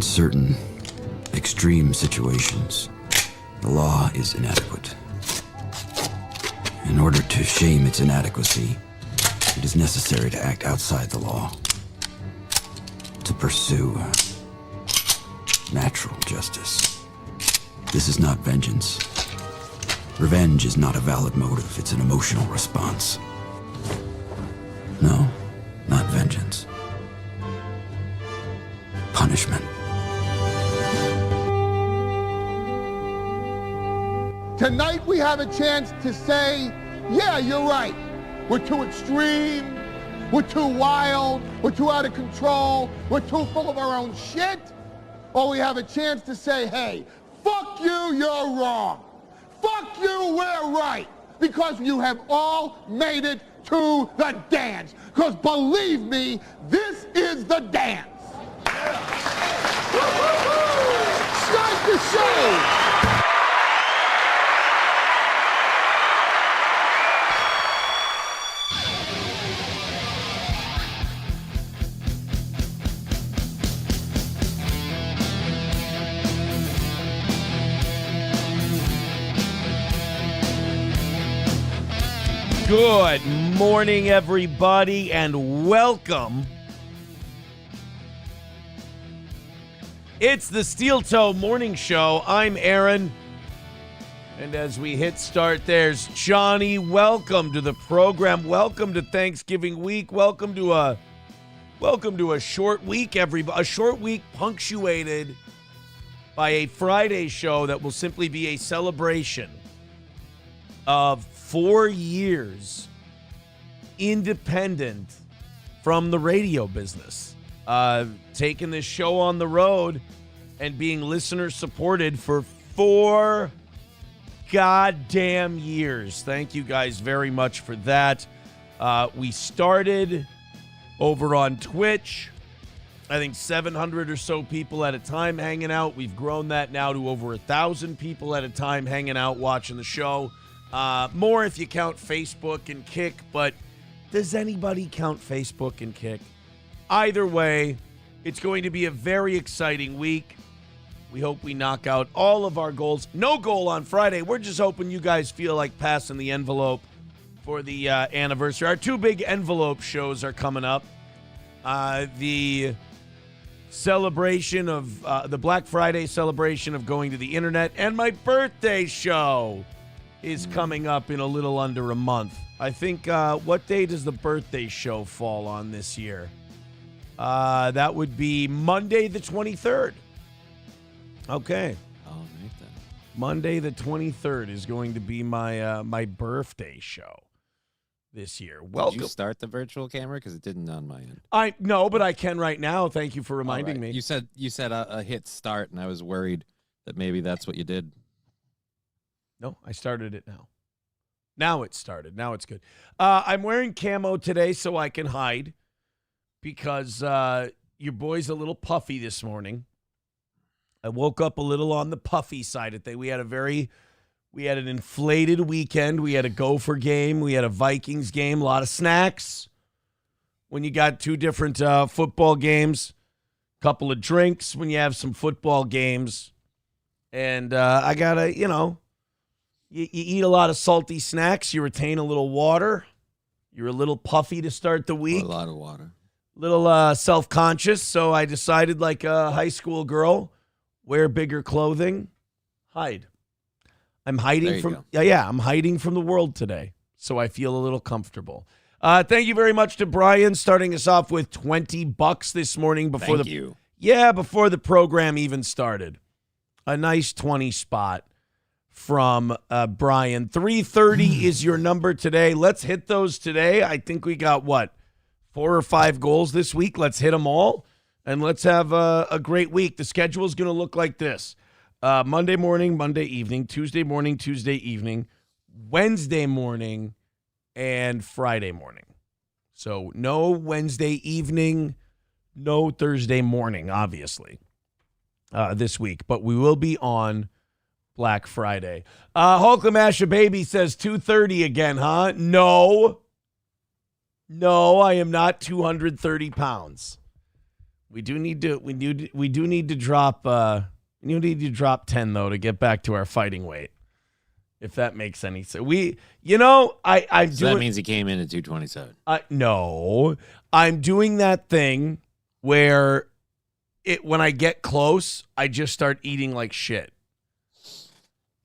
In certain extreme situations, the law is inadequate. In order to shame its inadequacy, it is necessary to act outside the law, to pursue natural justice. This is not vengeance. Revenge is not a valid motive, it's an emotional response. No, not vengeance. Punishment. Tonight we have a chance to say, yeah, you're right. We're too extreme, we're too wild, we're too out of control, we're too full of our own shit. Or we have a chance to say, hey, fuck you, you're wrong. Fuck you, we're right. Because you have all made it to the dance. Because believe me, this is the dance. Start the show. Good morning, everybody, and welcome. It's the Steel Toe Morning Show. I'm Aaron, and as we hit start, there's Johnny. Welcome to the program. Welcome to Thanksgiving week. Welcome to a short week, everybody. A short week punctuated by a Friday show that will simply be a celebration of 4 years independent from the radio business, taking this show on the road and being listener supported for 4 goddamn years. Thank you guys very much for that. We started over on Twitch, I think 700 or so people at a time hanging out. We've grown that now to over 1,000 people at a time hanging out watching the show. More if you count Facebook and Kick, but does anybody count Facebook and Kick? Either way, it's going to be a very exciting week. We hope we knock out all of our goals. No goal on Friday. We're just hoping you guys feel like passing the envelope for the anniversary. Our 2 big envelope shows are coming up. The celebration of the Black Friday celebration of going to the internet, and my birthday show is coming up in a little under a month. I think, what day does the birthday show fall on this year? That would be Monday the 23rd. Okay. All right, then. Monday the 23rd is going to be my my birthday show this year. Welcome. Did you start the virtual camera? Because it didn't on my end. No, but I can right now. Thank you for reminding me. You said a hit start, and I was worried that maybe that's what you did. No, I started it now. Now it started. Now it's good. I'm wearing camo today so I can hide because your boy's a little puffy this morning. I woke up a little on the puffy side of things. We had an inflated weekend. We had a Gopher game. We had a Vikings game. A lot of snacks. When you got 2 different football games, couple of drinks when you have some football games. And I got to, You eat a lot of salty snacks. You retain a little water. You're a little puffy to start the week. A lot of water. Little self-conscious. So I decided, like a high school girl, wear bigger clothing, hide. I'm hiding from I'm hiding from the world today. So I feel a little comfortable. Thank you very much to Brian starting us off with $20 this morning before before the program even started. A nice 20 spot from Brian. 330 is your number today. Let's hit those today. I think we got, 4 or 5 goals this week. Let's hit them all, and let's have a great week. The schedule is going to look like this. Monday morning, Monday evening, Tuesday morning, Tuesday evening, Wednesday morning, and Friday morning. So no Wednesday evening, no Thursday morning, obviously, this week. But we will be on Black Friday. Hulkamasha Baby says 230 again, huh? No, I am not 230 pounds. We do need to drop 10 though to get back to our fighting weight. If that makes any sense. That means he came in at 227. No. I'm doing that thing where when I get close, I just start eating like shit.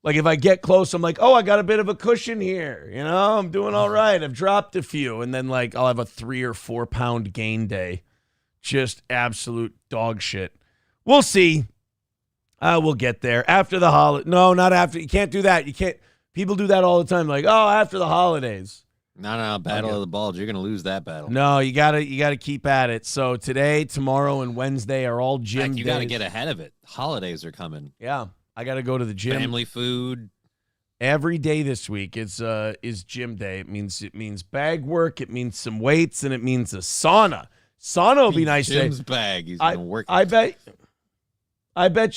Like if I get close, I'm like, oh, I got a bit of a cushion here. I'm doing all right. I've dropped a few. And then like I'll have a 3 or 4 pound gain day. Just absolute dog shit. We'll see. We'll get there. After the holiday. No, not after. You can't do that. You can't. People do that all the time. Like, oh, after the holidays. No, Battle of the Bulge. You're going to lose that battle. No, you gotta keep at it. So today, tomorrow, and Wednesday are all gym days. You got to get ahead of it. Holidays are coming. Yeah, I got to go to the gym. Family food. Every day this week is gym day. It means bag work. It means some weights, and it means a sauna. Sauna will be nice. Jim's bag. He's going to work. I bet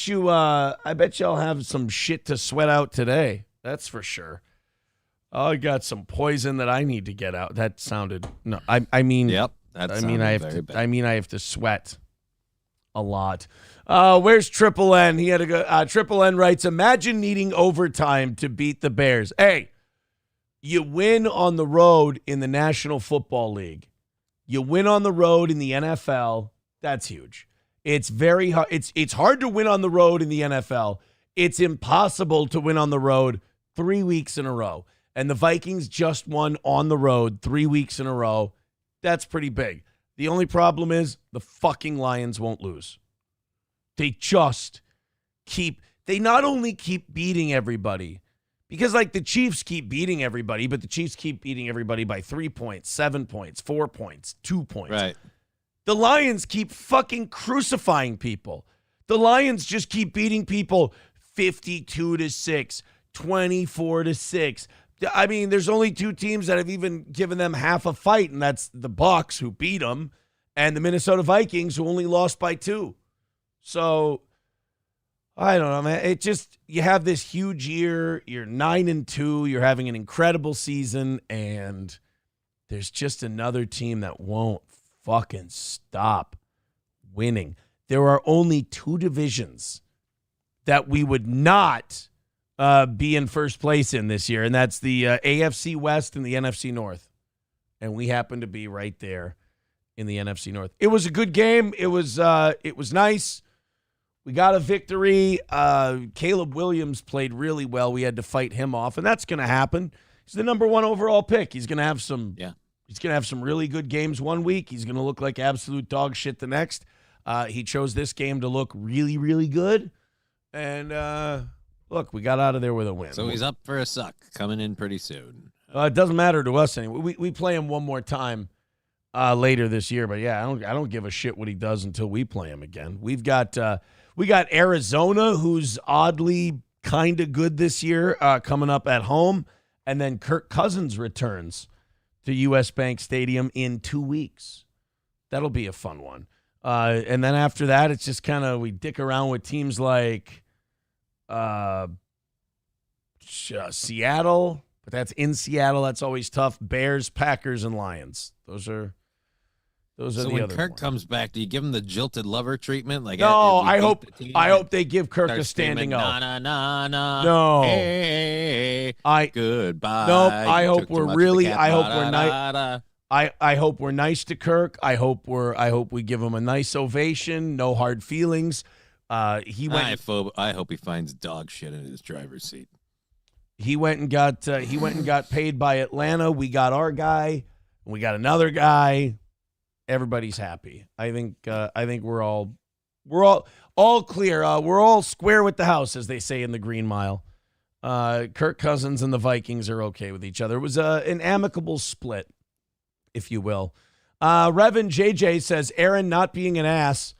you I'll have some shit to sweat out today. That's for sure. Oh, I got some poison that I need to get out. That sounded no. I mean. Yep. I have to sweat a lot. Where's Triple N? He had to go. Triple N writes, imagine needing overtime to beat the Bears. Hey, you win on the road in the National Football League. You win on the road in the NFL. That's huge. It's very hard. It's hard to win on the road in the NFL. It's impossible to win on the road 3 weeks in a row. And the Vikings just won on the road 3 weeks in a row. That's pretty big. The only problem is the fucking Lions won't lose. They not only keep beating everybody, because like the Chiefs keep beating everybody, but the Chiefs keep beating everybody by 3 points, 7 points, 4 points, 2 points. Right. The Lions keep fucking crucifying people. The Lions just keep beating people 52-6, 24-6. I mean, there's only 2 teams that have even given them half a fight, and that's the Bucs, who beat them, and the Minnesota Vikings, who only lost by 2. So, I don't know, man. It just, you have this huge year. You're 9-2. You're having an incredible season, and there's just another team that won't fucking stop winning. There are only 2 divisions that we would not be in first place in this year, and that's the AFC West and the NFC North. And we happen to be right there in the NFC North. It was a good game. It was nice. We got a victory. Caleb Williams played really well. We had to fight him off, and that's going to happen. He's the number 1 overall pick. He's going to have some. Yeah. He's going to have some really good games one week. He's going to look like absolute dog shit the next. He chose this game to look really, really good. And look, we got out of there with a win. So he's up for a suck coming in pretty soon. It doesn't matter to us anyway. We play him one more time later this year. But yeah, I don't give a shit what he does until we play him again. We got Arizona, who's oddly kind of good this year, coming up at home, and then Kirk Cousins returns to U.S. Bank Stadium in 2 weeks. That'll be a fun one. And then after that, it's just kind of we dick around with teams like Seattle, but that's in Seattle. That's always tough. Bears, Packers, and Lions. Those are so the when other Kirk ones. comes back, do you give him the jilted lover treatment? Like no, I hope they give Kirk a standing O. No, hey, goodbye. Nope. I hope we're nice. I hope we're nice to Kirk. I hope we give him a nice ovation. No hard feelings. I hope he finds dog shit in his driver's seat. He went and got paid by Atlanta. We got our guy. We got another guy. Everybody's happy. I think we're all clear. We're all square with the house, as they say in the Green Mile. Kirk Cousins and the Vikings are okay with each other. It was an amicable split, if you will. Revan JJ says Aaron not being an ass,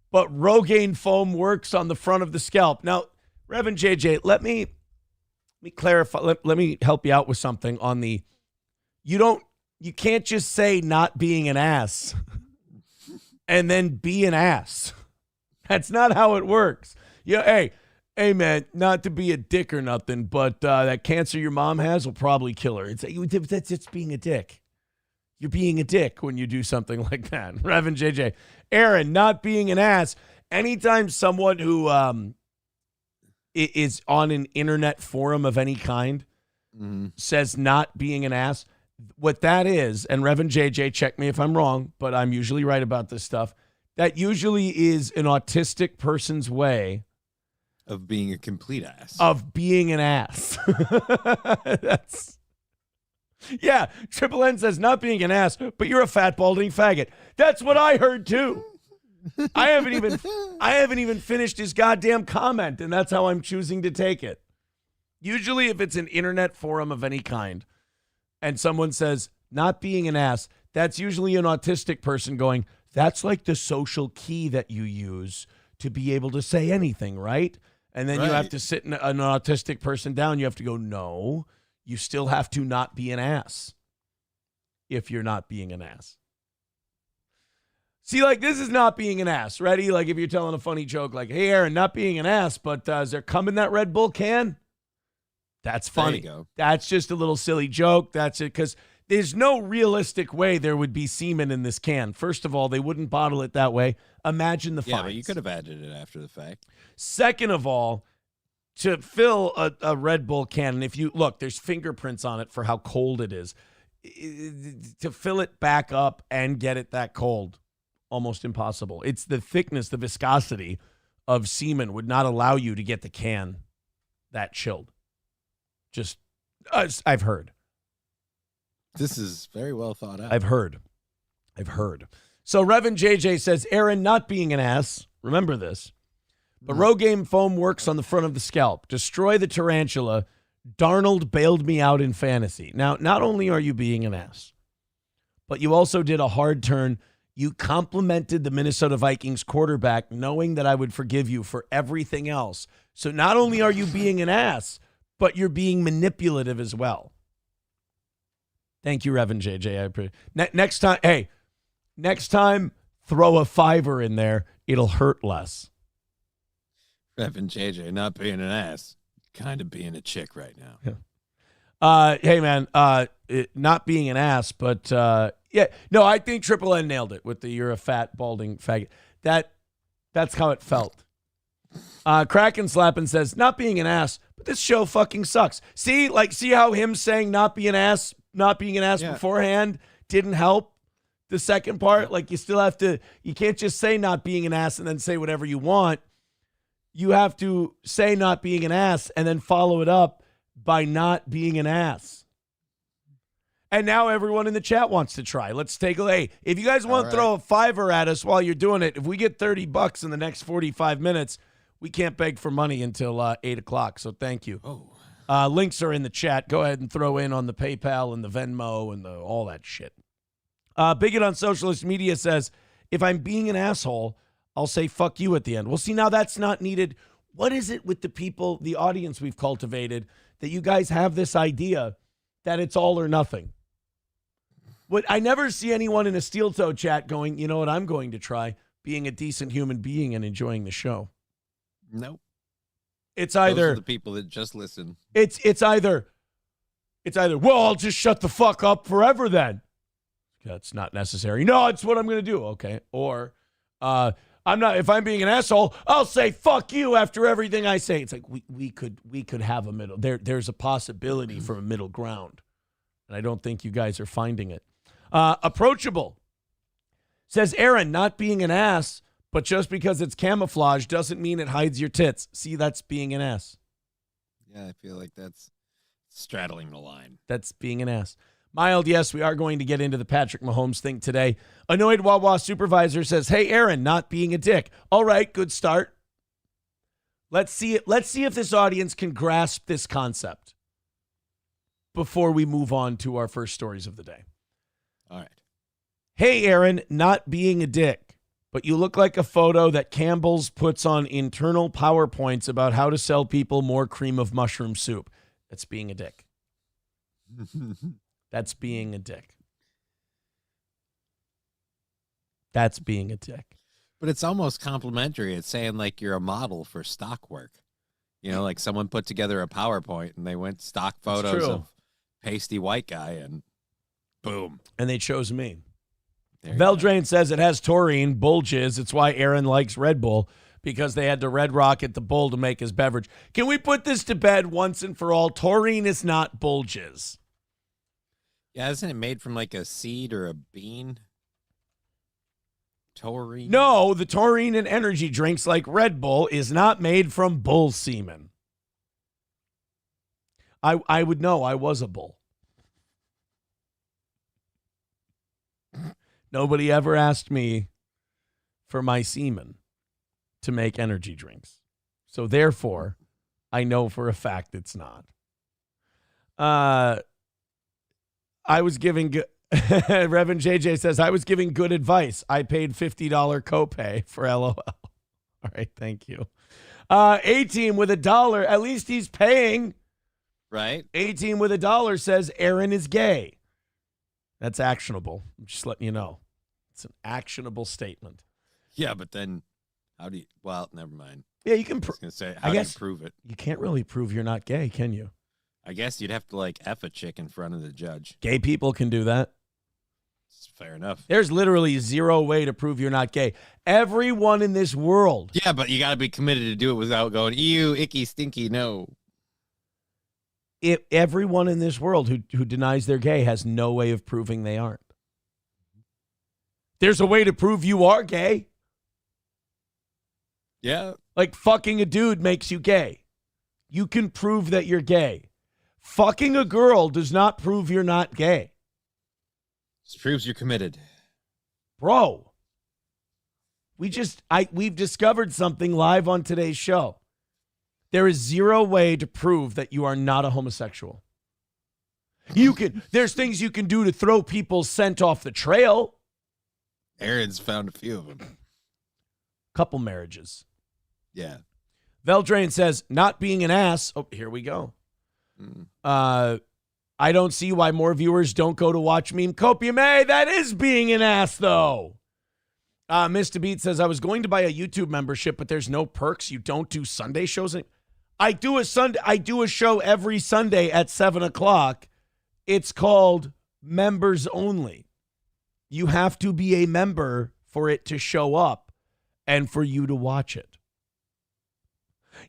but Rogaine foam works on the front of the scalp. Now, Revan JJ, let me clarify. Let me help you out with something on the. You can't just say not being an ass and then be an ass. That's not how it works. Yeah, hey, man, not to be a dick or nothing, but that cancer your mom has will probably kill her. It's being a dick. you're being a dick when you do something like that. Reverend JJ. Aaron, not being an ass. Anytime someone who is on an internet forum of any kind says not being an ass, what that is, and Reverend JJ, check me if I'm wrong, but I'm usually right about this stuff, that usually is an autistic person's way of being a complete ass. Of being an ass. Yeah, Triple N says not being an ass, but you're a fat, balding faggot. That's what I heard too. I haven't even finished his goddamn comment, and that's how I'm choosing to take it. Usually if it's an internet forum of any kind and someone says not being an ass, that's usually an autistic person going, that's like the social key that you use to be able to say anything, right? And then you have to sit an autistic person down. You have to go, no, you still have to not be an ass if you're not being an ass. See, like, this is not being an ass. Ready? Like, if you're telling a funny joke, like, hey, Aaron, not being an ass, but is there cum in that Red Bull can? That's funny. There you go. That's just a little silly joke. That's it. Because there's no realistic way there would be semen in this can. First of all, they wouldn't bottle it that way. Imagine the fines. Yeah, but you could have added it after the fact. Second of all, to fill a Red Bull can, and if you look, there's fingerprints on it for how cold it is. To fill it back up and get it that cold, almost impossible. It's the thickness, the viscosity of semen would not allow you to get the can that chilled. Just, I've heard. This is very well thought out. I've heard. So Reverend JJ says, Aaron, not being an ass, remember this, but Rogaine foam works on the front of the scalp. Destroy the tarantula. Darnold bailed me out in fantasy. Now, not only are you being an ass, but you also did a hard turn. You complimented the Minnesota Vikings quarterback, knowing that I would forgive you for everything else. So not only are you being an ass, but you're being manipulative as well. Thank you, Reverend JJ. I appreciate. Next time, throw a $5 in there. It'll hurt less. Reverend JJ, not being an ass, kind of being a chick right now. Yeah. Hey, man, not being an ass, but yeah. No, I think Triple N nailed it with the you're a fat, balding faggot. That's how it felt. Kraken Slappin says, not being an ass, but this show fucking sucks. See how him saying not being an ass beforehand didn't help the second part? Like, you still have to, you can't just say not being an ass and then say whatever you want. You have to say not being an ass and then follow it up by not being an ass. And now everyone in the chat wants to try. Let's take a, hey, if you guys want to throw a $5 at us while you're doing it, if we get $30 in the next 45 minutes, we can't beg for money until 8 o'clock. So thank you. Links are in the chat. Go ahead and throw in on the PayPal and the Venmo and all that shit. Bigot on Socialist Media says, if I'm being an asshole, I'll say fuck you at the end. Well, see, now that's not needed. What is it with the people, the audience we've cultivated, that you guys have this idea that it's all or nothing? I never see anyone in a steel toe chat going, you know what I'm going to try? Being a decent human being and enjoying the show. Nope. It's either those are the people that just listen. It's either, well, I'll just shut the fuck up forever then. That's not necessary. No, it's what I'm going to do. Okay. Or I'm not, if I'm being an asshole, I'll say fuck you after everything I say. It's like we could have a middle. There's a possibility for a middle ground. And I don't think you guys are finding it. Approachable says, Aaron, not being an ass, but just because it's camouflage doesn't mean it hides your tits. See, that's being an ass. Yeah, I feel like that's straddling the line. That's being an ass. Mild, yes, we are going to get into the Patrick Mahomes thing today. Annoyed Wawa supervisor says, hey, Aaron, not being a dick. All right, good start. Let's see if this audience can grasp this concept before we move on to our first stories of the day. All right. Hey, Aaron, not being a dick, but you look like a photo that Campbell's puts on internal PowerPoints about how to sell people more cream of mushroom soup. That's being a dick. That's being a dick. That's being a dick. But it's almost complimentary. It's saying like you're a model for stock work. You know, like someone put together a PowerPoint and they went stock photos of pasty white guy and Boom. And they chose me. There you go. Veldrain says it has taurine, bull jizz. It's why Aaron likes Red Bull, because they had to Red Rocket the bull to make his beverage. Can we put this to bed once and for all? Taurine is not bull jizz. Yeah, isn't it made from like a seed or a bean? Taurine? No, the taurine in energy drinks like Red Bull is not made from bull semen. I would know. I was a bull. Nobody ever asked me for my semen to make energy drinks. So therefore, I know for a fact it's not. I was giving Reverend JJ says, I was giving good advice. I paid $50 copay for LOL. All right, thank you. A-Team with $1. At least he's paying. Right? A-Team with $1 says Aaron is gay. That's actionable. I'm just letting you know. It's an actionable statement. Yeah, but then how do you, well, never mind. Yeah, you can I was going to say, I how do guess- you prove it? You can't really prove you're not gay, can you? I guess you'd have to like F a chick in front of the judge. Gay people can do that. It's fair enough. There's literally zero way to prove you're not gay. Everyone in this world. Yeah, but you got to be committed to do it without going, ew, icky, stinky, no. Everyone in this world who denies they're gay has no way of proving they aren't. There's a way to prove you are gay. Yeah. Like fucking a dude makes you gay. You can prove that you're gay. Fucking a girl does not prove you're not gay. This proves you're committed. Bro. We've discovered something live on today's show. There is zero way to prove that you are not a homosexual. There's things you can do to throw people's scent off the trail. Aaron's found a few of them. Couple marriages. Yeah. Veldrain says, not being an ass. Oh, here we go. I don't see why more viewers don't go to watch Meme Copium. Hey, that is being an ass, though. Mr. Beat says, I was going to buy a YouTube membership, but there's no perks. You don't do Sunday shows. I do a show every Sunday at 7:00. It's called Members Only. You have to be a member for it to show up and for you to watch it.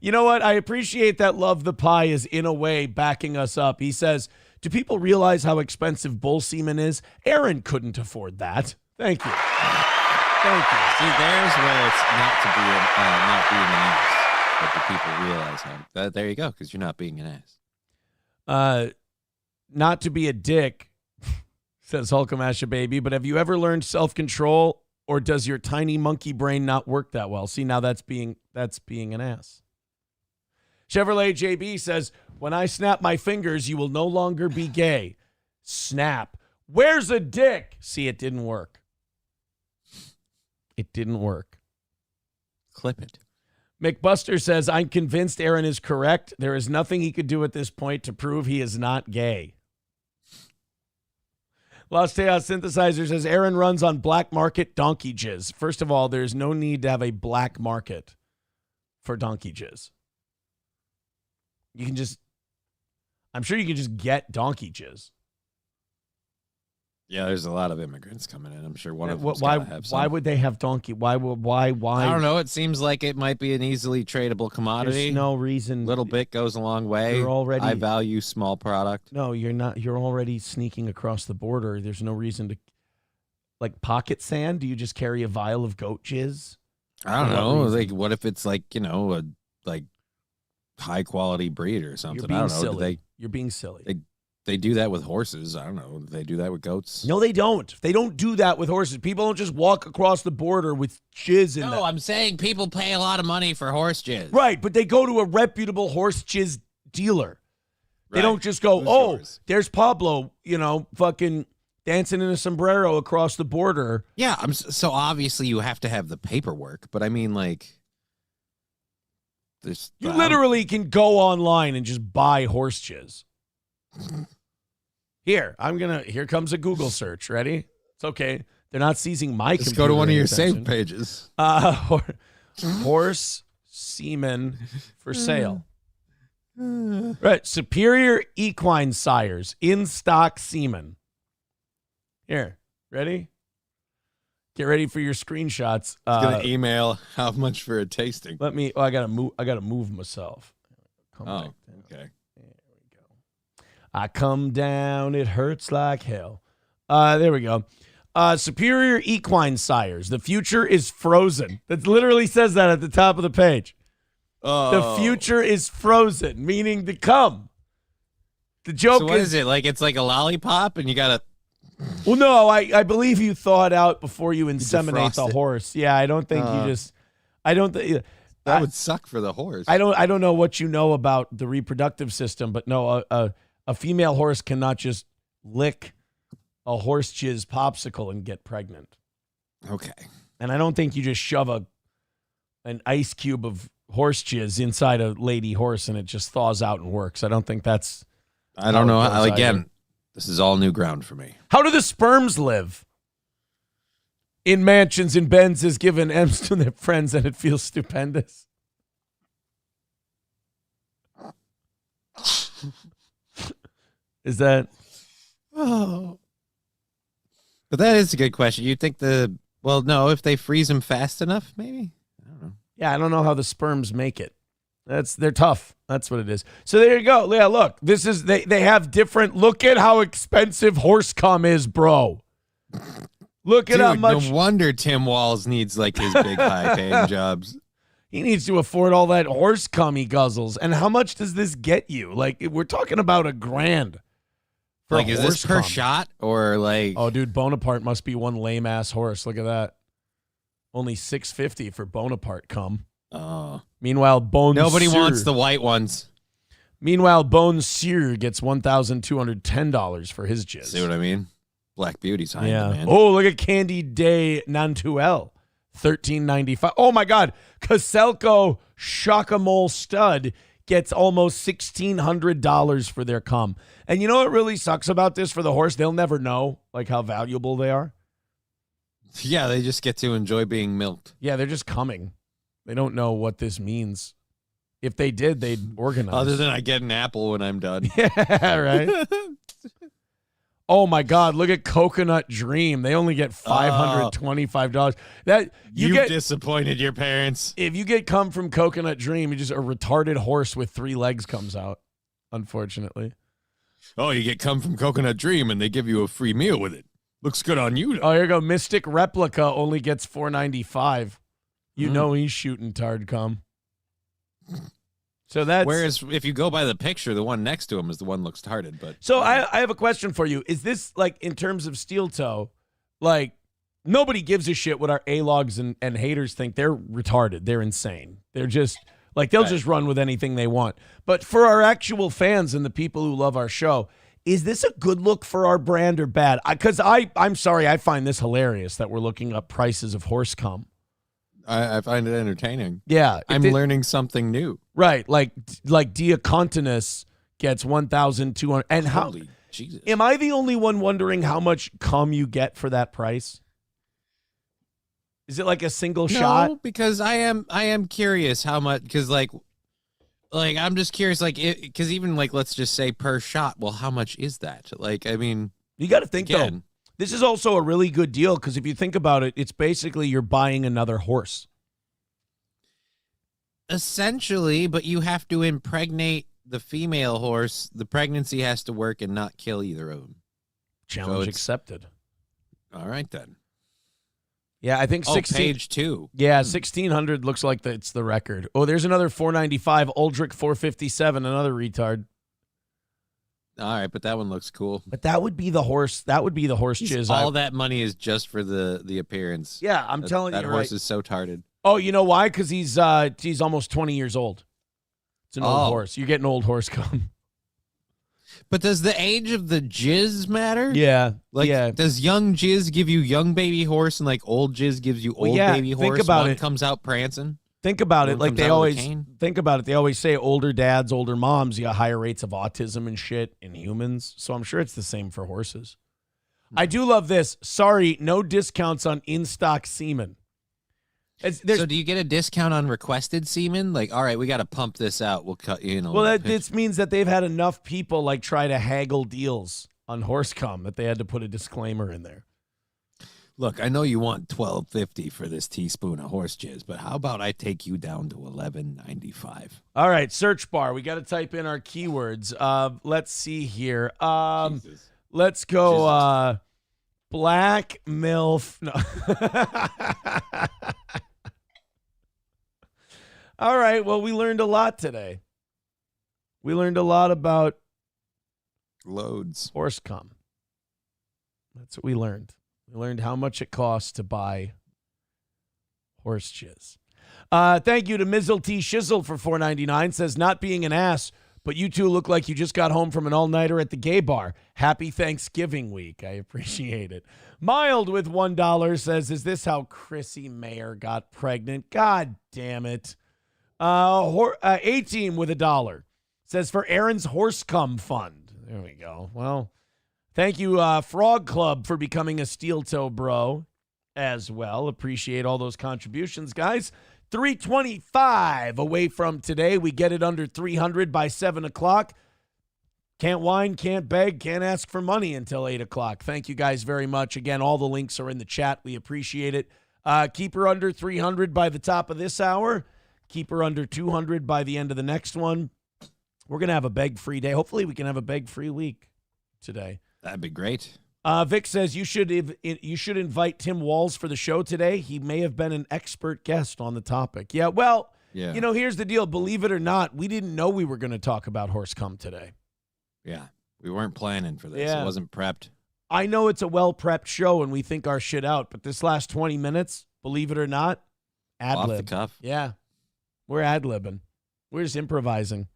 You know what? I appreciate that Love the Pie is in a way backing us up. He says, do people realize how expensive bull semen is? Aaron couldn't afford that. Thank you. Thank you. See, there's where it's not being an ass. But the people realize how. There you go, because you're not being an ass. Not to be a dick, says Hulkamasha Baby, but have you ever learned self-control, or does your tiny monkey brain not work that well? See, now that's being an ass. Chevrolet JB says, when I snap my fingers, you will no longer be gay. Snap. Where's a dick? See, it didn't work. It didn't work. Clip it. McBuster says, I'm convinced Aaron is correct. There is nothing he could do at this point to prove he is not gay. Los Teos Synthesizer says, Aaron runs on black market donkey jizz. First of all, there's no need to have a black market for donkey jizz. I'm sure you can just get donkey jizz. Yeah, there's a lot of immigrants coming in. I'm sure one of them have some. Why would they have donkey? Why? I don't know. It seems like it might be an easily tradable commodity. There's no reason. Little bit goes a long way. You're already. I value small product. No, you're not. You're already sneaking across the border. There's no reason to, like pocket sand. Do you just carry a vial of goat jizz? I don't know. Like, what if it's like a high quality breed or something? You're being I don't know. silly. You're being silly. They do that with horses. I don't know. Do they do that with goats? No, they don't. They don't do that with horses. People don't just walk across the border with jizz in them. No, I'm saying people pay a lot of money for horse jizz. Right, but they go to a reputable horse jizz dealer. They Right. don't just go, Who's oh, yours? there's Pablo, fucking dancing in a sombrero across the border. Yeah, so obviously you have to have the paperwork, but I mean, like, there's You literally can go online and just buy horse jizz. Here comes a Google search. Ready? It's okay. They're not seizing my just computer. go to one of your attention. save pages. Horse semen for sale. Right. Superior equine sires in stock semen. Here, ready? Get ready for your screenshots. Gonna email how much for a tasting. Let me. Oh, I gotta move myself. Come back down. Okay. There we go. I come down. It hurts like hell. There we go. Superior equine sires. The future is frozen. That literally says that at the top of the page. The future is frozen, meaning to come. The joke so what is it? Like it's like a lollipop, and you gotta. Well, no, I believe you thaw it out before you inseminate the horse. Yeah, I don't think you just. I don't think that would suck for the horse. I don't know what you know about the reproductive system, but no, a female horse cannot just lick a horse jizz popsicle and get pregnant. Okay. And I don't think you just shove an ice cube of horse jizz inside a lady horse and it just thaws out and works. I don't think that's. I don't know. Again, this is all new ground for me. How do the sperms live? In mansions and Benzes, giving M's to their friends, and it feels stupendous. Is that? Oh. But that is a good question. You think no, if they freeze them fast enough, maybe? I don't know. Yeah, I don't know how the sperms make it. They're tough. That's what it is. So there you go. Yeah, look, this is they have different. Look at how expensive horse cum is, bro. Look at how much. No wonder Tim Walz needs like his big high paying jobs. He needs to afford all that horse cum he guzzles. And how much does this get you? Like we're talking about $1,000. Like is this per shot or like? Oh, dude, Bonaparte must be one lame ass horse. Look at that. Only $650 for Bonaparte cum. Oh. Meanwhile, nobody wants the white ones. Meanwhile, Bonseer gets $1,210 for his jizz. See what I mean? Black Beauty's high yeah. demand. Oh, look at Candy Day Nantuel, $13.95. Oh my God, Caselco Shockamole Stud gets almost $1,600 for their cum. And you know what really sucks about this for the horse? They'll never know like how valuable they are. Yeah, they just get to enjoy being milked. Yeah, they're just coming. They don't know what this means. If they did, they'd organize. Other than I get an apple when I'm done. Yeah, right? Oh, my God. Look at Coconut Dream. They only get $525. That you disappointed your parents. If you get cum from Coconut Dream, you just a retarded horse with 3 legs comes out, unfortunately. Oh, you get cum from Coconut Dream, and they give you a free meal with it. Looks good on you, though. Oh, here you go. Mystic Replica only gets $495. You know he's shooting tard cum. So that's. Whereas if you go by the picture, the one next to him is the one that looks tarded. But so I have a question for you. Is this like in terms of steel toe, like nobody gives a shit what our A-logs and haters think? They're retarded. They're insane. They're just like they'll just run with anything they want. But for our actual fans and the people who love our show, is this a good look for our brand or bad? Because I'm sorry, I find this hilarious that we're looking up prices of horse cum. I find it entertaining. Yeah. I'm learning something new. Right. Like Diacontinus gets 1,200. And Holy Jesus. Am I the only one wondering how much cum you get for that price? Is it like a single shot? No, because I am curious how much, because like I'm just curious, like, because even like, let's just say per shot, well, how much is that? Like, I mean. You got to think, though. This is also a really good deal because if you think about it, it's basically you're buying another horse. Essentially, but you have to impregnate the female horse. The pregnancy has to work and not kill either of them. Challenge accepted. All right, then. Yeah, I think 16. Page 2. Yeah, 1,600 looks like it's the record. Oh, there's another 495. Uldrich 457, another retard. All right, but that one looks cool. But that would be the horse. That would be the horse jizz. All that money is just for the appearance. Yeah, I'm telling you, that horse is so tarded. Oh, you know why? Because he's almost 20 years old. It's an old horse. You're getting old horse cum. But does the age of the jizz matter? Yeah. Like, does young jizz give you young baby horse and like old jizz gives you old baby horse? Think about one it. Comes out prancing. Think about it. Like they always think about it. They always say older dads, older moms, you got higher rates of autism and shit in humans. So I'm sure it's the same for horses. I do love this. Sorry, no discounts on in-stock semen. So do you get a discount on requested semen? Like, all right, we got to pump this out. We'll cut you in a little. Well, this means that they've had enough people like try to haggle deals on horse cum that they had to put a disclaimer in there. Look, I know you want $12.50 for this teaspoon of horse jizz, but how about I take you down to $11.95? All right, search bar. We got to type in our keywords. Let's see here. Let's go black MILF. No. All right, well, we learned a lot today. We learned a lot about loads horse cum. That's what we learned. We learned how much it costs to buy horse jizz. Thank you to Mizzle T. Shizzle for $4.99. Says, not being an ass, but you two look like you just got home from an all-nighter at the gay bar. Happy Thanksgiving week. I appreciate it. Mild with $1 says, is this how Chrissy Mayer got pregnant? God damn it. A-Team with $1 says, for Aaron's horse cum fund. There we go. Well, thank you, Frog Club, for becoming a steel toe bro as well. Appreciate all those contributions, guys. 325 away from today. We get it under 300 by 7 o'clock. Can't whine, can't beg, can't ask for money until 8 o'clock. Thank you guys very much. Again, all the links are in the chat. We appreciate it. Keep her under 300 by the top of this hour. Keep her under 200 by the end of the next one. We're going to have a beg-free day. Hopefully we can have a beg-free week today. That'd be great. Vic says you should invite Tim Walls for the show today. He may have been an expert guest on the topic. Yeah, well, you know, here's the deal. Believe it or not, we didn't know we were going to talk about horse cum today. Yeah, we weren't planning for this. Yeah. It wasn't prepped. I know it's a well-prepped show and we think our shit out, but this last 20 minutes, believe it or not, ad-lib. Off the cuff. Yeah, we're ad-libbing. We're just improvising.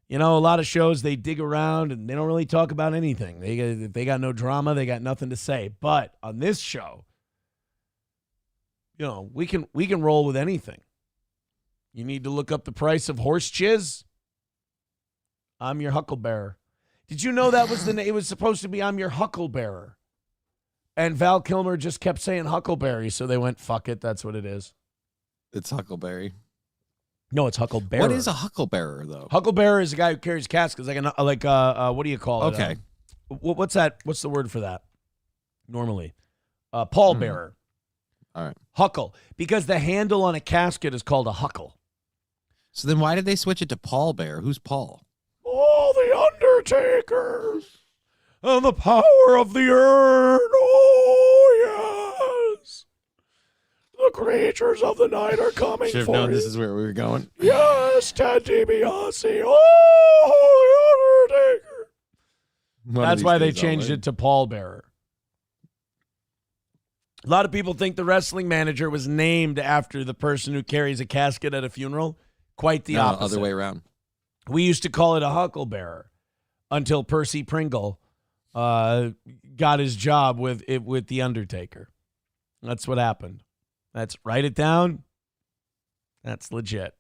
You know, a lot of shows, they dig around and they don't really talk about anything. They got no drama. They got nothing to say. But on this show, you know, we can roll with anything. You need to look up the price of horse jizz? I'm your hucklebearer. Did you know that was the name? It was supposed to be I'm your hucklebearer. And Val Kilmer just kept saying Huckleberry, so they went, fuck it, that's what it is. It's Huckleberry. No, it's Hucklebearer. What is a Hucklebearer, though? Hucklebearer is a guy who carries caskets, like what do you call it? Okay. What's that? What's the word for that? Normally, pallbearer. All right. Huckle, because the handle on a casket is called a huckle. So then, why did they switch it to pallbearer? Who's Paul? Oh, the Undertaker and the power of the urn. Oh yes. The creatures of the night are coming Should have for known you. this is where we were going. Yes, Ted DiBiase. Oh, the Undertaker. That's why they changed it to pallbearer. A lot of people think the wrestling manager was named after the person who carries a casket at a funeral. Quite the opposite. Other way around. We used to call it a hucklebearer until Percy Pringle got his job with the Undertaker. That's what happened. Write it down. That's legit.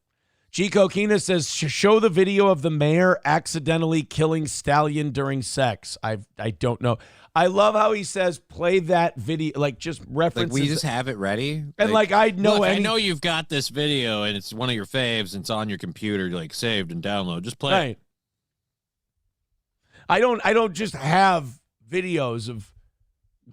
Chico Kina says, show the video of the mayor accidentally killing Stallion during sex. I don't know. I love how he says, play that video, like just references. Like we just have it ready. And I know look, I know you've got this video and it's one of your faves and it's on your computer, like saved and download. Just play right. I don't just have videos of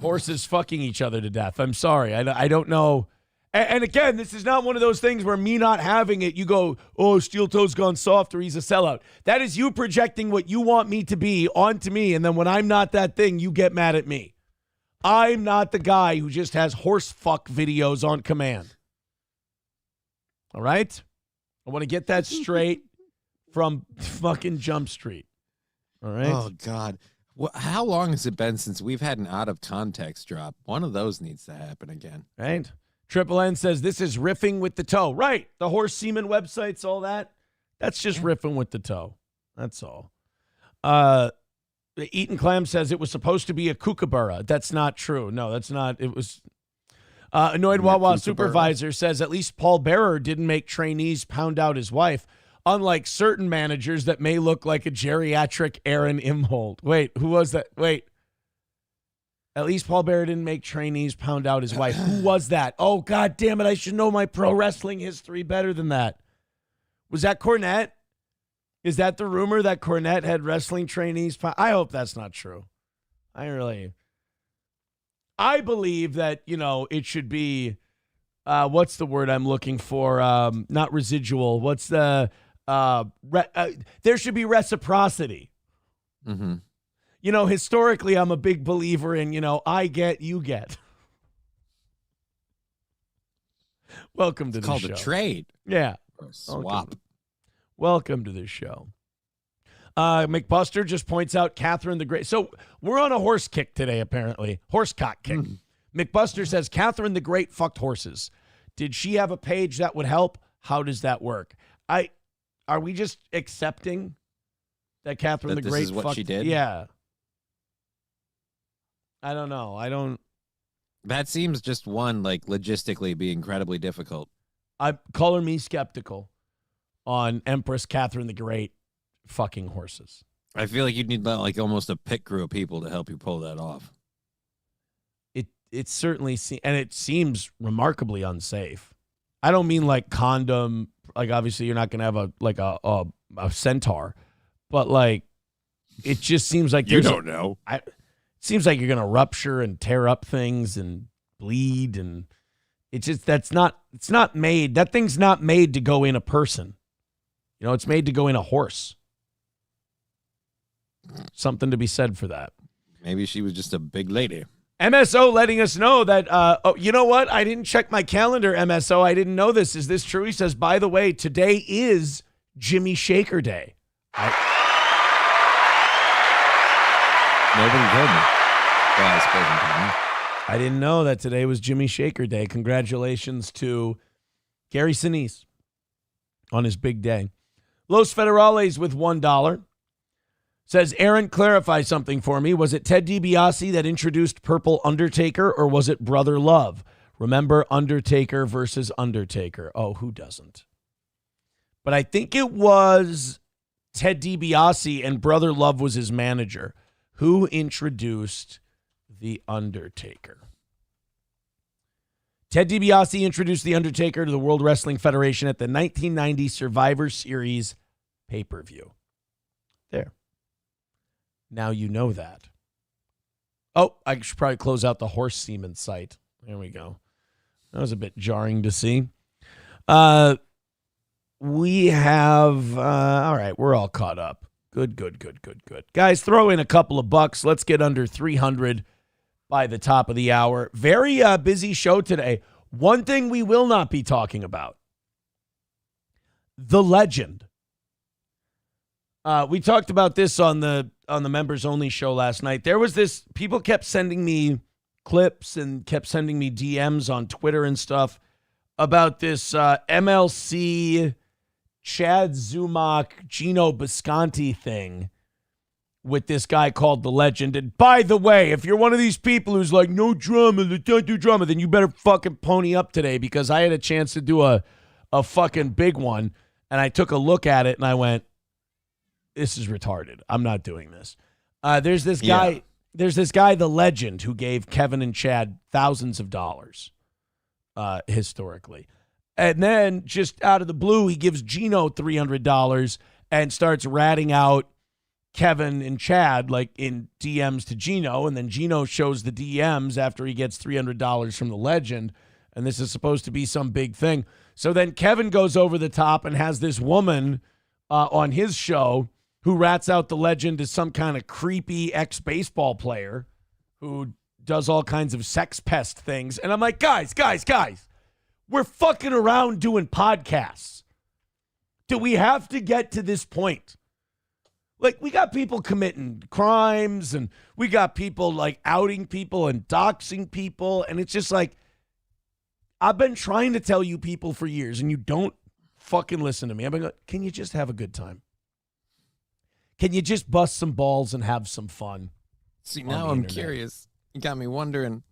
horses fucking each other to death. I'm sorry. I don't know. And again, this is not one of those things where me not having it, you go, oh, Steel Toe's gone soft or he's a sellout. That is you projecting what you want me to be onto me. And then when I'm not that thing, you get mad at me. I'm not the guy who just has horse fuck videos on command. All right? I want to get that straight from fucking Jump Street. All right? Oh, God. Well, how long has it been since we've had an out of context drop? One of those needs to happen again. Right? Triple N says this is riffing with the toe. Right. The horse semen websites, all that. That's just riffing with the toe. That's all. Eaton Clam says it was supposed to be a kookaburra. That's not true. No, that's not. It was. Annoyed Wawa Supervisor says at least Paul Bearer didn't make trainees pound out his wife, unlike certain managers that may look like a geriatric Aaron Imhold. Wait, who was that? Wait. At least Paul Bearer didn't make trainees pound out his wife. Who was that? Oh, God damn it. I should know my pro wrestling history better than that. Was that Cornette? Is that the rumor that Cornette had wrestling trainees? I hope that's not true. I believe that, it should be, what's the word I'm looking for? Not residual. What's the, there should be reciprocity. Mm-hmm. Historically, I'm a big believer in, I get, you get. Welcome to the show. It's called a trade. Yeah. Or a swap. Welcome to the show. McBuster just points out Catherine the Great. So we're on a horse kick today, apparently. Horsecock kick. McBuster says Catherine the Great fucked horses. Did she have a page that would help? How does that work? Are we just accepting that Catherine the Great is what she did? Yeah. I don't know. That seems just logistically be incredibly difficult. Color me skeptical on Empress Catherine the Great fucking horses. I feel like you'd need almost a pit crew of people to help you pull that off. It certainly and it seems remarkably unsafe. I don't mean like condom, obviously you're not going to have a centaur, but it just seems like you don't know. It seems like you're going to rupture and tear up things and bleed, and it's just it's not made. That thing's not made to go in a person. It's made to go in a horse. Something to be said for that. Maybe she was just a big lady. MSO letting us know that, you know what? I didn't check my calendar, MSO. I didn't know this. Is this true? He says, by the way, today is Jimmy Shaker Day. Nobody told me. Well, I suppose you told me. I didn't know that today was Jimmy Shaker Day. Congratulations to Gary Sinise on his big day. Los Federales with $1. Says, Aaron, clarify something for me. Was it Ted DiBiase that introduced Purple Undertaker, or was it Brother Love? Remember Undertaker versus Undertaker. Oh, who doesn't? But I think it was Ted DiBiase, and Brother Love was his manager, who introduced The Undertaker. Ted DiBiase introduced The Undertaker to the World Wrestling Federation at the 1990 Survivor Series pay-per-view. There. Now you know that. Oh, I should probably close out the horse semen site. There we go. That was a bit jarring to see. We have, all right, we're all caught up. Good. Guys, throw in a couple of bucks. Let's get under 300 by the top of the hour. Very busy show today. One thing we will not be talking about. The legend. We talked about this on the members only show last night. There was this, people kept sending me clips and kept sending me DMs on Twitter and stuff about this MLC Chad Zumach, Gino Bisconti thing with this guy called The Legend. And by the way, if you're one of these people who's like, no drama, don't do drama, then you better fucking pony up today, because I had a chance to do a fucking big one, and I took a look at it and I went, this is retarded. I'm not doing this. There's this guy, The Legend, who gave Kevin and Chad thousands of dollars historically. And then just out of the blue, he gives Gino $300 and starts ratting out Kevin and Chad in DMs to Gino. And then Gino shows the DMs after he gets $300 from The Legend. And this is supposed to be some big thing. So then Kevin goes over the top and has this woman on his show who rats out The Legend as some kind of creepy ex-baseball player who does all kinds of sex pest things. And I'm like, guys, we're fucking around doing podcasts. Do we have to get to this point? We got people committing crimes, and we got people outing people and doxing people. And it's just I've been trying to tell you people for years, and you don't fucking listen to me. I've been like, can you just have a good time? Can you just bust some balls and have some fun? See, now I'm curious. You got me wondering.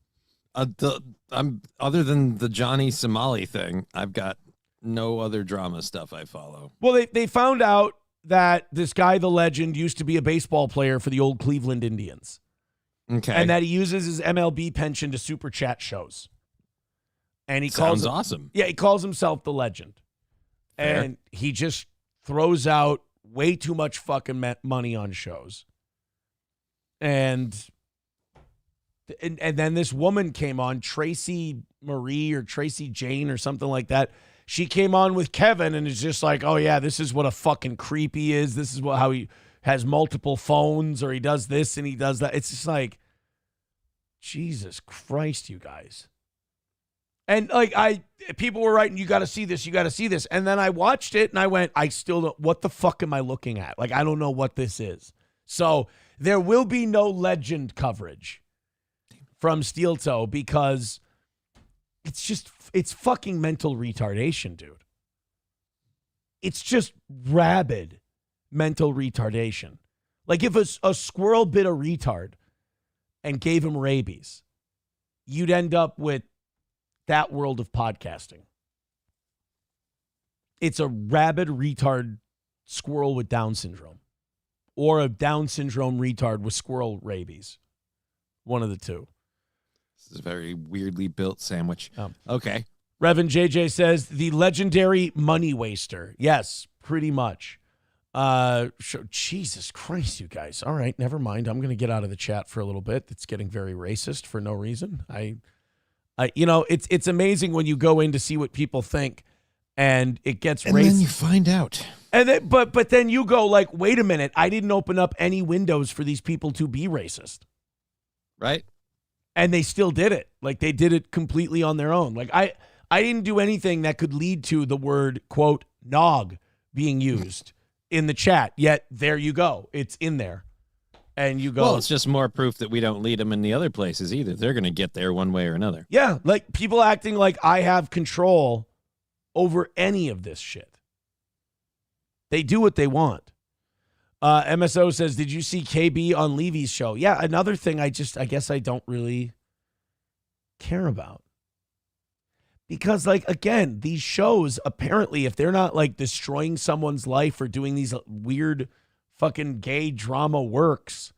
I'm other than the Johnny Somali thing, I've got no other drama stuff I follow. Well, they found out that this guy, The Legend, used to be a baseball player for the old Cleveland Indians. Okay. And that he uses his MLB pension to super chat shows. And he Sounds awesome. Yeah, he calls himself The Legend. Fair. And he just throws out way too much fucking money on shows. And And then this woman came on, Tracy Marie or Tracy Jane or something like that. She came on with Kevin and is just like, oh, yeah, this is what a fucking creep he is. This is how he has multiple phones, or he does this and he does that. It's just like, Jesus Christ, you guys. And like people were writing, you got to see this, you got to see this. And then I watched it and I went, I still don't, what the fuck am I looking at? Like, I don't know what this is. So there will be no legend coverage from Steel Toe because it's fucking mental retardation, dude. It's just rabid mental retardation. Like if a squirrel bit a retard and gave him rabies, you'd end up with that world of podcasting. It's a rabid retard squirrel with Down syndrome, or a Down syndrome retard with squirrel rabies. One of the two. This is a very weirdly built sandwich. Okay. Reverend JJ says the legendary money waster. Yes, pretty much. Jesus Christ, you guys. All right, never mind. I'm going to get out of the chat for a little bit. It's getting very racist for no reason. It's amazing when you go in to see what people think, and it gets racist. And then you find out. And then, but then you go like, wait a minute, I didn't open up any windows for these people to be racist. Right. And they still did it. Like they did it completely on their own. Like I didn't do anything that could lead to the word, quote, nog being used in the chat. Yet there you go. It's in there. And you go. Well, it's just more proof that we don't lead them in the other places either. They're going to get there one way or another. Yeah. Like people acting like I have control over any of this shit. They do what they want. MSO says, did you see KB on Levy's show? Yeah, another thing I guess I don't really care about. Because, like, again, these shows, apparently, if they're not, like, destroying someone's life or doing these weird fucking gay drama works,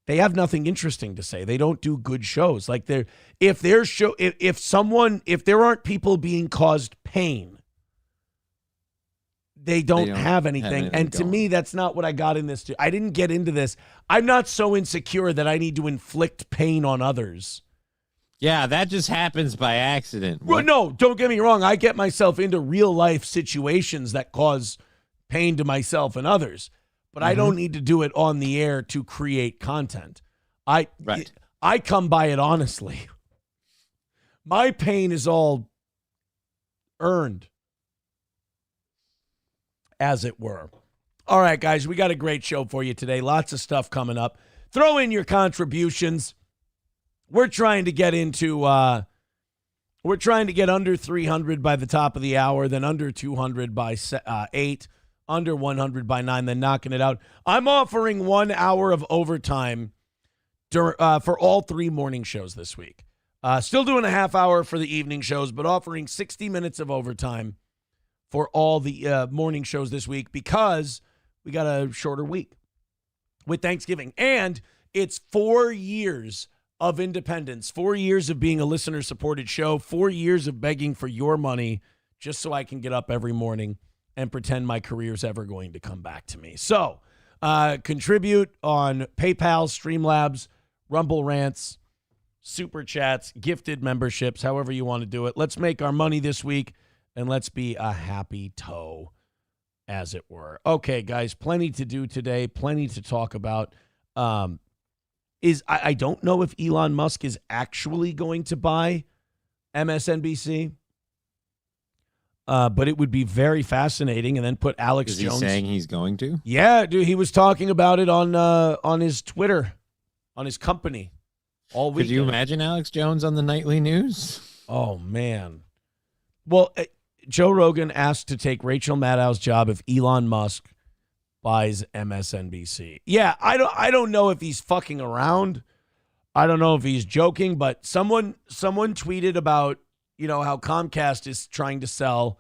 they have nothing interesting to say. They don't do good shows. Like, if there aren't people being caused pain, they don't have anything. And to me, that's not what I got in this. I didn't get into this. I'm not so insecure that I need to inflict pain on others. Yeah, that just happens by accident. Well, no, don't get me wrong. I get myself into real life situations that cause pain to myself and others, but I don't need to do it on the air to create content. I come by it honestly. My pain is all earned, as it were. All right, guys, we got a great show for you today. Lots of stuff coming up. Throw in your contributions. We're trying to get under 300 by the top of the hour, then under 200 by 8, under 100 by 9, then knocking it out. I'm offering 1 hour of overtime for all 3 morning shows this week. Still doing a half hour for the evening shows, but offering 60 minutes of overtime for all the morning shows this week because we got a shorter week with Thanksgiving. And it's 4 years of independence, 4 years of being a listener-supported show, 4 years of begging for your money just so I can get up every morning and pretend my career's ever going to come back to me. So contribute on PayPal, Streamlabs, Rumble Rants, Super Chats, gifted memberships, however you want to do it. Let's make our money this week, and let's be a happy toe, as it were. Okay, guys, plenty to do today, plenty to talk about. I don't know if Elon Musk is actually going to buy MSNBC, but it would be very fascinating. And then put Alex Jones. Is he saying he's going to? Yeah, dude, he was talking about it on his Twitter, on his company, all week. Could you imagine Alex Jones on the nightly news? Oh man. Well, Joe Rogan asked to take Rachel Maddow's job if Elon Musk buys MSNBC. Yeah, I don't know if he's fucking around. I don't know if he's joking, but someone tweeted about, how Comcast is trying to sell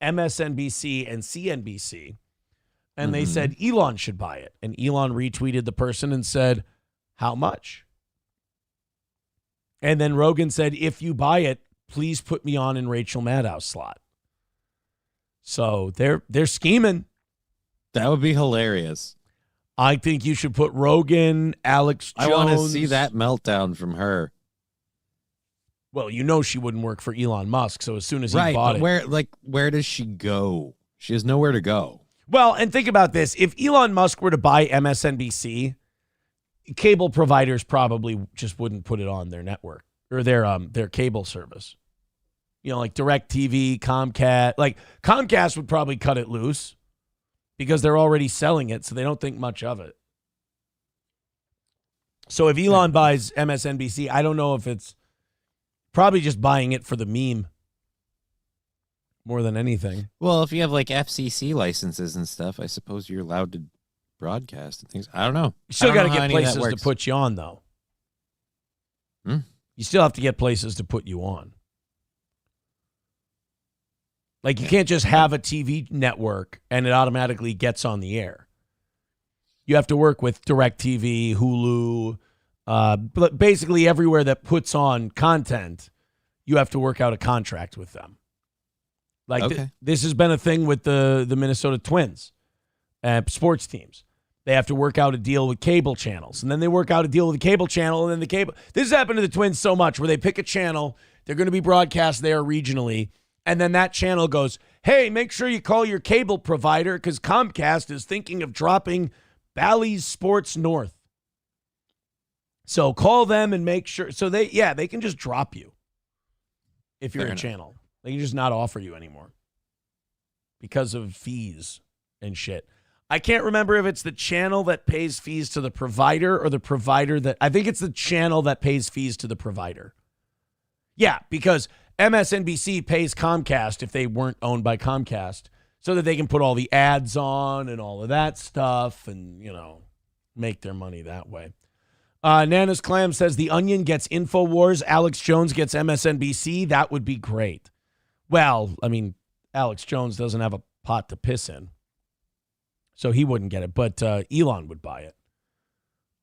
MSNBC and CNBC. And they said Elon should buy it. And Elon retweeted the person and said, how much? And then Rogan said, if you buy it, please put me on in Rachel Maddow's slot. So they're scheming. That would be hilarious. I think you should put Rogan, Alex Jones. I want to see that meltdown from her. Well, you know she wouldn't work for Elon Musk, so as soon as he Right, bought but it. where does she go? She has nowhere to go. Well, and think about this. If Elon Musk were to buy MSNBC, cable providers probably just wouldn't put it on their network or their cable service. You know, like DirecTV, Comcast. Like Comcast would probably cut it loose because they're already selling it, so they don't think much of it. So if Elon buys MSNBC, I don't know if it's probably just buying it for the meme more than anything. Well, if you have like FCC licenses and stuff, I suppose you're allowed to broadcast and things. I don't know. You still got to get places to put you on, though. You still have to get places to put you on. Like, you can't just have a TV network and it automatically gets on the air. You have to work with DirecTV, Hulu, but basically everywhere that puts on content, you have to work out a contract with them. Like, okay. This has been a thing with the Minnesota Twins sports teams. They have to work out a deal with cable channels, and then they work out a deal with the cable channel, and then the cable. This has happened to the Twins so much where they pick a channel, they're going to be broadcast there regionally, and then that channel goes, hey, make sure you call your cable provider because Comcast is thinking of dropping Bally's Sports North. So call them and make sure. So they can just drop you if you're Fair a enough. channel. They can just not offer you anymore because of fees and shit. I can't remember if it's the channel that pays fees to the provider or the provider that. I think it's the channel that pays fees to the provider. Yeah, because MSNBC pays Comcast if they weren't owned by Comcast so that they can put all the ads on and all of that stuff and, you know, make their money that way. Nana's Clam says The Onion gets InfoWars, Alex Jones gets MSNBC. That would be great. Well, I mean, Alex Jones doesn't have a pot to piss in, so he wouldn't get it, but Elon would buy it.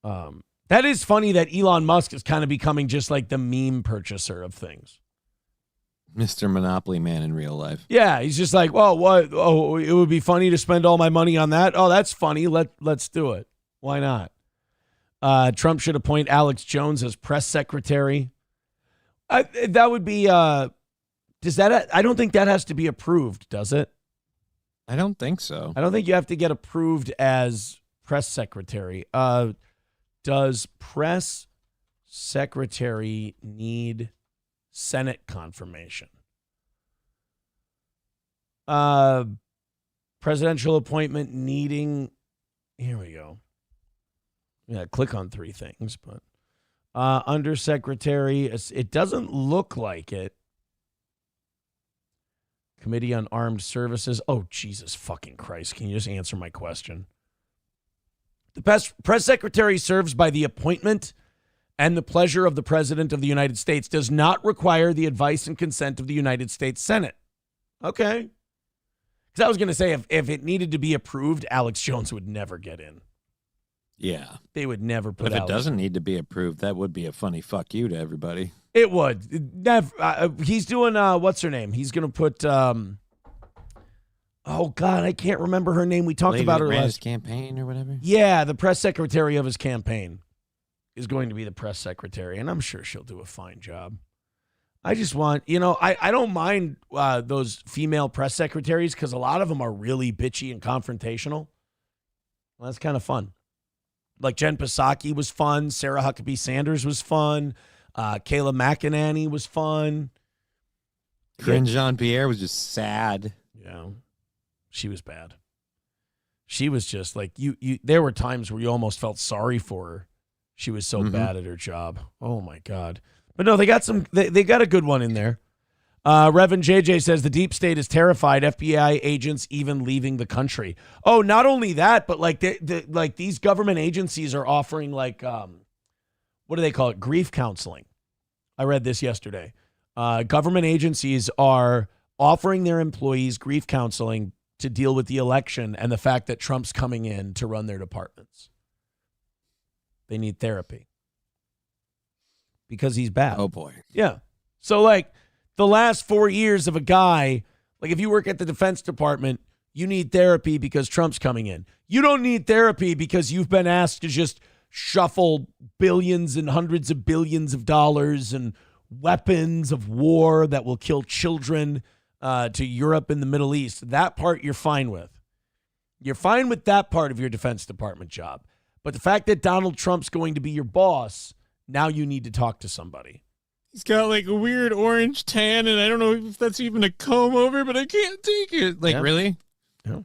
That is funny that Elon Musk is kind of becoming just like the meme purchaser of things. Mr. Monopoly Man in real life. Yeah, he's just like, well, what? Oh, it would be funny to spend all my money on that. Oh, that's funny. Let's do it. Why not? Trump should appoint Alex Jones as press secretary. That would be. Does that? I don't think that has to be approved, does it? I don't think so. I don't think you have to get approved as press secretary. Does press secretary need Senate confirmation? Presidential appointment needing. Here we go. Yeah, click on three things, but undersecretary. It doesn't look like it. Committee on Armed Services. Oh, Jesus fucking Christ. Can you just answer my question? The press secretary serves by the appointment and the pleasure of the President of the United States, does not require the advice and consent of the United States Senate. Okay. Because I was going to say, if it needed to be approved, Alex Jones would never get in. Yeah. They would never put But if it Alex. doesn't need to be approved, that would be a funny fuck you to everybody. It would. He's doing, what's her name? He's going to put, oh, God, I can't remember her name. We talked Lady about that her ran his last. campaign or whatever. Yeah, the press secretary of his campaign is going to be the press secretary, and I'm sure she'll do a fine job. I just want, I don't mind those female press secretaries because a lot of them are really bitchy and confrontational. Well, that's kind of fun. Like Jen Psaki was fun. Sarah Huckabee Sanders was fun. Kayla McEnany was fun. Corinne Jean-Pierre was just sad. Yeah, she was bad. She was just like you. There were times where you almost felt sorry for her. She was so bad at her job. Oh my God! But no, they got some. They got a good one in there. Reverend JJ says the deep state is terrified. FBI agents even leaving the country. Oh, not only that, but like like these government agencies are offering like what do they call it? Grief counseling. I read this yesterday. Government agencies are offering their employees grief counseling to deal with the election and the fact that Trump's coming in to run their departments. They need therapy because he's bad. Oh, boy. Yeah. So, like, the last 4 years of a guy, like, if you work at the Defense Department, You need therapy because Trump's coming in. You don't need therapy because you've been asked to just shuffle billions and hundreds of billions of dollars and weapons of war that will kill children to Europe and the Middle East. That part you're fine with. You're fine with that part of your Defense Department job. But the fact that Donald Trump's going to be your boss, now you need to talk to somebody. He's got like a weird orange tan, and I don't know if that's even a comb over, but I can't take it. Like, really? Yeah.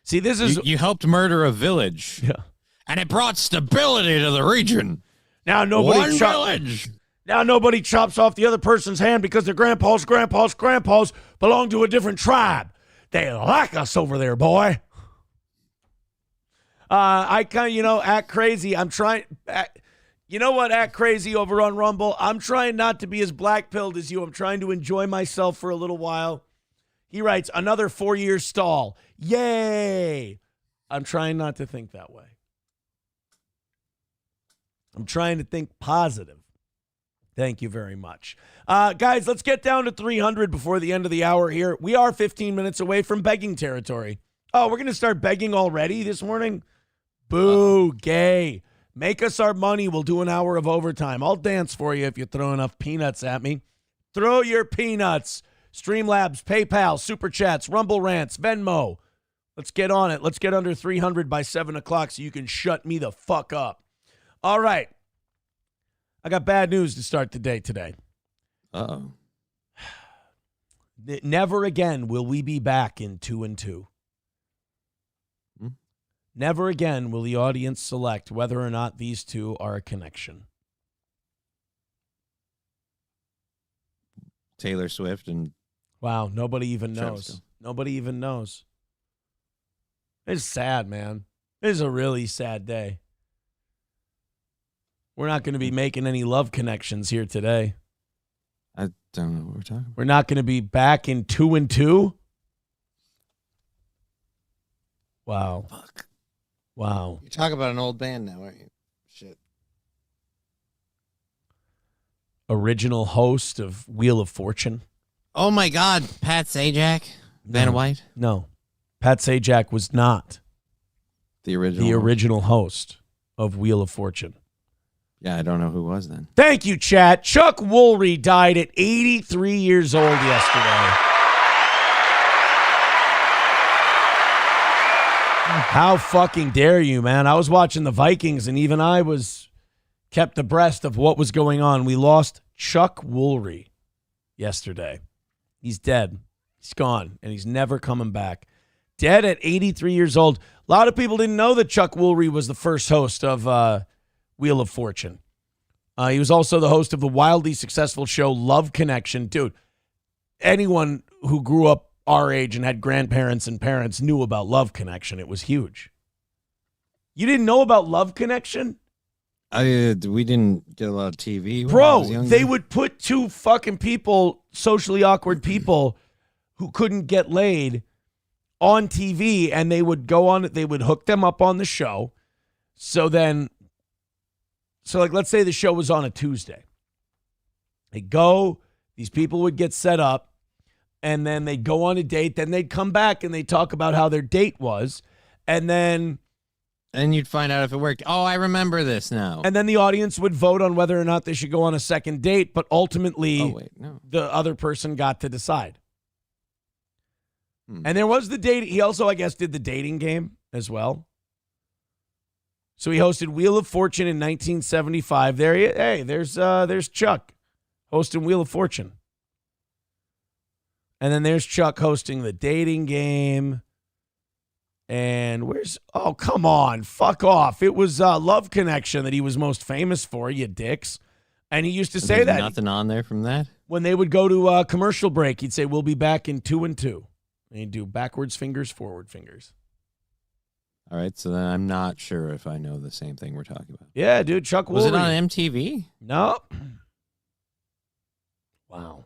See, this is... You helped murder a village. Yeah. And it brought stability to the region. Now nobody chops off the other person's hand because their grandpas belong to a different tribe. They like us over there, boy. I kind of, act crazy. I'm trying... You know what? Act crazy over on Rumble. I'm trying not to be as black-pilled as you. I'm trying to enjoy myself for a little while. He writes, another 4-year stall. Yay! I'm trying not to think that way. I'm trying to think positive. Thank you very much. Guys, let's get down to 300 before the end of the hour here. We are 15 minutes away from begging territory. Oh, we're going to start begging already this morning? Boo, gay. Make us our money. We'll do an hour of overtime. I'll dance for you if you throw enough peanuts at me. Throw your peanuts. Streamlabs, PayPal, Super Chats, Rumble Rants, Venmo. Let's get on it. Let's get under 300 by 7 o'clock so you can shut me the fuck up. All right. I got bad news to start the day today. Uh-oh. Never again will we be back in 2 and 2. Never again will the audience select whether or not these two are a connection. Taylor Swift and... Wow, nobody even Travis knows. Hill. Nobody even knows. It's sad, man. It's a really sad day. We're not going to be making any love connections here today. I don't know what we're talking about. We're not going to be back in 2 and 2. Wow. Fuck. Wow. You're talking about an old band now, aren't you? Shit. Original host of Wheel of Fortune. Oh, my God. Pat Sajak? Vanna White? No. Pat Sajak was not The original. the original host of Wheel of Fortune. Yeah, I don't know who was then. Thank you, chat. Chuck Woolery died at 83 years old yesterday. How fucking dare you, man? I was watching the Vikings, and even I was kept abreast of what was going on. We lost Chuck Woolery yesterday. He's dead. He's gone, and he's never coming back. Dead at 83 years old. A lot of people didn't know that Chuck Woolery was the first host of Wheel of Fortune. He was also the host of the wildly successful show Love Connection. Dude, anyone who grew up our age and had grandparents and parents knew about Love Connection. It was huge. You didn't know about Love Connection? We didn't get a lot of TV. Bro, they would put two fucking people, socially awkward people who couldn't get laid on TV, and they would go on, they would hook them up on the show. So let's say the show was on a Tuesday. They'd go, these people would get set up, and then they'd go on a date. Then they'd come back and they'd talk about how their date was. And then you'd find out if it worked. Oh, I remember this now. And then the audience would vote on whether or not they should go on a second date. But ultimately, the other person got to decide. And there was the date. He also, I guess, did the dating game as well. So he hosted Wheel of Fortune in 1975. There's Chuck hosting Wheel of Fortune. And then there's Chuck hosting the dating game. And oh, come on, fuck off. It was Love Connection that he was most famous for, you dicks. And he used to say that. Nothing on there from that? When they would go to a commercial break, he'd say, we'll be back in 2 and 2. And he'd do backwards fingers, forward fingers. All right, so then I'm not sure if I know the same thing we're talking about. Yeah, dude, Chuck Woolery. Was it on MTV? No. Wow.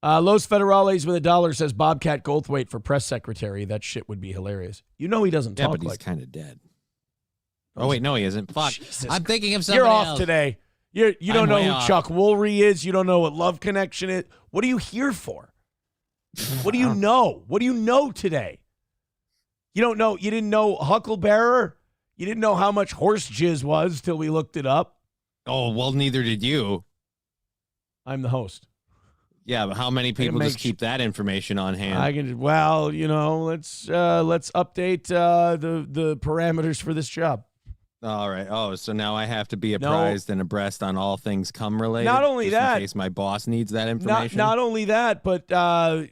Los Federales with $1 says Bobcat Goldthwait for press secretary. That shit would be hilarious. You know he doesn't talk but he's like kind of dead. Oh, wait, no, he isn't. Fuck. Jesus I'm thinking of somebody You're off else. today. You don't know who off. Chuck Woolery is. You don't know what Love Connection is. What are you here for? What do you know? What do you know today? You don't know. You didn't know Hucklebearer? You didn't know how much horse jizz was till we looked it up? Oh, well, neither did you. I'm the host. Yeah, but how many people just keep that information on hand? I can. Well, let's update the parameters for this job. All right. Oh, so now I have to be apprised and abreast on all things cum related. Not only just that, in case my boss needs that information. Not only that, but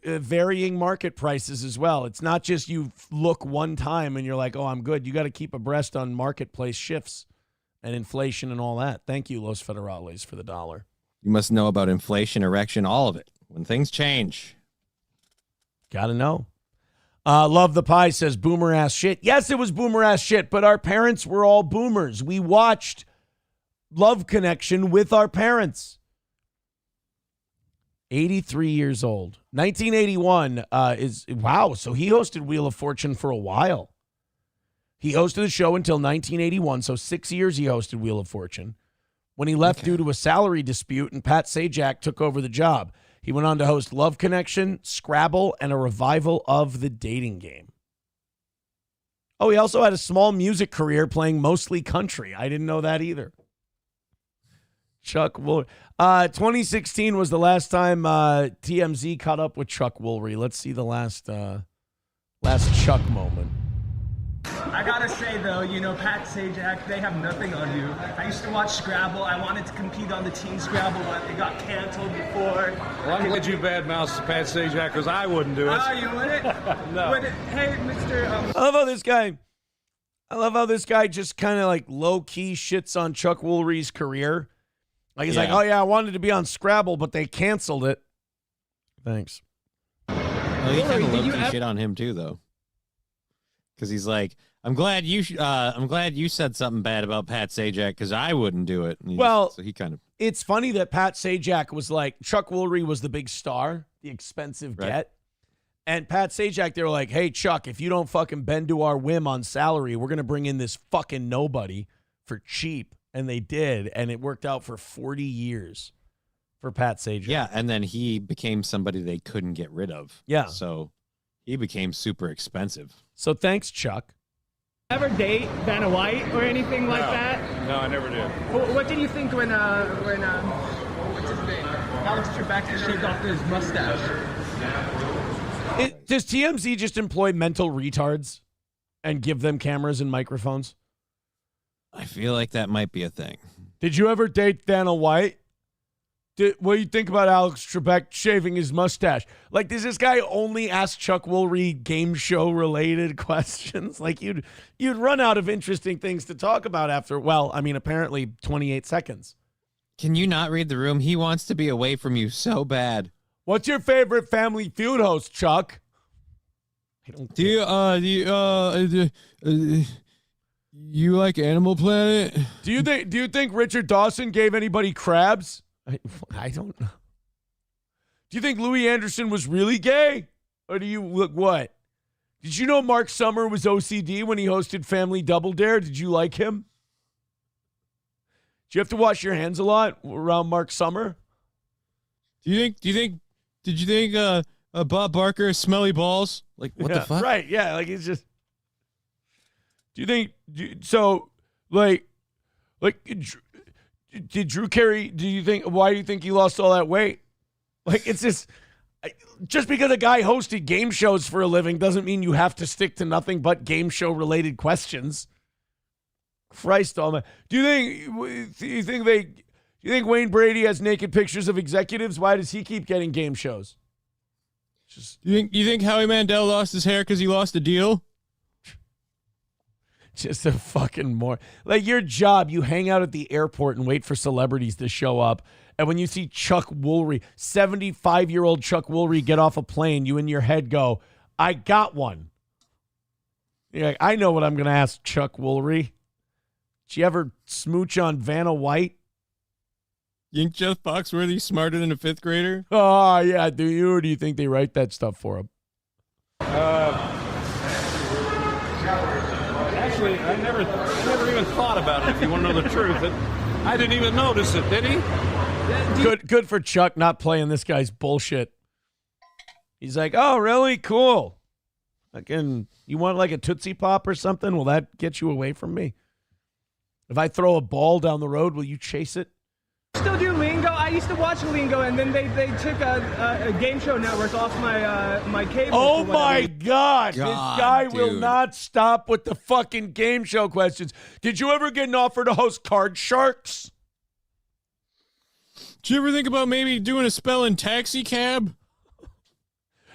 varying market prices as well. It's not just you look one time and you're like, oh, I'm good. You got to keep abreast on marketplace shifts and inflation and all that. Thank you, Los Federales, for the $1. You must know about inflation, erection, all of it. When things change. Got to know. Love the Pie says boomer ass shit. Yes, it was boomer ass shit, but our parents were all boomers. We watched Love Connection with our parents. 83 years old. 1981 wow. So he hosted Wheel of Fortune for a while. He hosted the show until 1981. So 6 years he hosted Wheel of Fortune. When he left due to a salary dispute and Pat Sajak took over the job. He went on to host Love Connection, Scrabble, and a revival of the dating game. Oh, he also had a small music career playing mostly country. I didn't know that either. Chuck Woolery. 2016 was the last time TMZ caught up with Chuck Woolery. Let's see the last Chuck moment. I gotta say though, Pat Sajak, they have nothing on you. I used to watch Scrabble. I wanted to compete on the Team Scrabble, but it got canceled before. Well, I'm glad you badmouthed Pat Sajak because I wouldn't do it. Oh, you wouldn't? No. Hey, Mr. I love how this guy just kind of like low-key shits on Chuck Woolery's career. Like he's like, oh yeah, I wanted to be on Scrabble, but they canceled it. Thanks. Well, he kind of low-key shit on him too, though. Because he's like, I'm glad you said something bad about Pat Sajak because I wouldn't do it. So he kind of. It's funny that Pat Sajak was like, Chuck Woolery was the big star, the expensive get. And Pat Sajak, they were like, hey, Chuck, if you don't fucking bend to our whim on salary, we're going to bring in this fucking nobody for cheap. And they did. And it worked out for 40 years for Pat Sajak. Yeah. And then he became somebody they couldn't get rid of. Yeah. So he became super expensive. So thanks, Chuck. Ever date Vanna White or anything like that? No, I never did. What did you think when what's his name? Alex Trebek shaved off his mustache? Does TMZ just employ mental retards and give them cameras and microphones? I feel like that might be a thing. Did you ever date Vanna White? What do you think about Alex Trebek shaving his mustache? Like, does this guy only ask Chuck Woolery game show related questions? Like, you'd run out of interesting things to talk about after, apparently 28 seconds. Can you not read the room? He wants to be away from you so bad. What's your favorite Family Feud host, Chuck? I don't you like Animal Planet? Do you think Richard Dawson gave anybody crabs? I don't know. Do you think Louis Anderson was really gay? Or do you look what? Did you know Mark Summer was OCD when he hosted Family Double Dare? Did you like him? Do you have to wash your hands a lot around Mark Summer? Did you think Bob Barker has smelly balls? Like, what the fuck? Right, yeah, like he's just. Did Drew Carey, why do you think he lost all that weight? Like, it's just because a guy hosted game shows for a living doesn't mean you have to stick to nothing but game show related questions. Christ almighty. Do you think Wayne Brady has naked pictures of executives? Why does he keep getting game shows? You think Howie Mandel lost his hair because he lost a deal? Just a fucking more. Like, your job, you hang out at the airport and wait for celebrities to show up. And when you see Chuck Woolery, 75-year-old Chuck Woolery get off a plane, you in your head go, I got one. You're like, I know what I'm going to ask Chuck Woolery. Did you ever smooch on Vanna White? You think Jeff Foxworthy's smarter than a fifth grader? Oh, yeah. Do you, or do you think they write that stuff for him? Actually, I never even thought about it, if you want to know the truth. I didn't even notice it, did he? Good for Chuck not playing this guy's bullshit. He's like, oh, really? Cool. Again, you want like a Tootsie Pop or something? Will that get you away from me? If I throw a ball down the road, will you chase it? Still do Lingo. I used to watch Lingo, and then they took a game show network off my cable. Oh my God. This guy will dude. not stop with the fucking game show questions. Did you ever get an offer to host Card Sharks? Did you ever think about maybe doing a spell in Taxi Cab?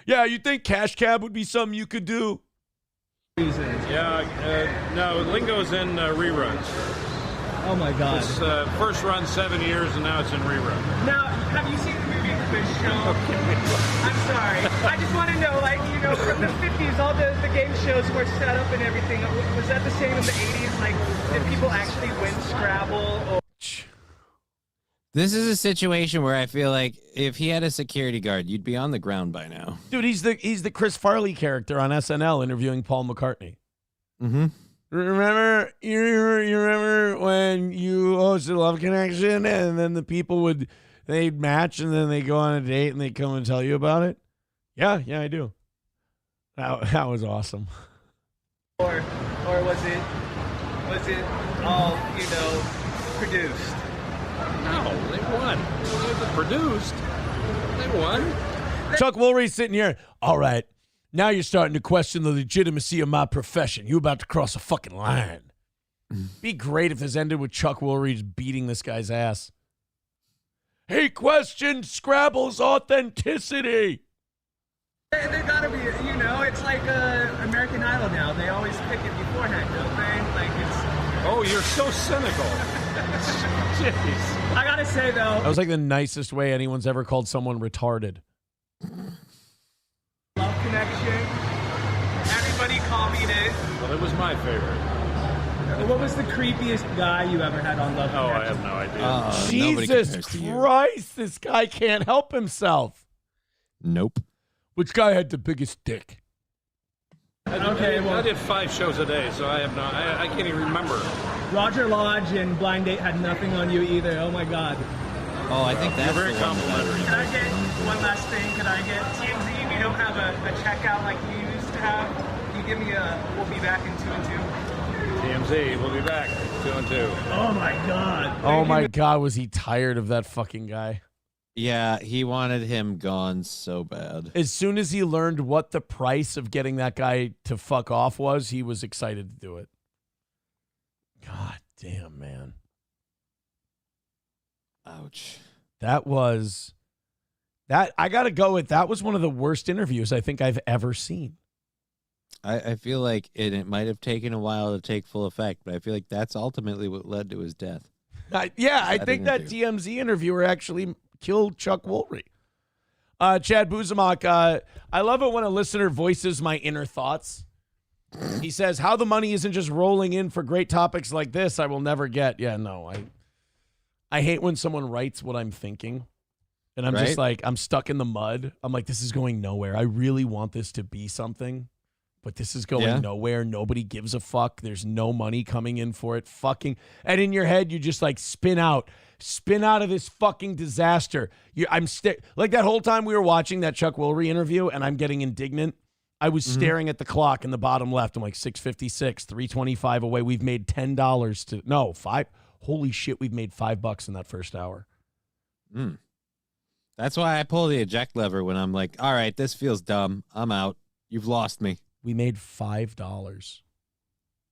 Yeah, you think Cash Cab would be something you could do? Yeah, no, Lingo's in reruns. Oh my God. It's first run 7 years, and now it's in rerun. Now, have you seen the movie Quiz Show? I'm sorry. I just want to know, like, you know, from the 50s, all the game shows were set up and everything. Was that the same in the 80s? Like, did people actually win Scrabble? Or This is a situation where I feel like if he had a security guard, you'd be on the ground by now. Dude, he's the Chris Farley character on SNL interviewing Paul McCartney. Mm-hmm. Remember, you remember when you hosted Love Connection and then the people they'd match and then they go on a date and they come and tell you about it? Yeah, I do. That was awesome. or was it all, you know, produced? No, they won. It wasn't produced. They won. Chuck Woolery's sitting here. All right, now you're starting to question the legitimacy of my profession. You're about to cross a fucking line. Be great if this ended with Chuck Woolery just beating this guy's ass. He questioned Scrabble's authenticity. There gotta be, you know, it's like American Idol now. They always pick it beforehand, don't they? Like it's. Oh, you're so cynical. Jeez. I gotta say though, That was like the nicest way anyone's ever called someone retarded. Love Connection. Everybody copied it. Well, it was my favorite. What was the creepiest guy you ever had on Love Oh, I Connection? have no idea. Nobody Jesus compares to you. Christ, this guy can't help himself. Nope. Which guy had the biggest dick? Okay, well, I did 5 shows a day, so I have no. I can't even remember. Roger Lodge and Blind Date had nothing on you either. Oh my God. Oh, I think that's You're very the one. complimentary. Can I get one last thing? Can I get TMZ? We don't have a checkout like you used to have. Can you give me we'll be back in 2 and 2? TMZ, we'll be back 2 and 2. Oh my God. Oh my God, was he tired of that fucking guy? Yeah, he wanted him gone so bad. As soon as he learned what the price of getting that guy to fuck off was, he was excited to do it. God damn, man. Ouch. That I gotta go with, that was one of the worst interviews I think I've ever seen. I feel like it might have taken a while to take full effect, but I feel like that's ultimately what led to his death. I That think that interview. TMZ interviewer actually killed Chuck Woolery. Chad Buzamak, I love it when a listener voices my inner thoughts. He says, how the money isn't just rolling in for great topics like this, I will never get. Yeah, no, I hate when someone writes what I'm thinking. And I'm just Right? like, I'm stuck in the mud. I'm like, this is going nowhere. I really want this to be something, but this is going nowhere. Nobody gives a fuck. There's no money coming in for it. Fucking. And in your head, you just like spin out of this fucking disaster. Like that whole time we were watching that Chuck Woolery interview and I'm getting indignant. I was staring at the clock in the bottom left. I'm like 6:56, 3:25 away. We've made $10 to, no, 5. Holy shit, we've made $5 in that first hour. That's why I pull the eject lever when I'm like, all right, this feels dumb. I'm out. You've lost me. We made $5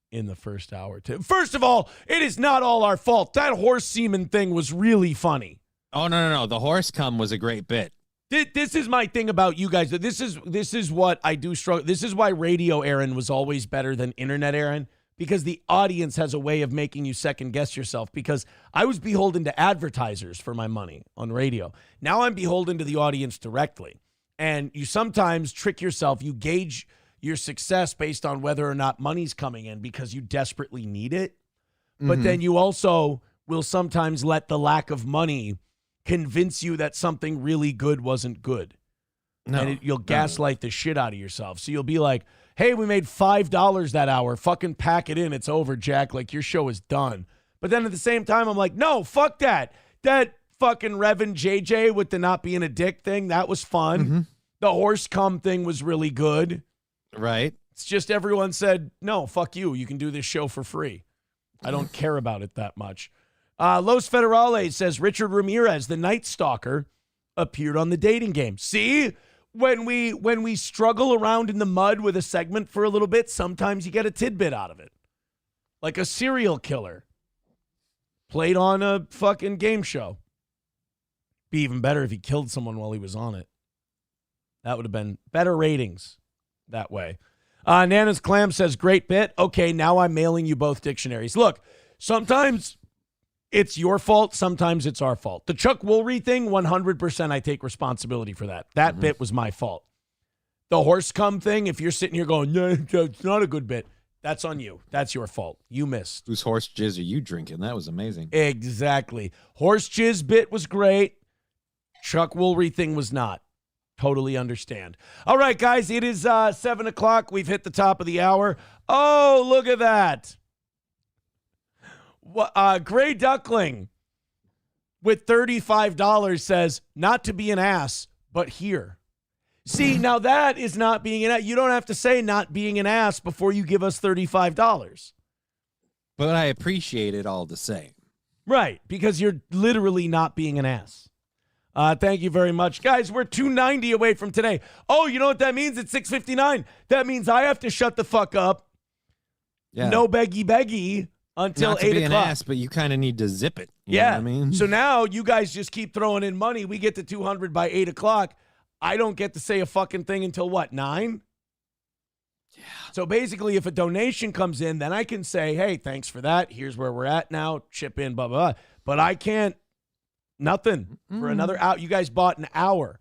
in the first hour. First of all, it is not all our fault. That horse semen thing was really funny. Oh, no. The horse cum was a great bit. This is my thing about you guys. This is what I do struggle. This is why radio Aaron was always better than internet Aaron, because the audience has a way of making you second guess yourself, because I was beholden to advertisers for my money on radio. Now I'm beholden to the audience directly. And you sometimes trick yourself. You gauge your success based on whether or not money's coming in because you desperately need it. But then you also will sometimes let the lack of money convince you that something really good wasn't good. And you'll gaslight the shit out of yourself. So you'll be like, hey, we made $5 that hour. Fucking pack it in. It's over, Jack. Like, your show is done. But then at the same time, I'm like, no, fuck that. That fucking Reverend JJ with the not being a dick thing, that was fun. The horse cum thing was really good. Right. It's just everyone said, no, fuck you. You can do this show for free. I don't care about it that much. Los Federales says Richard Ramirez, the Night Stalker, appeared on the dating game. See, when we struggle around in the mud with a segment for a little bit, sometimes you get a tidbit out of it. Like a serial killer played on a fucking game show. Be even better if he killed someone while he was on it. That would have been better ratings that way. Nana's Clam says, great bit. Okay, now I'm mailing you both dictionaries. Look, sometimes it's your fault. Sometimes it's our fault. The Chuck Woolery thing, 100% I take responsibility for that. That bit was my fault. The horse cum thing, if you're sitting here going, no, it's not a good bit, that's on you. That's your fault. You missed. Whose horse jizz are you drinking? That was amazing. Exactly. Horse jizz bit was great. Chuck Woolery thing was not. Totally understand. All right, guys, it is 7 o'clock. We've hit the top of the hour. Oh, look at that. Gray Duckling with $35 says, not to be an ass, but here. See, now that is not being an ass. You don't have to say not being an ass before you give us $35. But I appreciate it all the same. Right, because you're literally not being an ass. Thank you very much. Guys, we're 290 away from today. Oh, you know what that means? It's 6:59. That means I have to shut the fuck up. Yeah. No beggy until 8 o'clock. Not to be an ass, but you kind of need to zip it. You know what I mean? So now you guys just keep throwing in money. We get to 200 by 8 o'clock. I don't get to say a fucking thing until what, 9? Yeah. So basically, if a donation comes in, then I can say, hey, thanks for that. Here's where we're at now. Chip in, blah, blah, blah. But I can't. Nothing for another hour. You guys bought an hour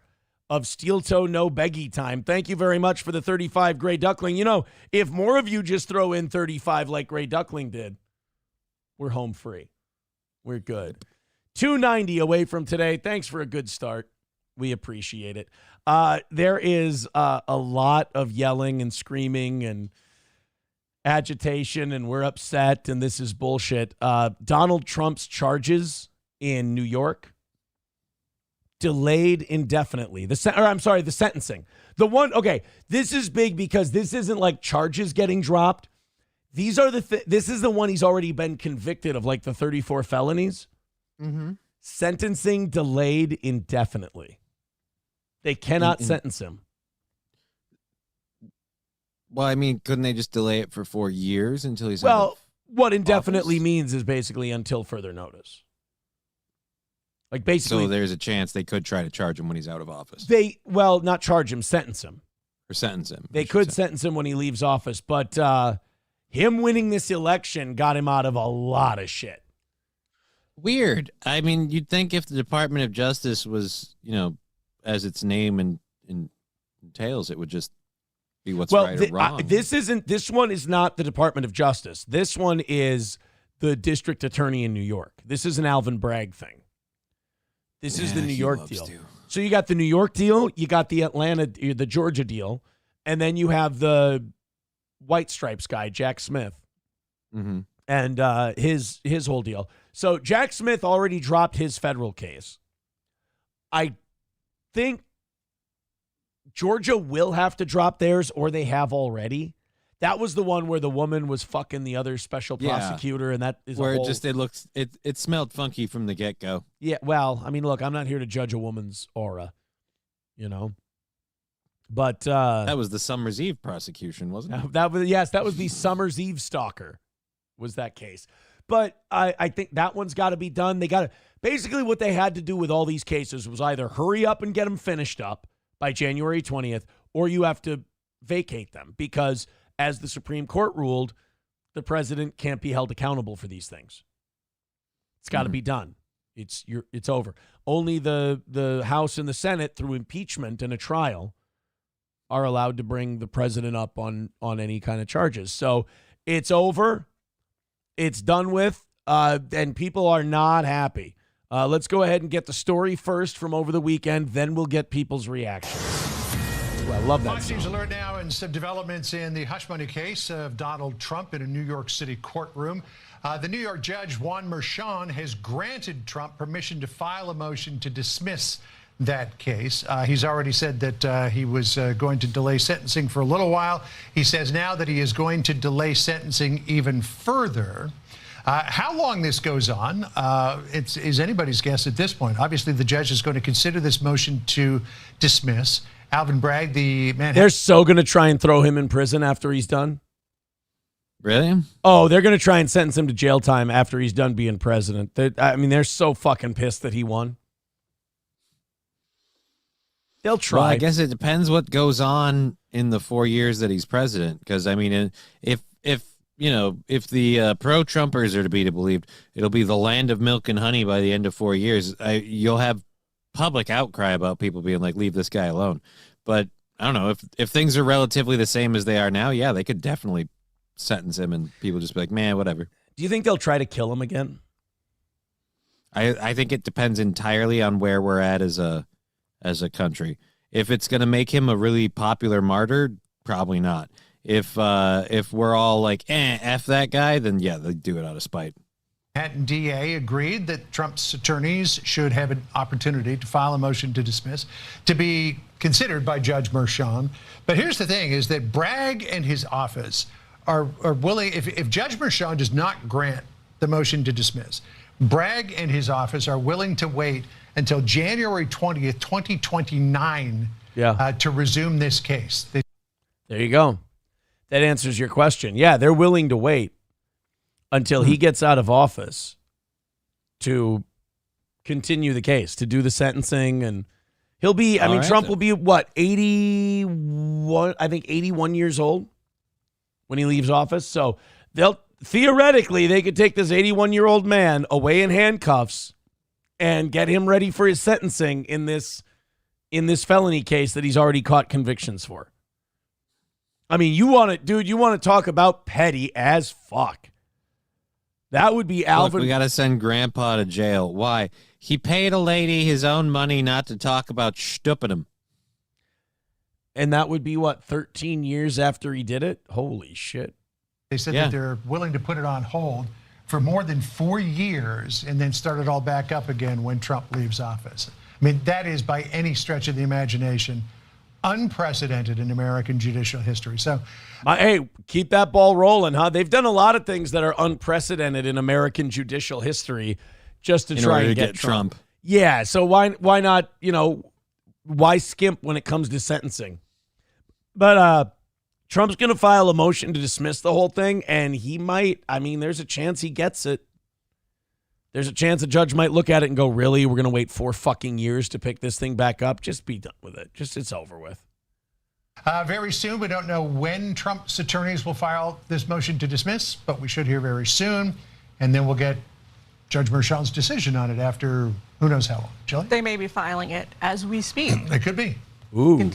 of steel toe no beggy time. Thank you very much for the 35, Gray Duckling. You know, if more of you just throw in 35 like Gray Duckling did, we're home free. We're good. 290 away from today. Thanks for a good start. We appreciate it. There is a lot of yelling and screaming and agitation, and we're upset, and this is bullshit. Donald Trump's charges in New York delayed indefinitely. The sentencing. This is big because this isn't like charges getting dropped. These are this is the one he's already been convicted of, like the 34 felonies. Mm-hmm. Sentencing delayed indefinitely. They cannot sentence him. Well, I mean, couldn't they just delay it for 4 years until he's out of what indefinitely means is basically until further notice. Like basically, so there's a chance they could try to charge him when he's out of office. Not charge him, sentence him. Or sentence him. They could sentence him when he leaves office, but him winning this election got him out of a lot of shit. Weird. I mean, you'd think if the Department of Justice was, as its name entails, it would just be what's right or wrong. This one is not the Department of Justice. This one is the district attorney in New York. This is an Alvin Bragg thing. This is the New York deal. So you got the New York deal, you got the Georgia deal, and then you have the White Stripes guy, Jack Smith, and his whole deal. So Jack Smith already dropped his federal case. I think Georgia will have to drop theirs, or they have already. That was the one where the woman was fucking the other special prosecutor, and that is where it smelled funky from the get-go. Yeah, well, I mean, look, I'm not here to judge a woman's aura, but that was the Summer's Eve prosecution, wasn't it? That was the Summer's Eve stalker, was that case. But I think that one's got to be done. They got to basically what they had to do with all these cases was either hurry up and get them finished up by January 20th, or you have to vacate them because, as the Supreme Court ruled, the president can't be held accountable for these things. It's got to be done. It's over. Only the House and the Senate, through impeachment and a trial, are allowed to bring the president up on any kind of charges. So it's over. It's done with, and people are not happy. Let's go ahead and get the story first from over the weekend. Then we'll get people's reactions. Ooh, I love that. Fox News alert now and some developments in the hush money case of Donald Trump in a New York City courtroom. The New York judge Juan Merchan has granted Trump permission to file a motion to dismiss that case. He's already said that he was going to delay sentencing for a little while. He says now that he is going to delay sentencing even further. How long this goes on is anybody's guess at this point. Obviously, the judge is going to consider this motion to dismiss. Alvin Bragg, the man. They're so going to try and throw him in prison after he's done. Really? Oh, they're going to try and sentence him to jail time after he's done being president. They're so fucking pissed that he won. They'll try. Well, I guess it depends what goes on in the 4 years that he's president. Because, I mean, if the pro-Trumpers are to be believed, it'll be the land of milk and honey by the end of 4 years. You'll have public outcry about people being like, leave this guy alone. But I don't know, if things are relatively the same as they are now, yeah, they could definitely sentence him and people just be like, man, whatever. Do you think they'll try to kill him again? I think it depends entirely on where we're at as a country. If it's going to make him a really popular martyr, probably not. If we're all like, F that guy, then yeah, they do it out of spite. Manhattan DA agreed that Trump's attorneys should have an opportunity to file a motion to dismiss to be considered by Judge Merchan. But here's the thing, is that Bragg and his office are willing, if Judge Merchan does not grant the motion to dismiss, Bragg and his office are willing to wait until January 20th, 2029 to resume this case. There you go. That answers your question. Yeah, they're willing to wait until he gets out of office to continue the case, to do the sentencing. And he'll be, Trump will be, 81, I think 81 years old when he leaves office. So theoretically, they could take this 81-year-old man away in handcuffs and get him ready for his sentencing in this felony case that he's already caught convictions for. I mean, you want to talk about petty as fuck. That would be Alvin. Look, we got to send Grandpa to jail. Why? He paid a lady his own money not to talk about stupid him. And that would be, 13 years after he did it? Holy shit. They said that they're willing to put it on hold for more than 4 years and then start it all back up again when Trump leaves office. I mean, that is, by any stretch of the imagination, unprecedented in American judicial history. So, hey, keep that ball rolling, huh? They've done a lot of things that are unprecedented in American judicial history just to try and get Trump. Yeah, so why not, why skimp when it comes to sentencing? But Trump's going to file a motion to dismiss the whole thing, and he might, there's a chance he gets it. There's a chance a judge might look at it and go, really? We're going to wait 4 fucking years to pick this thing back up? Just be done with it. It's over with. Very soon, we don't know when Trump's attorneys will file this motion to dismiss, but we should hear very soon. And then we'll get Judge Merchan's decision on it after who knows how long. Shelley? They may be filing it as we speak. It could be. Ooh.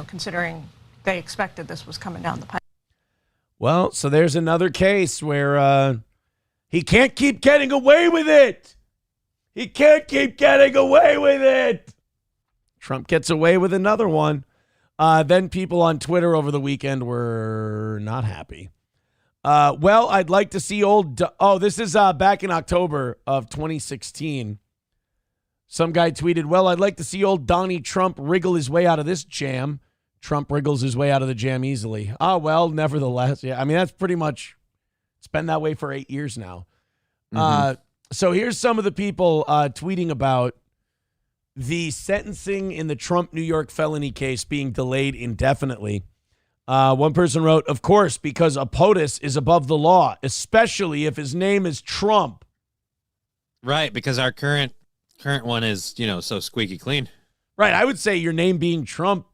Considering they expected this was coming down the pipe. Well, so there's another case where he can't keep getting away with it. He can't keep getting away with it. Trump gets away with another one. Then people on Twitter over the weekend were not happy. Well, I'd like to see this is back in October of 2016. Some guy tweeted, well, I'd like to see old Donnie Trump wriggle his way out of this jam. Trump wriggles his way out of the jam easily. Well, nevertheless. Yeah, that's pretty much, it's been that way for 8 years now. So here's some of the people tweeting about the sentencing in the Trump New York felony case being delayed indefinitely. One person wrote, of course, because a POTUS is above the law, especially if his name is Trump. Right, because our current one is, so squeaky clean. Right, I would say your name being Trump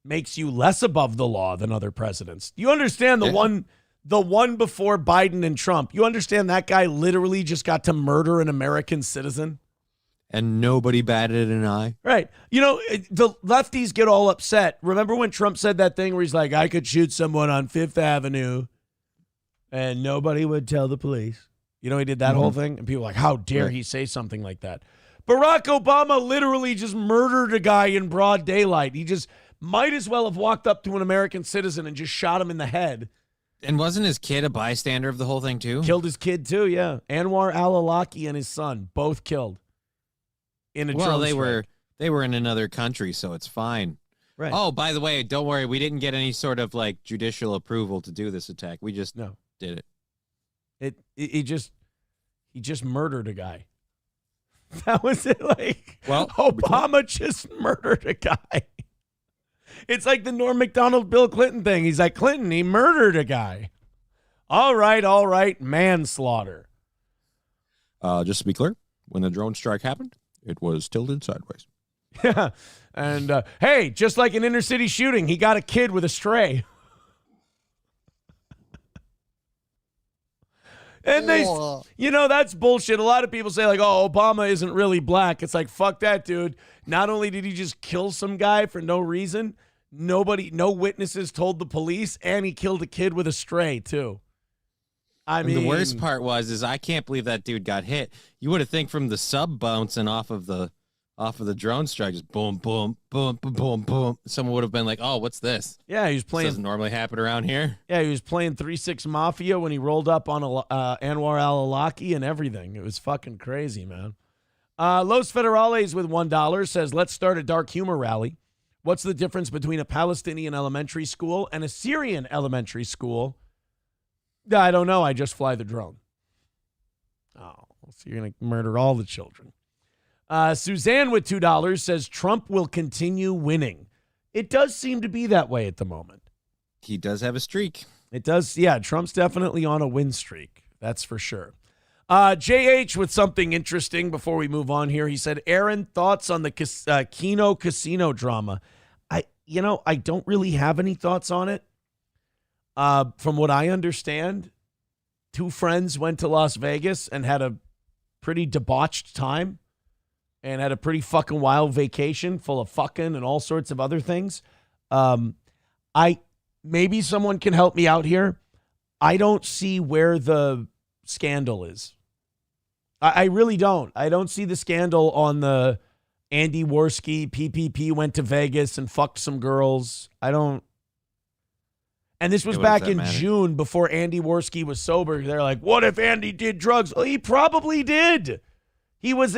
makes you less above the law than other presidents. You understand the one before Biden and Trump. You understand that guy literally just got to murder an American citizen? And nobody batted an eye. Right. The lefties get all upset. Remember when Trump said that thing where he's like, I could shoot someone on Fifth Avenue and nobody would tell the police. He did that whole thing? And people were like, how dare he say something like that? Barack Obama literally just murdered a guy in broad daylight. He just might as well have walked up to an American citizen and just shot him in the head. And wasn't his kid a bystander of the whole thing, too? Killed his kid, too, yeah. Anwar al-Awlaki and his son, both killed in a drone strike. they were in another country, so it's fine. Right. Oh, by the way, don't worry, we didn't get any sort of like judicial approval to do this attack. We just did it. He just murdered a guy. That was it. Like, well, Obama just murdered a guy. It's like the Norm Macdonald, Bill Clinton thing. He's like, Clinton, he murdered a guy. All right, manslaughter. Just to be clear, when the drone strike happened, it was tilted sideways. Yeah. And, hey, just like an inner city shooting, he got a kid with a stray. And that's bullshit. A lot of people say, like, oh, Obama isn't really black. It's like, fuck that, dude. Not only did he just kill some guy for no reason, no witnesses told the police, and he killed a kid with a stray, too. I mean, the worst part is I can't believe that dude got hit. You would have think from the sub bouncing off of the drone strike, just boom, boom, boom, boom, boom, boom. Someone would have been like, "Oh, what's this?" Yeah, he was playing. This doesn't normally happen around here. Yeah, he was playing 3-6 Mafia when he rolled up on Anwar al-Awlaki and everything. It was fucking crazy, man. Los Federales with $1 says, "Let's start a dark humor rally. What's the difference between a Palestinian elementary school and a Syrian elementary school?" I don't know. I just fly the drone. Oh, so you're going to murder all the children. Suzanne with $2 says Trump will continue winning. It does seem to be that way at the moment. He does have a streak. It does. Yeah, Trump's definitely on a win streak. That's for sure. JH with something interesting before we move on here. He said, Aaron, thoughts on the Keno casino drama? I don't really have any thoughts on it. From what I understand, two friends went to Las Vegas and had a pretty debauched time and had a pretty fucking wild vacation full of fucking and all sorts of other things. Maybe someone can help me out here. I don't see where the scandal is. I really don't. I don't see the scandal on the Andy Worski PPP went to Vegas and fucked some girls. I don't. And this was back in June before Andy Worski was sober. They're like, what if Andy did drugs? Well, he probably did. He was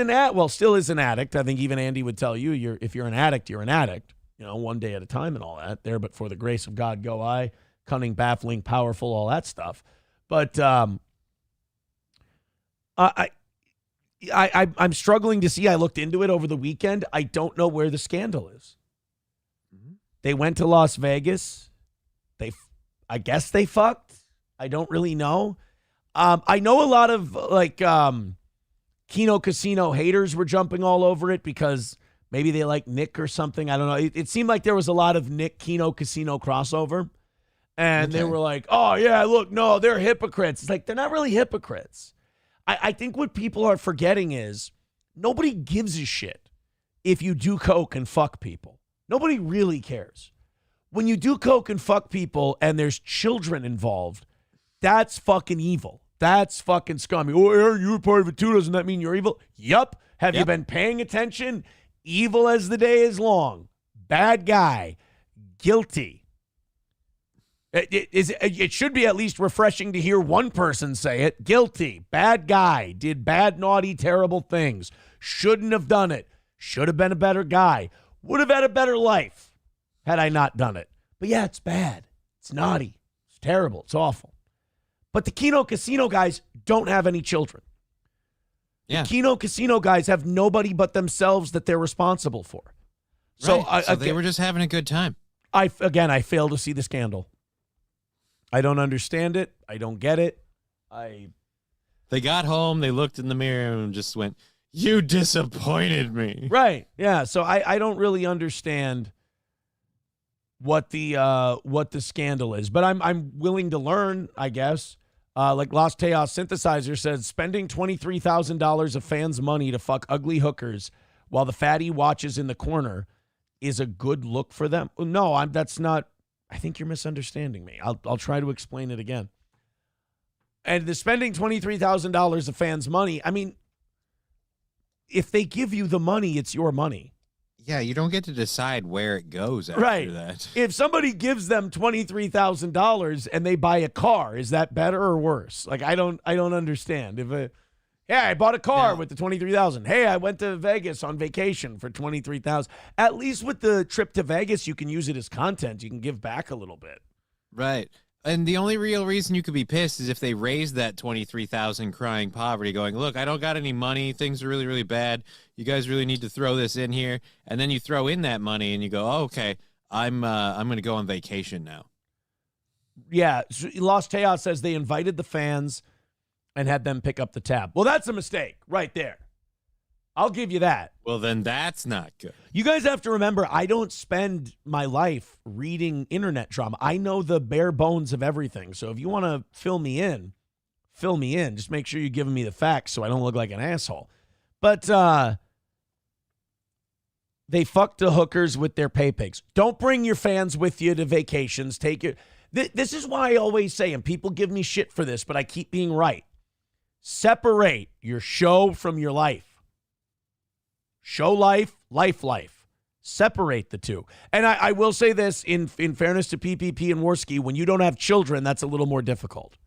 still is an addict. I think even Andy would tell you, if you're an addict, you're an addict. One day at a time and all that. There, but for the grace of God go I, cunning, baffling, powerful, all that stuff. But I'm struggling to see. I looked into it over the weekend. I don't know where the scandal is. Mm-hmm. They went to Las Vegas. I guess they fucked. I don't really know. I know a lot of Keno Casino haters were jumping all over it because maybe they like Nick or something. I don't know. It seemed like there was a lot of Nick Keno Casino crossover. And They were like, oh, yeah, look, no, they're hypocrites. It's like, they're not really hypocrites. I think what people are forgetting is nobody gives a shit if you do coke and fuck people. Nobody really cares. When you do coke and fuck people and there's children involved, that's fucking evil. That's fucking scummy. Oh, Aaron, you were part of it too. Doesn't that mean you're evil? Yup. Have you been paying attention? Evil as the day is long. Bad guy. Guilty. It should be at least refreshing to hear one person say it. Guilty. Bad guy. Did bad, naughty, terrible things. Shouldn't have done it. Should have been a better guy. Would have had a better life had I not done it. But yeah, it's bad. It's naughty. It's terrible. It's awful. But the Keno Casino guys don't have any children. Yeah. The Keno Casino guys have nobody but themselves that they're responsible for. So, they were just having a good time. I fail to see the scandal. I don't understand it. I don't get it. They got home, they looked in the mirror and just went, you disappointed me. Right. Yeah. So I don't really understand what the scandal is, but I'm willing to learn, I guess. Like Los Teos Synthesizer says, spending $23,000 of fans' money to fuck ugly hookers while the fatty watches in the corner is a good look for them. No, that's not. I think you're misunderstanding me. I'll try to explain it again. And the spending $23,000 of fans' money, I mean, if they give you the money, it's your money. Yeah, you don't get to decide where it goes after that. If somebody gives them $23,000 and they buy a car, is that better or worse? Like, I don't understand. Yeah, I bought a car No. with the $23,000. Hey, I went to Vegas on vacation for $23,000. At least with the trip to Vegas, you can use it as content. You can give back a little bit. Right. And the only real reason you could be pissed is if they raised that 23,000 crying poverty going, look, I don't got any money. Things are really, really bad. You guys really need to throw this in here. And then you throw in that money and you go, oh, okay, I'm going to go on vacation now. Yeah, Lost Chaos says they invited the fans and had them pick up the tab. Well, that's a mistake right there. I'll give you that. Well, then that's not good. You guys have to remember, I don't spend my life reading internet drama. I know the bare bones of everything. So if you want to fill me in. Just make sure you're giving me the facts so I don't look like an asshole. But they fucked the hookers with their pay pigs. Don't bring your fans with you to vacations. Take your. This is why I always say, and people give me shit for this, but I keep being right. Separate your show from your life. Show life, life. Separate the two. And I will say this, in fairness to PPP and Worski, when you don't have children, that's a little more difficult.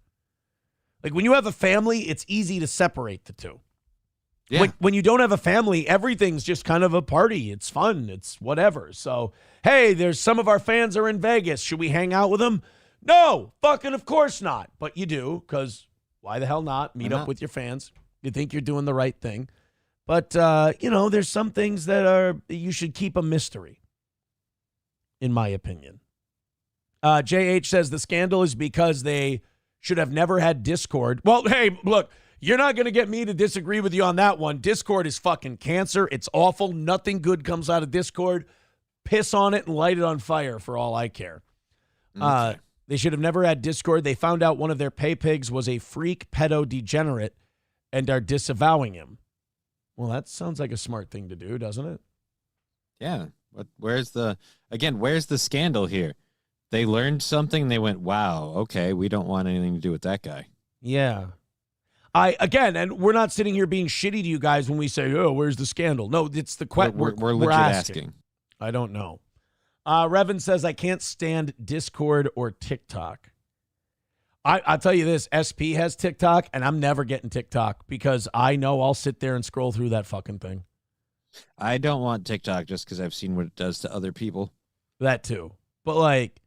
Like when you have a family, it's easy to separate the two. Yeah. When you don't have a family, everything's just kind of a party. It's fun. It's whatever. So, hey, there's some of our fans are in Vegas. Should we hang out with them? No, fucking of course not. But you do, because why the hell not? Meet up with your fans. You think you're doing the right thing. But, there's some things that you should keep a mystery, in my opinion. JH says the scandal is because they should have never had Discord. Well, hey, look, you're not going to get me to disagree with you on that one. Discord is fucking cancer. It's awful. Nothing good comes out of Discord. Piss on it and light it on fire for all I care. Okay. They should have never had Discord. They found out one of their pay pigs was a freak pedo degenerate and are disavowing him. Well, that sounds like a smart thing to do, doesn't it? Yeah. Where's the scandal here? They learned something and they went, wow, okay, we don't want anything to do with that guy. Yeah. And we're not sitting here being shitty to you guys when we say, oh, where's the scandal? No, it's the question. We're legit asking. I don't know. Revan says, I can't stand Discord or TikTok. I'll tell you this, SP has TikTok, and I'm never getting TikTok because I know I'll sit there and scroll through that fucking thing. I don't want TikTok just because I've seen what it does to other people. That too. But like,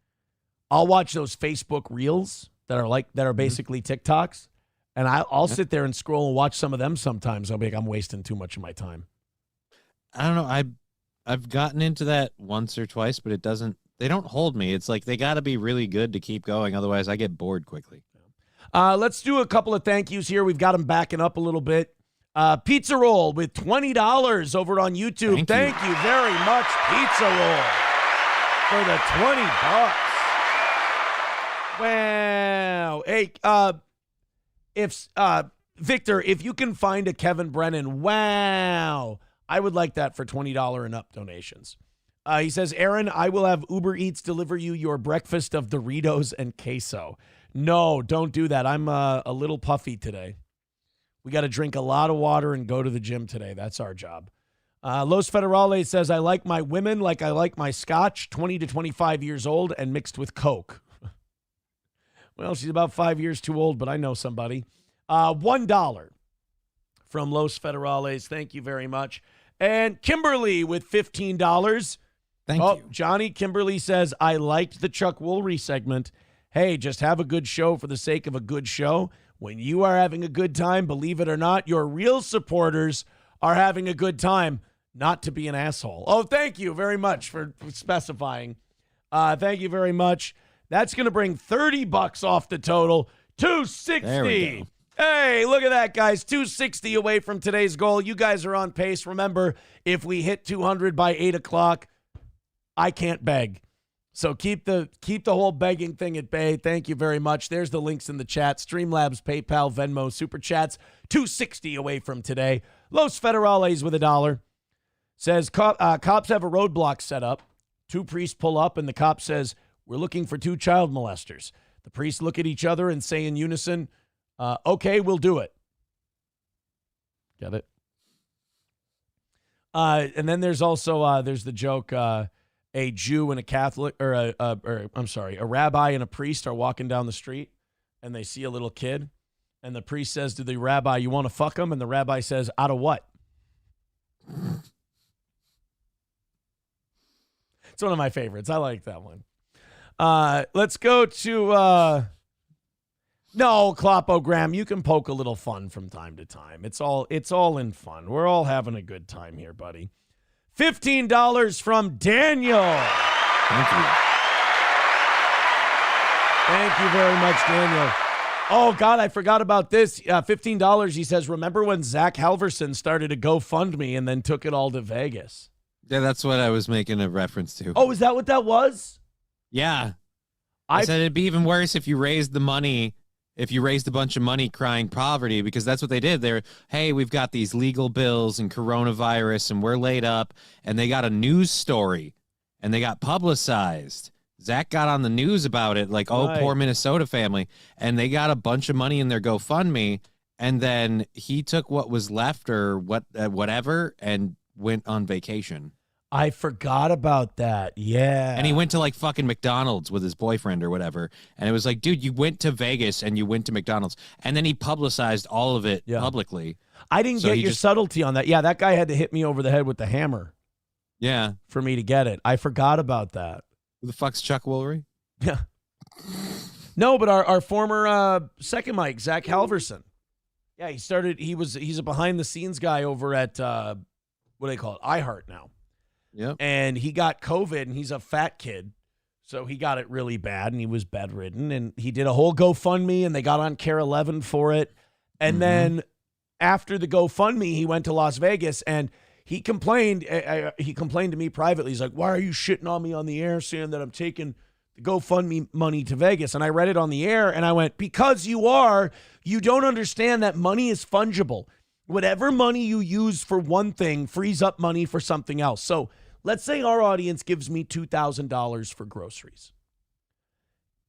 I'll watch those Facebook reels that are basically TikToks, and I'll sit there and scroll and watch some of them sometimes. I'll be like, I'm wasting too much of my time. I don't know. I've gotten into that once or twice, but they don't hold me. It's like they got to be really good to keep going. Otherwise, I get bored quickly. Let's do a couple of thank yous here. We've got them backing up a little bit. Pizza Roll with $20 over on YouTube. Thank you very much, Pizza Roll, for the $20. Wow. Hey, Victor, if you can find a Kevin Brennan, wow, I would like that for $20 and up donations. He says, Aaron, I will have Uber Eats deliver you your breakfast of Doritos and queso. No, don't do that. I'm a little puffy today. We got to drink a lot of water and go to the gym today. That's our job. Los Federales says, I like my women like I like my scotch, 20 to 25 years old and mixed with Coke. Well, she's about 5 years too old, but I know somebody. $1 from Los Federales. Thank you very much. And Kimberly with $15. Thank you. Johnny Kimberly says, I liked the Chuck Woolery segment. Hey, just have a good show for the sake of a good show. When you are having a good time, believe it or not, your real supporters are having a good time, not to be an asshole. Oh, thank you very much for specifying. Thank you very much. That's going to bring $30 off the total. $260. There we go. Hey, look at that, guys. $260 away from today's goal. You guys are on pace. Remember, if we hit 200 by 8 o'clock, I can't beg. So keep the whole begging thing at bay. Thank you very much. There's the links in the chat. Streamlabs, PayPal, Venmo, Super Chats. $260 away from today. Los Federales with $1. Says, cops have a roadblock set up. Two priests pull up, and the cop says, we're looking for two child molesters. The priests look at each other and say in unison, okay, we'll do it. Get it? And then there's also, there's the joke, a Jew and a Catholic, or a rabbi and a priest are walking down the street, and they see a little kid, And the priest says to the rabbi, you want to fuck him? And the rabbi says, out of what? It's one of my favorites. I like that one. Let's go to... No, Clopogram, you can poke a little fun from time to time. It's all in fun. We're all having a good time here, buddy. $15 from Daniel. Thank you. Thank you very much, Daniel. Oh, God, I forgot about this. $15, he says, remember when Zach Halverson started a GoFundMe and then took it all to Vegas? Yeah, that's what I was making a reference to. Oh, is that what that was? Yeah. I said it'd be even worse if you raised the money, if you raised a bunch of money crying poverty, because that's what they did. They're, hey, we've got these legal bills and coronavirus and we're laid up, and they got a news story and they got publicized. Zach got on the news about it, like, oh, Right. poor Minnesota family, and they got a bunch of money in their GoFundMe, and then he took what was left or whatever and went on vacation. I forgot about that. Yeah. And he went to like fucking McDonald's with his boyfriend or whatever. And it was like, dude, you went to Vegas and you went to McDonald's. And then he publicized all of it publicly. I didn't So get he your just- subtlety on that. Yeah, that guy had to hit me over the head with the hammer Yeah. for me to get it. I forgot about that. Who the fuck's Chuck Woolery? Yeah. No, but our former second mic, Zach Halverson. Yeah, he's a behind the scenes guy over at what do they call it? iHeart now. Yep. And he got COVID and he's a fat kid. So he got it really bad and he was bedridden and he did a whole GoFundMe and they got on Care 11 for it. And then after the GoFundMe, he went to Las Vegas and he complained to me privately. He's like, why are you shitting on me on the air saying that I'm taking the GoFundMe money to Vegas? And I read it on the air and I went, because you are, you don't understand that money is fungible. Whatever money you use for one thing frees up money for something else. So let's say our audience gives me $2,000 for groceries.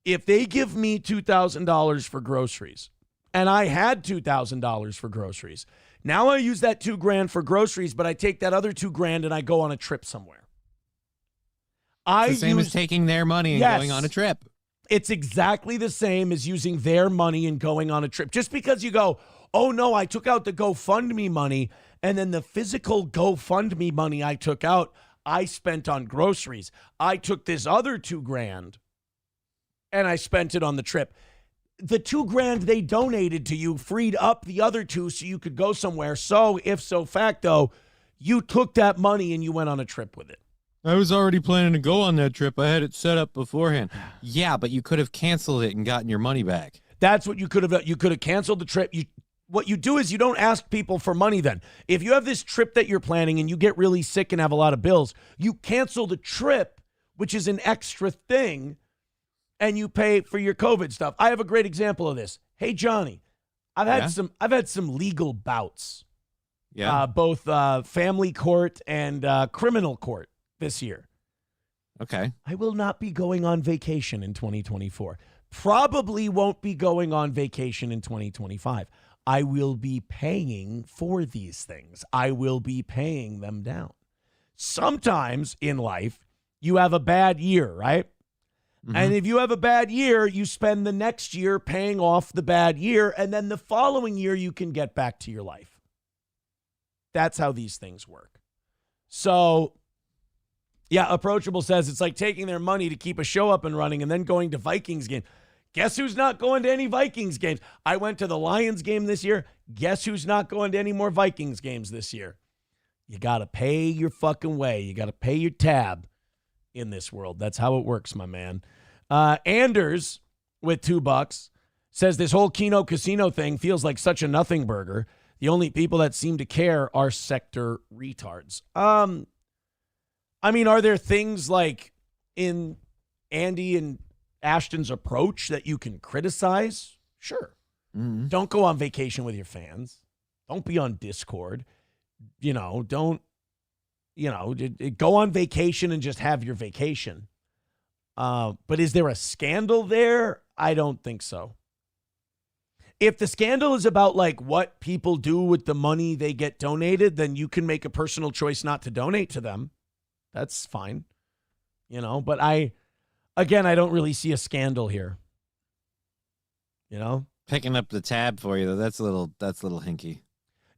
If they give me $2,000 for groceries and I had $2,000 for groceries, now I use that $2,000 for groceries, but I take that other $2,000 and I go on a trip somewhere. It's the same as taking their money and going on a trip. It's exactly the same as using their money and going on a trip. Just because you go, oh no, I took out the GoFundMe money and then the physical GoFundMe money I took out, I spent on groceries. I took this other $2,000 and I spent it on the trip. The $2,000 they donated to you freed up the other $2,000 so you could go somewhere. So if so facto, you took that money and you went on a trip with it. I was already planning to go on that trip. I had it set up beforehand. Yeah, but you could have canceled it and gotten your money back. That's what you could have done. You could have canceled the trip. What you do is you don't ask people for money then. If you have this trip that you're planning and you get really sick and have a lot of bills, you cancel the trip, which is an extra thing, and you pay for your COVID stuff. I have a great example of this. Hey, Johnny, I've had some legal bouts. Yeah. Both family court and criminal court this year. Okay. I will not be going on vacation in 2024. Probably won't be going on vacation in 2025. I will be paying for these things. I will be paying them down. Sometimes in life, you have a bad year, right? And if you have a bad year, you spend the next year paying off the bad year, and then the following year you can get back to your life. That's how these things work. So, yeah, Approachable says it's like taking their money to keep a show up and running and then going to Vikings game. Guess who's not going to any Vikings games? I went to the Lions game this year. Guess who's not going to any more Vikings games this year? You got to pay your fucking way. You got to pay your tab in this world. That's how it works, my man. Anders with $2 says this whole Keno Casino thing feels like such a nothing burger. The only people that seem to care are sector retards. I mean, are there things like in Andy and Ashton's approach that you can criticize? Sure. Don't go on vacation with your fans. Don't be on Discord. Don't go on vacation and just have your vacation. But is there a scandal there? I don't think so. If the scandal is about like what people do with the money they get donated, then you can make a personal choice not to donate to them. That's fine. But I don't really see a scandal here. picking up the tab for you, though. That's a little hinky.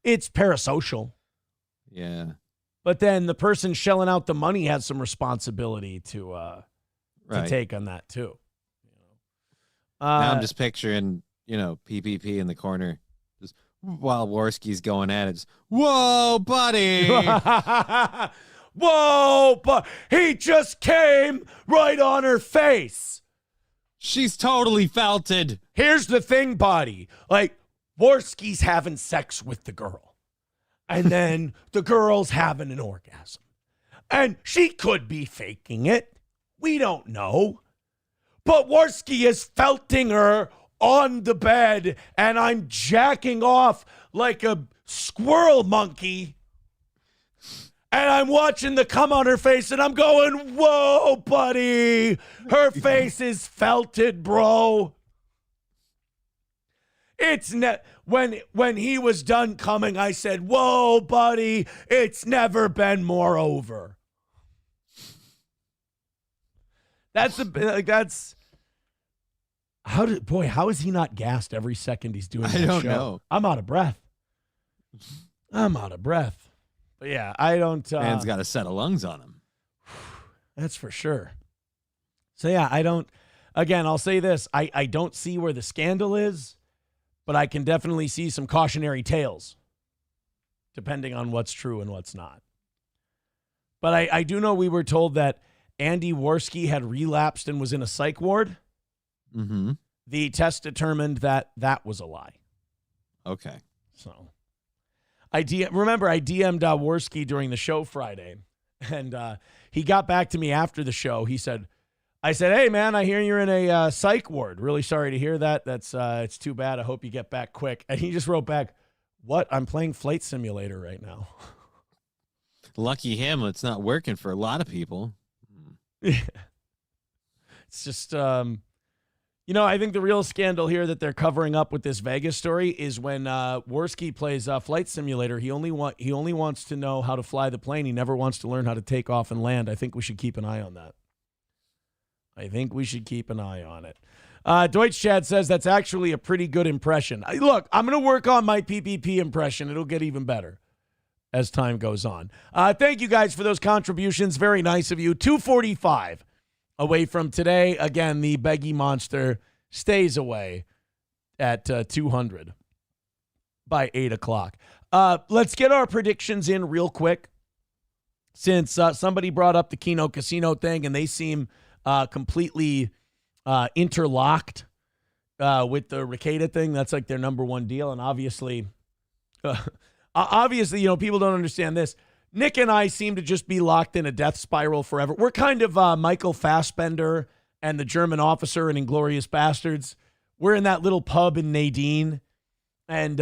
It's parasocial. Yeah. But then the person shelling out the money has some responsibility to take on that too. Now I'm just picturing, PPP in the corner, just while Worski's going at it. Just, whoa, buddy! Whoa, but he just came right on her face. She's totally felted. Here's the thing, buddy. Like, Worski's having sex with the girl. And then the girl's having an orgasm. And she could be faking it. We don't know. But Worski is felting her on the bed, and I'm jacking off like a squirrel monkey. And I'm watching the cum on her face, and I'm going, whoa, buddy. Her face is felted, bro. It's when he was done coming, I said, whoa, buddy, it's never been more over. How is he not gassed every second he's doing that show? I don't know. I'm out of breath. But yeah, I don't. Man's got a set of lungs on him. That's for sure. So yeah, I don't. Again, I'll say this: I don't see where the scandal is, but I can definitely see some cautionary tales, depending on what's true and what's not. But I do know we were told that Andy Worski had relapsed and was in a psych ward. Mm-hmm. The test determined that was a lie. Okay. So I DM'd Worski during the show Friday, and he got back to me after the show. I said, hey, man, I hear you're in a psych ward. Really sorry to hear that. That's it's too bad. I hope you get back quick. And he just wrote back, what? I'm playing Flight Simulator right now. Lucky him. It's not working for a lot of people. Yeah. It's just, I think the real scandal here that they're covering up with this Vegas story is when Worski plays Flight Simulator. He only wants to know how to fly the plane. He never wants to learn how to take off and land. I think we should keep an eye on that. Deutsch Chad says that's actually a pretty good impression. Look, I'm going to work on my PPP impression. It'll get even better as time goes on. Thank you guys for those contributions. Very nice of you. 2:45 away from today. Again, the Beggy Monster stays away at 200 by 8 o'clock. Let's get our predictions in real quick, since somebody brought up the Keno Casino thing, and they seem completely interlocked with the Ricada thing. That's like their number one deal. And obviously, people don't understand this. Nick and I seem to just be locked in a death spiral forever. We're kind of Michael Fassbender and the German officer in Inglourious Bastards. We're in that little pub in Nadine, and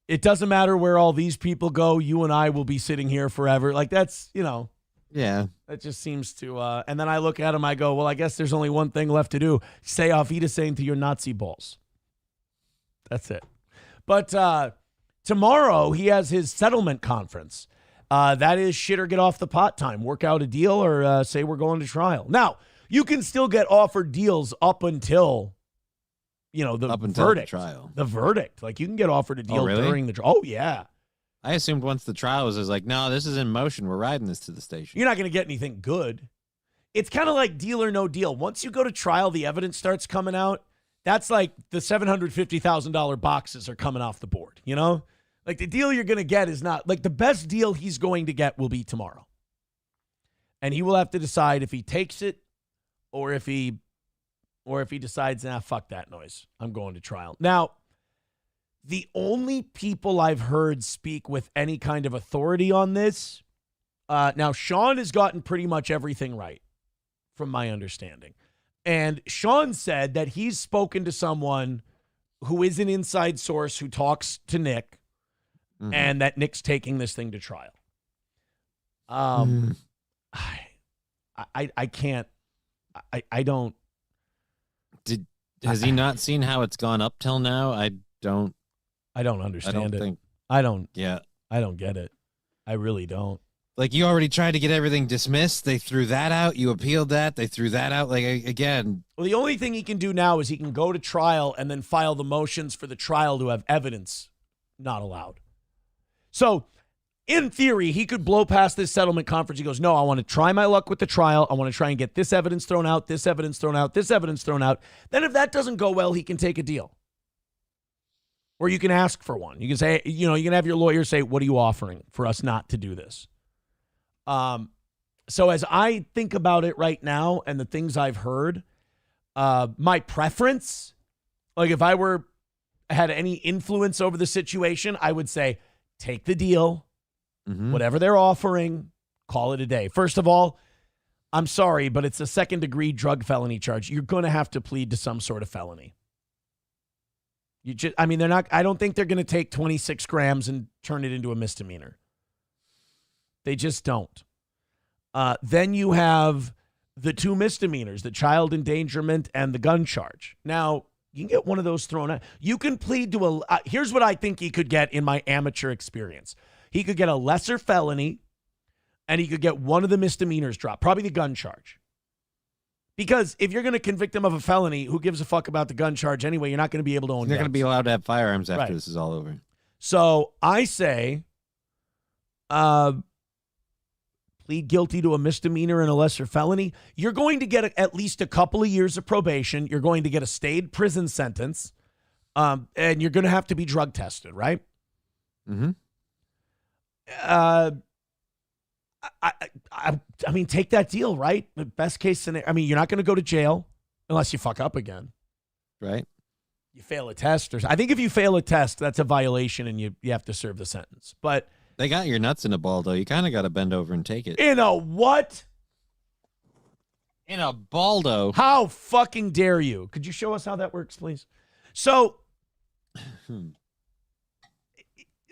it doesn't matter where all these people go. You and I will be sitting here forever. Like, that's, Yeah. that just seems to, and then I look at him, I go, well, I guess there's only one thing left to do. Say Auf Wiedersehen to your Nazi balls. That's it. But tomorrow he has his settlement conference. That is shit or get off the pot time. Work out a deal or say we're going to trial. Now, you can still get offered deals up until, the verdict. The trial. The verdict. Like, you can get offered a deal really? during the trial. Oh, yeah. I assumed once the trial was like, no, this is in motion. We're riding this to the station. You're not going to get anything good. It's kind of like Deal or No Deal. Once you go to trial, the evidence starts coming out. That's like the $750,000 boxes are coming off the board, Like, the deal you're going to get is not, like, the best deal he's going to get will be tomorrow. And he will have to decide if he takes it or if he decides, fuck that noise. I'm going to trial. Now, the only people I've heard speak with any kind of authority on this, now Sean has gotten pretty much everything right, from my understanding. And Sean said that he's spoken to someone who is an inside source who talks to Nick, and that Nick's taking this thing to trial. I can't. I don't. Has he not seen how it's gone up till now? I don't understand it. think. I don't. Yeah. I don't get it. I really don't. Like, you already tried to get everything dismissed. They threw that out. You appealed that. They threw that out. Like, again. Well, the only thing he can do now is he can go to trial and then file the motions for the trial to have evidence not allowed. So, in theory, he could blow past this settlement conference. He goes, no, I want to try my luck with the trial. I want to try and get this evidence thrown out, this evidence thrown out, this evidence thrown out. Then if that doesn't go well, he can take a deal. Or you can ask for one. You can say, you can have your lawyer say, what are you offering for us not to do this? So as I think about it right now and the things I've heard, my preference, like if I had any influence over the situation, I would say, take the deal, whatever they're offering, call it a day. First of all, I'm sorry, but it's a second-degree drug felony charge. You're going to have to plead to some sort of felony. They're not, I don't think they're going to take 26 grams and turn it into a misdemeanor. They just don't. Then you have the two misdemeanors, the child endangerment and the gun charge. Now, you can get one of those thrown out. You can plead to here's what I think he could get in my amateur experience. He could get a lesser felony, and he could get one of the misdemeanors dropped, probably the gun charge. Because if you're going to convict him of a felony, who gives a fuck about the gun charge anyway? You're not going to be able to own They're guns. going to be allowed to have firearms after Right. this is all over. So I say plead guilty to a misdemeanor and a lesser felony. You're going to get at least a couple of years of probation. You're going to get a stayed prison sentence, and you're going to have to be drug tested, right? Mm-hmm. I mean, take that deal, right? The best case scenario. I mean, you're not going to go to jail unless you fuck up again. Right. You fail a test. I think if you fail a test, that's a violation and you have to serve the sentence. But they got your nuts in a ball, though. You kind of got to bend over and take it. In a what? In a baldo. How fucking dare you? Could you show us how that works, please? So,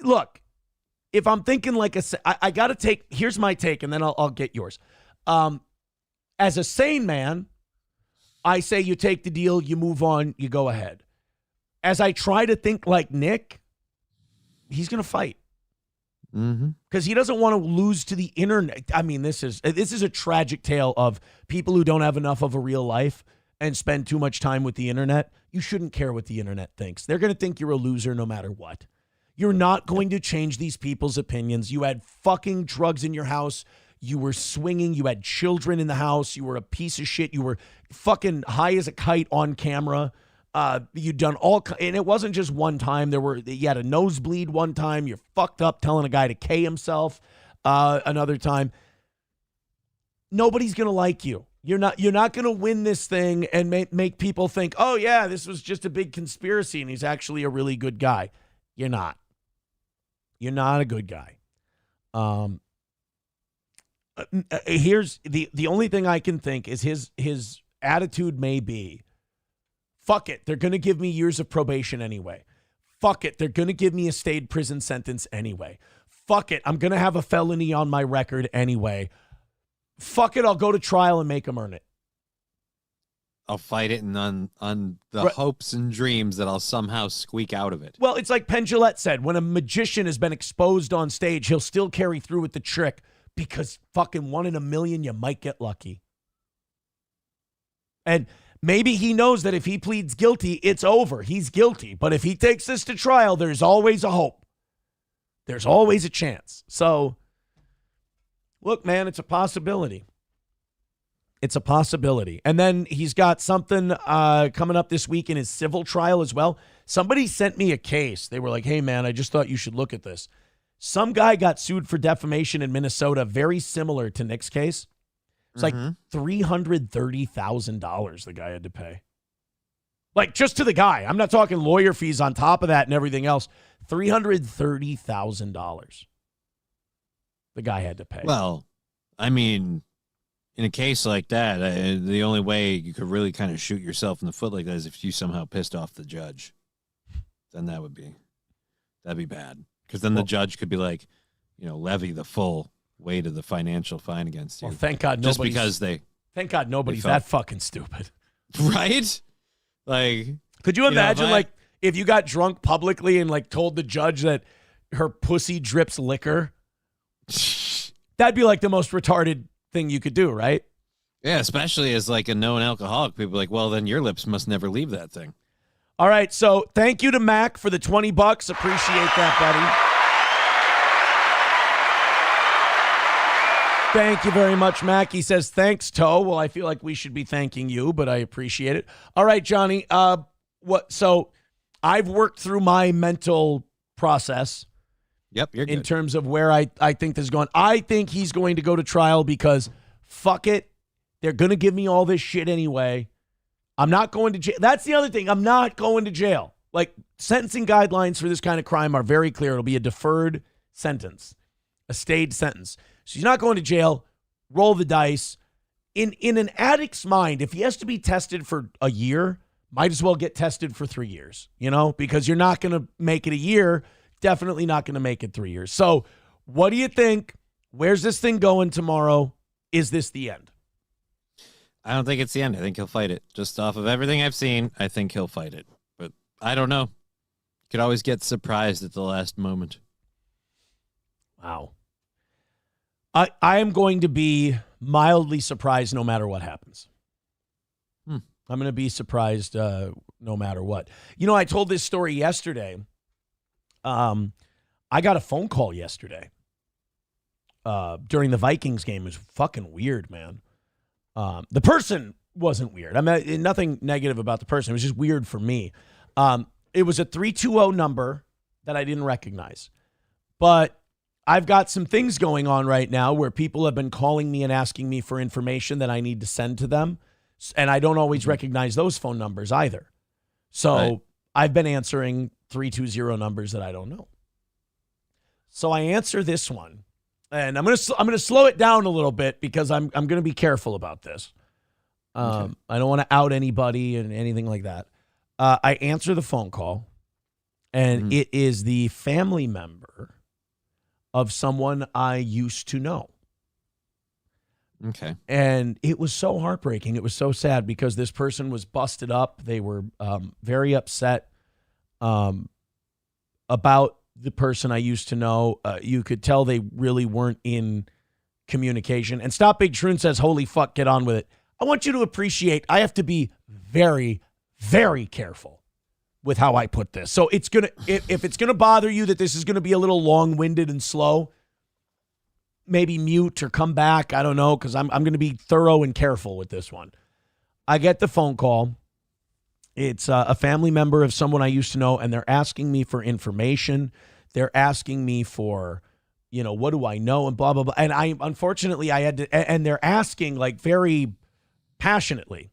look, if I'm thinking like I got to take, here's my take, and then I'll get yours. As a sane man, I say you take the deal, you move on, you go ahead. As I try to think like Nick, he's going to fight. Because he doesn't want to lose to the internet. I mean, this is a tragic tale of people who don't have enough of a real life and spend too much time with the internet. You shouldn't care what the internet thinks. They're going to think you're a loser no matter what. You're not going to change these people's opinions. You had fucking drugs in your house. You were swinging. You had children in the house. You were a piece of shit. You were fucking high as a kite on camera. You'd done and it wasn't just one time. You had a nosebleed one time. You're fucked up telling a guy to K himself another time. Nobody's going to like you. You're not going to win this thing and make people think, oh yeah, this was just a big conspiracy and he's actually a really good guy. You're not. You're not a good guy. Here's the only thing I can think is his attitude may be, fuck it, they're going to give me years of probation anyway. Fuck it, they're going to give me a stayed prison sentence anyway. Fuck it, I'm going to have a felony on my record anyway. Fuck it, I'll go to trial and make them earn it. I'll fight it and on the hopes and dreams that I'll somehow squeak out of it. Well, it's like Penn Jillette said, when a magician has been exposed on stage, he'll still carry through with the trick because fucking 1 in a million, you might get lucky. And maybe he knows that if he pleads guilty, it's over. He's guilty. But if he takes this to trial, there's always a hope. There's always a chance. So, look, man, it's a possibility. It's a possibility. And then he's got something coming up this week in his civil trial as well. Somebody sent me a case. They were like, hey, man, I just thought you should look at this. Some guy got sued for defamation in Minnesota, very similar to Nick's case. It's like $330,000 the guy had to pay. Like, just to the guy. I'm not talking lawyer fees on top of that and everything else. $330,000 the guy had to pay. Well, I mean, in a case like that, the only way you could really kind of shoot yourself in the foot like that is if you somehow pissed off the judge. Then that'd be bad. Because then the judge could be like, levy the full weight of the financial fine against you. Well, thank God just because thank God nobody's that fucking stupid. Right? Like, could you imagine if you got drunk publicly and told the judge that her pussy drips liquor? That'd be like the most retarded thing you could do, right? Yeah, especially as like a known alcoholic. People are like, well, then your lips must never leave that thing. All right, so thank you to Mac for the $20. Appreciate that, buddy. Thank you very much, Mac. He says, thanks, Toe. Well, I feel like we should be thanking you, but I appreciate it. All right, Johnny. So I've worked through my mental process. Yep, you're good. In terms of where I think this is going. I think he's going to go to trial because fuck it. They're going to give me all this shit anyway. I'm not going to jail. That's the other thing. I'm not going to jail. Like, sentencing guidelines for this kind of crime are very clear. It'll be a deferred sentence, a stayed sentence. So he's not going to jail. Roll the dice. In an addict's mind, if he has to be tested for a year, might as well get tested for 3 years, because you're not going to make it a year. Definitely not going to make it 3 years. So what do you think? Where's this thing going tomorrow? Is this the end? I don't think it's the end. I think he'll fight it. Just off of everything I've seen, I think he'll fight it. But I don't know. Could always get surprised at the last moment. Wow. I am going to be mildly surprised no matter what happens. I'm going to be surprised no matter what. I told this story yesterday. I got a phone call yesterday during the Vikings game. It was fucking weird, man. The person wasn't weird. I mean, nothing negative about the person. It was just weird for me. It was a 320 number that I didn't recognize. But I've got some things going on right now where people have been calling me and asking me for information that I need to send to them. And I don't always recognize those phone numbers either. So Right. I've been answering 320 numbers that I don't know. So I answer this one. And I'm gonna slow it down a little bit because I'm gonna be careful about this. Okay. I don't want to out anybody and anything like that. I answer the phone call, and it is the family member of someone I used to know. Okay. And it was so heartbreaking. It was so sad because this person was busted up. They were very upset about the person I used to know. You could tell they really weren't in communication. And Stop Big Shroon says, holy fuck, get on with it. I want you to appreciate, I have to be very, very careful with how I put this. So it's going to, if it's going to bother you that this is going to be a little long-winded and slow, maybe mute or come back. I don't know, because I'm going to be thorough and careful with this one. I get the phone call. It's a family member of someone I used to know, and they're asking me for information. They're asking me for, what do I know and blah, blah, blah. And unfortunately, I had to, and they're asking like very passionately.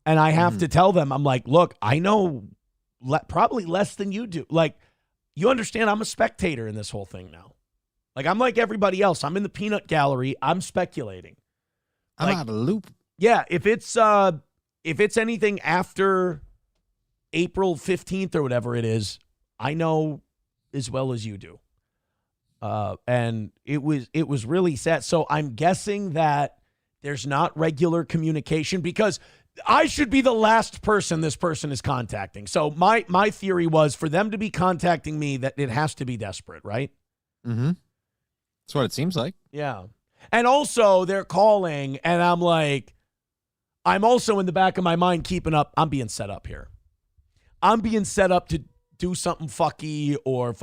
And I have to tell them, I'm like, look, I know probably less than you do. Like, you understand I'm a spectator in this whole thing now. Like, I'm like everybody else. I'm in the peanut gallery. I'm speculating. I'm out of the loop. Yeah, if it's anything after April 15th or whatever it is, I know as well as you do. And it was really sad. So I'm guessing that there's not regular communication because I should be the last person this person is contacting. So my theory was for them to be contacting me that it has to be desperate, right? Mm-hmm. That's what it seems like. Yeah. And also they're calling and I'm like, I'm also in the back of my mind keeping up. I'm being set up here. I'm being set up to do something fucky or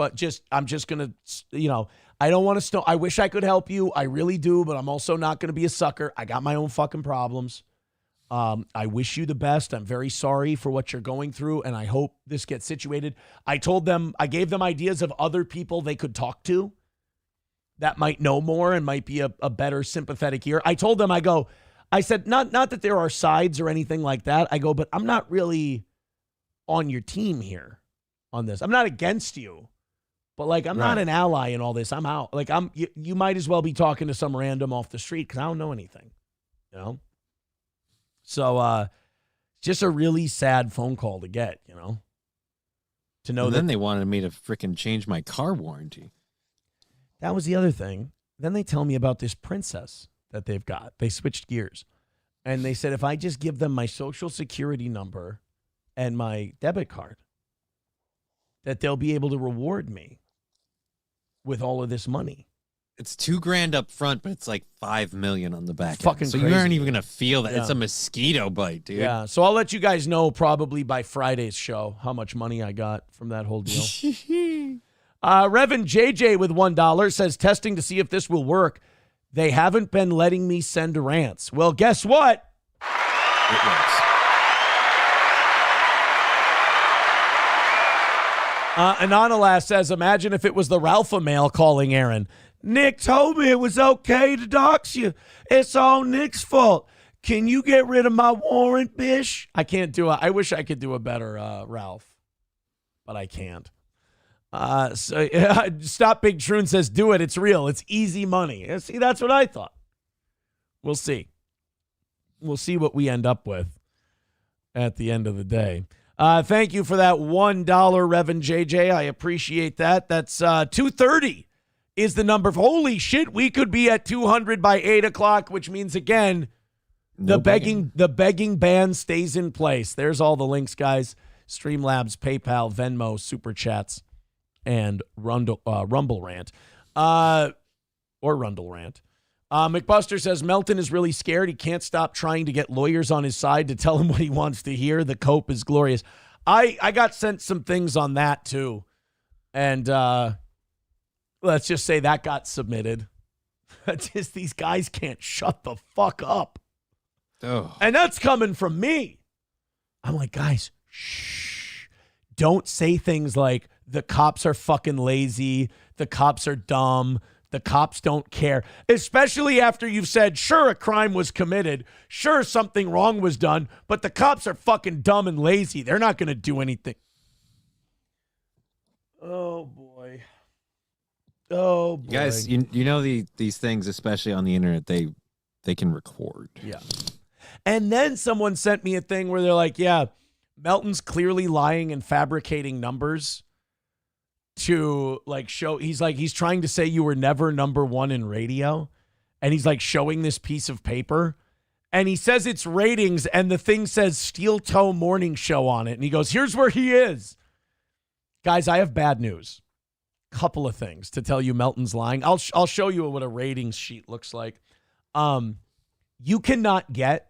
I'm just going to, I don't want to I wish I could help you. I really do, but I'm also not going to be a sucker. I got my own fucking problems. I wish you the best. I'm very sorry for what you're going through, and I hope this gets situated. I gave them ideas of other people they could talk to that might know more and might be a better sympathetic ear. I told them, I said, not that there are sides or anything like that. I go, but I'm not really on your team here on this. I'm not against you, but like, I'm not an ally in all this. I'm out. Like you might as well be talking to some random off the street because I don't know anything, So, just a really sad phone call to get, to know And that then they wanted me to freaking change my car warranty. that was the other thing. Then they tell me about this princess that they've got. They switched gears. And they said, if I just give them my social security number and my debit card, that they'll be able to reward me with all of this money. It's $2,000 up front, but it's like $5 million on the back end. Fucking so crazy. you aren't even gonna feel that. Yeah. It's a mosquito bite, dude. Yeah, so I'll let you guys know probably by Friday's show how much money I got from that whole deal. Reverend JJ with $1 says, testing to see if this will work. They haven't been letting me send rants. Well, guess what? It works. Anonymous says, imagine if it was the Ralpha male calling Aaron. Nick told me it was okay to dox you. It's all Nick's fault. Can you get rid of my warrant, bish? I can't do it. I wish I could do a better Ralph, but I can't. Stop Big Troon says, do it. It's real. It's easy money. See, that's what I thought. We'll see. We'll see what we end up with at the end of the day. Thank you for that $1, Reverend JJ. I appreciate that. That's 230 is the number. Holy shit, we could be at 200 by 8 o'clock, which means, again, the begging ban stays in place. There's all the links, guys. Streamlabs, PayPal, Venmo, Super Chats, and Rumble Rant. Or Rundle Rant. McBuster says Melton is really scared. He can't stop trying to get lawyers on his side to tell him what he wants to hear. The cope is glorious. I got sent some things on that too. And let's just say that got submitted. Just these guys can't shut the fuck up. Oh. And that's coming from me. I'm like, guys, shh. Don't say things like the cops are fucking lazy. The cops are dumb. The cops don't care, especially after you've said, sure, a crime was committed. Sure, something wrong was done, but the cops are fucking dumb and lazy. They're not going to do anything. Oh, boy. Oh, boy. Guys, you know these things, especially on the internet, they can record. Yeah. And then someone sent me a thing where they're like, yeah, Melton's clearly lying and fabricating numbers to like show. He's trying to say you were never number one in radio. And he's like showing this piece of paper. And he says it's ratings and the thing says Steel Toe Morning Show on it. And he goes, here's where he is. Guys, I have bad news. Couple of things to tell you Melton's lying. I'll show you what a ratings sheet looks like. You cannot get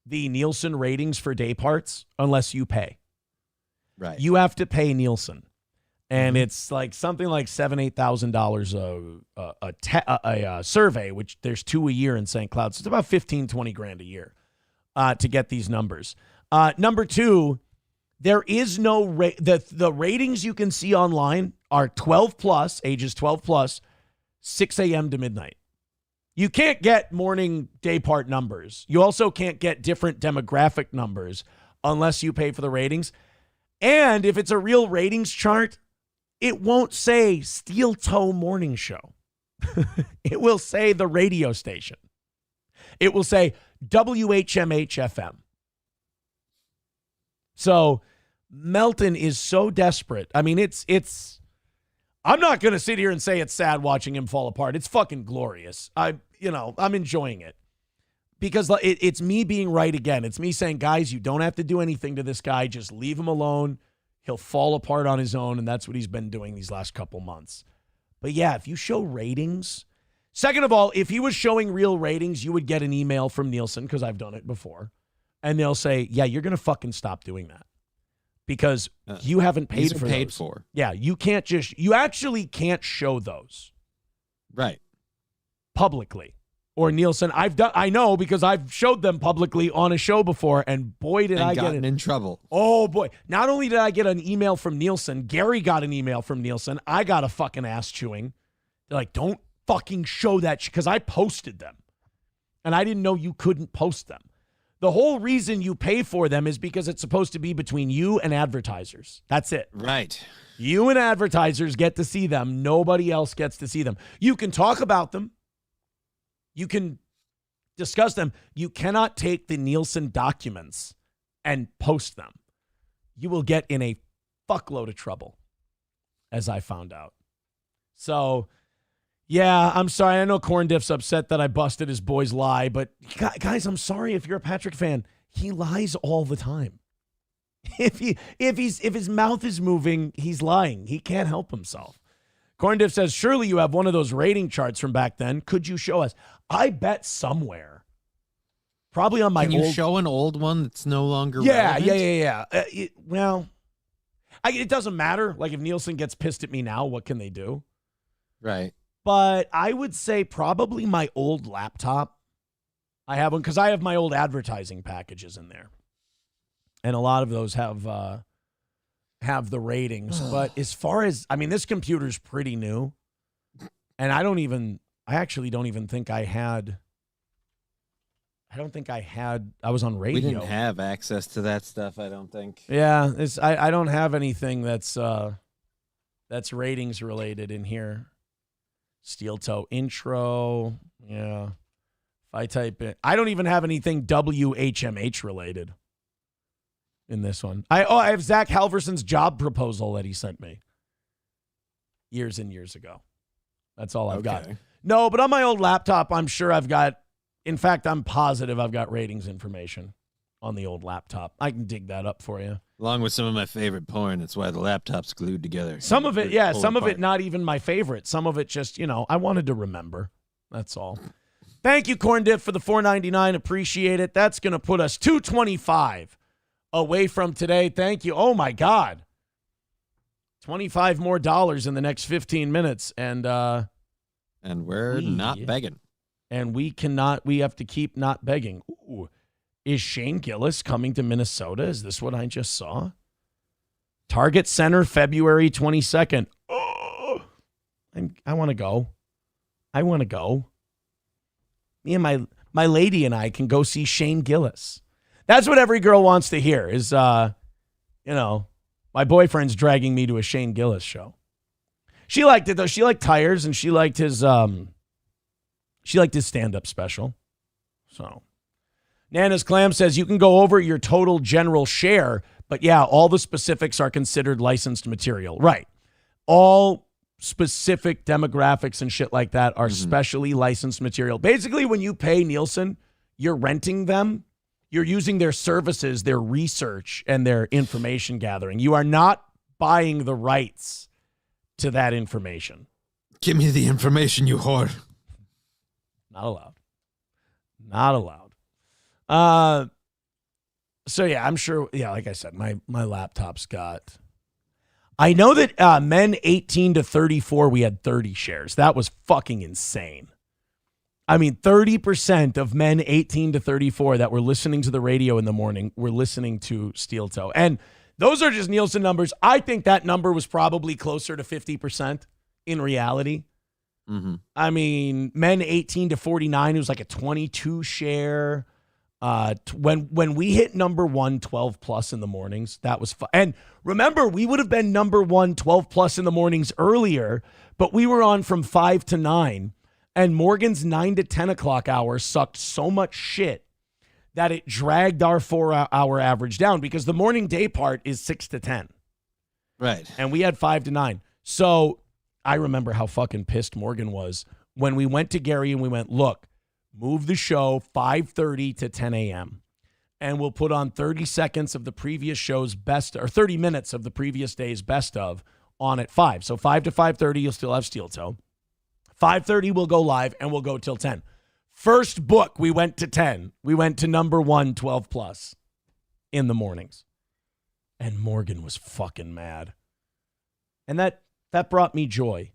the Nielsen ratings for day parts unless you pay. Right. You have to pay Nielsen. And it's like something like $7,000-8,000 a survey, which there's 2 a year in St. Cloud. So it's about 15, 20 grand a year to get these numbers. Number two, there is no the ratings you can see online are 12 plus, ages 12 plus, 6 a.m. to midnight. You can't get morning day part numbers. You also can't get different demographic numbers unless you pay for the ratings. And if it's a real ratings chart, it won't say Steel Toe Morning Show. It will say the radio station. It will say WHMH-FM. So Melton is so desperate. I mean, it's I'm not going to sit here and say it's sad watching him fall apart. It's fucking glorious. I'm enjoying it because it's me being right again. It's me saying, guys, you don't have to do anything to this guy. Just leave him alone. He'll fall apart on his own, and that's what he's been doing these last couple months. But yeah, if you show ratings, second of all, if he was showing real ratings, you would get an email from Nielsen, because I've done it before, and they'll say, yeah, you're going to fucking stop doing that because you haven't paid for paid those. for. Yeah, you actually can't show those. Right. Publicly. Or Nielsen, I know because I've showed them publicly on a show before, and boy, did I get in trouble. Oh, boy. Not only did I get an email from Nielsen, Gary got an email from Nielsen. I got a fucking ass chewing. They're like, don't fucking show that because I posted them. And I didn't know you couldn't post them. The whole reason you pay for them is because it's supposed to be between you and advertisers. That's it. Right. You and advertisers get to see them. Nobody else gets to see them. You can talk about them. You can discuss them. You cannot take the Nielsen documents and post them. You will get in a fuckload of trouble, as I found out. So, yeah, I'm sorry. I know Corn Diff's upset that I busted his boy's lie, but guys, I'm sorry if you're a Patrick fan. He lies all the time. If his mouth is moving, he's lying. He can't help himself. Corn Dip says, surely you have one of those rating charts from back then. Could you show us? I bet somewhere. Probably on my Can you show an old one that's no longer relevant? Yeah. It doesn't matter. Like, if Nielsen gets pissed at me now, what can they do? Right. But I would say probably my old laptop. I have one because I have my old advertising packages in there. And a lot of those have the ratings. But as far as, I mean, this computer's pretty new. And I actually don't even think I was on radio. We didn't have access to that stuff, I don't think. Yeah, I don't have anything that's ratings related in here. Steel Toe intro. Yeah. If I type in, I don't even have anything WHMH related in this one. I have Zach Halverson's job proposal that he sent me years and years ago. That's all I've got. No, but on my old laptop, I'm sure I've got, in fact, I'm positive I've got ratings information on the old laptop. I can dig that up for you. Along with some of my favorite porn. That's why the laptop's glued together. Some of it, some of it not even my favorite. Some of it just, I wanted to remember. That's all. Thank you, Corn Dip, for the $4.99. Appreciate it. That's going to put us $2.25 away from today. Thank you. Oh, my God. $25 more in the next 15 minutes. And we're not begging. And we have to keep not begging. Ooh. Is Shane Gillis coming to Minnesota? Is this what I just saw? Target Center, February 22nd. Oh, I want to go. Me and my lady and I can go see Shane Gillis. That's what every girl wants to hear is, my boyfriend's dragging me to a Shane Gillis show. She liked it, though. She liked Tires, and she liked his stand-up special. So, Nana's Clam says you can go over your total general share, but yeah, all the specifics are considered licensed material. Right. All specific demographics and shit like that are specially licensed material. Basically, when you pay Nielsen, you're renting them. You're using their services, their research, and their information gathering. You are not buying the rights to that information. Give me the information, you whore. Not allowed. So yeah, I'm sure. Yeah, like I said, my laptop's got. I know that men 18 to 34, we had 30 shares. That was fucking insane. I mean, 30% of men 18 to 34 that were listening to the radio in the morning were listening to Steel Toe. And those are just Nielsen numbers. I think that number was probably closer to 50% in reality. Mm-hmm. I mean, men 18 to 49, it was like a 22 share. When we hit number one, 12 plus in the mornings, that was fun. And remember, we would have been number one, 12 plus in the mornings earlier, but we were on from 5 to 9. And Morgan's 9 to 10 o'clock hour sucked so much shit that it dragged our 4-hour average down because the morning day part is 6 to 10. Right. And we had 5 to 9. So I remember how fucking pissed Morgan was when we went to Gary and we went, look, move the show 5:30 to 10 a.m. And we'll put on 30 seconds of the previous show's best, or 30 minutes of the previous day's best of on at 5. So 5 to 5:30, you'll still have Steel Toe. 5:30, we'll go live, and we'll go till 10. First book, we went to 10. We went to number one, 12 plus in the mornings. And Morgan was fucking mad. And that brought me joy.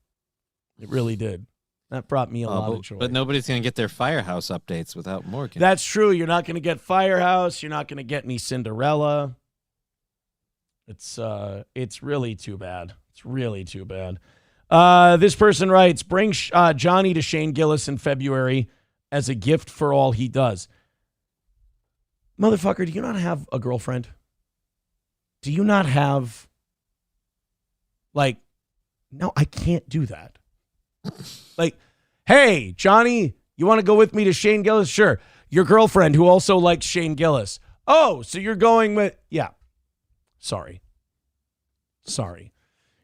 It really did. That brought me a lot of joy. But nobody's going to get their Firehouse updates without Morgan. That's true. You're not going to get Firehouse. You're not going to get any Cinderella. It's really too bad. It's really too bad. This person writes, bring Johnny to Shane Gillis in February as a gift for all he does. Motherfucker, do you not have a girlfriend? Do you not have, no, I can't do that. Hey, Johnny, you want to go with me to Shane Gillis? Sure. Your girlfriend who also likes Shane Gillis. Oh, so you're going with, yeah. Sorry.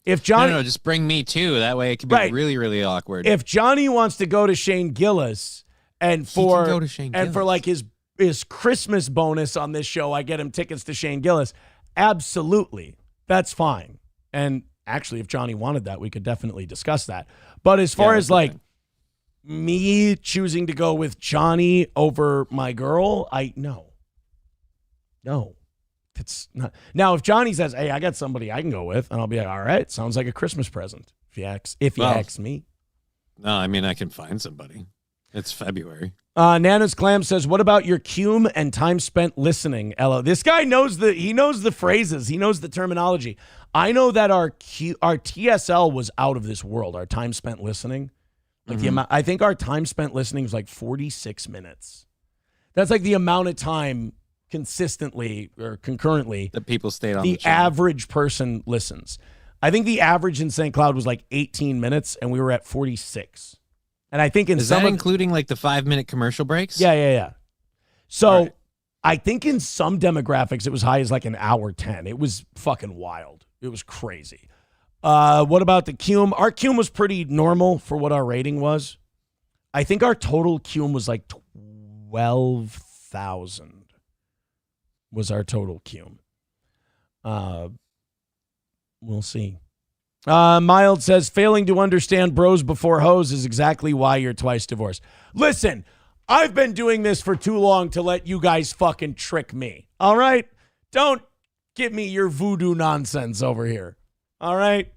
If Johnny, no, just bring me too. That way it can be really, really awkward. If Johnny wants to go to Shane Gillis and for like his Christmas bonus on this show, I get him tickets to Shane Gillis. Absolutely, that's fine. And Actually, if Johnny wanted that, we could definitely discuss that. But as far Yeah, as that's like okay. me choosing to go with Johnny over my girl, no. It's not. Now, if Johnny says, "Hey, I got somebody I can go with," and I'll be like, "All right, sounds like a Christmas present." If you ask me. No, I mean, I can find somebody. It's February. Nana's Clam says, "What about your cume and time spent listening?" Ella, this guy knows the phrases. He knows the terminology. I know that our TSL was out of this world. Our time spent listening, like the amount. I think our time spent listening was like 46 minutes. That's like the amount of time consistently or concurrently That people stayed on the the channel. average person listens. I think the average in St. Cloud was like 18 minutes, and we were at 46. And I think in Is some that of, including like the 5-minute commercial breaks? yeah. So All right. I think in some demographics it was high as like an hour 10. It was fucking wild. It was crazy. What about the cume? Our cume was pretty normal for what our rating was. I think our total cume was like 12,000 was our total cume. We'll see. Mild says, failing to understand bros before hoes is exactly why you're twice divorced. Listen, I've been doing this for too long to let you guys fucking trick me. All right? Don't give me your voodoo nonsense over here. All right?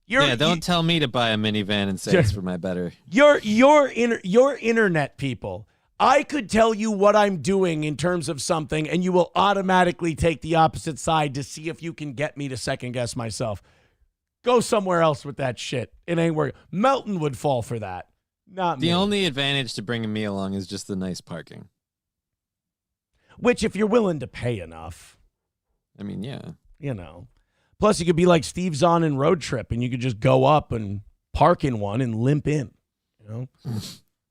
Don't tell me to buy a minivan and say it's for my better. Your internet people. I could tell you what I'm doing in terms of something, and you will automatically take the opposite side to see if you can get me to second guess myself. Go somewhere else with that shit. It ain't working. Melton would fall for that. Not me. The only advantage to bringing me along is just the nice parking. Which, if you're willing to pay enough, I mean, yeah. you know. Plus, you could be like Steve Zahn in Road Trip, and you could just go up and park in one and limp in. You know,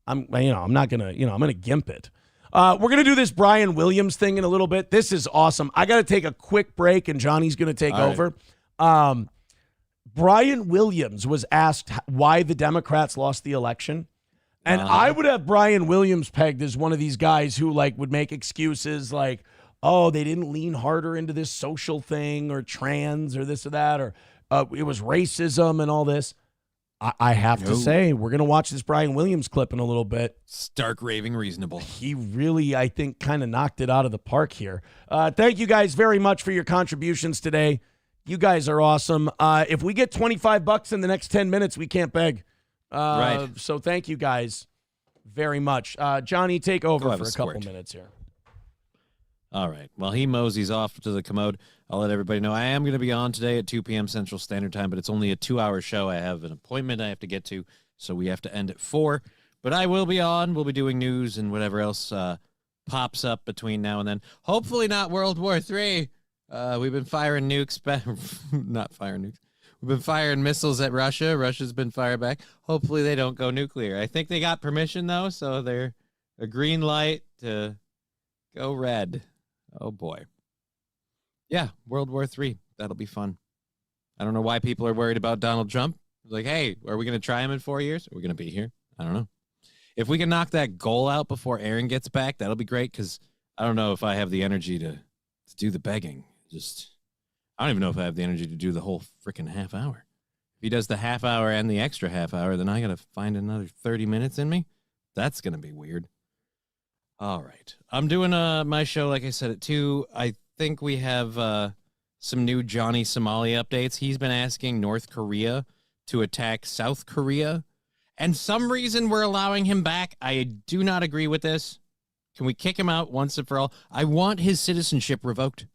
I'm gonna gimp it. We're gonna do this Brian Williams thing in a little bit. This is awesome. I got to take a quick break, and Johnny's gonna take All right. over. Brian Williams was asked why the Democrats lost the election. And I would have Brian Williams pegged as one of these guys who like would make excuses like, oh, they didn't lean harder into this social thing or trans or this or that, or it was racism and all this. I have to say, we're going to watch this Brian Williams clip in a little bit. Stark raving reasonable. He really, I think, kind of knocked it out of the park here. Thank you guys very much for your contributions today. You guys are awesome. If we get $25 in the next 10 minutes, we can't beg. Right. So thank you guys very much. Johnny, take over have for a a couple squirt. minutes here. All right. Well, he moseys off to the commode. I'll let everybody know I am going to be on today at 2 p.m. Central Standard Time, but it's only a 2-hour show. I have an appointment I have to get to, so we have to end at 4. But I will be on. We'll be doing news and whatever else pops up between now and then. Hopefully not World War III. We've been firing nukes. Not firing nukes. We've been firing missiles at Russia. Russia's been fired back. Hopefully they don't go nuclear. I think they got permission, though, so they're a green light to go red. Oh, boy. Yeah, World War III. That'll be fun. I don't know why people are worried about Donald Trump. Like, hey, are we going to try him in 4 years? Are we going to be here? I don't know. If we can knock that goal out before Aaron gets back, that'll be great, because I don't know if I have the energy to do the begging. I don't even know if I have the energy to do the whole freaking half hour. If he does the half hour and the extra half hour, then I got to find another 30 minutes in me. That's going to be weird. All right. I'm doing my show, like I said, at 2. I think we have some new Johnny Somali updates. He's been asking North Korea to attack South Korea. And some reason we're allowing him back. I do not agree with this. Can we kick him out once and for all? I want his citizenship revoked.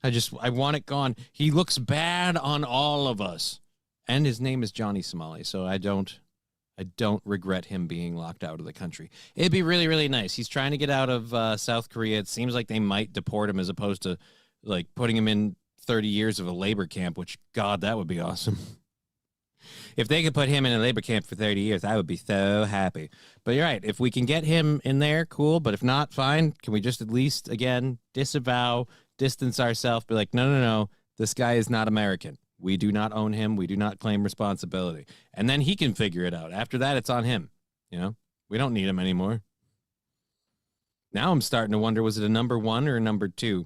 I want it gone. He looks bad on all of us. And his name is Johnny Somali, so I don't regret him being locked out of the country. It'd be really, really nice. He's trying to get out of South Korea. It seems like they might deport him as opposed to like putting him in 30 years of a labor camp, which, God, that would be awesome. If they could put him in a labor camp for 30 years, I would be so happy. But you're right. If we can get him in there, cool. But if not, fine. Can we just at least, again, disavow, distance ourselves, be like, no, this guy is not American. We do not own him. We do not claim responsibility. And then he can figure it out. After that, it's on him. You know, we don't need him anymore. Now I'm starting to wonder, was it a number 1 or a number 2?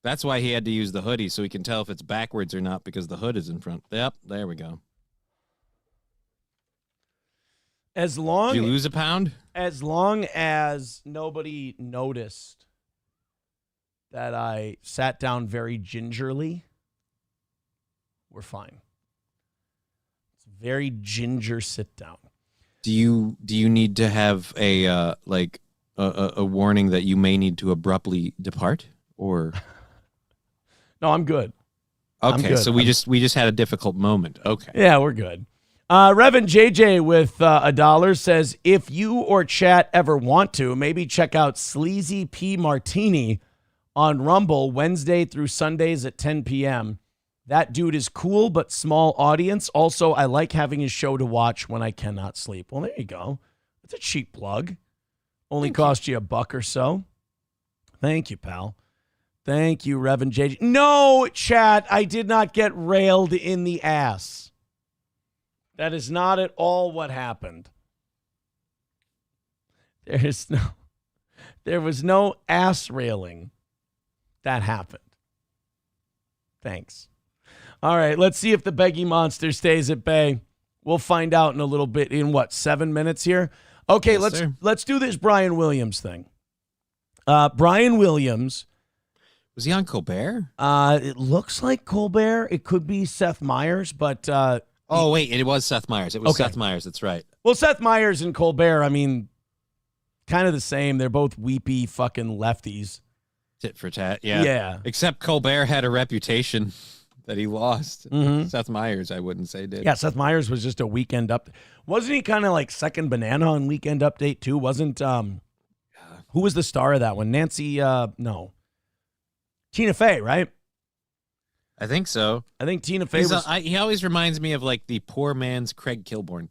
That's why he had to use the hoodie, so he can tell if it's backwards or not because the hood is in front. Yep, there we go. As long Did you lose a pound? As long as nobody noticed that I sat down very gingerly, we're fine. It's a very ginger sit down. Do you need to have a warning that you may need to abruptly depart, or? No, I'm good. Okay, I'm good. so we just had a difficult moment. Okay. Yeah, we're good. Reverend JJ with $1 says, if you or chat ever want to, maybe check out Sleazy P Martini on Rumble Wednesday through Sundays at 10 p.m. That dude is cool, but small audience. Also, I like having his show to watch when I cannot sleep. Well, there you go. That's a cheap plug. Only cost you $1 or so. Thank you, pal. Thank you, Reverend JJ. No, chat, I did not get railed in the ass. That is not at all what happened. There was no ass railing that happened. Thanks. All right, let's see if the Beggy Monster stays at bay. We'll find out in a little bit. In what, 7 minutes here? Okay, Yes, let's do this Brian Williams thing. Brian Williams. Was he on Colbert? It looks like Colbert. It could be Seth Meyers, but oh wait, it was Seth Meyers. It was Seth Meyers. That's right. Well, Seth Meyers and Colbert, I mean, kind of the same. They're both weepy fucking lefties. Tit for tat. Yeah. Yeah. Except Colbert had a reputation that he lost. Mhm. Seth Meyers, I wouldn't say did. Yeah, Seth Meyers was just a Weekend Update. Wasn't he kind of like second banana on Weekend Update too? Wasn't who was the star of that one? Nancy? No, Tina Fey, right? I think so. I think Tina Fey was. He always reminds me of like the poor man's Craig Kilborn.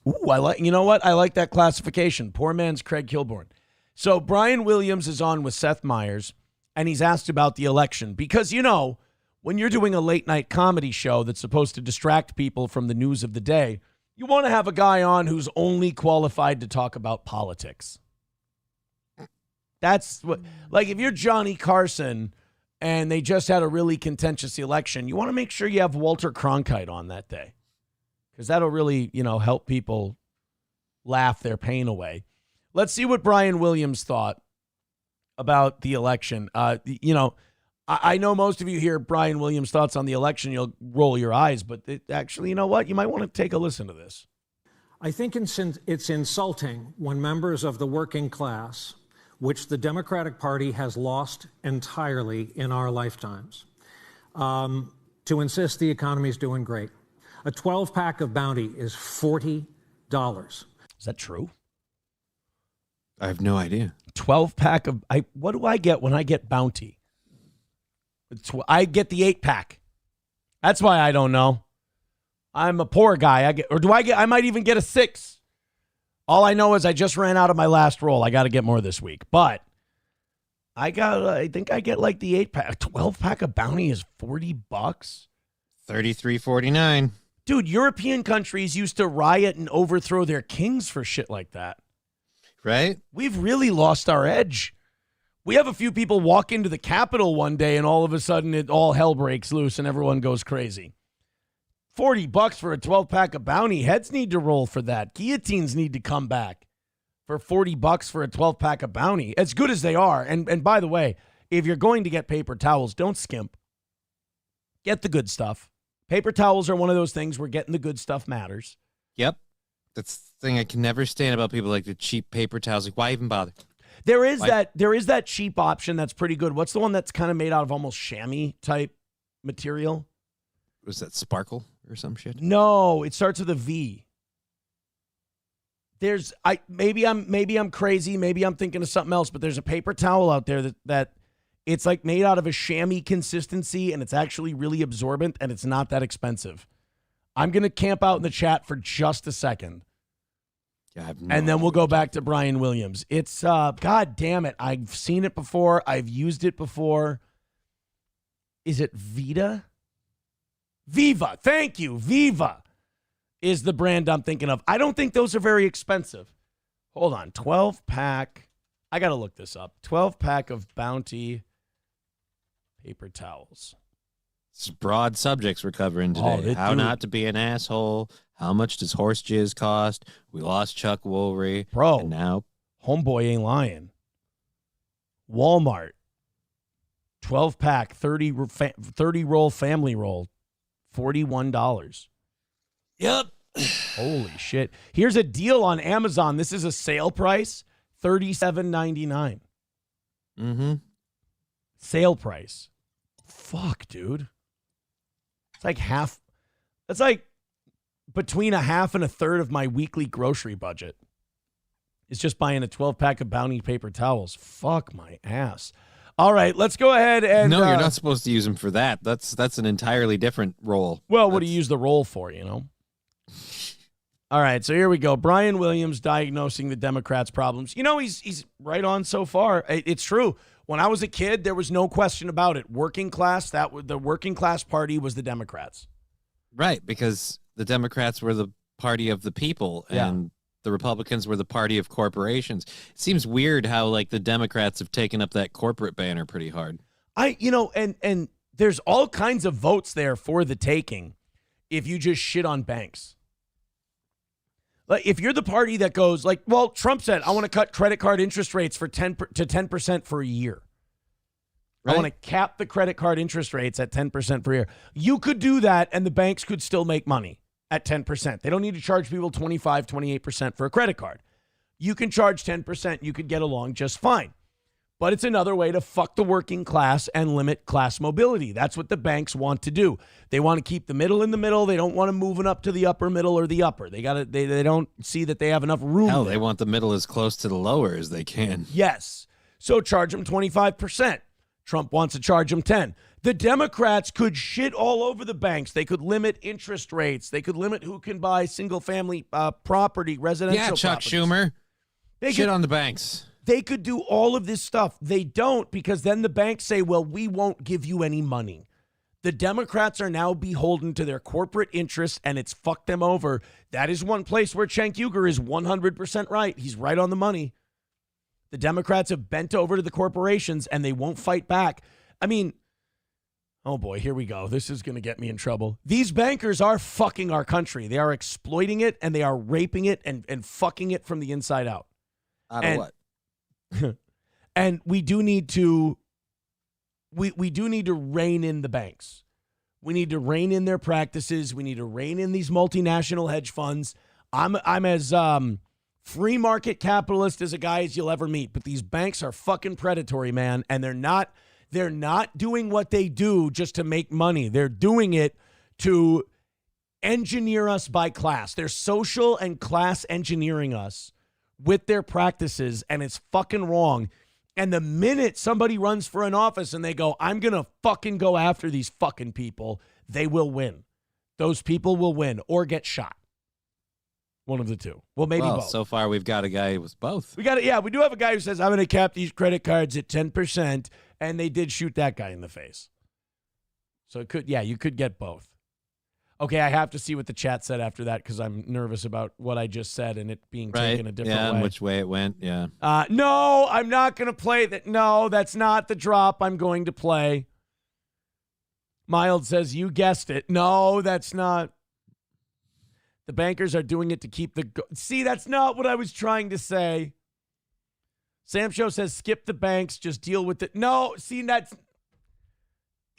Ooh, I like. You know what? I like that classification. Poor man's Craig Kilborn. So Brian Williams is on with Seth Meyers, and he's asked about the election because when you're doing a late night comedy show that's supposed to distract people from the news of the day, you want to have a guy on who's only qualified to talk about politics. That's what, like, if you're Johnny Carson and they just had a really contentious election, you want to make sure you have Walter Cronkite on that day because that'll really, help people laugh their pain away. Let's see what Brian Williams thought about the election. I know most of you hear Brian Williams' thoughts on the election, you'll roll your eyes, but actually, you know what? You might want to take a listen to this. I think it's insulting when members of the working class, which the Democratic Party has lost entirely in our lifetimes, to insist the economy is doing great. A 12-pack of Bounty is $40. Is that true? I have no idea. 12-pack of what do I get when I get Bounty? I get the 8-pack. That's why I don't know. I'm a poor guy. I might even get a 6. All I know is I just ran out of my last roll. I got to get more this week. But I think I get like the 8-pack. A 12-pack of Bounty is $40. $33.49. Dude, European countries used to riot and overthrow their kings for shit like that. Right? We've really lost our edge. We have a few people walk into the Capitol one day and all of a sudden all hell breaks loose and everyone goes crazy. $40 for a 12-pack of Bounty. Heads need to roll for that. Guillotines need to come back for $40 for a 12-pack of Bounty. As good as they are. And by the way, if you're going to get paper towels, don't skimp. Get the good stuff. Paper towels are one of those things where getting the good stuff matters. Yep. That's the thing I can never stand about people like the cheap paper towels. Like, why even bother? There is that cheap option that's pretty good. What's the one that's kind of made out of almost chamois type material? Was that Sparkle or some shit? No, it starts with a V. Maybe I'm crazy, maybe I'm thinking of something else, but there's a paper towel out there that it's like made out of a chamois consistency and it's actually really absorbent and it's not that expensive. I'm going to camp out in the chat for just a second. Yeah, and then we'll go back to Brian Williams. It's, God damn it. I've seen it before. I've used it before. Is it Vita? Viva. Thank you. Viva is the brand I'm thinking of. I don't think those are very expensive. Hold on. 12-pack. I got to look this up. 12-pack of Bounty paper towels. It's broad subjects we're covering Oh, today. How not to be an asshole. How much does horse jizz cost? We lost Chuck Woolery. Bro, and now homeboy ain't lying. Walmart, 12-pack, 30 roll family roll, $41. Yep. Holy shit. Here's a deal on Amazon. This is a sale price, $37.99. Mm-hmm. Sale price. Fuck, dude. It's like half. That's like between a half and a third of my weekly grocery budget. It's just buying a 12-pack of Bounty paper towels. Fuck my ass. All right, let's go ahead and... No, you're not supposed to use them for that. That's an entirely different role. Well, what do you use the roll for, you know? All right, so here we go. Brian Williams diagnosing the Democrats' problems. You know, he's right on so far. It's true. When I was a kid, there was no question about it. Working class, the working class party was the Democrats. Right, because the Democrats were the party of the people, and the Republicans were the party of corporations. It seems weird how like the Democrats have taken up that corporate banner pretty hard. And there's all kinds of votes there for the taking if you just shit on banks. Like if you're the party that goes like, well, Trump said, I want to cut credit card interest rates for 10% for a year. Right. I want to cap the credit card interest rates at 10% per year. You could do that and the banks could still make money at 10%. They don't need to charge people 25, 28% for a credit card. You can charge 10%. You could get along just fine. But it's another way to fuck the working class and limit class mobility. That's what the banks want to do. They want to keep the middle in the middle. They don't want to move it up to the upper middle or the upper. They don't see that they have enough room. Hell, there. they want the middle as close to the lower as they can. Yes. So charge them 25%. Trump wants to charge them 10. The Democrats could shit all over the banks. They could limit interest rates. They could limit who can buy single-family property, residential Yeah, Chuck properties. Schumer. Shit on the banks. They could do all of this stuff. They don't, because then the banks say, well, we won't give you any money. The Democrats are now beholden to their corporate interests, and it's fucked them over. That is one place where Cenk Uygur is 100% right. He's right on the money. The Democrats have bent over to the corporations, and they won't fight back. I mean, oh boy, here we go. This is going to get me in trouble. These bankers are fucking our country. They are exploiting it, and they are raping it and fucking it from the inside out. Out of what? And we do need to rein in the banks. We need to rein in their practices. We need to rein in these multinational hedge funds. I'm as free market capitalist as a guy as you'll ever meet, but these banks are fucking predatory, man, and they're not doing what they do just to make money. They're doing it to engineer us by class. They're social and class engineering us with their practices, and it's fucking wrong. And the minute somebody runs for an office and they go, I'm going to fucking go after these fucking people, they will win. Those people will win or get shot. One of the two. Well, maybe both. So far, we've got a guy with both. We do have a guy who says, I'm going to cap these credit cards at 10%, and they did shoot that guy in the face. So you could get both. Okay, I have to see what the chat said after that because I'm nervous about what I just said and it being taken a different way. Yeah, and which way it went, yeah. No, I'm not going to play that. No, that's not the drop I'm going to play. Mild says, you guessed it. No, that's not. The bankers are doing it to keep the... See, that's not what I was trying to say. Sam Show says, skip the banks, just deal with it. No, see, that's...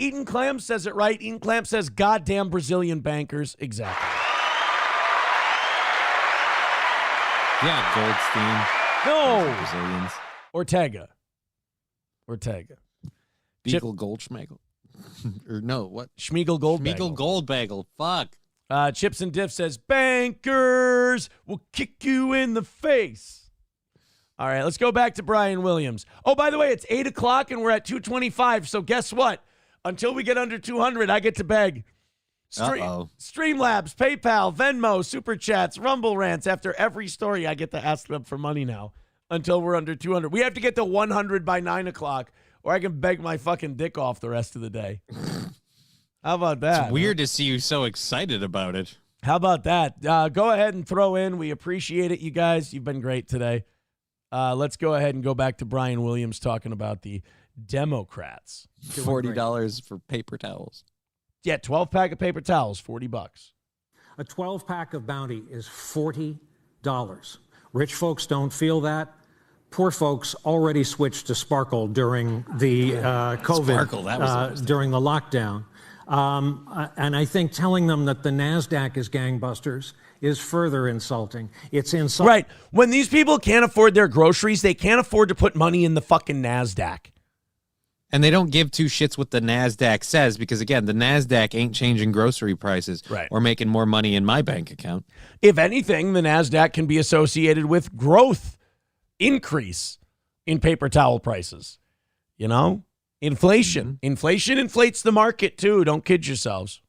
Eaton Clam says it right. Eaton Clam says, goddamn Brazilian bankers. Exactly. Yeah, Goldstein. No. Brazilians. Ortega. Beagle Goldschmegel. Or no, what? Schmiegel Goldbagel. Schmiegel Goldbagel. Fuck. Chips and Diff says, bankers will kick you in the face. All right, let's go back to Brian Williams. Oh, by the way, it's 8 o'clock and we're at 225. So guess what? Until we get under 200, I get to beg. Streamlabs, PayPal, Venmo, Super Chats, Rumble Rants. After every story, I get to ask them for money now until we're under 200. We have to get to 100 by 9 o'clock or I can beg my fucking dick off the rest of the day. How about that? It's weird to see you so excited about it. How about that? Go ahead and throw in. We appreciate it, you guys. You've been great today. Let's go ahead and go back to Brian Williams talking about the Democrats. $40 for paper towels. Yeah, 12-pack of paper towels, $40. A 12-pack of Bounty is $40. Rich folks don't feel that. Poor folks already switched to Sparkle during the COVID, Sparkle, that was during the lockdown. And I think telling them that the NASDAQ is gangbusters is further insulting. It's insulting. Right. When these people can't afford their groceries, they can't afford to put money in the fucking NASDAQ. And they don't give two shits what the NASDAQ says because, again, the NASDAQ ain't changing grocery prices or making more money in my bank account. If anything, the NASDAQ can be associated with growth, increase in paper towel prices. You know? Inflation. Inflation inflates the market, too. Don't kid yourselves.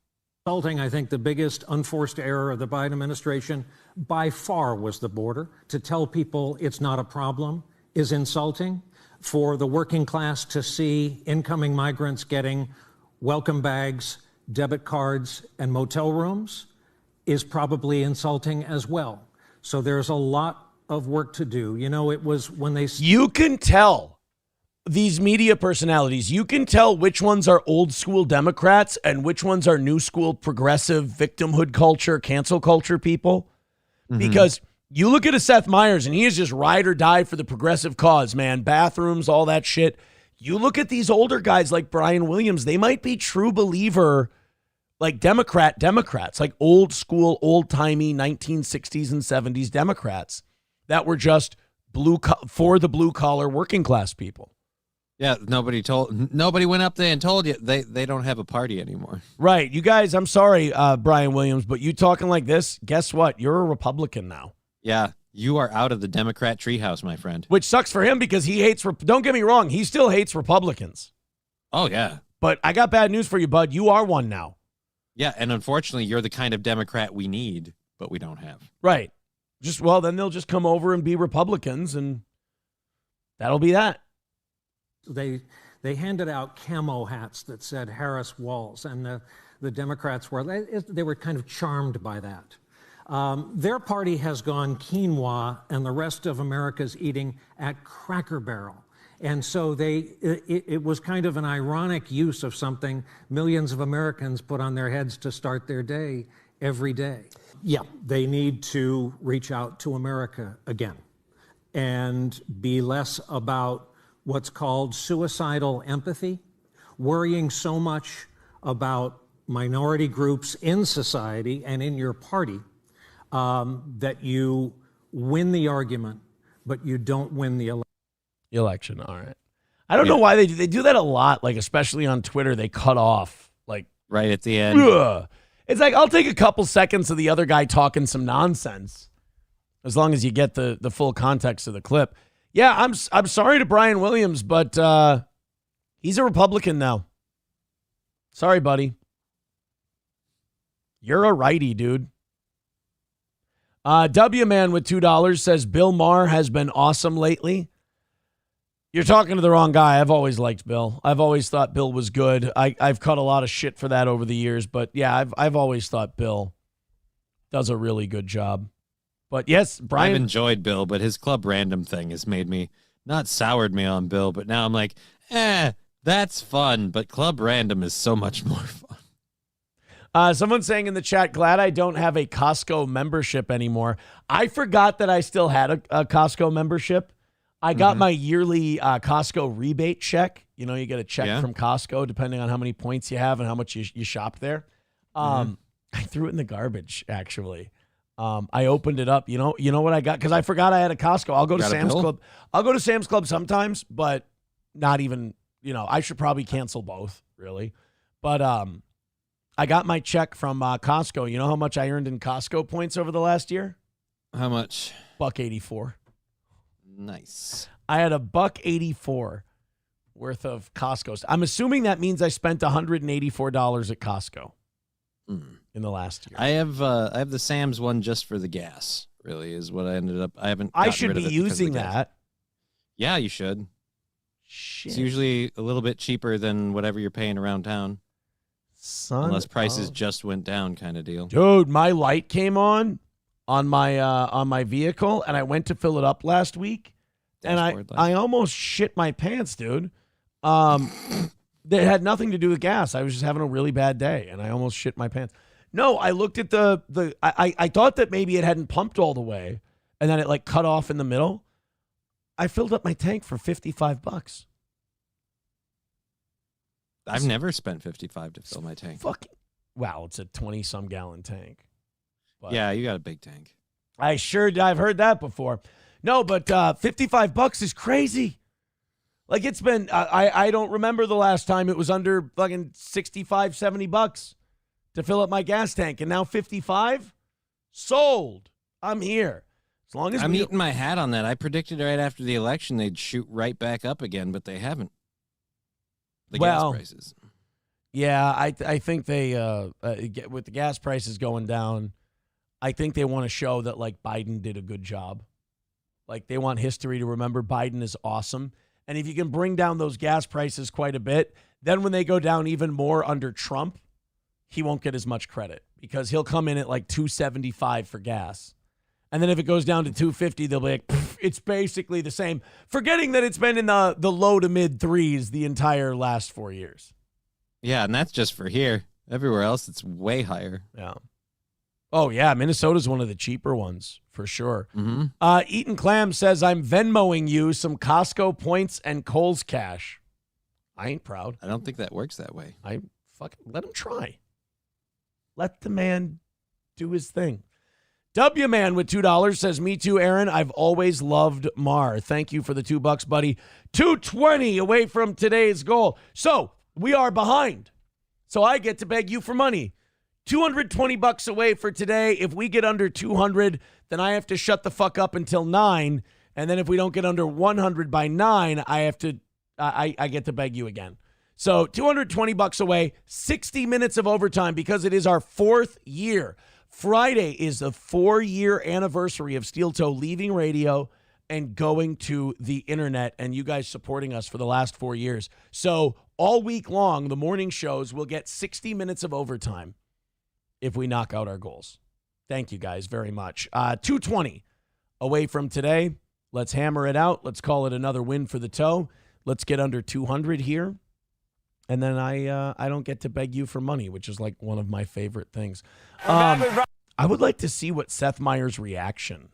Insulting, I think the biggest unforced error of the Biden administration by far was the border. To tell people it's not a problem is insulting. For the working class to see incoming migrants getting welcome bags, debit cards, and motel rooms is probably insulting as well. So there's a lot of work to do. You know, it was when they... You can tell these media personalities, you can tell which ones are old school Democrats and which ones are new school progressive victimhood culture, cancel culture people. Because you look at a Seth Meyers and he is just ride or die for the progressive cause, man. Bathrooms, all that shit. You look at these older guys like Brian Williams, they might be true believer, like Democrats, like old school, old timey 1960s and 70s Democrats that were just for the blue collar working class people. Yeah, nobody went up there and told you they don't have a party anymore. Right. You guys, I'm sorry, Brian Williams, but you talking like this, guess what? You're a Republican now. Yeah, you are out of the Democrat treehouse, my friend. Which sucks for him because he hates, don't get me wrong, he still hates Republicans. Oh, yeah. But I got bad news for you, bud. You are one now. Yeah, and unfortunately, you're the kind of Democrat we need, but we don't have. Right. Then they'll just come over and be Republicans, and that'll be that. They handed out camo hats that said Harris Walls, and the Democrats were kind of charmed by that. Their party has gone quinoa, and the rest of America's eating at Cracker Barrel. And so it was kind of an ironic use of something millions of Americans put on their heads to start their day every day. Yeah, they need to reach out to America again and be less about what's called suicidal empathy, worrying so much about minority groups in society and in your party that you win the argument, but you don't win the election. All right. I don't know why they do that a lot, like especially on Twitter. They cut off like right at the end. It's like I'll take a couple seconds of the other guy talking some nonsense as long as you get the full context of the clip. Yeah, I'm sorry to Brian Williams, but he's a Republican now. Sorry, buddy. You're a righty, dude. W-Man with $2 says Bill Maher has been awesome lately. You're talking to the wrong guy. I've always liked Bill. I've always thought Bill was good. I've cut a lot of shit for that over the years, but yeah, I've always thought Bill does a really good job. But yes, Brian. I've enjoyed Bill, but his Club Random thing has made me, not soured me on Bill, but now I'm like, that's fun, but Club Random is so much more fun. Someone's saying in the chat, glad I don't have a Costco membership anymore. I forgot that I still had a Costco membership. I got my yearly Costco rebate check. You know, you get a check from Costco depending on how many points you have and how much you shop there. I threw it in the garbage, actually. I opened it up. You know what I got? Because I forgot I had a Costco. I'll go to Sam's Club. I'll go to Sam's Club sometimes, but not even, I should probably cancel both, really. But I got my check from Costco. You know how much I earned in Costco points over the last year? How much? $1.84. Nice. I had $1.84 worth of Costco. I'm assuming that means I spent $184 at Costco in the last year. I have the Sam's one just for the gas. Really, is what I ended up. I should be using that. Yeah, you should. Shit. It's usually a little bit cheaper than whatever you're paying around town. Unless prices just went down, kind of deal. Dude, my light came on my vehicle, and I went to fill it up last week. And Dashboard light. I almost shit my pants, dude. That had nothing to do with gas. I was just having a really bad day, and I almost shit my pants. No, I looked at I thought that maybe it hadn't pumped all the way, and then it like cut off in the middle. I filled up my tank for $55. I've never spent $55 to fill my tank. Fucking wow, it's a 20-some gallon tank. But Yeah, you got a big tank. I've heard that before. No, but $55 is crazy. Like it's been, I don't remember the last time it was under fucking $65, $70 to fill up my gas tank. And now 55? Sold. I'm here. As long as I'm eating my hat on that. I predicted right after the election they'd shoot right back up again, but they haven't. The gas prices. Yeah, I think they, with the gas prices going down, I think they want to show that like Biden did a good job. Like they want history to remember Biden is awesome. And if you can bring down those gas prices quite a bit, then when they go down even more under Trump, he won't get as much credit because he'll come in at like $2.75 for gas. And then if it goes down to $2.50, they'll be like, it's basically the same, forgetting that it's been in the low to mid threes the entire last 4 years. Yeah, and that's just for here. Everywhere else, it's way higher. Yeah. Oh, yeah. Minnesota's one of the cheaper ones, for sure. Mm-hmm. Eaton Clam says, I'm Venmoing you some Costco points and Kohl's cash. I ain't proud. I don't think that works that way. Let him try. Let the man do his thing. W-Man with $2 says, me too, Aaron. I've always loved Mar. Thank you for the $2, buddy. 220 away from today's goal. So we are behind. So I get to beg you for money. $220 away for today. If we get under 200, then I have to shut the fuck up until 9. And then if we don't get under 100 by 9, I get to beg you again. So $220 away, 60 minutes of overtime because it is our 4th year. Friday is the 4-year anniversary of Steel Toe leaving radio and going to the internet, and you guys supporting us for the last 4 years. So all week long, the morning shows will get 60 minutes of overtime if we knock out our goals. Thank you guys very much. 220 away from today. Let's hammer it out. Let's call it another win for the Toe. Let's get under 200 here. And then I don't get to beg you for money, which is like one of my favorite things. I would like to see what Seth Meyers' reaction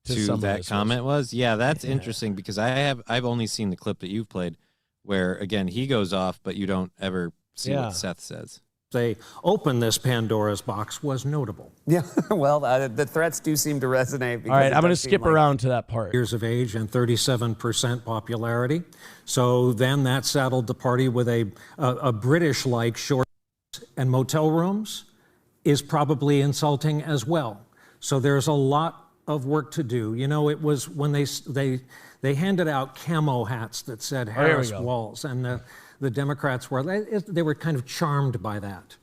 to some of that this comment was. Yeah, that's interesting because I've only seen the clip that you've played where, again, he goes off, but you don't ever see what Seth says. They opened this Pandora's box was notable. Yeah, well, the threats do seem to resonate. All right, I'm going to skip around to that part. Years of age and 37% popularity. So then that saddled the party with a British-like short and motel rooms is probably insulting as well. So there's a lot of work to do. You know, it was when they handed out camo hats that said Harris Walls, and the Democrats they were kind of charmed by that.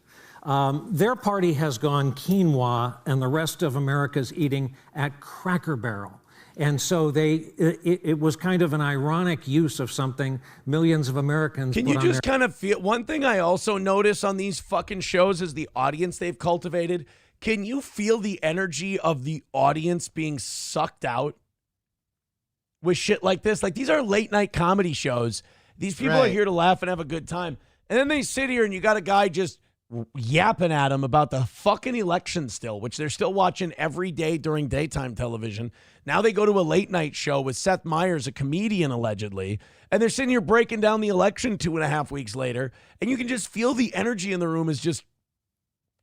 Their party has gone quinoa, and the rest of America's eating at Cracker Barrel. And so it was kind of an ironic use of something millions of Americans Can you just kind of feel, one thing I also notice on these fucking shows is the audience they've cultivated. Can you feel the energy of the audience being sucked out with shit like this? Like, these are late night comedy shows. These people are here to laugh and have a good time. And then they sit here and you got a guy just yapping at them about the fucking election still, which they're still watching every day during daytime television. Now they go to a late night show with Seth Meyers, a comedian allegedly, and they're sitting here breaking down the election 2.5 weeks later, and you can just feel the energy in the room is just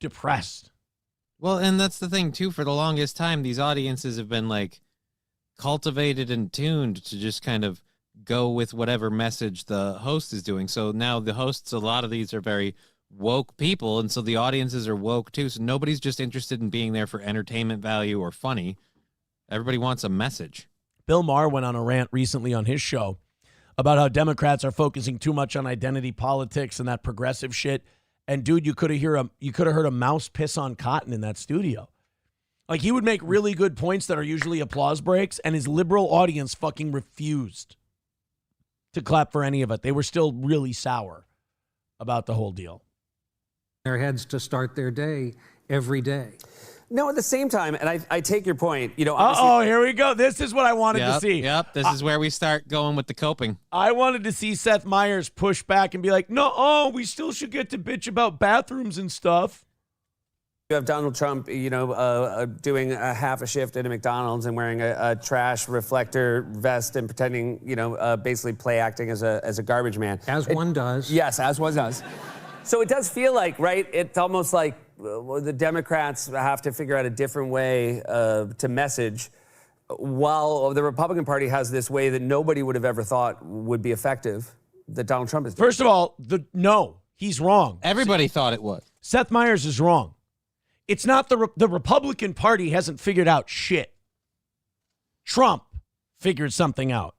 depressed. Well, and that's the thing, too. For the longest time, these audiences have been, like, cultivated and tuned to just kind of go with whatever message the host is doing. So now the hosts, a lot of these are very woke people, and so the audiences are woke, too. So nobody's just interested in being there for entertainment value or funny. Everybody wants a message. Bill Maher went on a rant recently on his show about how Democrats are focusing too much on identity politics and that progressive shit. And dude, you could have heard a mouse piss on cotton in that studio. Like, he would make really good points that are usually applause breaks, and his liberal audience fucking refused to clap for any of it. They were still really sour about the whole deal. Their heads to start their day every day. No, at the same time, and I take your point. You know, obviously- Uh-oh, here we go. This is what I wanted to see. Yep, this is where we start going with the coping. I wanted to see Seth Meyers push back and be like, no, we still should get to bitch about bathrooms and stuff. You have Donald Trump, doing a half a shift at a McDonald's and wearing a trash reflector vest and pretending, basically play acting as a garbage man. As one does. Yes, as one does. So it does feel like, right? It's almost like the Democrats have to figure out a different way to message, while the Republican Party has this way that nobody would have ever thought would be effective that Donald Trump is doing. First of all, no, he's wrong. Everybody thought it was. Seth Meyers is wrong. It's not the Republican Party hasn't figured out shit. Trump figured something out.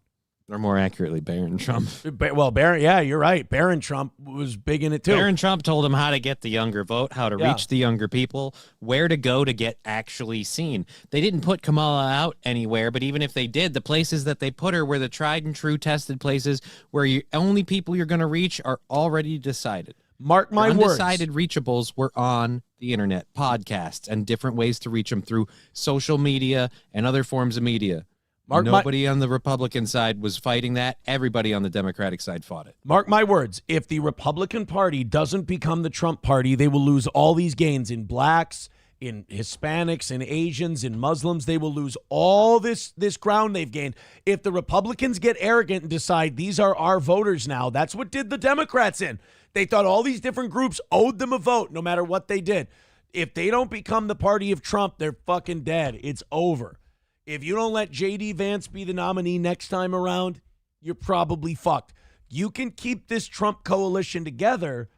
Or more accurately, Barron Trump. Well, Barron, yeah, you're right. Barron Trump was big in it too. Barron Trump told him how to get the younger vote, how to reach the younger people, where to go to get actually seen. They didn't put Kamala out anywhere, but even if they did, the places that they put her were the tried and true tested places where only people you're going to reach are already decided. Mark my words. Undecided reachables were on the internet, podcasts, and different ways to reach them through social media and other forms of media. Nobody on the Republican side was fighting that. Everybody on the Democratic side fought it. Mark my words. If the Republican Party doesn't become the Trump Party, they will lose all these gains in blacks, in Hispanics, in Asians, in Muslims. They will lose all this ground they've gained. If the Republicans get arrogant and decide these are our voters now, that's what did the Democrats in. They thought all these different groups owed them a vote no matter what they did. If they don't become the party of Trump, they're fucking dead. It's over. If you don't let J.D. Vance be the nominee next time around, you're probably fucked. You can keep this Trump coalition together,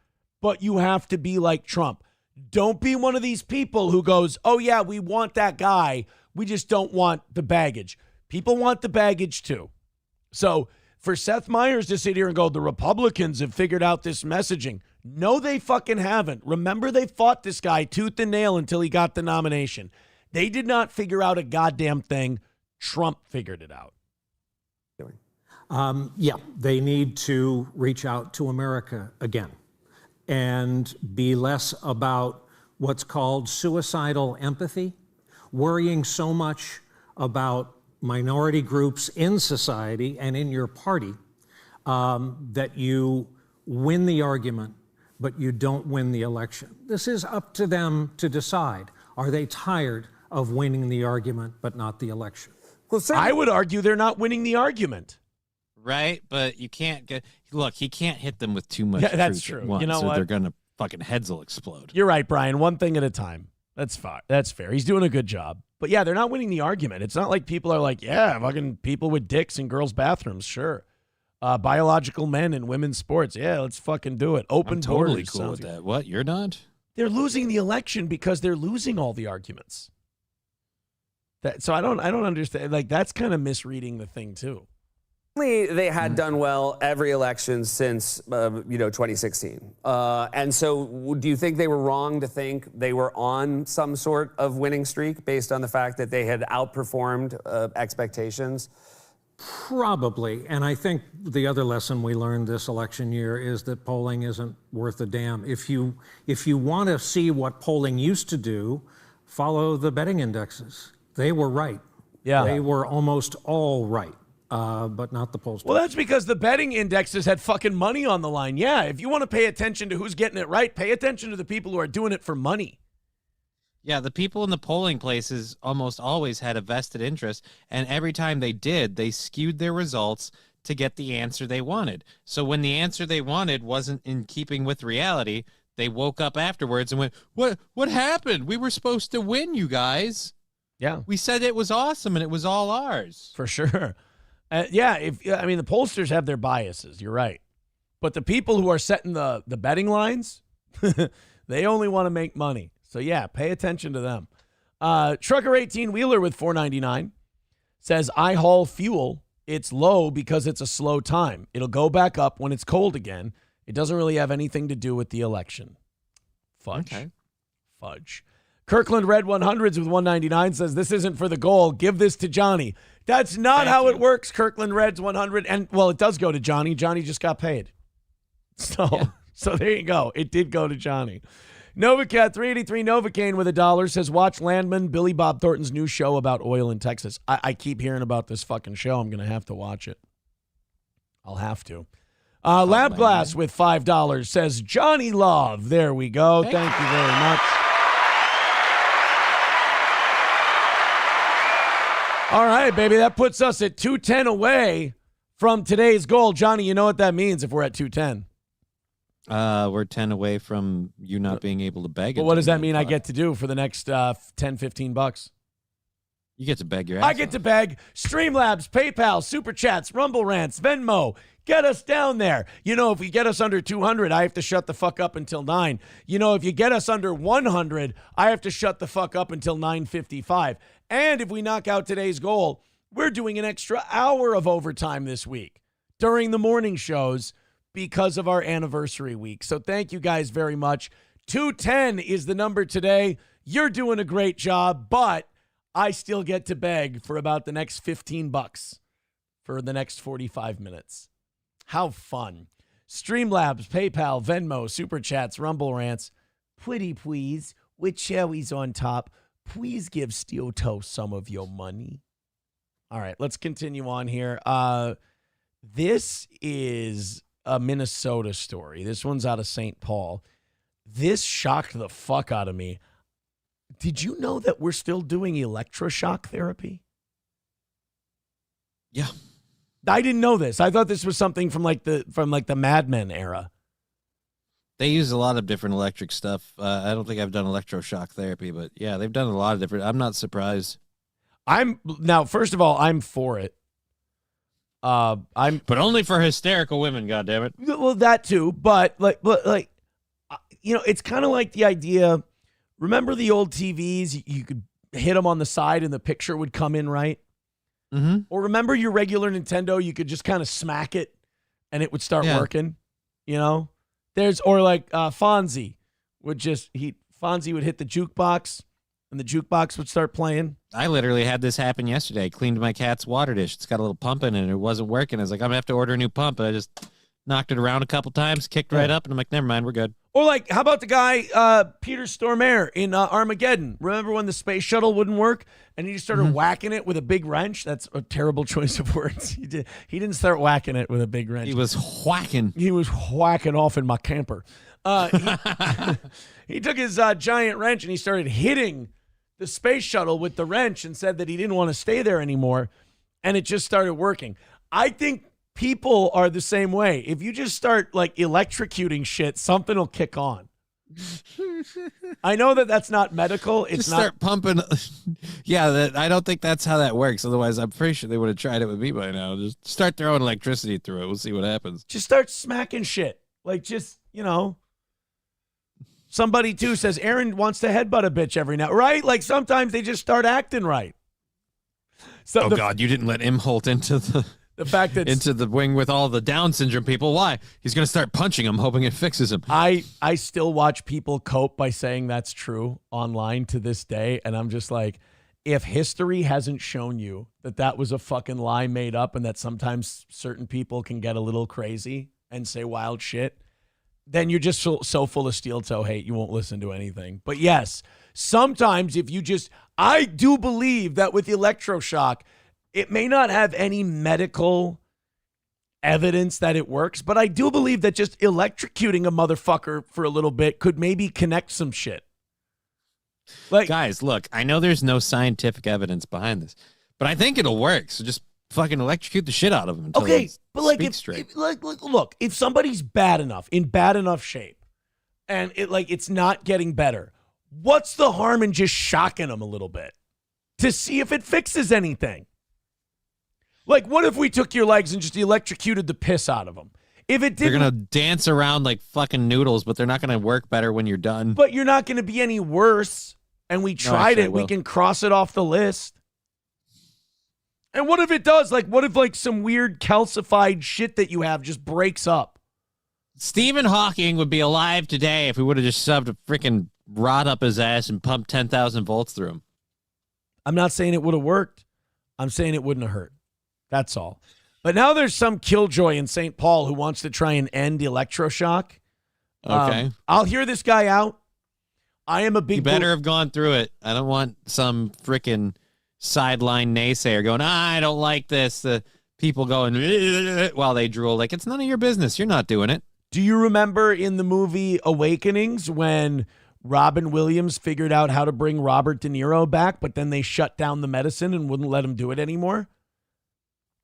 but you have to be like Trump. Don't be one of these people who goes, oh, yeah, we want that guy. We just don't want the baggage. People want the baggage, too. So for Seth Meyers to sit here and go, the Republicans have figured out this messaging. No, they fucking haven't. Remember, they fought this guy tooth and nail until he got the nomination. They did not figure out a goddamn thing. Trump figured it out. They need to reach out to America again and be less about what's called suicidal empathy, worrying so much about minority groups in society and in your party that you win the argument, but you don't win the election. This is up to them to decide. Are they tired of winning the argument, but not the election? Well, I would argue they're not winning the argument. Right, but you can't get... Look, he can't hit them with too much that's truth true. at once, You know or what? they're going to fucking heads will explode. You're right, Brian. One thing at a time. That's fine. That's fair. He's doing a good job. But yeah, they're not winning the argument. It's not like people are like, yeah, fucking people with dicks in girls' bathrooms, sure. Biological men in women's sports, yeah, let's fucking do it. Open I'm totally borders. cool with that. What, you're not? They're losing the election because they're losing all the arguments. So I don't understand. Like, that's kind of misreading the thing too. They had done well every election since 2016, and so do you think they were wrong to think they were on some sort of winning streak based on the fact that they had outperformed expectations? Probably. And I think the other lesson we learned this election year is that polling isn't worth a damn. If you want to see what polling used to do, follow the betting indexes. They were right. Yeah. They were almost all right. But not the pollsters. Well, that's because the betting indexes had fucking money on the line. Yeah, if you want to pay attention to who's getting it right, pay attention to the people who are doing it for money. Yeah, the people in the polling places almost always had a vested interest, and every time they did, they skewed their results to get the answer they wanted. So when the answer they wanted wasn't in keeping with reality, they woke up afterwards and went, What happened? We were supposed to win, you guys. Yeah. We said it was awesome, and it was all ours. For sure. The pollsters have their biases. You're right. But the people who are setting the betting lines, they only want to make money. So, yeah, pay attention to them. Trucker 18-wheeler with $4.99 says, I haul fuel. It's low because it's a slow time. It'll go back up when it's cold again. It doesn't really have anything to do with the election. Fudge. Okay. Fudge. Kirkland Red 100s with $1.99 says, this isn't for the goal. Give this to Johnny. That's not how it works, Kirkland Reds 100. And, well, it does go to Johnny. Johnny just got paid. So there you go. It did go to Johnny. Novacat 383 Novocaine with $1 says, watch Landman, Billy Bob Thornton's new show about oil in Texas. I keep hearing about this fucking show. I'm going to have to watch it. I'll have to. Lab Glass with $5 says, Johnny Love. There we go. Thank you very much. All right, baby. That puts us at 210 away from today's goal. Johnny, you know what that means if we're at 210. We're 10 away from you not being able to beg. But what does that mean I get to do for the next 10, 15 bucks? You get to beg your ass I get to beg Streamlabs, PayPal, Super Chats, Rumble Rants, Venmo. Get us down there. You know, if we get us under 200, I have to shut the fuck up until 9. You know, if you get us under 100, I have to shut the fuck up until 9:55. And if we knock out today's goal, we're doing an extra hour of overtime this week during the morning shows because of our anniversary week. So thank you guys very much. 210 is the number today. You're doing a great job, but I still get to beg for about the next 15 bucks for the next 45 minutes. How fun. Streamlabs, PayPal, Venmo, Super Chats, Rumble Rants. Pretty please, with cherries on top, please give Steel Toe some of your money. All right, let's continue on here. This is a Minnesota story. This one's out of St. Paul. This shocked the fuck out of me. Did you know that we're still doing electroshock therapy? Yeah. I didn't know this. I thought this was something from the Mad Men era. They use a lot of different electric stuff. I don't think I've done electroshock therapy, but yeah, they've done a lot of different. I'm not surprised. First of all, I'm for it. But only for hysterical women, goddammit. Well, that too, but it's kind of like the idea. Remember the old TVs? You could hit them on the side and the picture would come in right. Mm-hmm. Or remember your regular Nintendo? You could just kind of smack it and it would start working. You know, Fonzie would Fonzie would hit the jukebox and the jukebox would start playing. I literally had this happen yesterday. I cleaned my cat's water dish. It's got a little pump in it and it wasn't working. I was like, I'm going to have to order a new pump. And I just knocked it around a couple times, kicked right up, and I'm like, never mind, we're good. Or how about the guy, Peter Stormare in Armageddon? Remember when the space shuttle wouldn't work and he just started whacking it with a big wrench? That's a terrible choice of words. He didn't start whacking it with a big wrench. He was whacking. He was whacking off in my camper. He took his giant wrench and he started hitting the space shuttle with the wrench and said that he didn't want to stay there anymore. And it just started working. I think people are the same way. If you just start electrocuting shit, something will kick on. I know that that's not medical. It's just not. Start pumping. Yeah, I don't think that's how that works. Otherwise, I'm pretty sure they would have tried it with me by now. Just start throwing electricity through it. We'll see what happens. Just start smacking shit. Somebody too says Aaron wants to headbutt a bitch every now, right? Sometimes they just start acting right. So God, you didn't let Imholt into the fact that into the wing with all the Down syndrome people. Why? He's going to start punching him, hoping it fixes him. I still watch people cope by saying that's true online to this day, and I'm just like, if history hasn't shown you that was a fucking lie made up and that sometimes certain people can get a little crazy and say wild shit, then you're just so full of steel toe hate you won't listen to anything. But yes, sometimes I do believe that with electroshock, it may not have any medical evidence that it works, but I do believe that just electrocuting a motherfucker for a little bit could maybe connect some shit. Guys, look, I know there's no scientific evidence behind this, but I think it'll work. So just fucking electrocute the shit out of them until look, if somebody's in bad enough shape and it's not getting better, what's the harm in just shocking them a little bit to see if it fixes anything? What if we took your legs and just electrocuted the piss out of them? If it didn't, they're going to dance around like fucking noodles, but they're not going to work better when you're done. But you're not going to be any worse. And we tried it. We can cross it off the list. And what if it does? What if some weird calcified shit that you have just breaks up? Stephen Hawking would be alive today if we would have just shoved a freaking rod up his ass and pumped 10,000 volts through him. I'm not saying it would have worked. I'm saying it wouldn't have hurt. That's all. But now there's some killjoy in St. Paul who wants to try and end electroshock. Okay. I'll hear this guy out. I am a big. You better have gone through it. I don't want some freaking sideline naysayer going, I don't like this. The people going while they drool. Like, it's none of your business. You're not doing it. Do you remember in the movie Awakenings when Robin Williams figured out how to bring Robert De Niro back, but then they shut down the medicine and wouldn't let him do it anymore?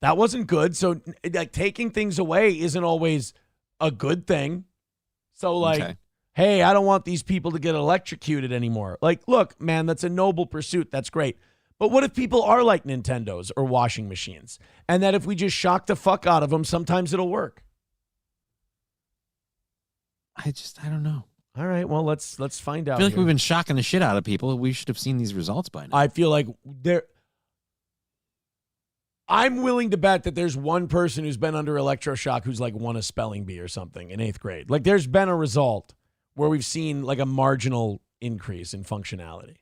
That wasn't good. So, like, taking things away isn't always a good thing. So, like, Okay. hey, I don't want these people to get electrocuted anymore. Like, look, man, that's a noble pursuit. That's great. But what if people are like Nintendos or washing machines? And that if we just shock the fuck out of them, sometimes it'll work. I don't know. All right, well, let's find out. I feel like here. we've been shocking the shit out of people. We should have seen these results by now. I feel like I'm willing to bet that there's one person who's been under electroshock who's like won a spelling bee or something in 8th grade. Like, there's been a result where we've seen like a marginal increase in functionality.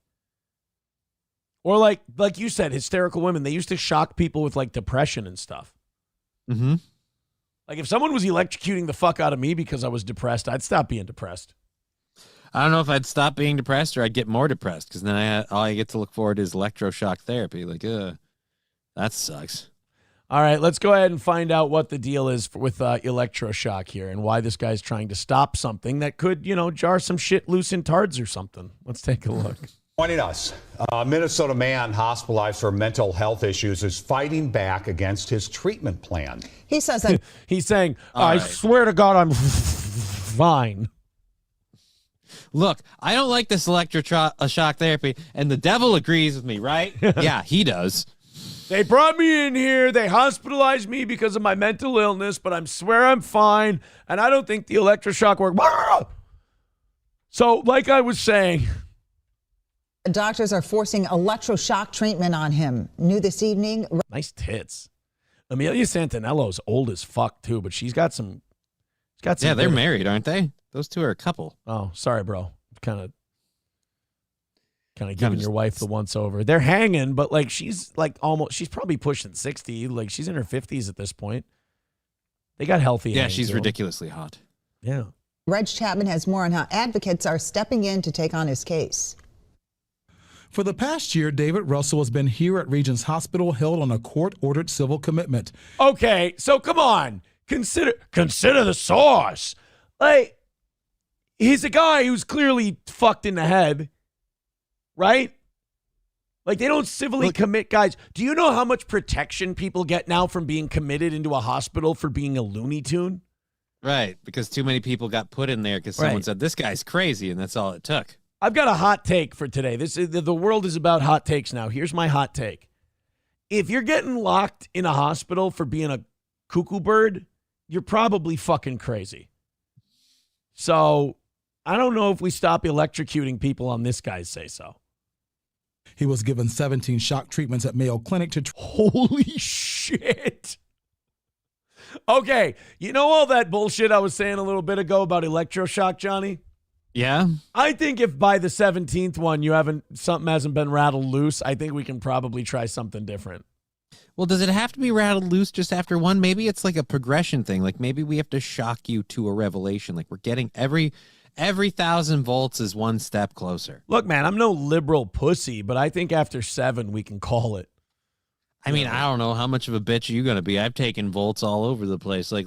Or like you said, hysterical women, they used to shock people with like depression and stuff. Mm-hmm. Like, if someone was electrocuting the fuck out of me because I was depressed, I'd stop being depressed. I don't know if I'd stop being depressed or I'd get more depressed because then all I get to look forward to is electroshock therapy. Like, that sucks. All right, let's go ahead and find out what the deal is with electroshock here and why this guy's trying to stop something that could, jar some shit loose in tards or something. Let's take a look. Joining us, a Minnesota man hospitalized for mental health issues is fighting back against his treatment plan. He says that he's saying, I swear to God, I'm fine. Look, I don't like this electroshock therapy, and the devil agrees with me, right? Yeah, he does. They brought me in here. They hospitalized me because of my mental illness, but I swear I'm fine, and I don't think the electroshock worked. So, like I was saying, doctors are forcing electroshock treatment on him. New this evening. Nice tits. Amelia Santinello's old as fuck too, but she's got some. Yeah, they're married, aren't they? Those two are a couple. Oh, sorry, bro. Kind of giving your wife the once over. They're hanging, but like she's probably pushing 60. Like she's in her 50s at this point. They got healthy. Yeah, she's ridiculously hot. Yeah. Reg Chapman has more on how advocates are stepping in to take on his case. For the past year, David Russell has been here at Regents Hospital held on a court-ordered civil commitment. Okay, so come on. Consider the sauce. Like, he's a guy who's clearly fucked in the head, right? Like, they don't civilly commit guys. Do you know how much protection people get now from being committed into a hospital for being a Looney Tune? Right, because too many people got put in there because someone said, this guy's crazy, and that's all it took. I've got a hot take for today. The world is about hot takes now. Here's my hot take. If you're getting locked in a hospital for being a cuckoo bird, you're probably fucking crazy. So I don't know if we stop electrocuting people on this guy's say-so. He was given 17 shock treatments at Mayo Clinic to... Holy shit. Okay, you know all that bullshit I was saying a little bit ago about electroshock, Johnny? Yeah. I think if by the 17th one something hasn't been rattled loose, I think we can probably try something different. Well, does it have to be rattled loose just after one? Maybe it's like a progression thing. Like maybe we have to shock you to a revelation. Like we're getting every 1,000 volts is one step closer. Look, man, I'm no liberal pussy, but I think after 7 we can call it. I mean, I don't know how much of a bitch are you going to be. I've taken volts all over the place. Like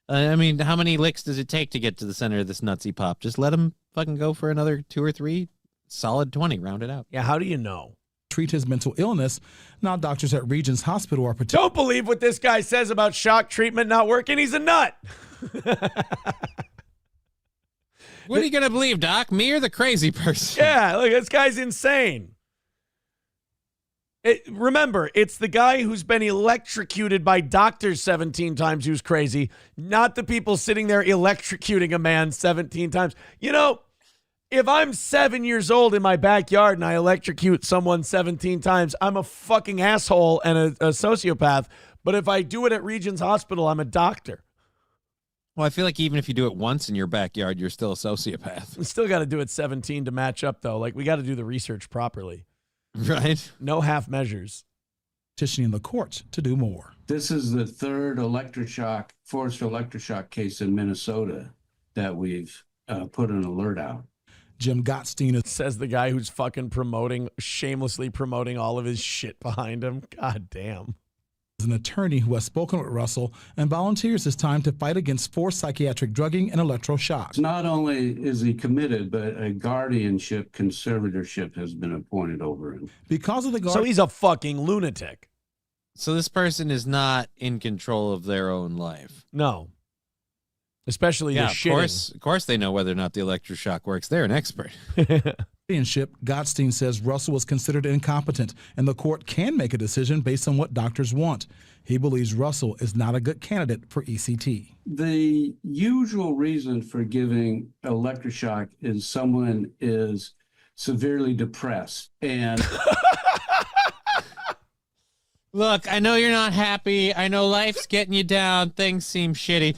I mean, how many licks does it take to get to the center of this nutsy pop? Just let him fucking go for another 2 or 3. Solid 20. Round it out. Yeah, how do you know? Treat his mental illness. Now doctors at Regents Hospital are protecting... Don't believe what this guy says about shock treatment not working. He's a nut. What are you going to believe, Doc? Me or the crazy person? Yeah, look, this guy's insane. Remember, it's the guy who's been electrocuted by doctors 17 times who's crazy, not the people sitting there electrocuting a man 17 times. You know, if I'm 7 years old in my backyard and I electrocute someone 17 times, I'm a fucking asshole and a sociopath. But if I do it at Regents Hospital, I'm a doctor. Well, I feel like even if you do it once in your backyard, you're still a sociopath. We still got to do it 17 to match up, though. Like, we got to do the research properly. Right. No half measures. Petitioning the courts to do more. This is the third forced electroshock case in Minnesota that we've put an alert out. Jim Gottstein says the guy who's fucking shamelessly promoting all of his shit behind him. God damn. is an attorney who has spoken with Russell and volunteers his time to fight against forced psychiatric drugging and electroshock. Not only is he committed, but a guardianship conservatorship has been appointed over him. Because of the So he's a fucking lunatic. So this person is not in control of their own life. No. Especially the shitting. Of course they know whether or not the electroshock works. They're an expert. Guardianship, Gottstein says Russell was considered incompetent, and the court can make a decision based on what doctors want. He believes Russell is not a good candidate for ECT. The usual reason for giving electroshock is someone is severely depressed. And Look, I know you're not happy. I know life's getting you down. Things seem shitty.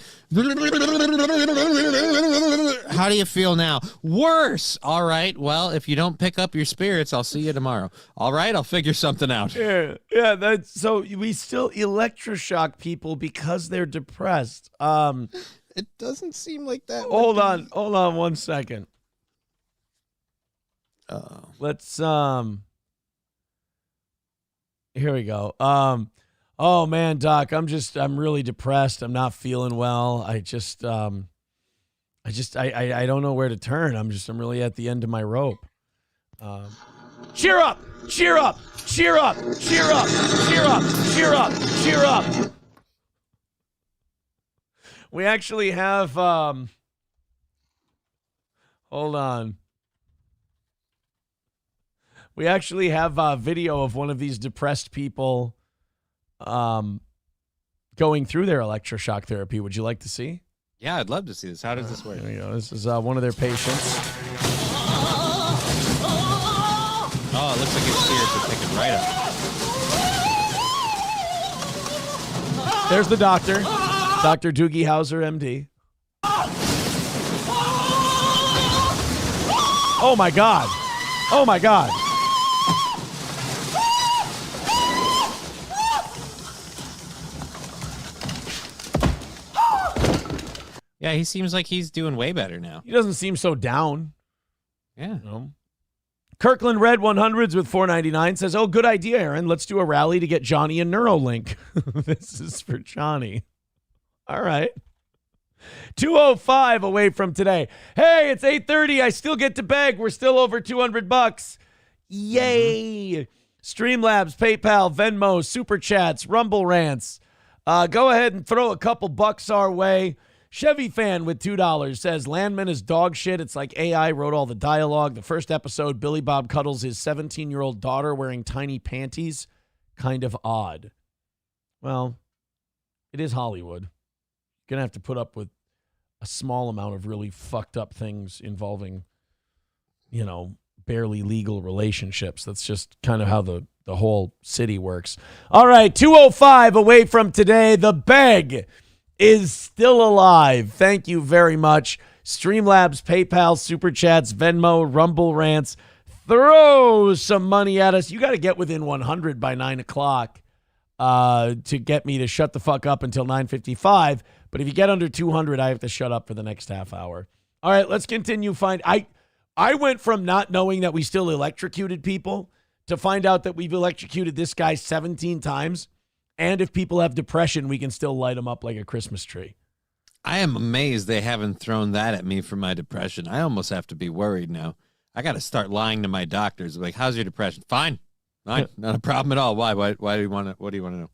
How do you feel now? Worse. All right. Well, if you don't pick up your spirits, I'll see you tomorrow. All right. I'll figure something out. Yeah. That's so we still electroshock people because they're depressed. It doesn't seem like that. Hold on 1 second. Let's Here we go. Oh man, Doc, I'm really depressed. I'm not feeling well. I don't know where to turn. I'm really at the end of my rope. Cheer up, cheer up, cheer up, cheer up, cheer up, cheer up, cheer up. We actually have, hold on. We actually have a video of one of these depressed people going through their electroshock therapy. Would you like to see? Yeah, I'd love to see this. How does this work? There you go. This is one of their patients. Oh, it looks like his spirits are picking right up. There's the doctor, Dr. Doogie Howser, MD. Oh, my God. Oh, my God. Yeah, he seems like he's doing way better now. He doesn't seem so down. Yeah. No. Kirkland Red 100s with $4.99 says, "Oh, good idea, Aaron. Let's do a rally to get Johnny a Neuralink." This is for Johnny. All right. 2:05 away from today. Hey, it's 8:30. I still get to beg. We're still over $200. Yay. Streamlabs, PayPal, Venmo, Super Chats, Rumble Rants. Go ahead and throw a couple bucks our way. Chevy Fan with $2 says, Landman is dog shit. It's like AI wrote all the dialogue. The first episode, Billy Bob cuddles his 17-year-old daughter wearing tiny panties. Kind of odd. Well, it is Hollywood. Going to have to put up with a small amount of really fucked up things involving, barely legal relationships. That's just kind of how the whole city works. All right, 2:05 away from today. The Beg is still alive. Thank you very much. Streamlabs, PayPal, Super Chats, Venmo, Rumble Rants. Throw some money at us. You got to get within 100 by 9 o'clock to get me to shut the fuck up until 9:55. But if you get under 200, I have to shut up for the next half hour. All right, let's continue. I went from not knowing that we still electrocuted people to find out that we've electrocuted this guy 17 times. And if people have depression, we can still light them up like a Christmas tree. I am amazed they haven't thrown that at me for my depression. I almost have to be worried now. I got to start lying to my doctors. Like, how's your depression? Fine. Not a problem at all. Why do you want to? What do you want to know?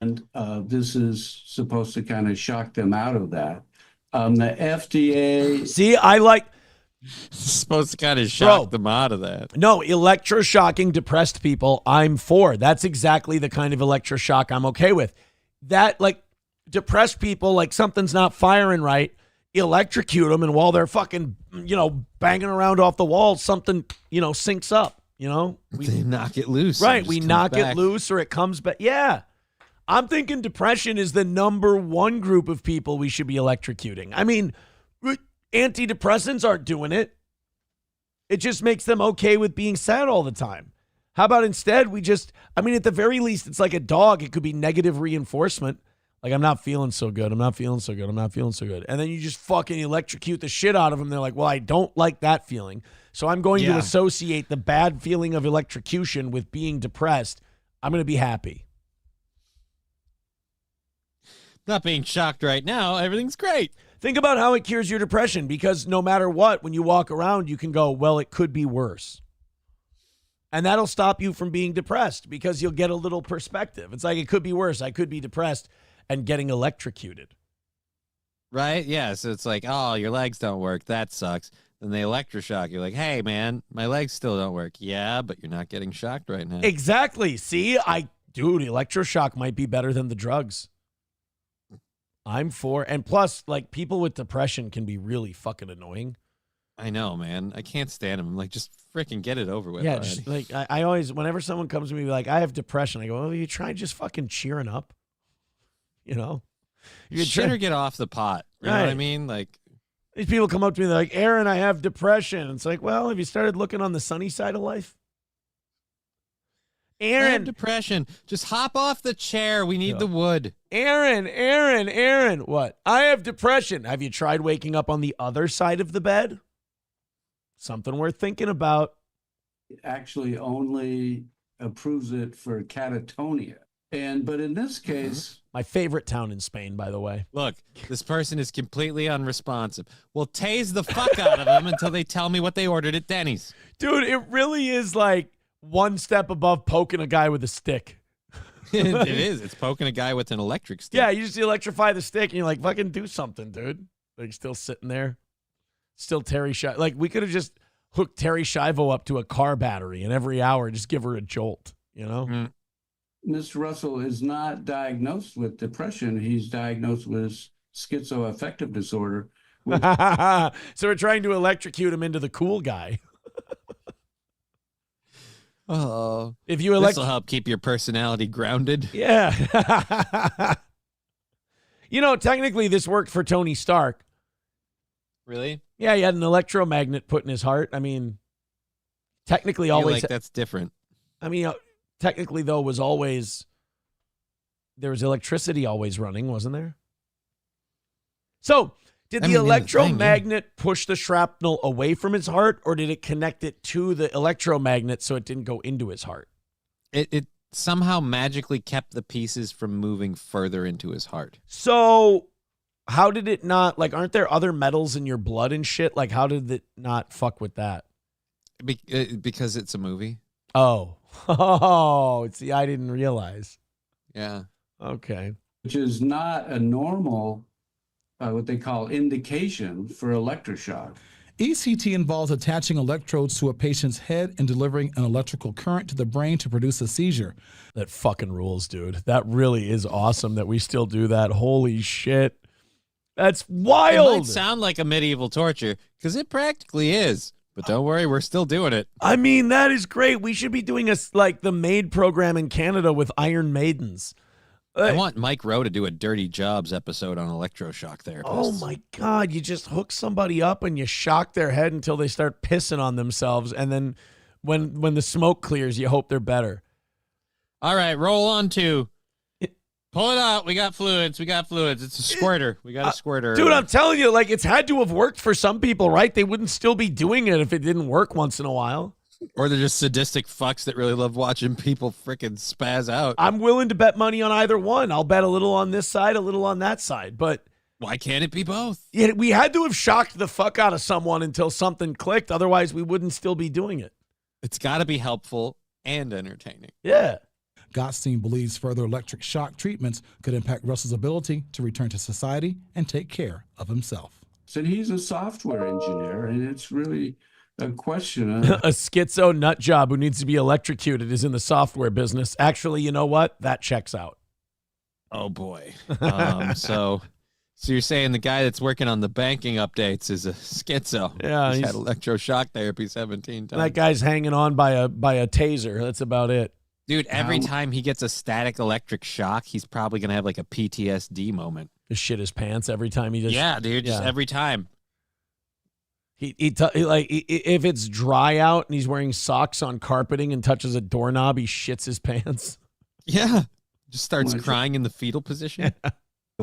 And this is supposed to kind of shock them out of that. The FDA. See, I like. Supposed to kind of shock them out of that. No, electroshocking depressed people, I'm for. That's exactly the kind of electroshock I'm okay with. That, like, depressed people, like something's not firing right, electrocute them, and while they're fucking, banging around off the walls, something, syncs up, They knock it loose. Right, we knock it loose or it comes back. Yeah. I'm thinking depression is the number one group of people we should be electrocuting. I mean, antidepressants aren't doing it. It just makes them okay with being sad all the time. How about instead at the very least, it's like a dog. It could be negative reinforcement. Like, I'm not feeling so good. I'm not feeling so good. I'm not feeling so good. And then you just fucking electrocute the shit out of them. They're like, well, I don't like that feeling. So I'm going to associate the bad feeling of electrocution with being depressed. I'm going to be happy. Not being shocked right now. Everything's great. Think about how it cures your depression, because no matter what, when you walk around, you can go, well, it could be worse. And that'll stop you from being depressed because you'll get a little perspective. It's like, it could be worse. I could be depressed and getting electrocuted. Right? Yeah. So it's like, oh, your legs don't work. That sucks. Then they electroshock. You're like, hey, man, my legs still don't work. Yeah, but you're not getting shocked right now. Exactly. See, dude, electroshock might be better than the drugs. I'm for. And plus, like, people with depression can be really fucking annoying. I know, man. I can't stand them. I'm like, just freaking get it over with. Yeah, already. just, like, I always, whenever someone comes to me like, I have depression, I go, well, you try just fucking cheering up. You know? You Shit or get off the pot. You know what I mean? Like, these people come up to me, they're like, Aaron, I have depression. It's like, well, have you started looking on the sunny side of life? Aaron. Depression. Just hop off the chair. We need the wood. Aaron. What? I have depression. Have you tried waking up on the other side of the bed? Something worth thinking about. It actually only approves it for catatonia. But in this case, my favorite town in Spain, by the way. Look, this person is completely unresponsive. Well, tase the fuck out of them until they tell me what they ordered at Denny's. Dude, it really is like one step above poking a guy with a stick. It is. It's poking a guy with an electric stick. Yeah, you just electrify the stick and you're like, fucking do something, dude. Like, still sitting there. Still Terry Schiavo. Like, we could have just hooked Terry Schiavo up to a car battery and every hour just give her a jolt, you know? Mr. Russell is not diagnosed with depression. He's diagnosed with schizoaffective disorder. So we're trying to electrocute him into the cool guy. Oh, if you this will help keep your personality grounded. Yeah. You know, technically this worked for Tony Stark. Really? Yeah, he had an electromagnet put in his heart. I mean, technically always. Like that's different. I mean, technically though, there was electricity always running, wasn't there? So did the electromagnet push the shrapnel away from his heart, or did it connect it to the electromagnet so it didn't go into his heart? It somehow magically kept the pieces from moving further into his heart. So how did it not, like, aren't there other metals in your blood and shit? Like, how did it not fuck with that? Because it's a movie. Oh, see, I didn't realize. Yeah. Okay. Which is not a normal, what they call indication for electroshock. ECT involves attaching electrodes to a patient's head and delivering an electrical current to the brain to produce a seizure. That fucking rules, dude. That really is awesome that we still do that. Holy shit. That's wild. It might sound like a medieval torture, because it practically is. But don't worry, we're still doing it. I mean, that is great. We should be doing like the MAID program in Canada with Iron Maidens. I want Mike Rowe to do a Dirty Jobs episode on electroshock therapists. Oh my God. You just hook somebody up and you shock their head until they start pissing on themselves. And then when the smoke clears, you hope they're better. All right, roll on to. Pull it out. We got fluids. It's a squirter. We got a squirter. Dude, I'm telling you, like, it's had to have worked for some people, right? They wouldn't still be doing it if it didn't work once in a while. Or they're just sadistic fucks that really love watching people freaking spaz out. I'm willing to bet money on either one. I'll bet a little on this side, a little on that side. But why can't it be both? Yeah, we had to have shocked the fuck out of someone until something clicked. Otherwise, we wouldn't still be doing it. It's got to be helpful and entertaining. Yeah. Gottstein believes further electric shock treatments could impact Russell's ability to return to society and take care of himself. So he's a software engineer, and it's really a question of... A schizo nut job who needs to be electrocuted is in the software business. Actually, you know what? That checks out. Oh, boy. So you're saying the guy that's working on the banking updates is a schizo. Yeah. He's had electroshock therapy 17 times. That guy's hanging on by a taser. That's about it. Dude, every time he gets a static electric shock, he's probably going to have like a PTSD moment. Just shit his pants every time he just... Yeah, dude, just every time. He like, if it's dry out and he's wearing socks on carpeting and touches a doorknob, he shits his pants. Yeah. Just starts crying in the fetal position.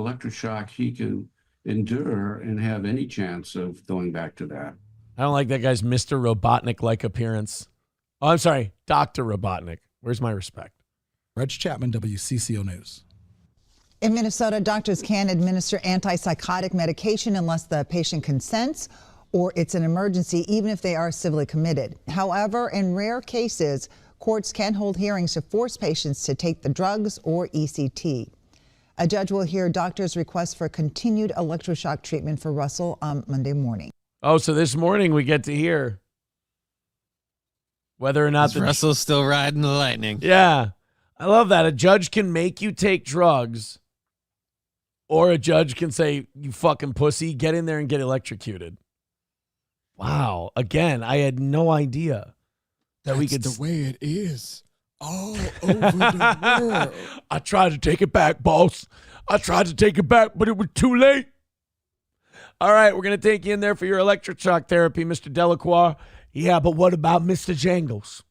electroshock he can endure and have any chance of going back to that. I don't like that guy's Mr. Robotnik-like appearance. Oh, I'm sorry, Dr. Robotnik. Where's my respect? Reg Chapman, WCCO News. In Minnesota, doctors can administer antipsychotic medication unless the patient consents or it's an emergency, even if they are civilly committed. However, in rare cases, courts can hold hearings to force patients to take the drugs or ECT. A judge will hear doctors' request for continued electroshock treatment for Russell on Monday morning. Oh, so this morning we get to hear whether or not Russell's still riding the lightning. Yeah. I love that. A judge can make you take drugs, or a judge can say, you fucking pussy, get in there and get electrocuted. Wow. Again, I had no idea that we could. That's the way it is all over the world. I tried to take it back, boss. I tried to take it back, but it was too late. All right, we're going to take you in there for your electroshock therapy, Mr. Delacroix. Yeah, but what about Mr. Jangles?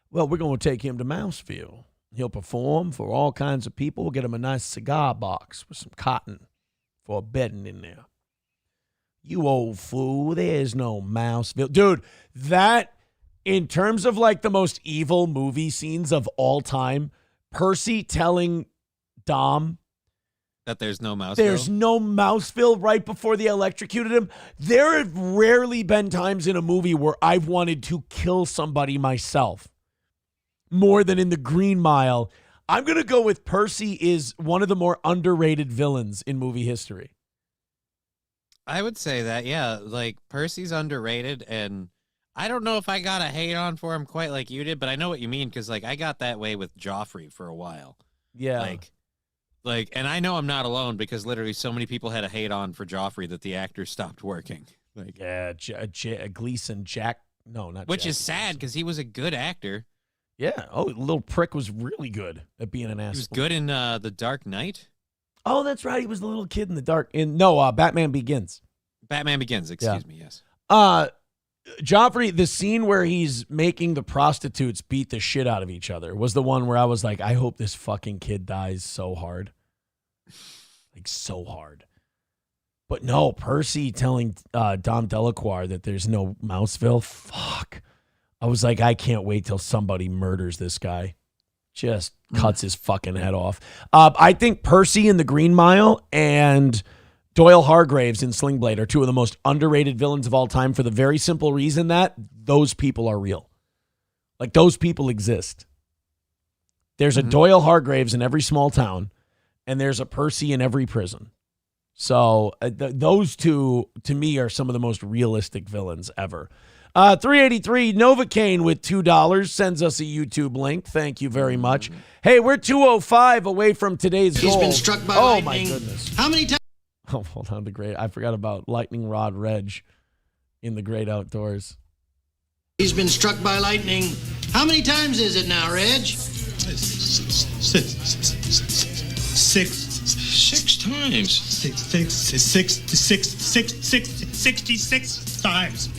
Well, we're going to take him to Mouseville. He'll perform for all kinds of people. We'll get him a nice cigar box with some cotton for bedding in there. You old fool, there's no Mouseville. Dude, that, in terms of like the most evil movie scenes of all time, Percy telling Dom that there's no Mouseville. There's no Mouseville right before they electrocuted him. There have rarely been times in a movie where I've wanted to kill somebody myself more than in The Green Mile. I'm going to go with Percy is one of the more underrated villains in movie history. I would say that, yeah. Like, Percy's underrated, and I don't know if I got a hate on for him quite like you did, but I know what you mean, because, like, I got that way with Joffrey for a while. Yeah. Like, and I know I'm not alone, because literally so many people had a hate on for Joffrey that the actor stopped working. Like, yeah, Gleason, Jack, no, not which Jack is sad, because he was a good actor. Yeah. Oh, little prick was really good at being an asshole. He was good in The Dark Knight. Oh, that's right. He was the little kid in the dark. Batman Begins. Batman Begins. Excuse me. Yes. Joffrey, the scene where he's making the prostitutes beat the shit out of each other was the one where I was like, I hope this fucking kid dies so hard. Like, so hard. But no, Percy telling Dom Delacroix that there's no Mouseville. Fuck. I was like, I can't wait till somebody murders this guy. Just cuts his fucking head off. I think Percy in The Green Mile and Doyle Hargraves in Sling Blade are two of the most underrated villains of all time for the very simple reason that those people are real. Like, those people exist. There's a Doyle Hargraves in every small town, and there's a Percy in every prison. So those two, to me, are some of the most realistic villains ever. 383 Novocaine with $2 sends us a YouTube link. Thank you very much. Hey, we're 205 away from today's goal. He's been struck by lightning. lightning. My goodness. How many times? Oh, hold on. I forgot about Lightning Rod Reg in the great outdoors. He's been struck by lightning. How many times is it now, Reg? Six times. 66 times.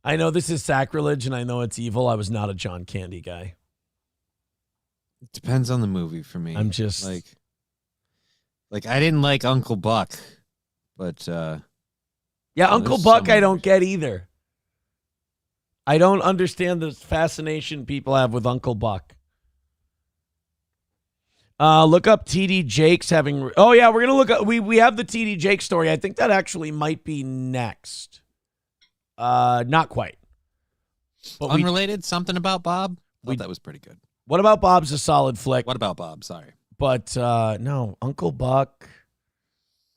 I know this is sacrilege, and I know it's evil. I was not a John Candy guy. It depends on the movie for me. I'm just like I didn't like Uncle Buck, but yeah, Uncle Buck I don't get either. I don't understand the fascination people have with Uncle Buck. Look up TD Jakes having. Oh yeah, we're gonna look up. We have the TD Jakes story. I think that actually might be next. Not quite. But unrelated. Something about Bob. That was pretty good. What about Bob's a solid flick. What about Bob? Sorry, but no, Uncle Buck.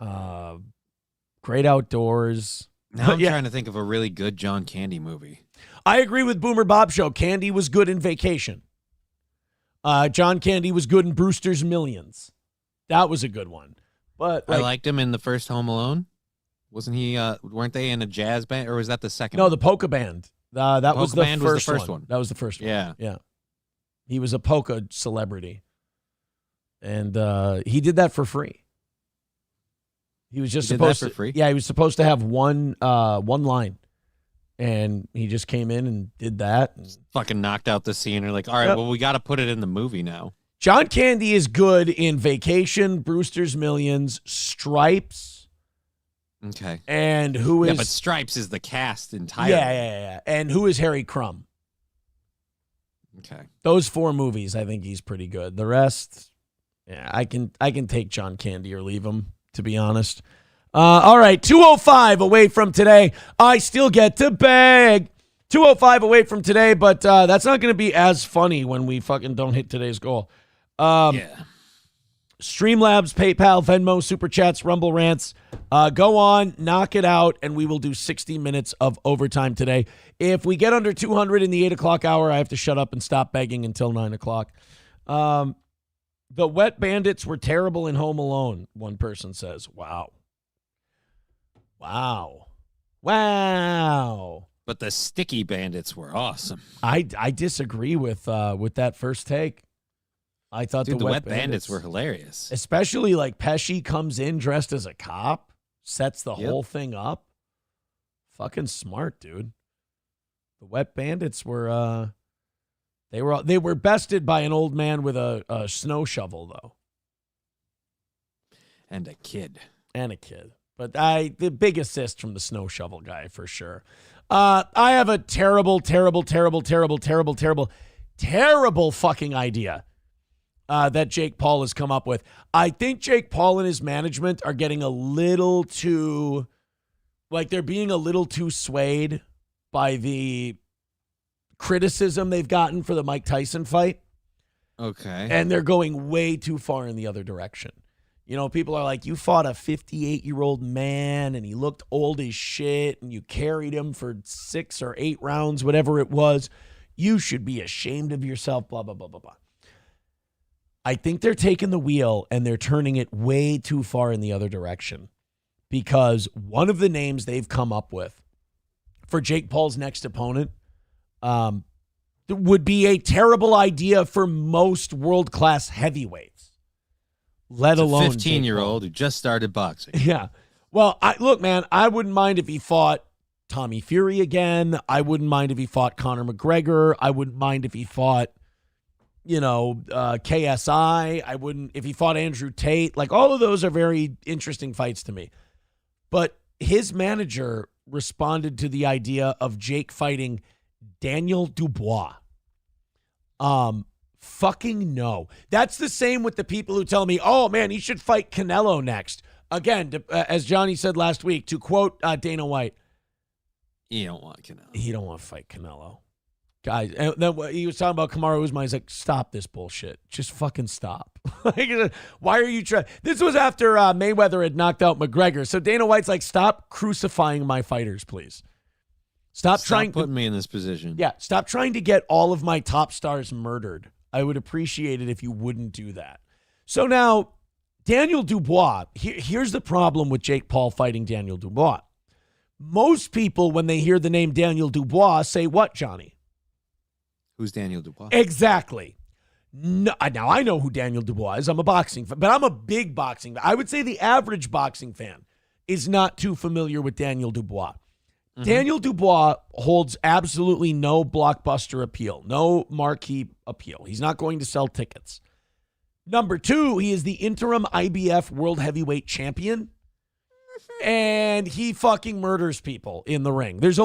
Great Outdoors. Now I'm trying to think of a really good John Candy movie. I agree with Boomer Bob Show. Candy was good in Vacation. John Candy was good in Brewster's Millions. That was a good one. But I liked him in the first Home Alone. Wasn't he? Weren't they in a jazz band, or was that the second? No, one? the polka band. That was the first one. That was the first one. Yeah, yeah. He was a polka celebrity, and he did that for free. He was just supposed to. For free? Yeah, he was supposed to have one line, And he just came in and did that. Fucking knocked out the scene. They're like, all right, Yep. well, we got to put it in the movie now. John Candy is good in Vacation, Brewster's Millions, Stripes. Okay. And who is... Yeah, but Stripes is the cast entirely. Yeah. And who is Harry Crumb? Okay. Those 4 movies, I think he's pretty good. The rest, yeah, I can take John Candy or leave him, to be honest. All right, 2:05 away from today. I still get to beg. 2:05 away from today, but that's not going to be as funny when we fucking don't hit today's goal. Yeah. Streamlabs, PayPal, Venmo, Super Chats, Rumble Rants. Go on, knock it out, and we will do 60 minutes of overtime today. If we get under 200 in the 8 o'clock hour, I have to shut up and stop begging until 9 o'clock. The Wet Bandits were terrible in Home Alone, one person says. Wow. But the Sticky Bandits were awesome. I disagree with that first take. I thought Dude, the Wet Bandits were hilarious. Especially like Pesci comes in dressed as a cop, sets the whole thing up. Fucking smart, dude. The Wet Bandits were they were bested by an old man with a snow shovel though. And a kid. But the big assist from the snow shovel guy for sure. I have a terrible fucking idea that Jake Paul has come up with. I think Jake Paul and his management are getting a little too, like they're being a little too swayed by the criticism they've gotten for the Mike Tyson fight. Okay. And they're going way too far in the other direction. You know, people are like, you fought a 58-year-old man and he looked old as shit and you carried him for 6 or 8 rounds, whatever it was. You should be ashamed of yourself, blah, blah, blah, blah, blah. I think they're taking the wheel and they're turning it way too far in the other direction because one of the names they've come up with for Jake Paul's next opponent would be a terrible idea for most world-class heavyweights. Let alone 15-year-old who just started boxing. Yeah. Well, look, man, I wouldn't mind if he fought Tommy Fury again. I wouldn't mind if he fought Conor McGregor. I wouldn't mind if he fought, KSI. I wouldn't if he fought Andrew Tate. Like, all of those are very interesting fights to me. But his manager responded to the idea of Jake fighting Daniel Dubois. Fucking no. That's the same with the people who tell me, oh, man, he should fight Canelo next. Again, as Johnny said last week, to quote Dana White. He don't want Canelo. He don't want to fight Canelo. Guys, and then he was talking about Kamaru Usman. He's like, stop this bullshit. Just fucking stop. Why are you trying? This was after Mayweather had knocked out McGregor. So Dana White's like, stop crucifying my fighters, please. Stop trying putting me in this position. Yeah, stop trying to get all of my top stars murdered. I would appreciate it if you wouldn't do that. So now, Daniel Dubois, here's the problem with Jake Paul fighting Daniel Dubois. Most people, when they hear the name Daniel Dubois, say what, Johnny? Who's Daniel Dubois? Exactly. No, now, I know who Daniel Dubois is. I'm a boxing fan, but I'm a big boxing fan. I would say the average boxing fan is not too familiar with Daniel Dubois. Mm-hmm. Daniel Dubois holds absolutely no blockbuster appeal, no marquee appeal. He's not going to sell tickets. Number 2, he is the interim IBF World Heavyweight Champion, and he fucking murders people in the ring. There's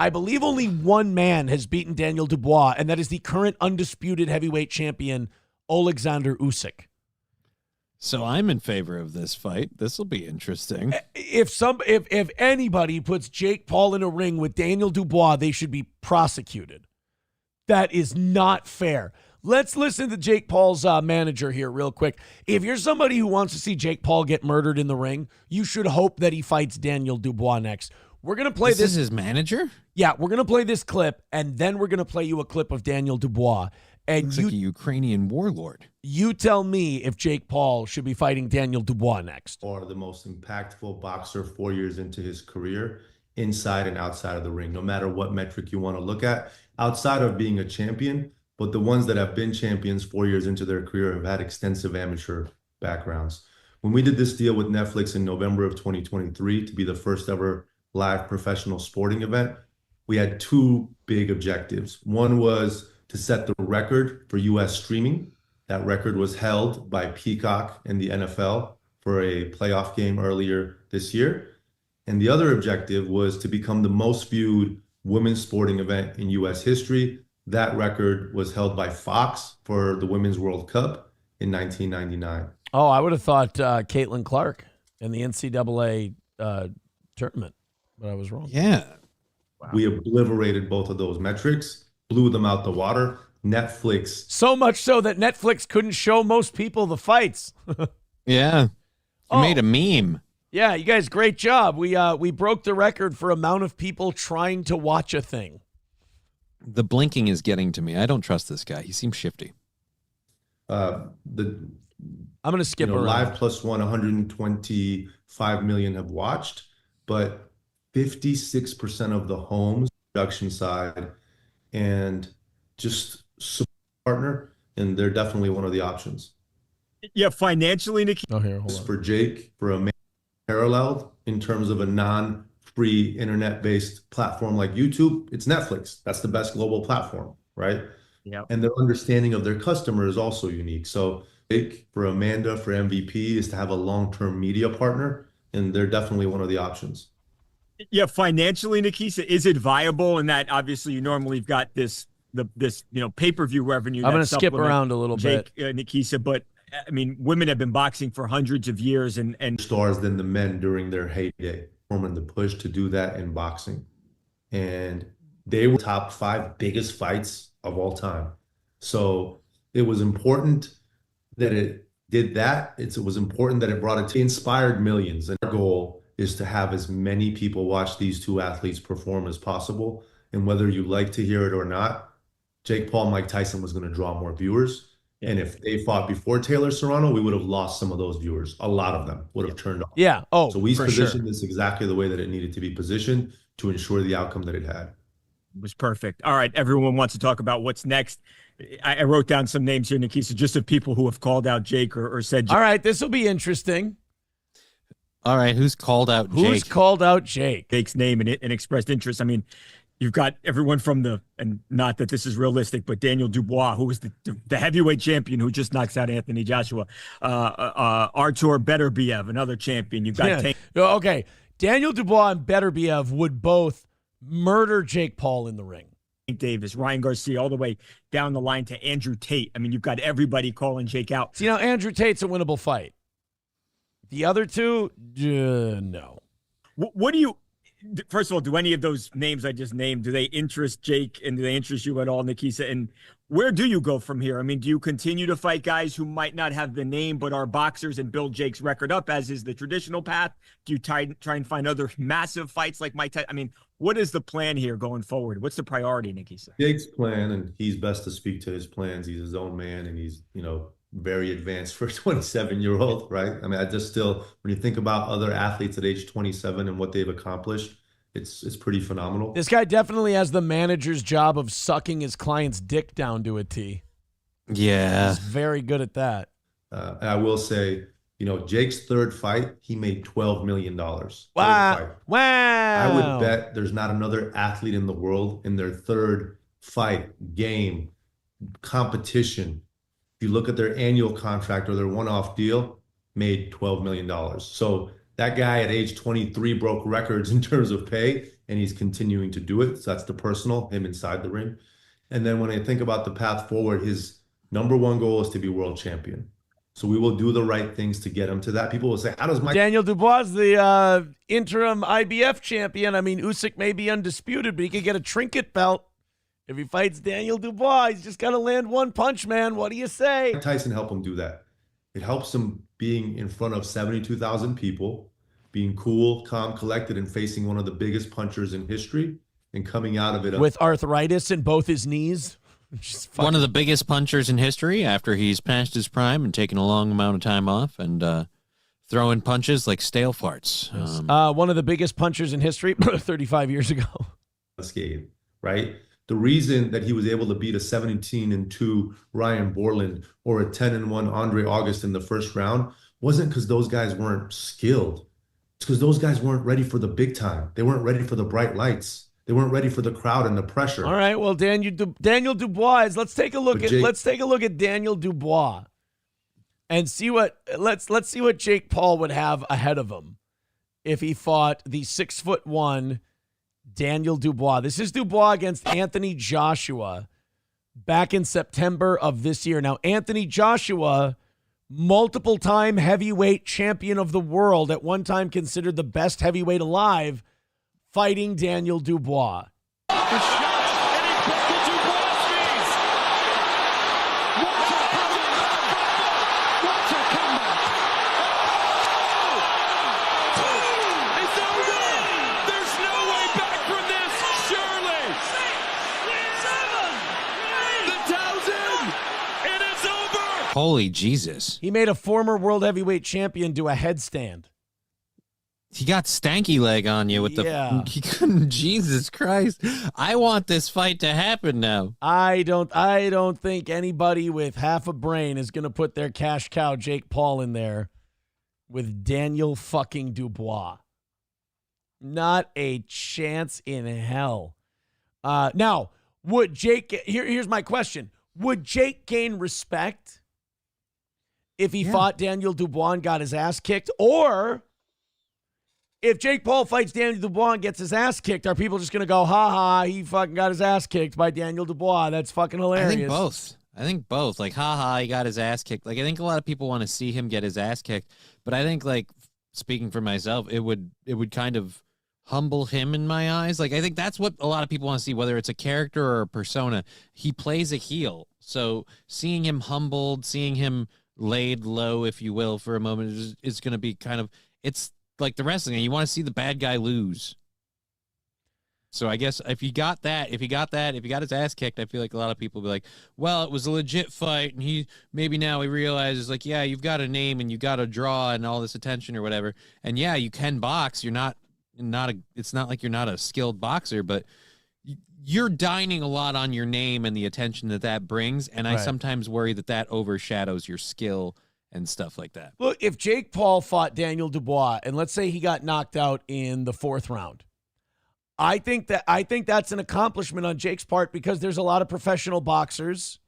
I believe only one man has beaten Daniel Dubois, and that is the current undisputed heavyweight champion, Alexander Usyk. So I'm in favor of this fight. This will be interesting. If anybody puts Jake Paul in a ring with Daniel Dubois, they should be prosecuted. That is not fair. Let's listen to Jake Paul's manager here real quick. If you're somebody who wants to see Jake Paul get murdered in the ring, you should hope that he fights Daniel Dubois next. We're going to play this. This is his manager? Yeah, we're going to play this clip, and then we're going to play you a clip of Daniel Dubois. And Looks like a Ukrainian warlord. You tell me if Jake Paul should be fighting Daniel Dubois next. Or the most impactful boxer 4 years into his career, inside and outside of the ring, no matter what metric you want to look at, outside of being a champion. But the ones that have been champions 4 years into their career have had extensive amateur backgrounds. When we did this deal with Netflix in November of 2023 to be the first ever live professional sporting event, we had two big objectives. One was to set the record for U.S. streaming. That record was held by Peacock and the NFL for a playoff game earlier this year. And the other objective was to become the most viewed women's sporting event in U.S. history. That record was held by Fox for the Women's World Cup in 1999. Oh, I would have thought Caitlin Clark in the NCAA tournament, but I was wrong. Yeah. Wow. We obliterated both of those metrics, blew them out the water. Netflix. So much so that Netflix couldn't show most people the fights. Yeah. You made a meme. Yeah, you guys, great job. We broke the record for amount of people trying to watch a thing. The blinking is getting to me. I don't trust this guy. He seems shifty. I'm going to skip around. Live Plus One, 125 million have watched, but 56% of the homes, production side, and just support partner, and they're definitely one of the options. Yeah, financially, Nikki. Oh, here, hold on. For Jake, for a man paralleled in terms of a non-free internet-based platform like YouTube, it's Netflix. That's the best global platform, right? Yeah. And their understanding of their customer is also unique. So Jake, for Amanda, for MVP, is to have a long-term media partner, and they're definitely one of the options. Yeah, financially, Nikisa, is it viable? In that obviously you normally have got this pay-per-view revenue. I'm going to skip around a little bit, bit, Nikisa, but I mean, women have been boxing for hundreds of years, and stars than the men during their heyday, forming the push to do that in boxing, and they were top 5 biggest fights of all time. So it was important that it did that. It was important that it brought it to inspired millions, and our goal is to have as many people watch these two athletes perform as possible. And whether you like to hear it or not, Jake Paul, Mike Tyson was going to draw more viewers. And if they fought before Taylor Serrano, we would have lost some of those viewers. A lot of them would have turned off. Yeah. Oh, so we for positioned sure. this exactly the way that it needed to be positioned to ensure the outcome that it had. It was perfect. All right, everyone wants to talk about what's next. I wrote down some names here, Nikisa, just of people who have called out Jake or said Jake. All right, this will be interesting. All right, who's called out Jake? Who's called out Jake? Jake's name and expressed interest. I mean, you've got everyone from and not that this is realistic, but Daniel Dubois, who was the heavyweight champion who just knocks out Anthony Joshua. Artur Beterbiev, another champion. You've got okay. Daniel Dubois and Beterbiev would both murder Jake Paul in the ring. Davis, Ryan Garcia, all the way down the line to Andrew Tate. I mean, you've got everybody calling Jake out. See, now Andrew Tate's a winnable fight. The other two, no. What do you... First of all, do any of those names I just named, do they interest Jake and do they interest you at all, Nikisa? And where do you go from here? I mean, do you continue to fight guys who might not have the name but are boxers and build Jake's record up, as is the traditional path? Do you try and find other massive fights like Mike Tyson? I mean, what is the plan here going forward? What's the priority, Nikisa? Jake's plan, and he's best to speak to his plans. He's his own man, and he's, very advanced for a 27-year-old, right? I mean, when you think about other athletes at age 27 and what they've accomplished, it's pretty phenomenal. This guy definitely has the manager's job of sucking his client's dick down to a T. Yeah. He's very good at that. And I will say, Jake's third fight, he made $12 million. Wow. I would bet there's not another athlete in the world in their third fight, game, competition. If you look at their annual contract or their one-off deal, made $12 million. So that guy at age 23 broke records in terms of pay, and he's continuing to do it. So that's the personal, him inside the ring. And then when I think about the path forward, his number one goal is to be world champion. So we will do the right things to get him to that. People will say, how does Mike... Daniel Dubois is the interim IBF champion. I mean, Usyk may be undisputed, but he could get a trinket belt. If he fights Daniel Dubois, he's just got to land one punch, man. What do you say? Tyson helped him do that. It helps him being in front of 72,000 people, being cool, calm, collected, and facing one of the biggest punchers in history and coming out of it. With arthritis in both his knees. One of the biggest punchers in history after he's past his prime and taken a long amount of time off and throwing punches like stale farts. One of the biggest punchers in history 35 years ago. Unscathed, right? The reason that he was able to beat a 17-2 Ryan Borland or a 10-1 Andre August in the first round wasn't because those guys weren't skilled. It's because those guys weren't ready for the big time. They weren't ready for the bright lights. They weren't ready for the crowd and the pressure. All right. Well, Daniel Dubois is. Let's take a look at Daniel Dubois and see let's see what Jake Paul would have ahead of him if he fought the 6'1" Daniel Dubois. This is Dubois against Anthony Joshua back in September of this year. Now, Anthony Joshua, multiple-time heavyweight champion of the world, at one time considered the best heavyweight alive, fighting Daniel Dubois. Holy Jesus. He made a former world heavyweight champion do a headstand. He got stanky leg on you with he couldn't. Jesus Christ. I want this fight to happen now. I don't think anybody with half a brain is going to put their cash cow Jake Paul in there with Daniel fucking Dubois. Not a chance in hell. Now, would Jake here's my question. Would Jake gain respect if he fought Daniel Dubois and got his ass kicked? Or if Jake Paul fights Daniel Dubois and gets his ass kicked, are people just going to go, ha, he fucking got his ass kicked by Daniel Dubois? That's fucking hilarious. I think both. Like, he got his ass kicked. Like, I think a lot of people want to see him get his ass kicked. But I think, like, speaking for myself, it would kind of humble him in my eyes. Like, I think that's what a lot of people want to see, whether it's a character or a persona. He plays a heel. So seeing him humbled, seeing him laid low, if you will, for a moment is going to be kind of, it's like the wrestling, and you want to see the bad guy lose. So I guess if he got his ass kicked, I feel like a lot of people will be like, well, it was a legit fight, and maybe now he realizes, like, yeah, you've got a name and you got a draw and all this attention or whatever. And yeah, you can box. It's not like you're not a skilled boxer, but you're dining a lot on your name and the attention that brings, and I sometimes worry that overshadows your skill and stuff like that. Look, if Jake Paul fought Daniel Dubois, and let's say he got knocked out in the 4th round, I think that's an accomplishment on Jake's part, because there's a lot of professional boxers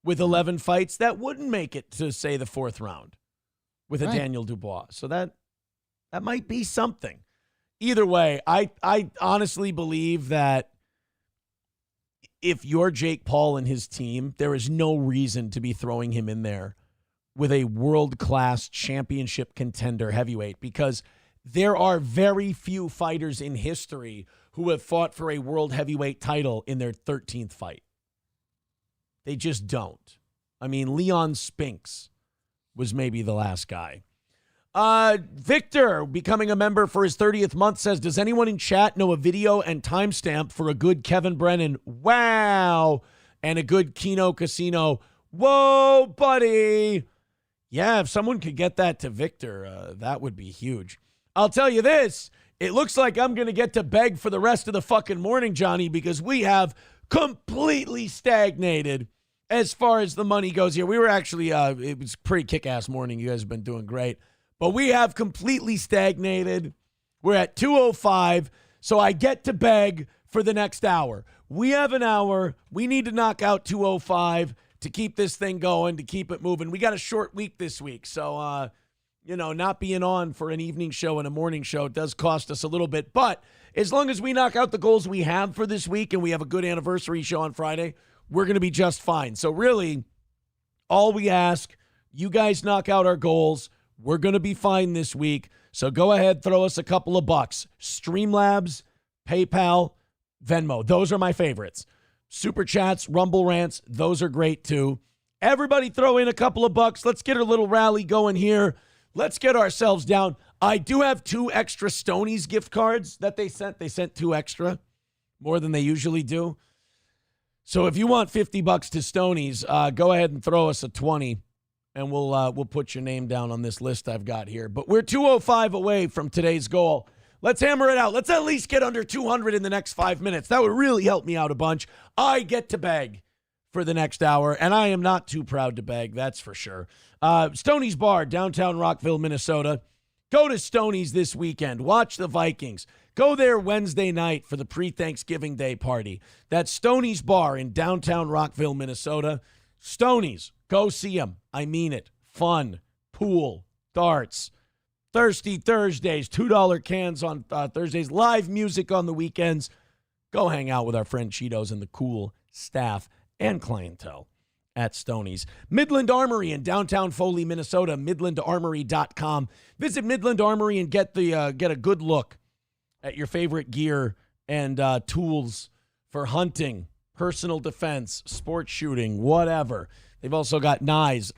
with 11 fights that wouldn't make it to, say, the 4th round with a Daniel Dubois. So that might be something. Either way, I honestly believe that if you're Jake Paul and his team, there is no reason to be throwing him in there with a world-class championship contender heavyweight, because there are very few fighters in history who have fought for a world heavyweight title in their 13th fight. They just don't. I mean, Leon Spinks was maybe the last guy. Victor, becoming a member for his 30th month, says, does anyone in chat know a video and timestamp for a good Kevin Brennan? Wow. And a good Keno Casino. Whoa, buddy. Yeah, if someone could get that to Victor, that would be huge. I'll tell you this. It looks like I'm going to get to beg for the rest of the fucking morning, Johnny, because we have completely stagnated as far as the money goes here. We were actually, it was a pretty kick-ass morning. You guys have been doing great. But we have completely stagnated. We're at 2:05, so I get to beg for the next hour. We have an hour. We need to knock out 2:05 to keep this thing going, to keep it moving. We got a short week this week, so, not being on for an evening show and a morning show does cost us a little bit. But as long as we knock out the goals we have for this week and we have a good anniversary show on Friday, we're going to be just fine. So really, all we ask, you guys knock out our goals. We're going to be fine this week. So go ahead, throw us a couple of bucks. Streamlabs, PayPal, Venmo. Those are my favorites. Super Chats, Rumble Rants, those are great too. Everybody throw in a couple of bucks. Let's get a little rally going here. Let's get ourselves down. I do have 2 extra Stoney's gift cards that they sent. They sent 2 extra, more than they usually do. So if you want $50 to Stoney's, go ahead and throw us a 20. And we'll put your name down on this list I've got here. But we're 2:05 away from today's goal. Let's hammer it out. Let's at least get under 200 in the next 5 minutes. That would really help me out a bunch. I get to beg for the next hour, and I am not too proud to beg, that's for sure. Stoney's Bar, downtown Rockville, Minnesota. Go to Stoney's this weekend. Watch the Vikings. Go there Wednesday night for the pre-Thanksgiving Day party. That's Stoney's Bar in downtown Rockville, Minnesota. Stoney's, go see them. I mean it. Fun, pool, darts, Thirsty Thursdays, $2 cans on Thursdays, live music on the weekends. Go hang out with our friend Cheetos and the cool staff and clientele at Stoney's. Midland Armory in downtown Foley, Minnesota, midlandarmory.com. Visit Midland Armory and get a good look at your favorite gear and tools for hunting, personal defense, sports shooting, whatever. They've also got knives,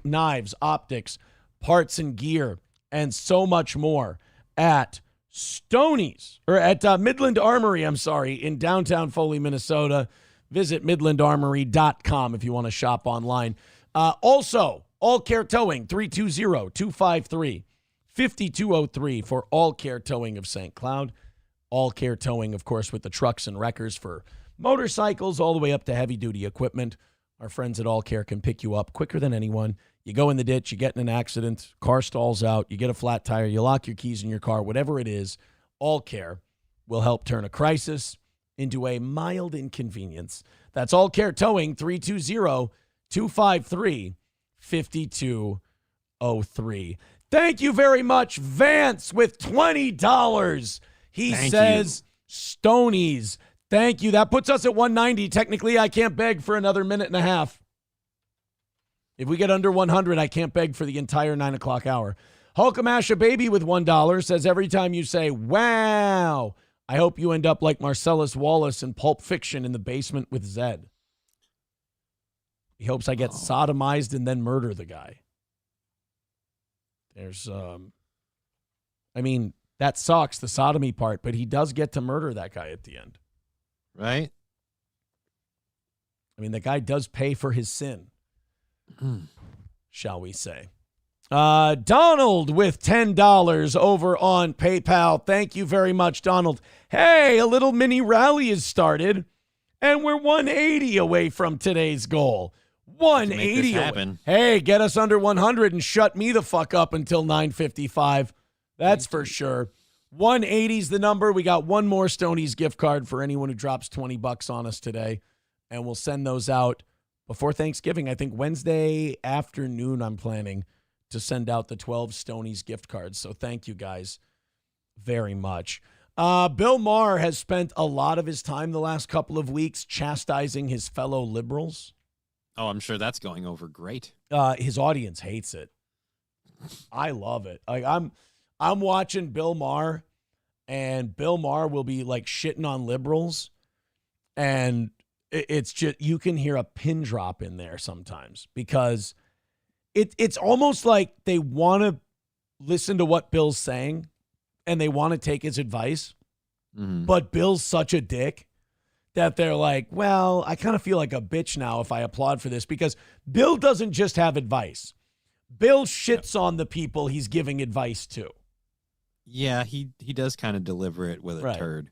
optics, parts and gear, and so much more at Stoney's, or at Midland Armory, in downtown Foley, Minnesota. Visit midlandarmory.com if you want to shop online. Also, All Care Towing, 320-253-5203 for All Care Towing of St. Cloud. All Care Towing, of course, with the trucks and wreckers for motorcycles all the way up to heavy-duty equipment. Our friends at All Care can pick you up quicker than anyone. You go in the ditch, you get in an accident, car stalls out, you get a flat tire, you lock your keys in your car, whatever it is, All Care will help turn a crisis into a mild inconvenience. That's All Care Towing, 320-253-5203. Thank you very much, Vance, with $20. He says Stoney's. Thank you. That puts us at 190. Technically, I can't beg for another minute and a half. If we get under 100, I can't beg for the entire 9 o'clock hour. Hulkamasha Baby with $1 says, every time you say, wow, I hope you end up like Marcellus Wallace in Pulp Fiction in the basement with Zed. He hopes I get sodomized and then murder the guy. There's, that sucks, the sodomy part, but he does get to murder that guy at the end. Right? The guy does pay for his sin, shall we say. Donald with $10 over on PayPal. Thank you very much, Donald. Hey, a little mini rally has started, and we're 180 away from today's goal. 180 away. Hey, get us under 100 and shut me the fuck up until 9:55. That's for sure. 180 is the number. We got one more Stoney's gift card for anyone who drops $20 on us today, and we'll send those out before Thanksgiving. I think Wednesday afternoon I'm planning to send out the 12 Stoney's gift cards. So thank you guys very much. Bill Maher has spent a lot of his time the last couple of weeks chastising his fellow liberals. Oh, I'm sure that's going over great. His audience hates it. I love it. Like I'm watching Bill Maher, and Bill Maher will be like shitting on liberals, and it's just, you can hear a pin drop in there sometimes because it's almost like they want to listen to what Bill's saying and they want to take his advice, but Bill's such a dick that they're like, well, I kind of feel like a bitch now if I applaud for this, because Bill doesn't just have advice. Bill shits on the people he's giving advice to. Yeah, he does kind of deliver it with a turd.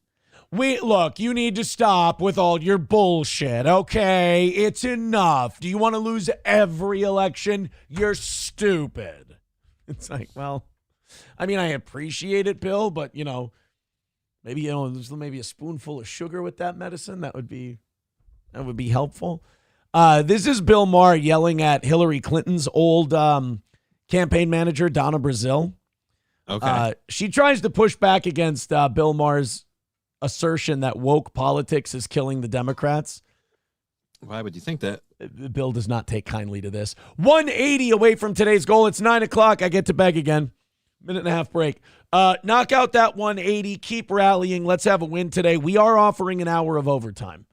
Look, you need to stop with all your bullshit, okay? It's enough. Do you want to lose every election? You're stupid. It's like, well, I appreciate it, Bill, but, maybe, there's maybe a spoonful of sugar with that medicine. That would be helpful. This is Bill Maher yelling at Hillary Clinton's old campaign manager, Donna Brazile. Okay. She tries to push back against Bill Maher's assertion that woke politics is killing the Democrats. Why would you think that? Bill does not take kindly to this. 180 away from today's goal. It's 9 o'clock. I get to beg again. Minute and a half break. Knock out that 180. Keep rallying. Let's have a win today. We are offering an hour of overtime,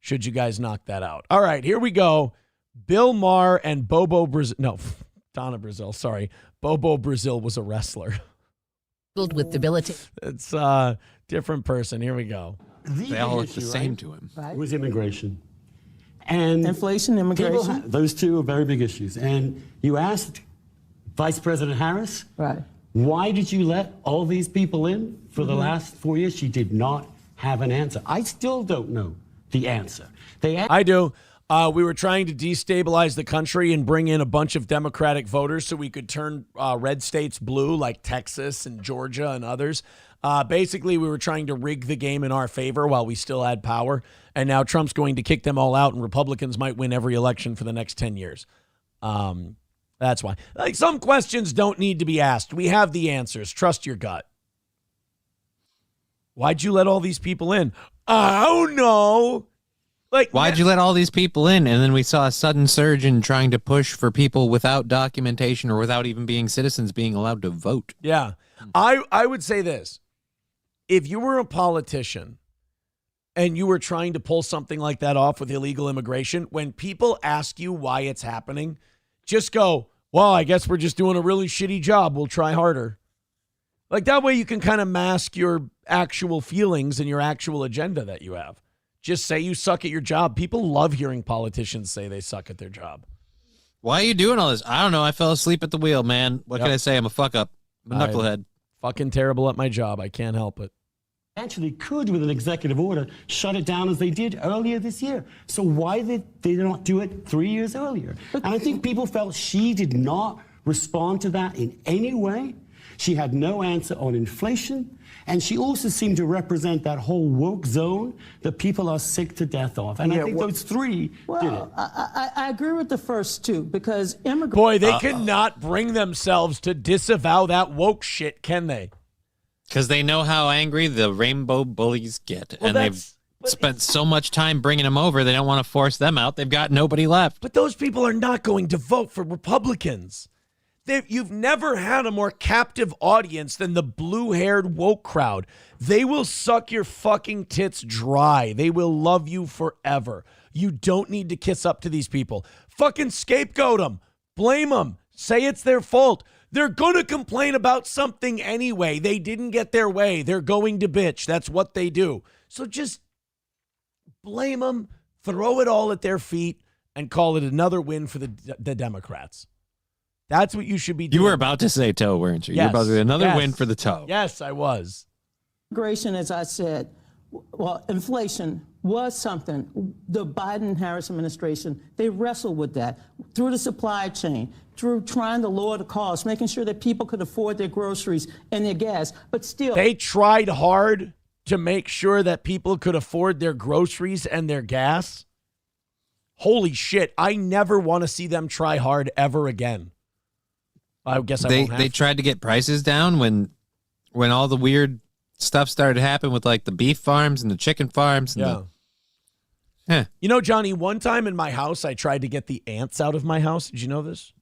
should you guys knock that out. All right, here we go. Bill Maher and Bobo Brazile. No, Donna Brazile, sorry. Bobo Brazile was a wrestler. With debility. It's a different person. Here we go. They all look the same to him. Right. Was immigration. And inflation, immigration. Those two are very big issues. And you asked Vice President Harris, right, why did you let all these people in for the last 4 years? She did not have an answer. I still don't know the answer. I do. We were trying to destabilize the country and bring in a bunch of Democratic voters so we could turn red states blue, like Texas and Georgia and others. Basically, we were trying to rig the game in our favor while we still had power. And now Trump's going to kick them all out, and Republicans might win every election for the next 10 years. That's why. Like, some questions don't need to be asked. We have the answers. Trust your gut. Why'd you let all these people in? I don't know. Like, why'd you let all these people in? And then we saw a sudden surge in trying to push for people without documentation or without even being citizens being allowed to vote. Yeah. I would say this. If you were a politician and you were trying to pull something like that off with illegal immigration, when people ask you why it's happening, just go, well, I guess we're just doing a really shitty job. We'll try harder. Like, that way you can kind of mask your actual feelings and your actual agenda that you have. Just say you suck at your job. People love hearing politicians say they suck at their job. Why are you doing all this? I don't know. I fell asleep at the wheel, man. What can I say? I'm a fuck up. I'm a knucklehead. Fucking terrible at my job. I can't help it. Actually could, with an executive order, shut it down as they did earlier this year. So why did they not do it 3 years earlier? And I think people felt she did not respond to that in any way. She had no answer on inflation, and she also seemed to represent that whole woke zone that people are sick to death of. And I think those three did it. I agree with the first two, because immigrants... Boy, they cannot bring themselves to disavow that woke shit, can they? Because they know how angry the rainbow bullies get. And they've spent so much time bringing them over, they don't want to force them out. They've got nobody left. But those people are not going to vote for Republicans. You've never had a more captive audience than the blue-haired woke crowd. They will suck your fucking tits dry. They will love you forever. You don't need to kiss up to these people. Fucking scapegoat them. Blame them. Say it's their fault. They're going to complain about something anyway. They didn't get their way. They're going to bitch. That's what they do. So just blame them, throw it all at their feet, and call it another win for the Democrats. That's what you should be doing. You were about to say toe, weren't you? Yes. You're about to say another win for the toe. Yes, I was. Immigration, as I said, well, inflation was something. The Biden-Harris administration, they wrestled with that through the supply chain, through trying to lower the cost, making sure that people could afford their groceries and their gas. But still, they tried hard to make sure that people could afford their groceries and their gas. Holy shit. I never want to see them try hard ever again. I guess they tried to get prices down when all the weird stuff started to happen with like the beef farms and the chicken farms. And You know, Johnny, one time in my house, I tried to get the ants out of my house. Did you know this?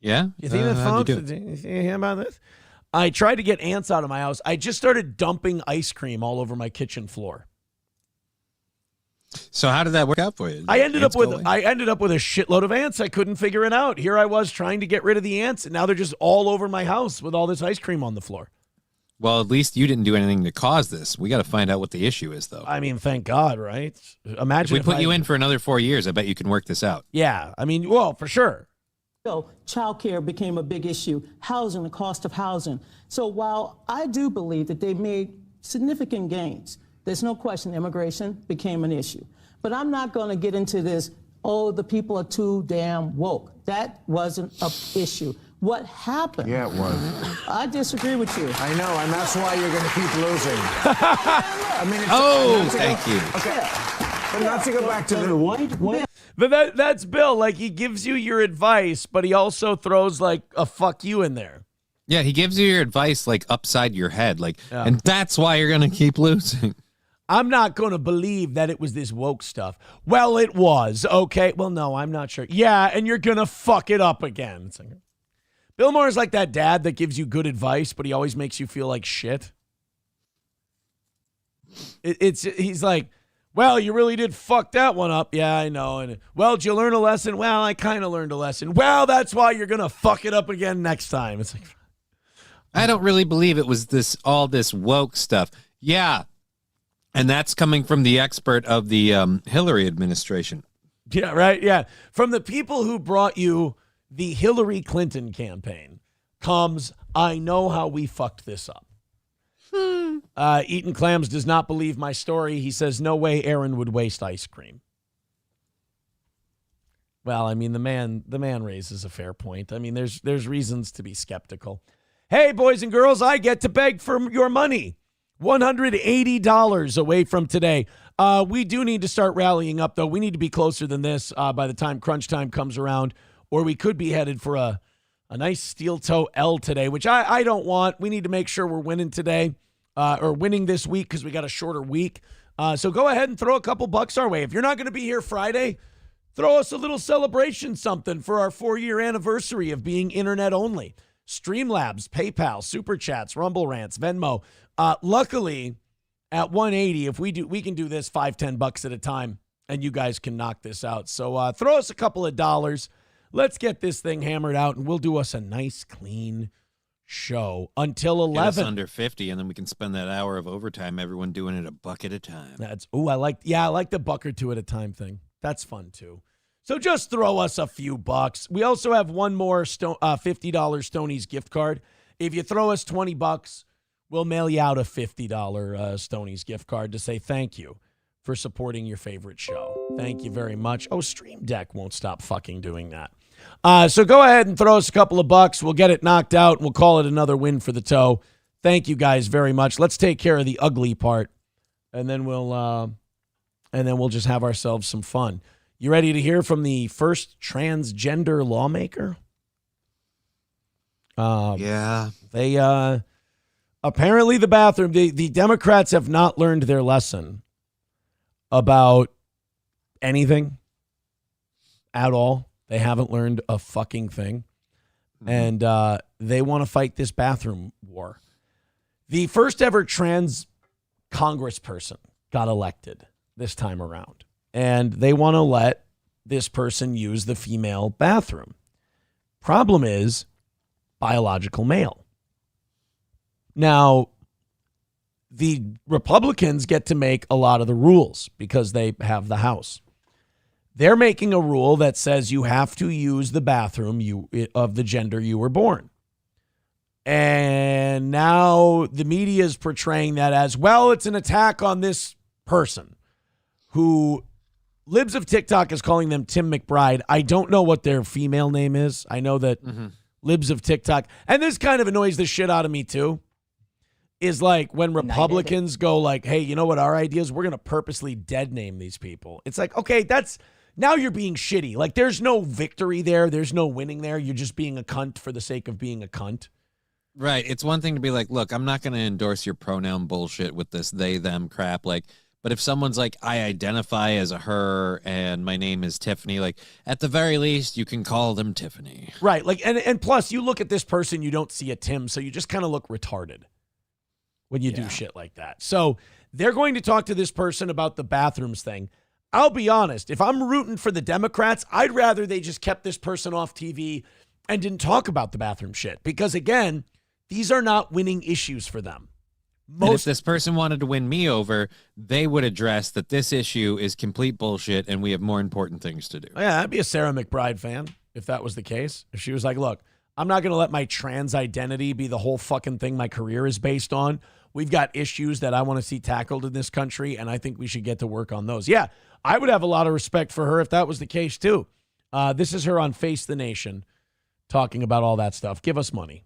Yeah. You think that, folks? Did you hear about this? I tried to get ants out of my house. I just started dumping ice cream all over my kitchen floor. So how did that work out for you? I ended up with a shitload of ants. I couldn't figure it out. Here I was trying to get rid of the ants, and now they're just all over my house with all this ice cream on the floor. Well, at least you didn't do anything to cause this. We got to find out what the issue is, though. I mean, thank God, right? Imagine if we put you in for another 4 years, I bet you can work this out. Yeah, I mean, well, for sure. So child care became a big issue, housing, the cost of housing. So while I do believe that they made significant gains, there's no question immigration became an issue. But I'm not going to get into this, oh, the people are too damn woke. That wasn't an issue. What happened? Yeah, it was. I disagree with you. I know, and that's why you're going to keep losing. I mean, thank you. Okay, but not to go back to the white. But that's Bill. Like, he gives you your advice, but he also throws like a fuck you in there. Yeah, he gives you your advice like upside your head, and that's why you're going to keep losing. I'm not going to believe that it was this woke stuff. Well, it was. Okay. Well, no, I'm not sure. Yeah, and you're going to fuck it up again. It's like, Bill Maher's like that dad that gives you good advice, but he always makes you feel like shit. He's like, well, you really did fuck that one up. Yeah, I know. And well, did you learn a lesson? Well, I kind of learned a lesson. Well, that's why you're going to fuck it up again next time. It's like, I don't really believe it was all this woke stuff. Yeah. And that's coming from the expert of the Hillary administration. Yeah, right. Yeah. From the people who brought you the Hillary Clinton campaign comes, I know how we fucked this up. Eaton Clams does not believe my story. He says, no way Aaron would waste ice cream. Well, I mean, the man raises a fair point. I mean, there's reasons to be skeptical. Hey, boys and girls, I get to beg for your money. $180 away from today. We do need to start rallying up, though. We need to be closer than this by the time crunch time comes around, or we could be headed for a nice steel toe L today, which I don't want. We need to make sure we're winning today or winning this week because we got a shorter week. So go ahead and throw a couple bucks our way. If you're not going to be here Friday, throw us a little celebration something for our 4-year anniversary of being internet only. Streamlabs, PayPal, Super Chats, Rumble Rants, Venmo. Luckily, at 180, if we can do this $5-10 at a time, and you guys can knock this out. So throw us a couple of dollars. Let's get this thing hammered out, and we'll do us a nice, clean show until 11. Get us under 50, and then we can spend that hour of overtime, everyone doing it a buck at a time. I like the buck or two at a time thing. That's fun, too. So just throw us a few bucks. We also have one more $50 Stoney's gift card. If you throw us $20, we'll mail you out a $50 Stoney's gift card to say thank you for supporting your favorite show. Thank you very much. Oh, Stream Deck won't stop fucking doing that. So go ahead and throw us a couple of bucks. We'll get it knocked out, and we'll call it another win for the toe. Thank you guys very much. Let's take care of the ugly part, and then we'll just have ourselves some fun. You ready to hear from the first transgender lawmaker? Yeah. They apparently the bathroom, the Democrats have not learned their lesson about anything at all. They haven't learned a fucking thing. And they want to fight this bathroom war. The first ever trans congressperson got elected this time around. And they want to let this person use the female bathroom. Problem is, biological male. Now, the Republicans get to make a lot of the rules because they have the House. They're making a rule that says you have to use the bathroom of the gender you were born. And now the media is portraying that as, well, it's an attack on this person who Libs of TikTok is calling them Tim McBride. I don't know what their female name is. I know that Libs of TikTok, and this kind of annoys the shit out of me too, is like when Republicans go like, hey, you know what our idea is? We're going to purposely dead name these people. It's like, okay, now you're being shitty. Like there's no victory there. There's no winning there. You're just being a cunt for the sake of being a cunt. Right. It's one thing to be like, look, I'm not going to endorse your pronoun bullshit with this they, them crap. Like, but if someone's like, I identify as a her and my name is Tiffany, like at the very least, you can call them Tiffany. Right. Like, and plus you look at this person, you don't see a Tim. So you just kind of look retarded when you do shit like that. So they're going to talk to this person about the bathrooms thing. I'll be honest. If I'm rooting for the Democrats, I'd rather they just kept this person off TV and didn't talk about the bathroom shit. Because again, these are not winning issues for them. And if this person wanted to win me over, they would address that this issue is complete bullshit and we have more important things to do. Yeah, I'd be a Sarah McBride fan if that was the case. If she was like, look, I'm not going to let my trans identity be the whole fucking thing my career is based on. We've got issues that I want to see tackled in this country, and I think we should get to work on those. Yeah, I would have a lot of respect for her if that was the case, too. This is her on Face the Nation talking about all that stuff. Give us money.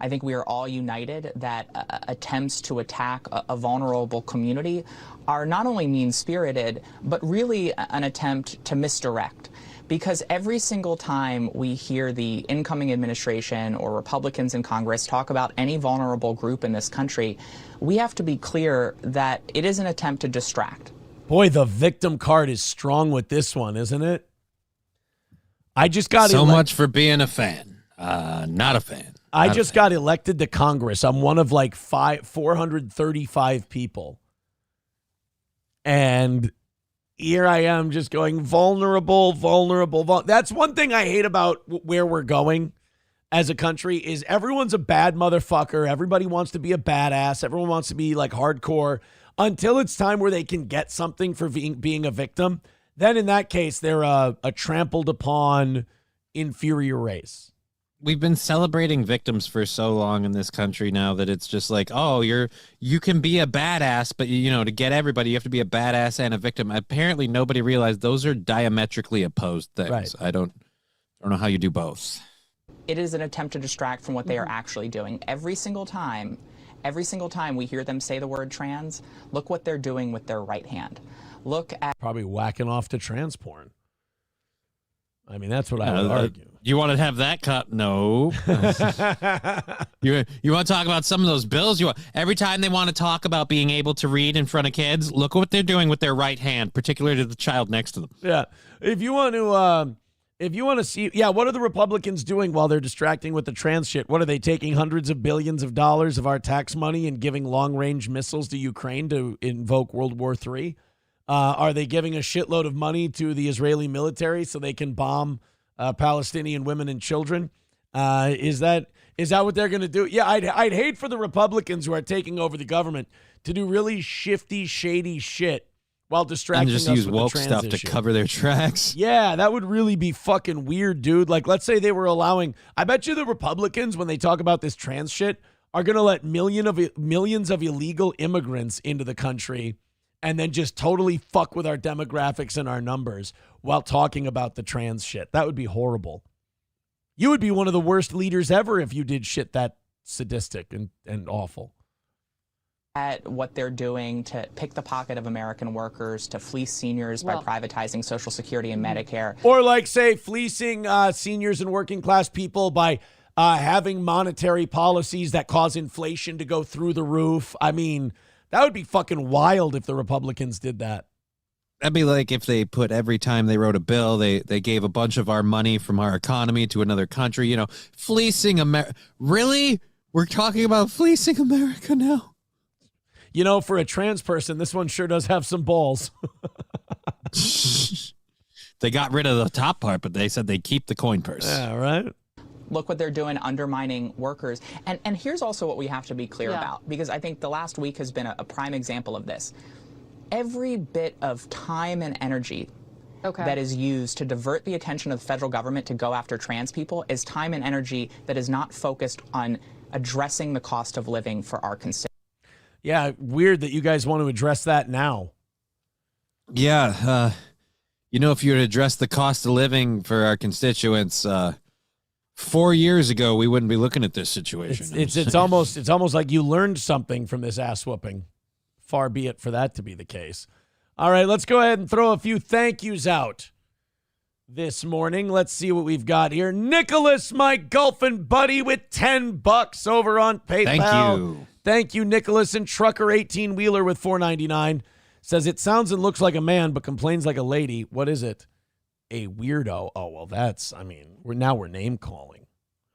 I think we are all united that attempts to attack a vulnerable community are not only mean-spirited, but really an attempt to misdirect. Because every single time we hear the incoming administration or Republicans in Congress talk about any vulnerable group in this country, we have to be clear that it is an attempt to distract. Boy, the victim card is strong with this one, isn't it? I just got so much for being a fan. Not a fan. I just got elected to Congress. I'm one of like 435 people. And here I am just going vulnerable. That's one thing I hate about where we're going as a country is everyone's a bad motherfucker. Everybody wants to be a badass. Everyone wants to be like hardcore until it's time where they can get something for being a victim. Then in that case, they're a trampled upon inferior race. we've been celebrating victims for so long in this country now that it's just like, oh, you can be a badass, but to get everybody, you have to be a badass and a victim. Apparently, nobody realized those are diametrically opposed things. Right. I don't know how you do both. It is an attempt to distract from what they are actually doing. Every single time we hear them say the word trans, look what they're doing with their right hand. Look at Probably whacking off to trans porn. I mean, that's what I would argue. You want to have that cut? No. you want to talk about some of those bills? Every time they want to talk about being able to read in front of kids, look what they're doing with their right hand, particularly to the child next to them. Yeah. If you want to see, what are the Republicans doing while they're distracting with the trans shit? What are they taking hundreds of billions of dollars of our tax money and giving long-range missiles to Ukraine to invoke World War III? Are they giving a shitload of money to the Israeli military so they can bomb Palestinian women and children? Is that what they're going to do? Yeah, I'd hate for the Republicans who are taking over the government to do really shifty, shady shit while distracting us and just use with the woke trans stuff issue. to cover their tracks. Yeah, that would really be fucking weird, dude. Like, let's say they were allowing. I bet you the Republicans, when they talk about this trans shit, are going to let millions of illegal immigrants into the country and then just totally fuck with our demographics and our numbers while talking about the trans shit. That would be horrible. You would be one of the worst leaders ever if you did shit that sadistic and awful. At what they're doing to pick the pocket of American workers, to fleece seniors by privatizing Social Security and Medicare. Or like, say, fleecing seniors and working class people by having monetary policies that cause inflation to go through the roof. I mean, that would be fucking wild if the Republicans did that. That'd be like if they put every time they wrote a bill, they gave a bunch of our money from our economy to another country, fleecing America. Really? We're talking about fleecing America now? For a trans person, this one sure does have some balls. They got rid of the top part, but they said they'd keep the coin purse. Yeah, right? Look what they're doing, undermining workers. And here's also what we have to be clear about, because I think the last week has been a prime example of this. Every bit of time and energy that is used to divert the attention of the federal government to go after trans people is time and energy that is not focused on addressing the cost of living for our constituents. Yeah, weird that you guys want to address that now. Yeah, if you would address the cost of living for our constituents 4 years ago, we wouldn't be looking at this situation. It's almost like you learned something from this ass whooping. Far be it for that to be the case. All right, let's go ahead and throw a few thank yous out this morning. Let's see what we've got here. Nicholas, my golfing buddy, with $10 over on PayPal. Thank you. Thank you, Nicholas. And Trucker 18-wheeler with $4.99 says it sounds and looks like a man, but complains like a lady. What is it? A weirdo. Oh, well, we're name calling.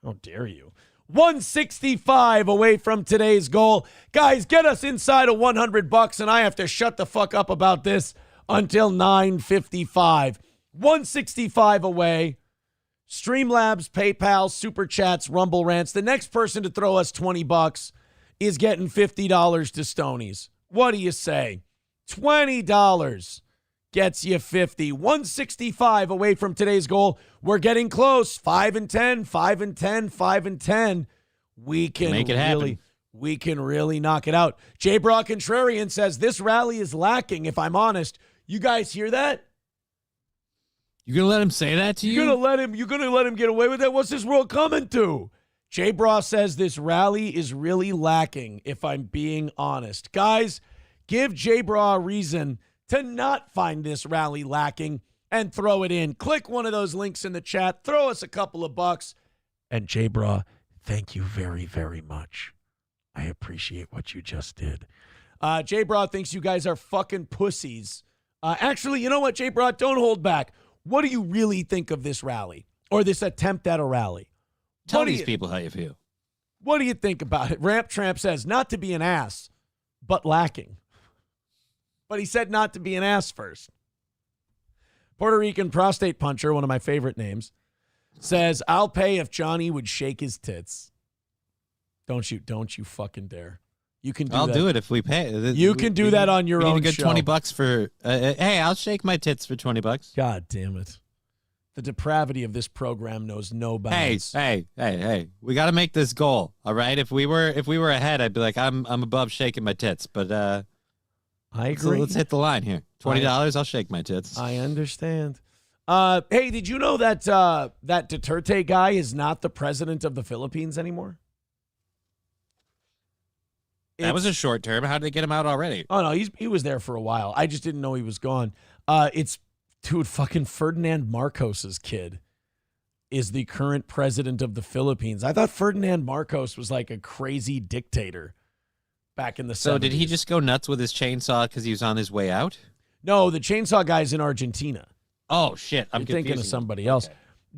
How dare you? 165 away from today's goal. Guys, get us inside of $100, and I have to shut the fuck up about this until 9:55. 165 away. Streamlabs, PayPal, Super Chats, Rumble Rants. The next person to throw us $20 is getting $50 to Stoney's. What do you say? $20 gets you 50. 165 away from today's goal. We're getting close. 5 and 10, 5 and 10, 5 and 10. We can make it happen. We can really knock it out. J. Brock Contrarian says this rally is lacking, if I'm honest. You guys hear that? You gonna let him say that to you? You're gonna let him get away with that? What's this world coming to? J. Bra says this rally is really lacking, if I'm being honest. Guys, give J. Bra a reason to not find this rally lacking and throw it in. Click one of those links in the chat. Throw us a couple of bucks. And J. Bra, thank you very, very much. I appreciate what you just did. J. Bra thinks you guys are fucking pussies. Actually, you know what, J. Bra? Don't hold back. What do you really think of this rally or this attempt at a rally? Tell these people how you feel. What do you think about it? Ramp Tramp says not to be an ass, but lacking. But he said not to be an ass first. Puerto Rican prostate puncher, one of my favorite names, says, I'll pay if Johnny would shake his tits. Don't you fucking dare. You can do I'll that. do it if we pay. You can do that on your own need a good show. $20 for, hey, I'll shake my tits for $20. God damn it. The depravity of this program knows no bounds. Hey. We got to make this goal, all right? If we were ahead, I'd be like, I'm above shaking my tits. But I agree. So let's hit the line here. $20, I'll shake my tits. I understand. Hey, did you know that that Duterte guy is not the president of the Philippines anymore? That was a short term. How did they get him out already? Oh, no, he was there for a while. I just didn't know he was gone. It's, dude, fucking Ferdinand Marcos's kid is the current president of the Philippines. I thought Ferdinand Marcos was like a crazy dictator back in the 70s. So did he just go nuts with his chainsaw because he was on his way out? No, the chainsaw guy's in Argentina. Oh, shit. I'm thinking of confusing somebody else.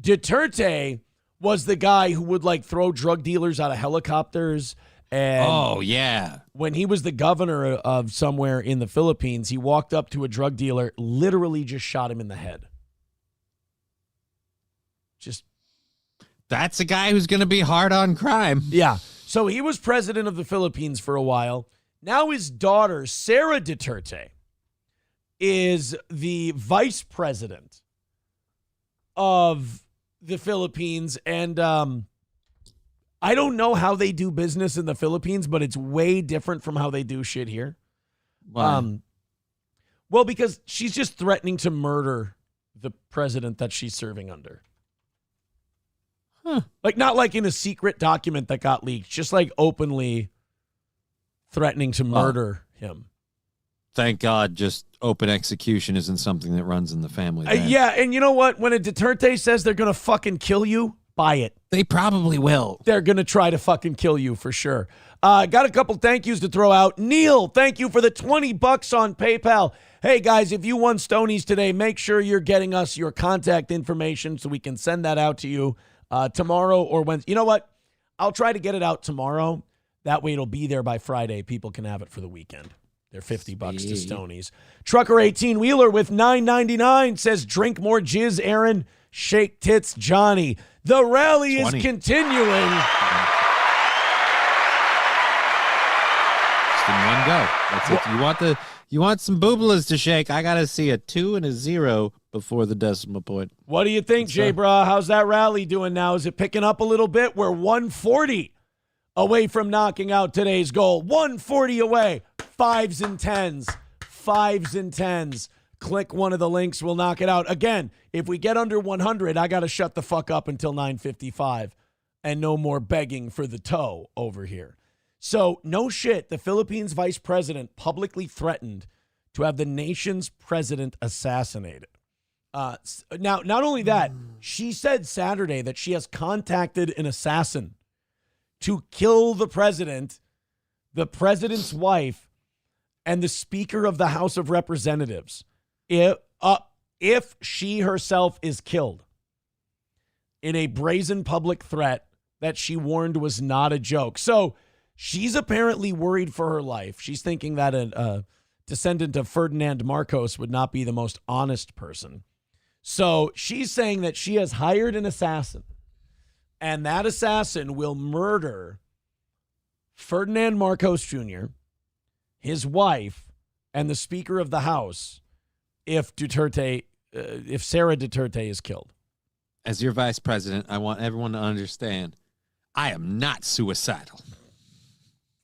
Duterte was the guy who would like throw drug dealers out of helicopters. And oh, yeah. When he was the governor of somewhere in the Philippines, he walked up to a drug dealer, literally just shot him in the head. That's a guy who's going to be hard on crime. Yeah. So he was president of the Philippines for a while. Now his daughter, Sarah Duterte, is the vice president of the Philippines. And I don't know how they do business in the Philippines, but it's way different from how they do shit here. Why? Well, because she's just threatening to murder the president that she's serving under. Like, not like in a secret document that got leaked, just like openly threatening to murder him. Thank God just open execution isn't something that runs in the family. Yeah, and you know what? When a Duterte says they're going to fucking kill you, buy it. They probably will. They're going to try to fucking kill you for sure. Got a couple thank yous to throw out. Neil, thank you for the $20 on PayPal. Hey, guys, if you won Stonies today, make sure you're getting us your contact information so we can send that out to you tomorrow or Wednesday. You know what? I'll try to get it out tomorrow. That way it'll be there by Friday. People can have it for the weekend. They're $50 to Stonies. Trucker 18-wheeler with $9.99 says, drink more jizz, Aaron. Shake tits, Johnny. The rally is continuing. Just in one go. That's it. You want some boobalas to shake? I gotta see a 2 and a 0 before the decimal point. What do you think, Jay Bra? How's that rally doing now? Is it picking up a little bit? We're 140 away from knocking out today's goal. 140 away. 5s and 10s. 5s and 10s. Click one of the links. We'll knock it out. Again, if we get under 100, I got to shut the fuck up until 9:55 and no more begging for the toe over here. So, no shit, the Philippines vice president publicly threatened to have the nation's president assassinated. Now, not only that, she said Saturday that she has contacted an assassin to kill the president's wife, and the Speaker of the House of Representatives if she herself is killed in a brazen public threat that she warned was not a joke. So she's apparently worried for her life. She's thinking that a descendant of Ferdinand Marcos would not be the most honest person. So she's saying that she has hired an assassin, and that assassin will murder Ferdinand Marcos Jr., his wife, and the Speaker of the House if Sarah Duterte is killed. As your vice president, I want everyone to understand I am not suicidal.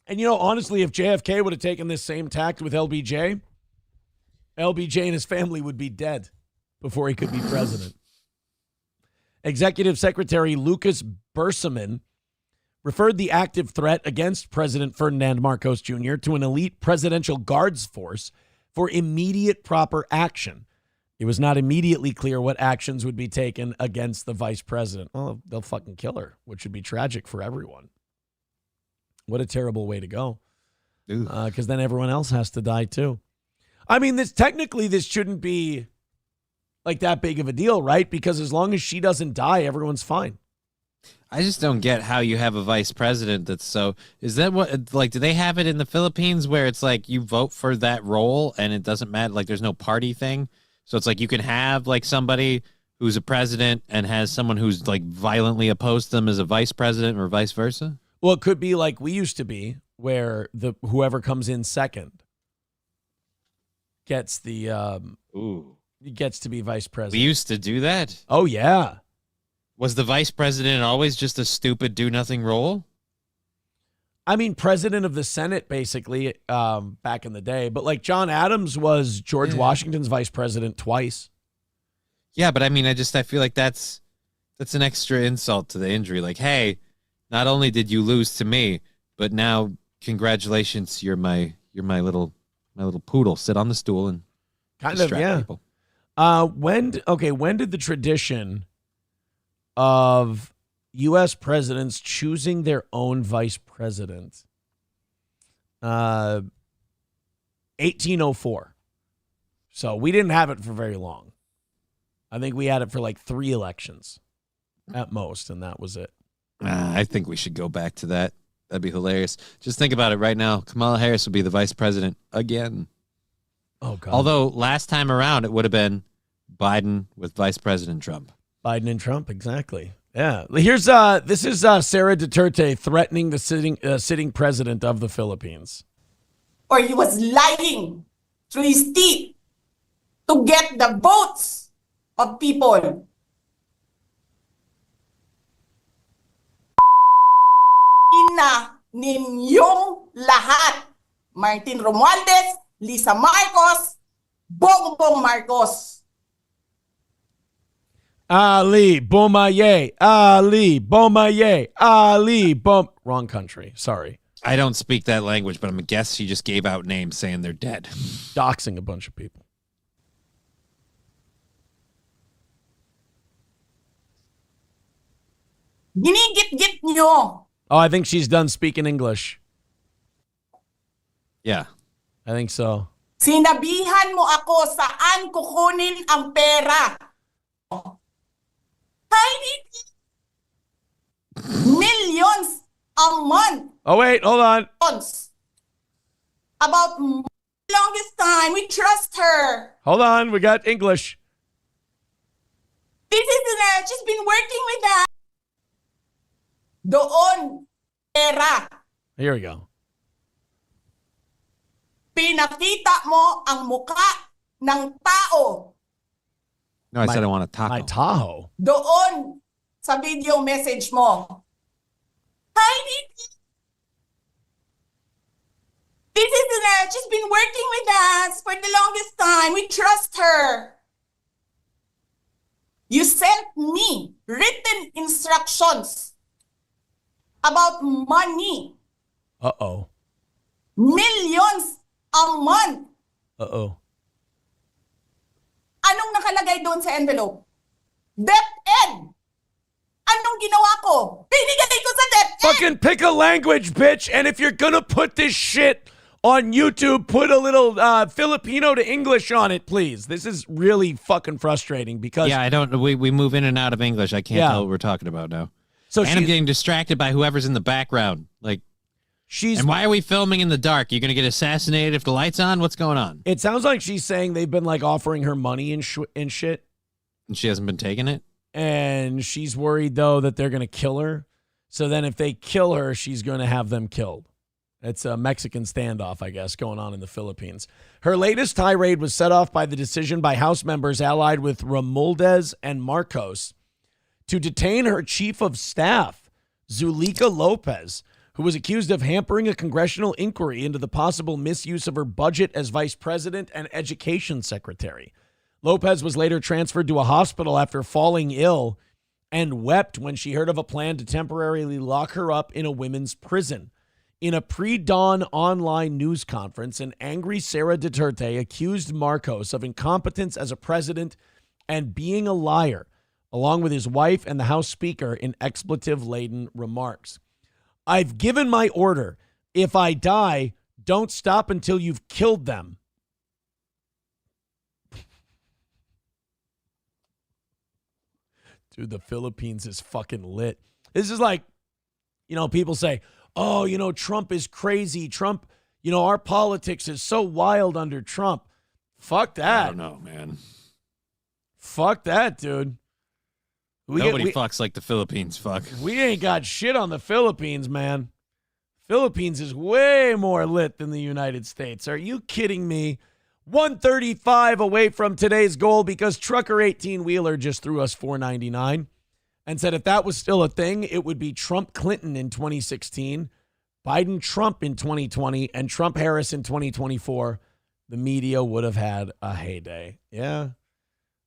And, you know, honestly, if JFK would have taken this same tact with LBJ and his family would be dead before he could be president. Executive Secretary Lucas Bersamin referred the active threat against President Ferdinand Marcos Jr. to an elite presidential guards force for immediate proper action. It was not immediately clear what actions would be taken against the vice president. Well, they'll fucking kill her, which would be tragic for everyone. What a terrible way to go. Because then everyone else has to die too. I mean, this shouldn't be like that big of a deal, right? Because as long as she doesn't die, everyone's fine. I just don't get how you have a vice president that's so... Is that what... Like, do they have it in the Philippines where it's like you vote for that role and it doesn't matter? Like, there's no party thing? So it's like you can have, like, somebody who's a president and has someone who's, like, violently opposed to them as a vice president or vice versa? Well, it could be like we used to be, where whoever comes in second gets the gets to be vice We president. used to do that. Oh, yeah. Was the vice president always just a stupid do-nothing role? I mean, president of the Senate, basically, back in the day. But, like, John Adams was George Washington's vice president twice. Yeah, but I mean, I feel like that's an extra insult to the injury. Like, hey, not only did you lose to me, but now congratulations, you're my little poodle. Sit on the stool and Kind of, distract yeah. people. When did the tradition of U.S. presidents choosing their own vice president? 1804. So we didn't have it for very long. I think we had it for like 3 elections at most, and that was it. I think we should go back to that. That'd be hilarious. Just think about it right now. Kamala Harris would be the vice president again. Oh, God. Although last time around, it would have been Biden with Vice President Trump. Biden and Trump, exactly. Yeah. Here's this is Sarah Duterte threatening the sitting president of the Philippines. Or he was lying through his teeth to get the votes of people. Ina ninyong lahat. Martin Romualdez, Lisa Marcos, Bongbong Marcos. Ali Bomaye, Ali Bomaye, Ali Bom. Wrong country. Sorry. I don't speak that language, but I'm a guess she just gave out names saying they're dead. Doxing a bunch of people. Ginigit-git nyo. Oh, I think she's done speaking English. Yeah. I think so. Sinabihan mo ako saan kukunin ang pera. Millions a month. Oh, wait, hold on. About longest time, we trust her. Hold on. We got English. This isn't her. She's been working with that. Doon, pera. Here we go. Pinakita mo ang muka ng tao. No, I said I want a taco. My Tahoe. Doon sa video message mo. Hi, Nikki. This isn't her. She's been working with us for the longest time. We trust her. You sent me written instructions about money. Uh-oh. Millions a month. Uh-oh. Anong nakalagay doon sa envelope? DepEd. Anong ginawa ko? Binigay ko sa DepEd. Fucking pick a language, bitch. And if you're gonna put this shit on YouTube, put a little Filipino to English on it, please. This is really fucking frustrating because Yeah, I don't. We move in and out of English. I can't tell what we're talking about now. So and I'm getting distracted by whoever's in the background. Like, and why are we filming in the dark? You're gonna get assassinated if the light's on? What's going on? It sounds like she's saying they've been like offering her money and shit. And she hasn't been taking it? And she's worried though that they're gonna kill her. So then if they kill her, she's gonna have them killed. It's a Mexican standoff, I guess, going on in the Philippines. Her latest tirade was set off by the decision by House members allied with Romualdez and Marcos to detain her chief of staff, Zuleika Lopez, who was accused of hampering a congressional inquiry into the possible misuse of her budget as vice president and education secretary. Lopez was later transferred to a hospital after falling ill and wept when she heard of a plan to temporarily lock her up in a women's prison. In a pre-dawn online news conference, an angry Sarah Duterte accused Marcos of incompetence as a president and being a liar, along with his wife and the House Speaker in expletive-laden remarks. I've given my order. If I die, don't stop until you've killed them. Dude, the Philippines is fucking lit. This is like, people say, oh, Trump is crazy. Trump, our politics is so wild under Trump. Fuck that. I don't know, man. Fuck that, dude. Nobody fucks like the Philippines fuck. We ain't got shit on the Philippines, man. Philippines is way more lit than the United States. Are you kidding me? 135 away from today's goal because Trucker 18-Wheeler just threw us $4.99 and said if that was still a thing, it would be Trump-Clinton in 2016, Biden-Trump in 2020, and Trump-Harris in 2024. The media would have had a heyday. Yeah.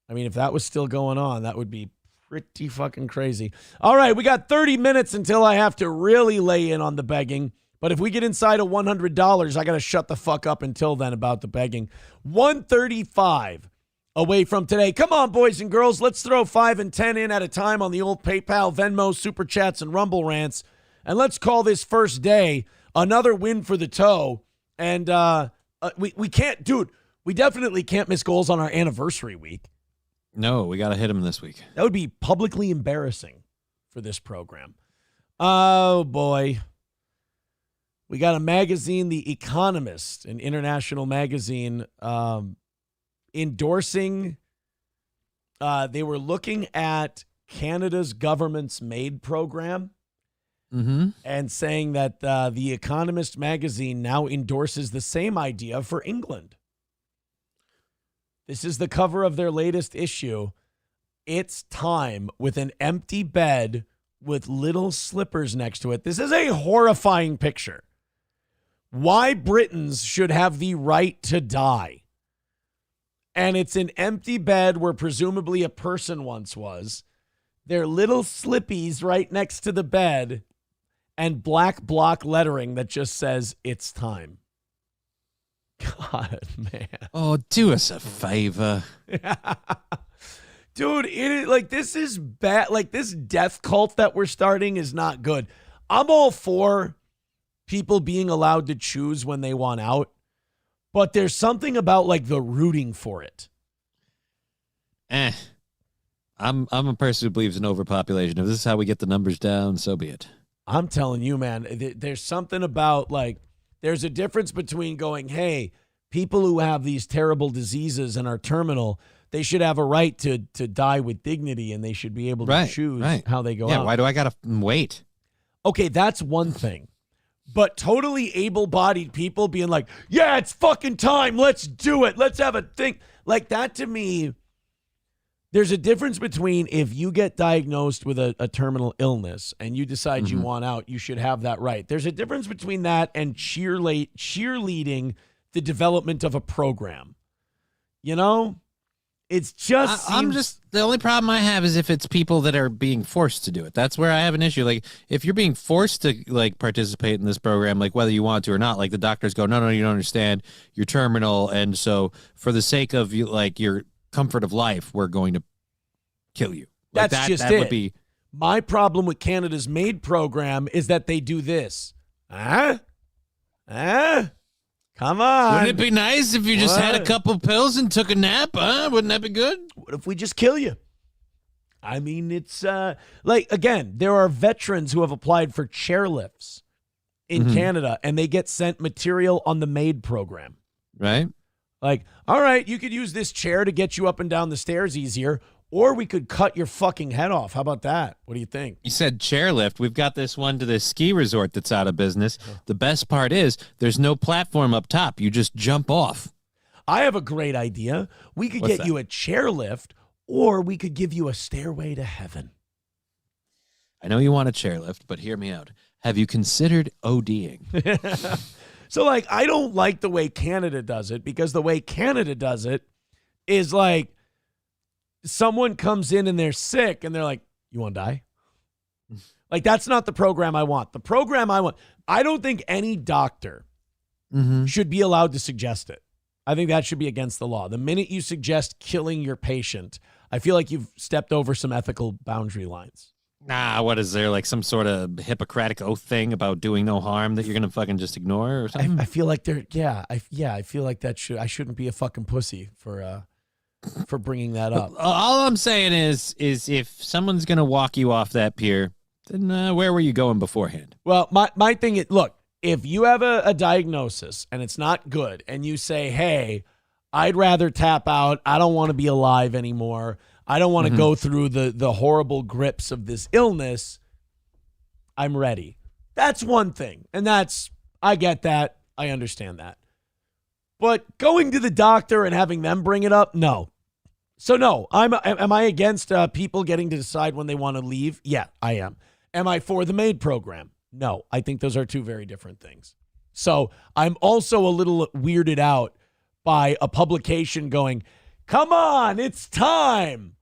I mean, if that was still going on, that would be pretty fucking crazy. All right, we got 30 minutes until I have to really lay in on the begging. But if we get inside of $100, I got to shut the fuck up until then about the begging. 135 away from today. Come on, boys and girls. Let's throw 5 and 10 in at a time on the old PayPal, Venmo, Super Chats, and Rumble Rants. And let's call this first day another win for the toe. And we can't, dude, we definitely can't miss goals on our anniversary week. No, we got to hit him this week. That would be publicly embarrassing for this program. Oh, boy. We got a magazine, The Economist, an international magazine, endorsing. They were looking at Canada's government's MAID program and saying that The Economist magazine now endorses the same idea for England. This is the cover of their latest issue. It's time with an empty bed with little slippers next to it. This is a horrifying picture. Why Britons should have the right to die. And it's an empty bed where presumably a person once was. There are little slippies right next to the bed and black block lettering that just says, it's time. God, man. Oh, do us a favor. Dude, it is, like, this is bad. Like, this death cult that we're starting is not good. I'm all for people being allowed to choose when they want out, but there's something about, like, the rooting for it. I'm a person who believes in overpopulation. If this is how we get the numbers down, so be it. I'm telling you, man, there's something about, like, there's a difference between going, hey, people who have these terrible diseases and are terminal, they should have a right to die with dignity, and they should be able to choose how they go out. Yeah, why do I got to wait? Okay, that's one thing. But totally able-bodied people being like, yeah, it's fucking time. Let's do it. Let's have a thing. Like, that to me, there's a difference between if you get diagnosed with a terminal illness and you decide you want out, you should have that right. There's a difference between that and cheerleading the development of a program. You know? It's just I'm just, the only problem I have is if it's people that are being forced to do it. That's where I have an issue. Like, if you're being forced to, like, participate in this program, like, whether you want to or not, like, the doctors go, no, you don't understand, you're terminal, and so for the sake of, you, like, your comfort of life, we're going to kill you. Like, that's just it. Would be my problem with Canada's MAID program is that they do this. Come on. Wouldn't it be nice if you just had a couple pills and took a nap, huh? Wouldn't that be good? What if we just kill you? I mean, it's like, again, there are veterans who have applied for chairlifts in Canada, and they get sent material on the MAID program. Right. Like, all right, you could use this chair to get you up and down the stairs easier, or we could cut your fucking head off. How about that? What do you think? You said chairlift. We've got this one to this ski resort that's out of business. The best part is there's no platform up top. You just jump off. I have a great idea. We could get you a chairlift, or we could give you a stairway to heaven. I know you want a chairlift, but hear me out. Have you considered ODing? So, like, I don't like the way Canada does it, because the way Canada does it is like, someone comes in and they're sick and they're like, you want to die? Like, that's not the program I want. The program I want, I don't think any doctor should be allowed to suggest it. I think that should be against the law. The minute you suggest killing your patient, I feel like you've stepped over some ethical boundary lines. Nah, what is there, like some sort of Hippocratic oath thing about doing no harm that you're going to fucking just ignore or something? I feel like I feel like I shouldn't be a fucking pussy for bringing that up. All I'm saying is if someone's going to walk you off that pier, then where were you going beforehand? Well, my thing is, look, if you have a diagnosis and it's not good and you say, hey, I'd rather tap out, I don't want to be alive anymore, I don't want to go through the horrible grips of this illness, I'm ready. That's one thing. And I get that. I understand that. But going to the doctor and having them bring it up, no. So no, am I against people getting to decide when they want to leave? Yeah, I am. Am I for the maid program? No, I think those are two very different things. So I'm also a little weirded out by a publication going, come on, it's time.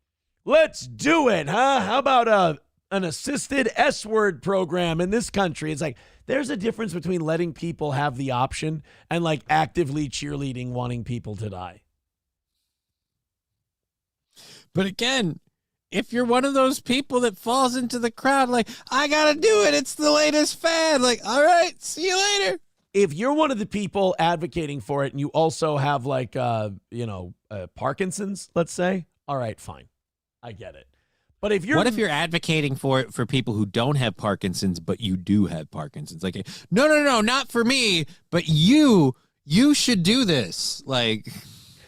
Let's do it, huh? How about an assisted S-word program in this country? It's like, there's a difference between letting people have the option and like actively cheerleading, wanting people to die. But again, if you're one of those people that falls into the crowd, like, I got to do it, it's the latest fad. Like, all right, see you later. If you're one of the people advocating for it and you also have like, Parkinson's, let's say, all right, fine. I get it. But if you're... What if you're advocating for it for people who don't have Parkinson's, but you do have Parkinson's? Like, no, not for me, but you should do this. Like...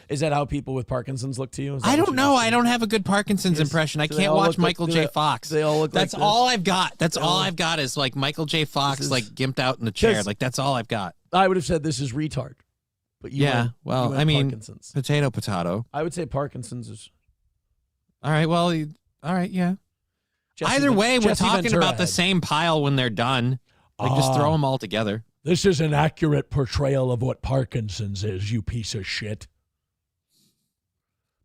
Is that how people with Parkinson's look to you? I don't know. I don't have a good Parkinson's impression. I can't watch Michael J. Fox. They all look That's like all I've got. That's all I've got is like Michael J. Fox, like gimped out in the chair. Like, that's all I've got. I would have said this is retard. But you yeah, went, well, you went I mean, Parkinson's. potato. I would say Parkinson's is... All right, well, all right, yeah. Jesse Either way, we're Jesse talking Ventura about the head. same pile when they're done. Like, just throw them all together. This is an accurate portrayal of what Parkinson's is, you piece of shit.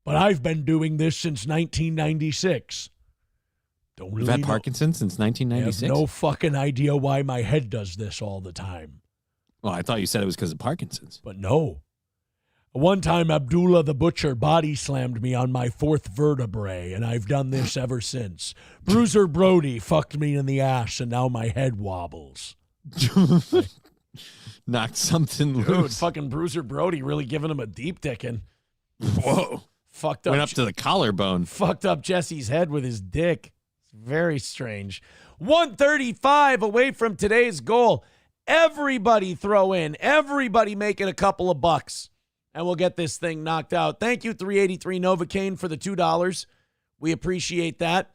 But I've been doing this since 1996. Don't really You've had know. Parkinson's since 1996? I have no fucking idea why my head does this all the time. Well, I thought you said it was because of Parkinson's. But no. One time, Abdullah the Butcher body slammed me on my fourth vertebrae, and I've done this ever since. Bruiser Brody fucked me in the ass, and now my head wobbles. Knocked something Dude, loose. fucking Bruiser Brody really giving him a deep dicking. Whoa. Fucked up. Went up to the collarbone. Fucked up Jesse's head with his dick. It's very strange. 135 away from today's goal. Everybody throw in. Everybody making a couple of bucks. And we'll get this thing knocked out. Thank you, 383 Novocaine, for the $2. We appreciate that.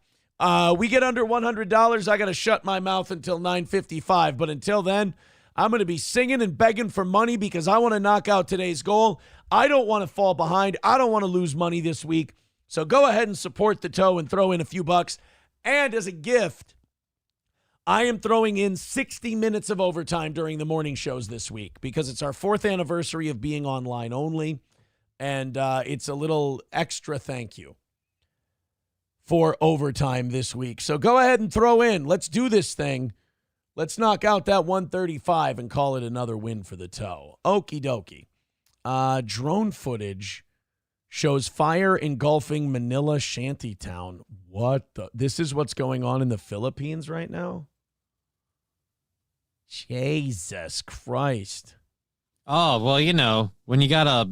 We get under $100. I got to shut my mouth until 9:55. But until then, I'm going to be singing and begging for money because I want to knock out today's goal. I don't want to fall behind. I don't want to lose money this week. So go ahead and support the toe and throw in a few bucks. And as a gift, I am throwing in 60 minutes of overtime during the morning shows this week because it's our 4th anniversary of being online only. And it's a little extra thank you for overtime this week. So go ahead and throw in. Let's do this thing. Let's knock out that 135 and call it another win for the toe. Okie dokie. Drone footage shows fire engulfing Manila shantytown. What the? This is what's going on in the Philippines right now? Jesus Christ. Oh, well, you know, when you got a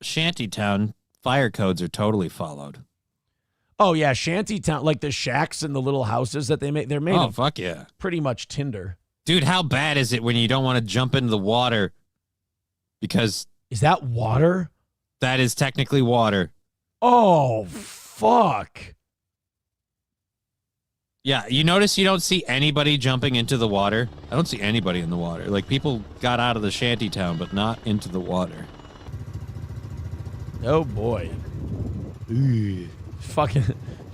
shantytown, fire codes are totally followed. Oh, yeah, shantytown, like the shacks and the little houses that they make. They're made Oh, of fuck yeah. pretty much tinder. Dude, how bad is it when you don't want to jump into the water because... Is that water? That is technically water. Oh, fuck. Yeah, you notice you don't see anybody jumping into the water? I don't see anybody in the water. Like, people got out of the shantytown, but not into the water. Oh, boy. Fucking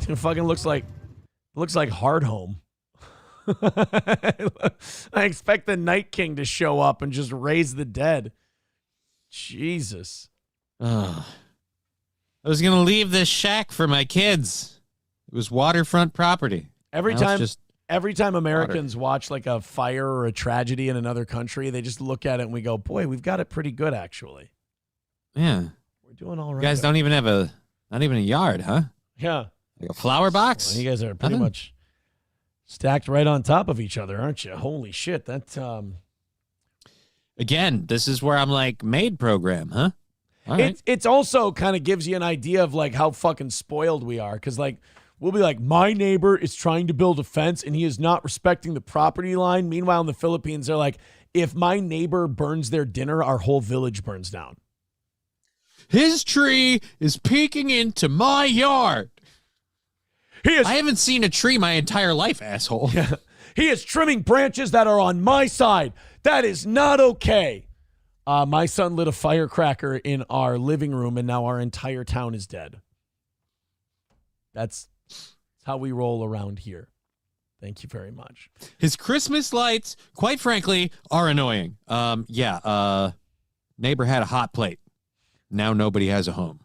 looks like Hard Home. I expect the Night King to show up and just raise the dead. Jesus. I was going to leave this shack for my kids. It was waterfront property. Every Now it's time Americans watch like a fire or a tragedy in another country, they just look at it and we go, boy, we've got it pretty good, actually. Yeah. We're doing all right. You guys don't even have not even a yard, huh? Yeah. Like a flower box? Well, you guys are pretty much stacked right on top of each other, aren't you? Holy shit. That, Again, this is where I'm like, maid program, huh? All right. It's also kind of gives you an idea of like how fucking spoiled we are. Because like, we'll be like, my neighbor is trying to build a fence and he is not respecting the property line. Meanwhile, in the Philippines, they're like, if my neighbor burns their dinner, our whole village burns down. His tree is peeking into my yard. I haven't seen a tree my entire life, asshole. Yeah. He is trimming branches that are on my side. That is not okay. My son lit a firecracker in our living room, and now our entire town is dead. That's how we roll around here. Thank you very much. His Christmas lights, quite frankly, are annoying. Neighbor had a hot plate. Now nobody has a home.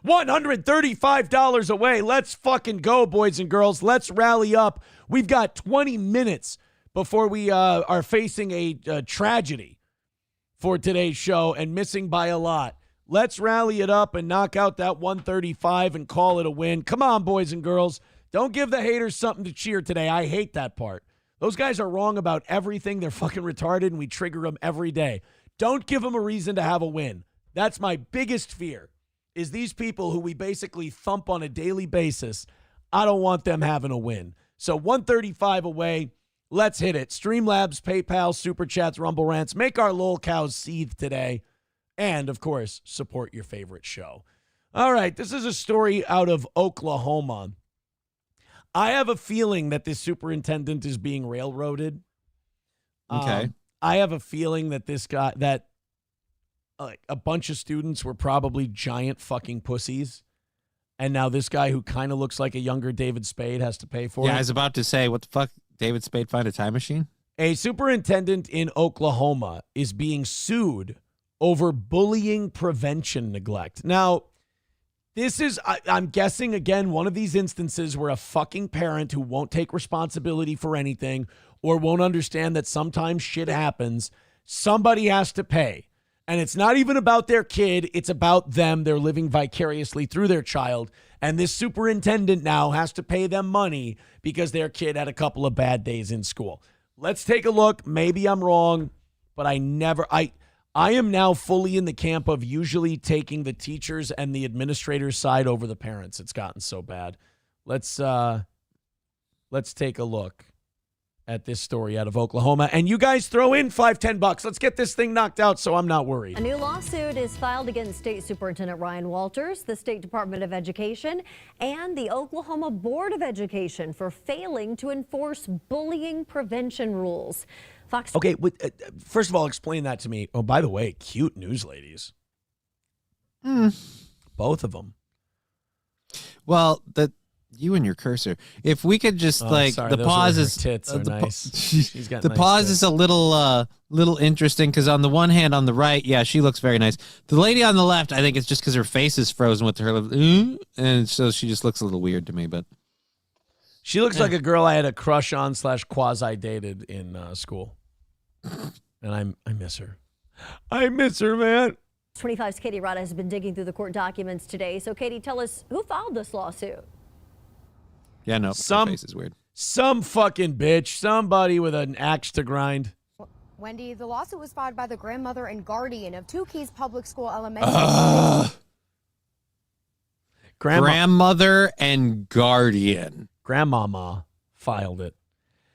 $135 away. Let's fucking go, boys and girls. Let's rally up. We've got 20 minutes before we are facing a tragedy for today's show and missing by a lot. Let's rally it up and knock out that 135 and call it a win. Come on, boys and girls. Don't give the haters something to cheer today. I hate that part. Those guys are wrong about everything. They're fucking retarded, and we trigger them every day. Don't give them a reason to have a win. That's my biggest fear, is these people who we basically thump on a daily basis. I don't want them having a win. So 135 away. Let's hit it. Streamlabs, PayPal, Super Chats, Rumble Rants. Make our lol cows seethe today. And, of course, support your favorite show. All right, this is a story out of Oklahoma. I have a feeling that this superintendent is being railroaded. Okay. I have a feeling that this guy, that a bunch of students were probably giant fucking pussies. And now this guy who kind of looks like a younger David Spade has to pay for it. Yeah, I was about to say, what the fuck? David Spade find a time machine? A superintendent in Oklahoma is being sued over bullying prevention neglect. Now, this is, I'm guessing, again, one of these instances where a fucking parent who won't take responsibility for anything or won't understand that sometimes shit happens, somebody has to pay. And it's not even about their kid. It's about them. They're living vicariously through their child. And this superintendent now has to pay them money because their kid had a couple of bad days in school. Let's take a look. Maybe I'm wrong, but I am now fully in the camp of usually taking the teachers and the administrators' side over the parents. It's gotten so bad. Let's take a look at this story out of Oklahoma. And you guys throw in $5-10. Let's get this thing knocked out so I'm not worried. A new lawsuit is filed against State Superintendent Ryan Walters, the State Department of Education, and the Oklahoma Board of Education for failing to enforce bullying prevention rules. Fox. Okay, first of all, explain that to me. Oh, by the way, cute news ladies. Both of them. Well, you and your cursor. If we could just the pause is tits are nice. She's got the nice pause tits. is a little interesting because on the one hand, on the right, yeah, she looks very nice. The lady on the left, I think it's just because her face is frozen with her, and so she just looks a little weird to me. But she looks like a girl I had a crush on / quasi dated in school, and I miss her. I miss her, man. 25's Katie Rada has been digging through the court documents today. So, Katie, tell us who filed this lawsuit. Yeah, no, her face is weird. Some fucking bitch, somebody with an axe to grind. Wendy, the lawsuit was filed by the grandmother and guardian of Two Keys Public School Elementary School. Grandmother and guardian. Grandmama filed it.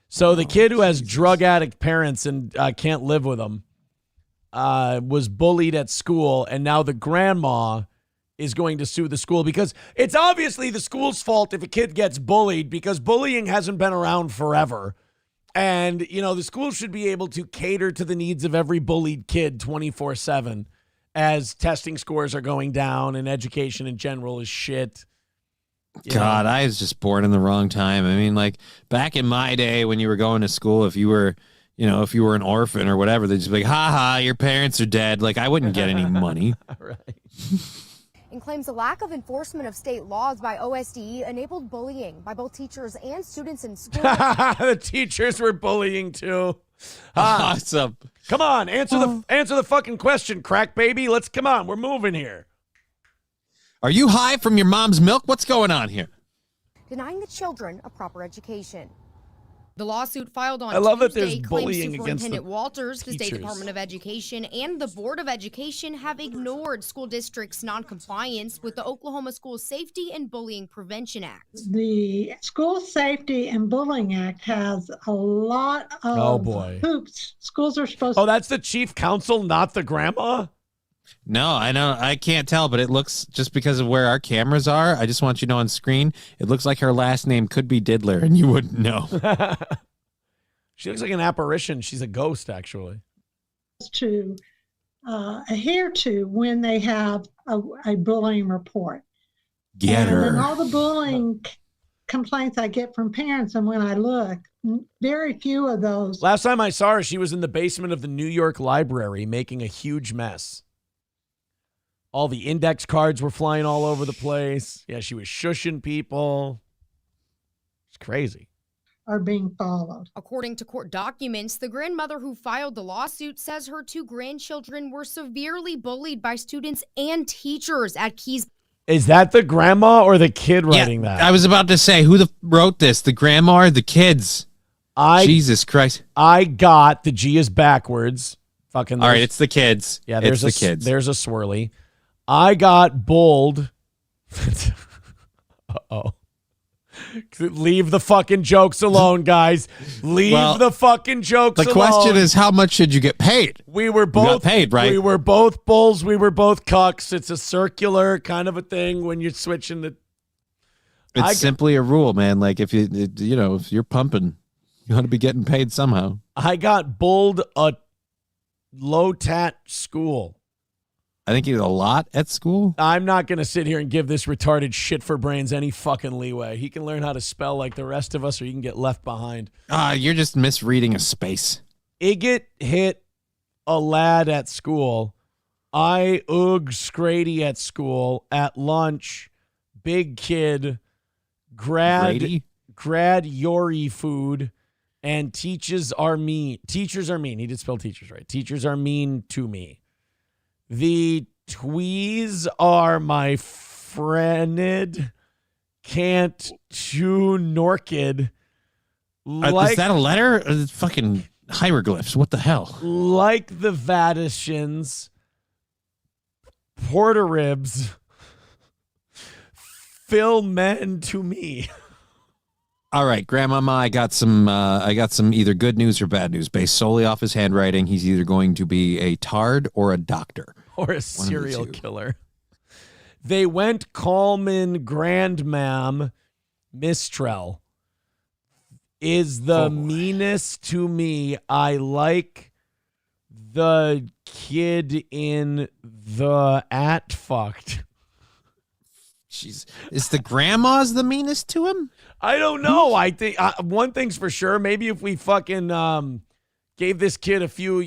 So the kid who has drug addict parents and can't live with them was bullied at school, and now the grandma is going to sue the school because it's obviously the school's fault if a kid gets bullied because bullying hasn't been around forever. And, you know, the school should be able to cater to the needs of every bullied kid 24/7 as testing scores are going down and education in general is shit. God, I was just born in the wrong time. I mean, like back in my day when you were going to school, if you were an orphan or whatever, they'd just be like, ha ha, your parents are dead. Like I wouldn't get any money. Right. And claims a lack of enforcement of state laws by OSDE enabled bullying by both teachers and students in school. The teachers were bullying too. Awesome. Come on, answer the fucking question, crack baby. Come on, we're moving here. Are you high from your mom's milk? What's going on here? Denying the children a proper education. The lawsuit filed on I love that Tuesday there's claims bullying against Superintendent the Walters, the State teachers. Department of Education, and the Board of Education have ignored school districts' noncompliance with the Oklahoma School Safety and Bullying Prevention Act. The School Safety and Bullying Act has a lot of hoops. Schools are supposed to... Oh, that's the chief counsel, not the grandma? No, I know. I can't tell, but it looks, just because of where our cameras are, I just want you to know on screen, it looks like her last name could be Diddler, and you wouldn't know. She looks like an apparition. She's a ghost, actually. To adhere to when they have a bullying report. Get and then her. all the bullying complaints I get from parents, and when I look, very few of those. Last time I saw her, she was in the basement of the New York Library making a huge mess. All the index cards were flying all over the place. Yeah, she was shushing people. It's crazy. Are being followed. According to court documents, the grandmother who filed the lawsuit says her 2 grandchildren were severely bullied by students and teachers at Keys. Is that the grandma or the kid writing that? I was about to say, who wrote this? The grandma or the kids? Jesus Christ. I got the G is backwards. Fucking. All right, it's the kids. Yeah, it's the kids. There's a swirly. I got bold. Uh-oh. Leave the fucking jokes alone, guys. Leave the fucking jokes alone. The question is, how much should you get paid? We were both got paid, right? We were both bulls. We were both cucks. It's a circular kind of a thing when you're switching the. It's simply a rule, man. Like if if you're pumping, you ought to be getting paid somehow. I got bulled a low tat school. I think you did a lot at school. I'm not going to sit here and give this retarded shit for brains any fucking leeway. He can learn how to spell like the rest of us, or he can get left behind. You're just misreading a space. Igot hit a lad at school. I Scrady at school. At lunch, big kid, grad Yori food, and teachers are mean. Teachers are mean. He did spell teachers right. Teachers are mean to me. The tweez are my friend. Can't chew norkid. Is that a letter? Or is it fucking hieroglyphs? What the hell? Like the Vatican's. Porter ribs. Fill men to me. All right, Grandmama, I got some either good news or bad news based solely off his handwriting. He's either going to be a tard or a doctor. Or a serial killer. They went Coleman Grandmam Mistral is the meanest to me. I like the kid in the at fucked. Jeez. Is the grandma's the meanest to him? I don't know. I think one thing's for sure. Maybe if we fucking gave this kid a few,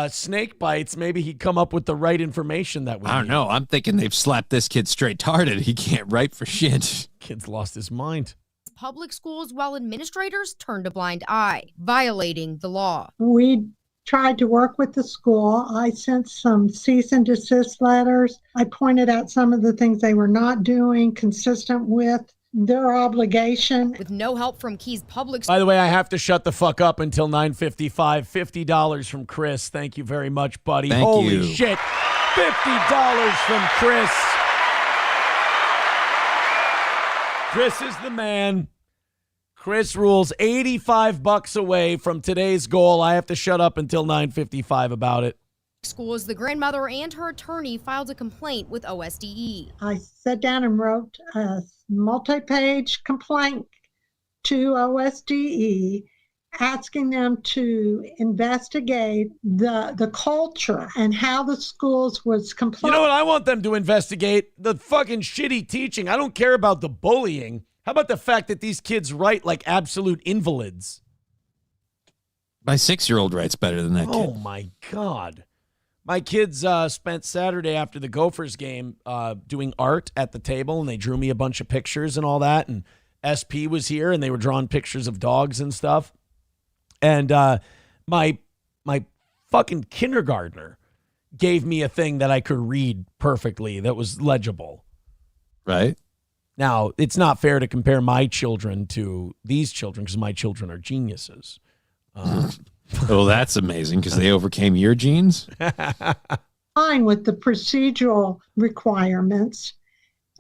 snake bites, maybe he'd come up with the right information that we I don't know. I'm thinking they've slapped this kid straight tarded. He can't write for shit. Kid's lost his mind. Public schools while administrators turned a blind eye, violating the law. We tried to work with the school. I sent some cease and desist letters. I pointed out some of the things they were not doing consistent with their obligation. With no help from Keys Public. By the way, I have to shut the fuck up until 9:55. $50 from Chris. Thank you very much, buddy. Thank Holy you. shit. $50 from Chris. Chris is the man. Chris rules. $85 away from today's goal. I have to shut up until 9:55 about it. Schools, the grandmother and her attorney filed a complaint with OSDE. I sat down and wrote a multi-page complaint to OSDE asking them to investigate the culture and how the schools was You know what I want them to investigate? The fucking shitty teaching. I don't care about the bullying. How about the fact that these kids write like absolute invalids? My 6-year-old writes better than that kid. Oh, my God. My kids spent Saturday after the Gophers game doing art at the table, and they drew me a bunch of pictures and all that, and SP was here, and they were drawing pictures of dogs and stuff. And my fucking kindergartner gave me a thing that I could read perfectly that was legible. Right. Now, it's not fair to compare my children to these children because my children are geniuses. Well, that's amazing because they overcame your genes. Fine with the procedural requirements.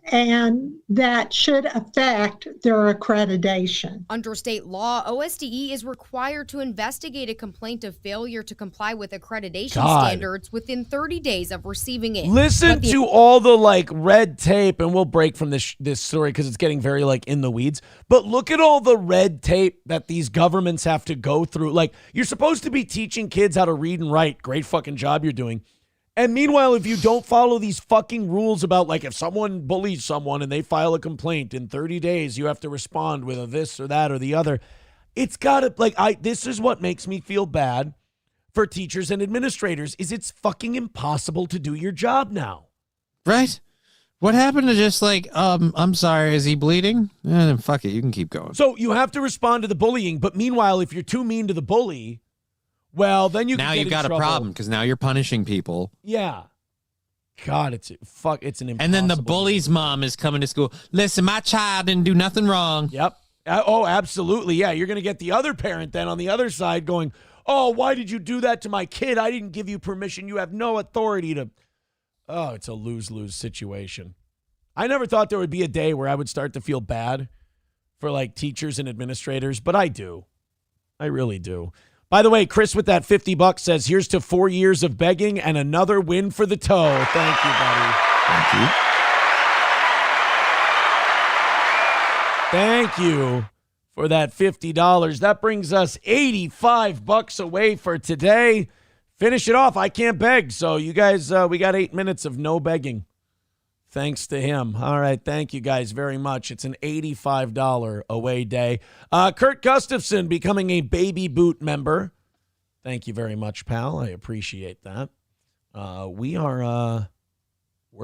and that should affect their accreditation. Under state law, OSDE is required to investigate a complaint of failure to comply with accreditation standards within 30 days of receiving it. Listen to all the like red tape, and we'll break from this story because it's getting very like in the weeds. But look at all the red tape that these governments have to go through. Like, you're supposed to be teaching kids how to read and write. Great fucking job you're doing. And meanwhile, if you don't follow these fucking rules about, like, if someone bullies someone and they file a complaint in 30 days, you have to respond with a this or that or the other. It's got to, like, this is what makes me feel bad for teachers and administrators, is it's fucking impossible to do your job now. Right? What happened to just like, I'm sorry, is he bleeding? Then fuck it, you can keep going. So you have to respond to the bullying, but meanwhile, if you're too mean to the bully, well, then you now can get you've got in a problem because now you're punishing people. Yeah. God, it's an impossible. And then the bully's mom is coming to school. Listen, my child didn't do nothing wrong. Yep. Oh, absolutely. Yeah, you're going to get the other parent then on the other side going, oh, why did you do that to my kid? I didn't give you permission. You have no authority to. Oh, it's a lose-lose situation. I never thought there would be a day where I would start to feel bad for like teachers and administrators, but I do. I really do. By the way, Chris with that $50 says, here's to 4 years of begging and another win for the toe. Thank you, buddy. Thank you for that $50. That brings us $85 away for today. Finish it off. I can't beg. So you guys, we got 8 minutes of no begging. Thanks to him. All right. Thank you guys very much. It's an $85 away day. Kurt Gustafson becoming a Baby Boot member. Thank you very much, pal. I appreciate that. We're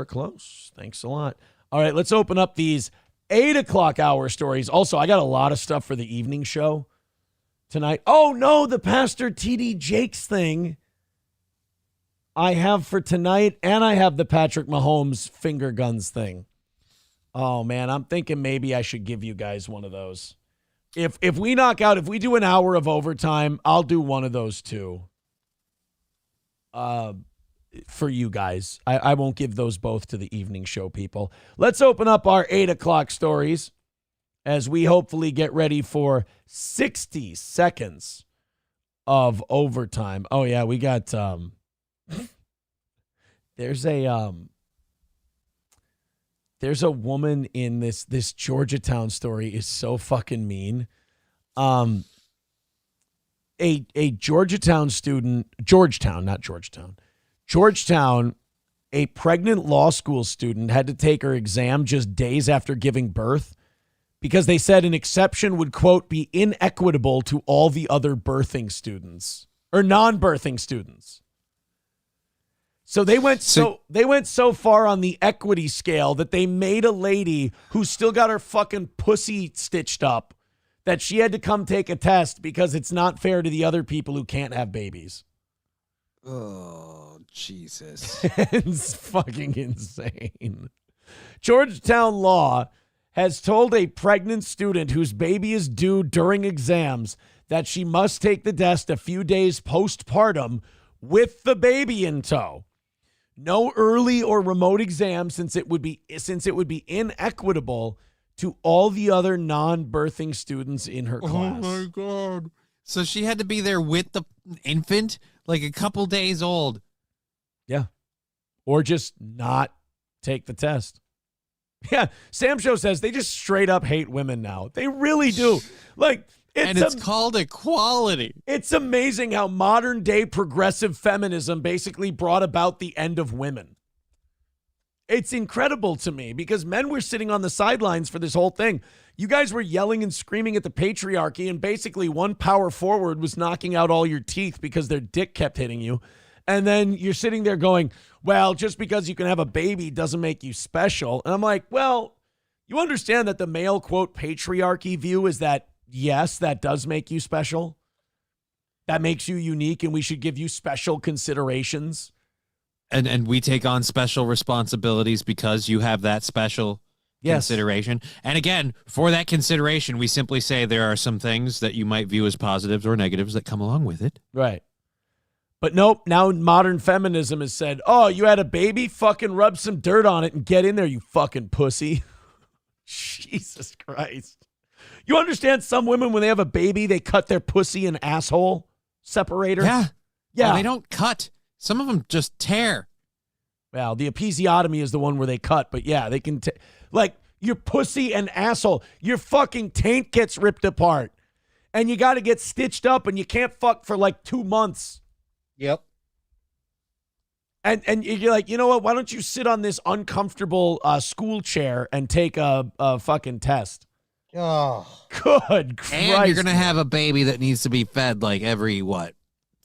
close. Thanks a lot. All right. Let's open up these 8 o'clock hour stories. Also, I got a lot of stuff for the evening show tonight. Oh, no, the Pastor T.D. Jakes thing I have for tonight, and I have the Patrick Mahomes finger guns thing. Oh, man, I'm thinking maybe I should give you guys one of those. If we knock out, if we do an hour of overtime, I'll do one of those too. For you guys. I won't give those both to the evening show people. Let's open up our 8 o'clock stories as we hopefully get ready for 60 seconds of overtime. Oh, yeah, we got... There's a woman in this Georgetown story is so fucking mean. A Georgetown, a pregnant law school student had to take her exam just days after giving birth because they said an exception would, quote, be inequitable to all the other birthing students or non-birthing students. So they went so far on the equity scale that they made a lady who still got her fucking pussy stitched up that she had to come take a test because it's not fair to the other people who can't have babies. Oh, Jesus. It's fucking insane. Georgetown Law has told a pregnant student whose baby is due during exams that she must take the test a few days postpartum with the baby in tow. No early or remote exam since it would be inequitable to all the other non-birthing students in her class. Oh my God. So she had to be there with the infant, like a couple days old. Yeah. Or just not take the test. Yeah. Sam Show says they just straight up hate women now. They really do. Like, it's called equality. It's amazing how modern day progressive feminism basically brought about the end of women. It's incredible to me because men were sitting on the sidelines for this whole thing. You guys were yelling and screaming at the patriarchy, and basically one power forward was knocking out all your teeth because their dick kept hitting you. And then you're sitting there going, well, just because you can have a baby doesn't make you special. And I'm like, well, you understand that the male, quote, patriarchy view is that, yes, that does make you special. That makes you unique, and we should give you special considerations. And we take on special responsibilities because you have that special consideration. And again, for that consideration, we simply say there are some things that you might view as positives or negatives that come along with it. Right. But nope, now modern feminism has said, oh, you had a baby? Fucking rub some dirt on it and get in there, you fucking pussy. Jesus Christ. You understand some women, when they have a baby, they cut their pussy and asshole separator? Yeah. Yeah. Oh, they don't cut. Some of them just tear. Well, the episiotomy is the one where they cut, but yeah, they can, like, your pussy and asshole, your fucking taint gets ripped apart, and you got to get stitched up, and you can't fuck for like 2 months. Yep. And you're like, you know what? Why don't you sit on this uncomfortable school chair and take a fucking test? Oh. Good Christ. And you're going to have a baby that needs to be fed like every,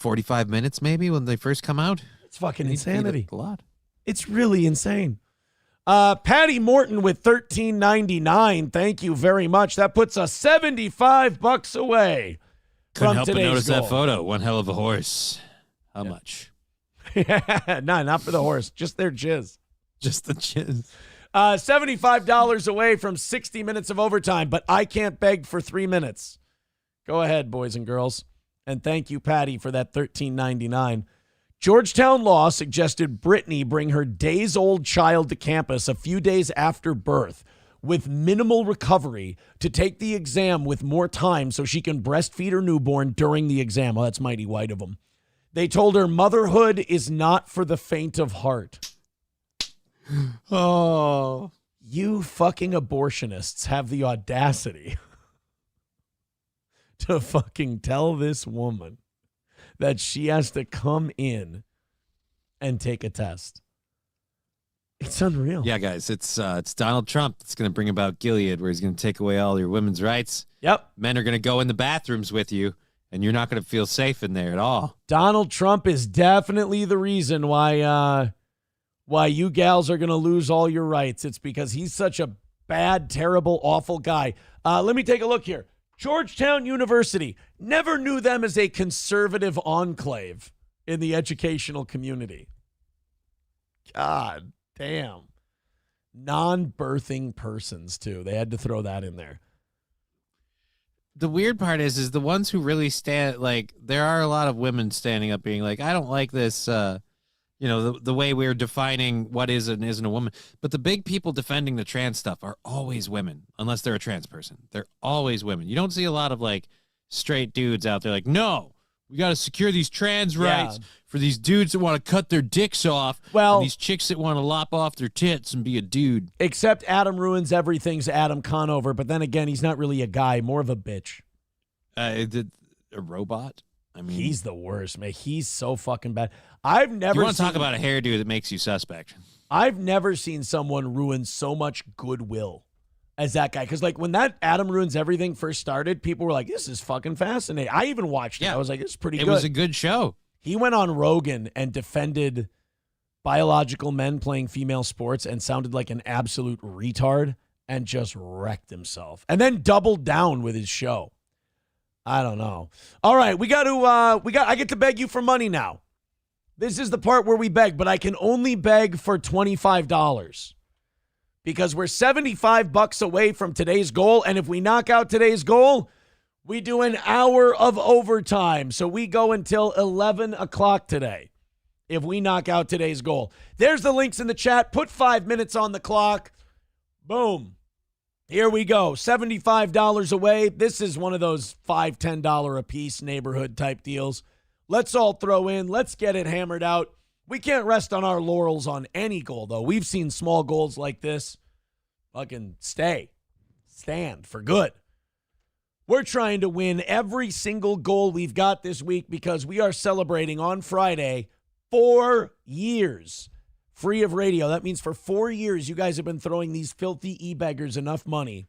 45 minutes maybe when they first come out? It's fucking insanity. A lot. It's really insane. Patty Morton with $13.99. Thank you very much. That puts us $75 away Couldn't from help but today's notice goal. that photo. One hell of a horse. How much? Yeah, no, not for the horse. Just their jizz. Just the jizz. $75 away from 60 minutes of overtime, but I can't beg for 3 minutes. Go ahead, boys and girls. And thank you, Patty, for that $13.99. Georgetown Law suggested Brittany bring her days-old child to campus a few days after birth with minimal recovery to take the exam with more time so she can breastfeed her newborn during the exam. Well, that's mighty white of them. They told her motherhood is not for the faint of heart. Oh. You fucking abortionists have the audacity to fucking tell this woman that she has to come in and take a test. It's unreal. Yeah, guys, it's Donald Trump that's going to bring about Gilead, where he's going to take away all your women's rights. Yep. Men are going to go in the bathrooms with you, and you're not going to feel safe in there at all. Donald Trump is definitely the reason why you gals are going to lose all your rights. It's because he's such a bad, terrible, awful guy. Let me take a look here. Georgetown University, never knew them as a conservative enclave in the educational community. God damn. Non-birthing persons, too. They had to throw that in there. The weird part is the ones who really stand, like, there are a lot of women standing up being like, I don't like this, the way we're defining what is and isn't a woman. But the big people defending the trans stuff are always women, unless they're a trans person. They're always women. You don't see a lot of, like, straight dudes out there like, no, we got to secure these trans rights for these dudes that want to cut their dicks off. Well, and these chicks that want to lop off their tits and be a dude. Except Adam Ruins Everything's Adam Conover, but then again, he's not really a guy, more of a bitch. A robot? I mean, he's the worst, man. He's so fucking bad. I've never You want to talk about a hairdo that makes you suspect. I've never seen someone ruin so much goodwill as that guy. Because, like, when that Adam Ruins Everything first started, people were like, this is fucking fascinating. I even watched it. I was like, this is pretty good. It was a good show. He went on Rogan and defended biological men playing female sports and sounded like an absolute retard and just wrecked himself. And then doubled down with his show. I don't know. All right, I get to beg you for money now. This is the part where we beg, but I can only beg for $25 because we're $75 away from today's goal. And if we knock out today's goal, we do an hour of overtime. So we go until 11 o'clock today if we knock out today's goal. There's the links in the chat. Put 5 minutes on the clock. Boom. Here we go. $75 away. This is one of those $5, $10 a piece neighborhood type deals. Let's all throw in. Let's get it hammered out. We can't rest on our laurels on any goal, though. We've seen small goals like this fucking stand for good. We're trying to win every single goal we've got this week because we are celebrating on Friday 4 years free of radio. That means for 4 years, you guys have been throwing these filthy e-beggars enough money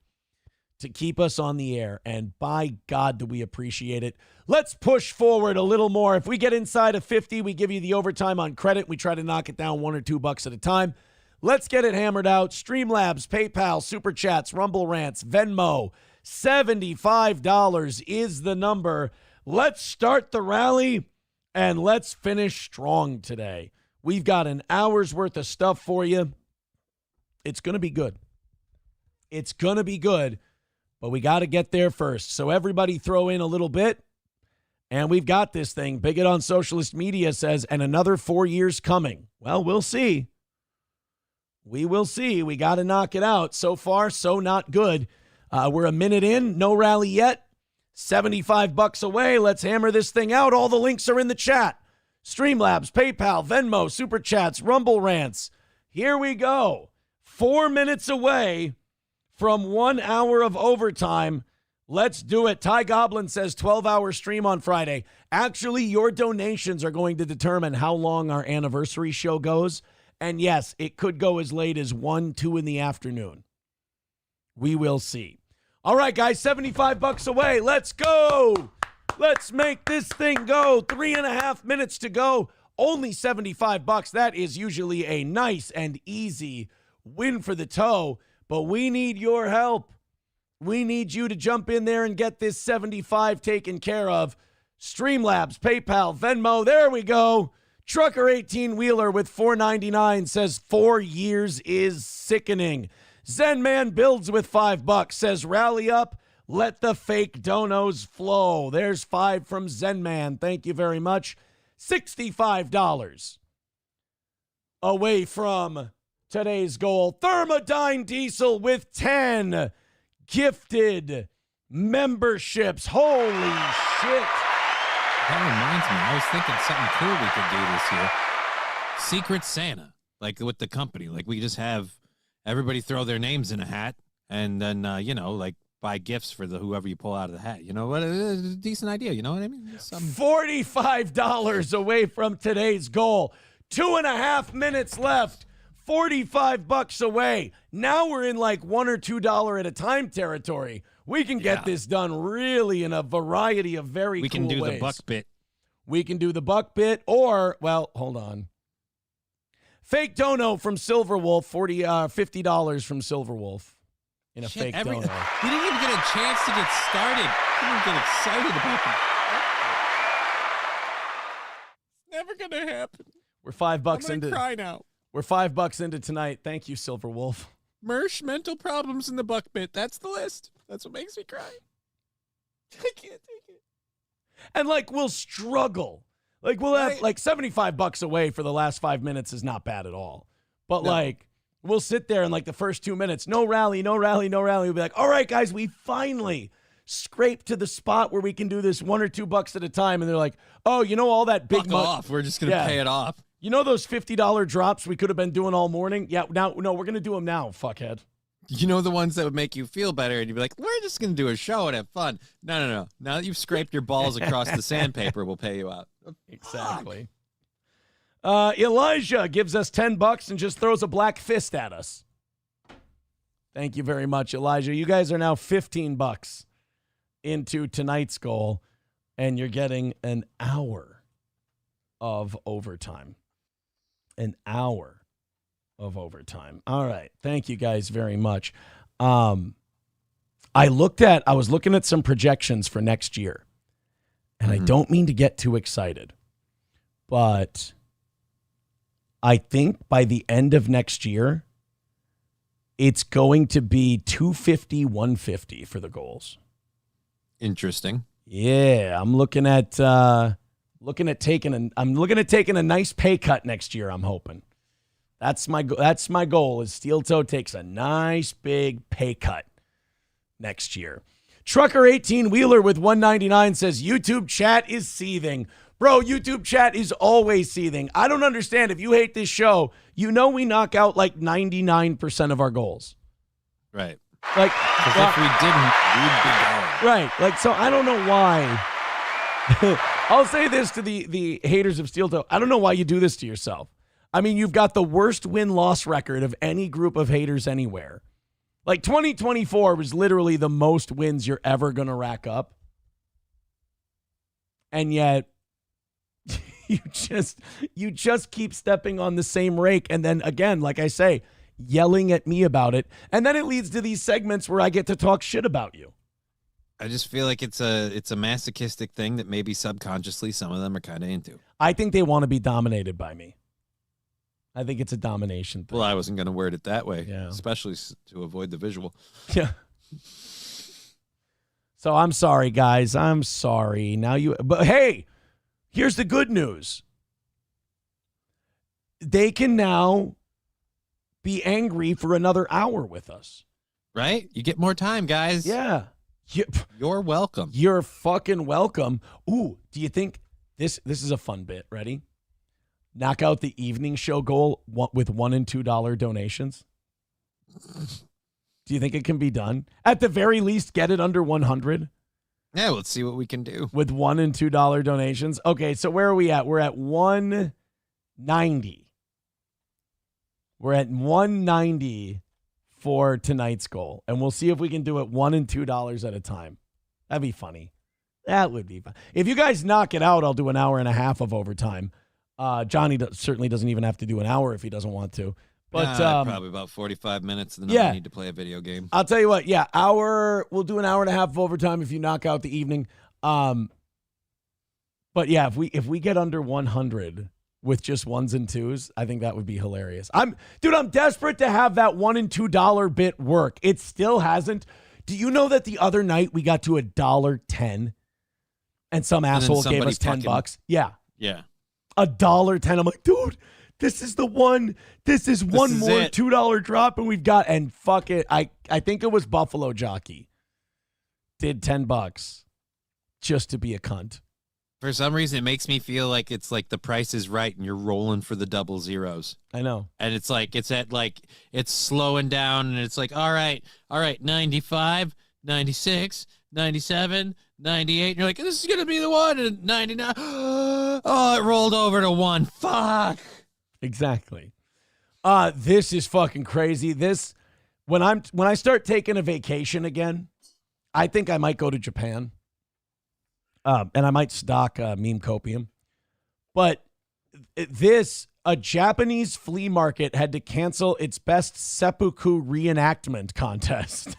to keep us on the air. And by God, do we appreciate it. Let's push forward a little more. If we get inside of 50, we give you the overtime on credit. We try to knock it down $1 or $2 at a time. Let's get it hammered out. Streamlabs, PayPal, Super Chats, Rumble Rants, Venmo. $75 is the number. Let's start the rally and let's finish strong today. We've got an hour's worth of stuff for you. It's going to be good. It's going to be good, but we got to get there first. So everybody throw in a little bit, And we've got this thing. Bigot on Socialist Media says, and another 4 years coming. Well, we'll see. We will see. We got to knock it out. So far, so not good. We're a minute in. No rally yet. $75 away. Let's hammer this thing out. All the links are in the chat. Streamlabs, PayPal, Venmo, Super Chats, Rumble Rants. Here we go. 4 minutes away from 1 hour of overtime. Let's do it. Ty Goblin says 12-hour stream on Friday. Actually, your donations are going to determine how long our anniversary show goes. And yes, it could go as late as 1, 2 in the afternoon. We will see. All right, guys, $75 away. Let's go. Let's make this thing go. 3.5 minutes to go. Only $75. That is usually a nice and easy win for the toe. But we need your help. We need you to jump in there and get this 75 taken care of. Streamlabs, PayPal, Venmo. There we go. Trucker 18-wheeler with $4.99 says 4 years is sickening. Zen Man builds with $5 says rally up. Let the fake donos flow. There's 5 from Zen Man. Thank you very much. $65 away from today's goal. Thermodyne Diesel with 10 gifted memberships. Holy shit. That reminds me, I was thinking something cool we could do this year. Secret Santa, like with the company. Like we just have everybody throw their names in a hat and then, like buy gifts for whoever you pull out of the hat. You know what? It's a decent idea. You know what I mean? $45 away from today's goal. 2.5 minutes left. $45 away. Now we're in like $1 or $2 at a time territory. We can get this done really in a variety of very cool ways. We can do the buck bit. We can do the buck bit or, well, hold on. Fake dono from Silverwolf, $50 from Silverwolf in a fake dono. We didn't even get a chance to get started. We didn't get excited about it. Never gonna happen. We're $5 into. Cry now. We're $5 into tonight. Thank you, Silverwolf. Mersh, mental problems in the buck bit. That's the list. That's what makes me cry. I can't take it. And we'll struggle. We'll have $75 away for the last 5 minutes is not bad at all. But we'll sit there in the first 2 minutes, no rally. We'll be like, all right, guys, we finally scraped to the spot where we can do this $1 or $2 at a time. And they're like, oh, all that big money off. We're just going to pay it off. You know those $50 drops we could have been doing all morning? Yeah, no, we're going to do them now, fuckhead. You know the ones that would make you feel better, and you'd be like, we're just going to do a show and have fun. No. Now that you've scraped your balls across the sandpaper, we'll pay you out. Exactly. Elijah gives us $10 and just throws a black fist at us. Thank you very much, Elijah. You guys are now $15 into tonight's goal, and you're getting an hour of overtime. An hour of overtime. All right. Thank you guys very much. I was looking at some projections for next year, and I don't mean to get too excited, but I think by the end of next year, it's going to be 250, 150 for the goals. Interesting. Yeah, I'm looking at taking a nice pay cut next year, I'm hoping. That's my goal is Steel Toe takes a nice big pay cut next year. Trucker 18-wheeler with $1.99 says YouTube chat is seething. Bro, YouTube chat is always seething. I don't understand. If you hate this show, we knock out 99% of our goals. Right. Because if we didn't, we'd be going. Right. So I don't know why. I'll say this to the haters of Steel Toe. I don't know why you do this to yourself. I mean, you've got the worst win-loss record of any group of haters anywhere. 2024 was literally the most wins you're ever going to rack up. And yet, you just keep stepping on the same rake. And then again, like I say, yelling at me about it. And then it leads to these segments where I get to talk shit about you. I just feel like it's a masochistic thing that maybe subconsciously some of them are kind of into. I think they want to be dominated by me. I think it's a domination thing. Well, I wasn't going to word it that way, yeah. Especially to avoid the visual. Yeah. So I'm sorry, guys. I'm sorry. But hey, here's the good news. They can now be angry for another hour with us. Right? You get more time, guys. Yeah. You're welcome. You're fucking welcome. Ooh, do you think this is a fun bit? Ready? Knock out the evening show goal with $1 and $2 donations. Do you think it can be done? At the very least, get it under 100. Yeah, let's see what we can do. With $1 and $2 donations. Okay, so where are we at? We're at 190. We're at 190 for tonight's goal. And we'll see if we can do it $1 and $2 at a time. That'd be funny. That would be fun. If you guys knock it out, I'll do an hour and a half of overtime. Johnny certainly doesn't even have to do an hour if he doesn't want to. But probably about 45 minutes, and then I need to play a video game. I'll tell you what, we'll do an hour and a half of overtime if you knock out the evening. But yeah, if we get under 100 with just ones and twos, I think that would be hilarious. I'm desperate to have that $1 and $2 bit work. It still hasn't. Do you know that the other night we got to $1.10 and some asshole gave us $10? Yeah. Yeah. $1.10. I'm like, dude, this is the one. This is one more $2 drop, and we've got, and fuck it. I think it was Buffalo Jockey did $10 just to be a cunt. For some reason, it makes me feel like it's like The Price is Right, and you're rolling for the double zeros. I know. And it's like, it's slowing down, and it's like, all right, 95, 96, 97, 98. And you're like, this is going to be the one. And 99. Oh, it rolled over to 1. Fuck. Exactly. This is fucking crazy. When I start taking a vacation again, I think I might go to Japan. And I might stock meme copium. But a Japanese flea market had to cancel its best seppuku reenactment contest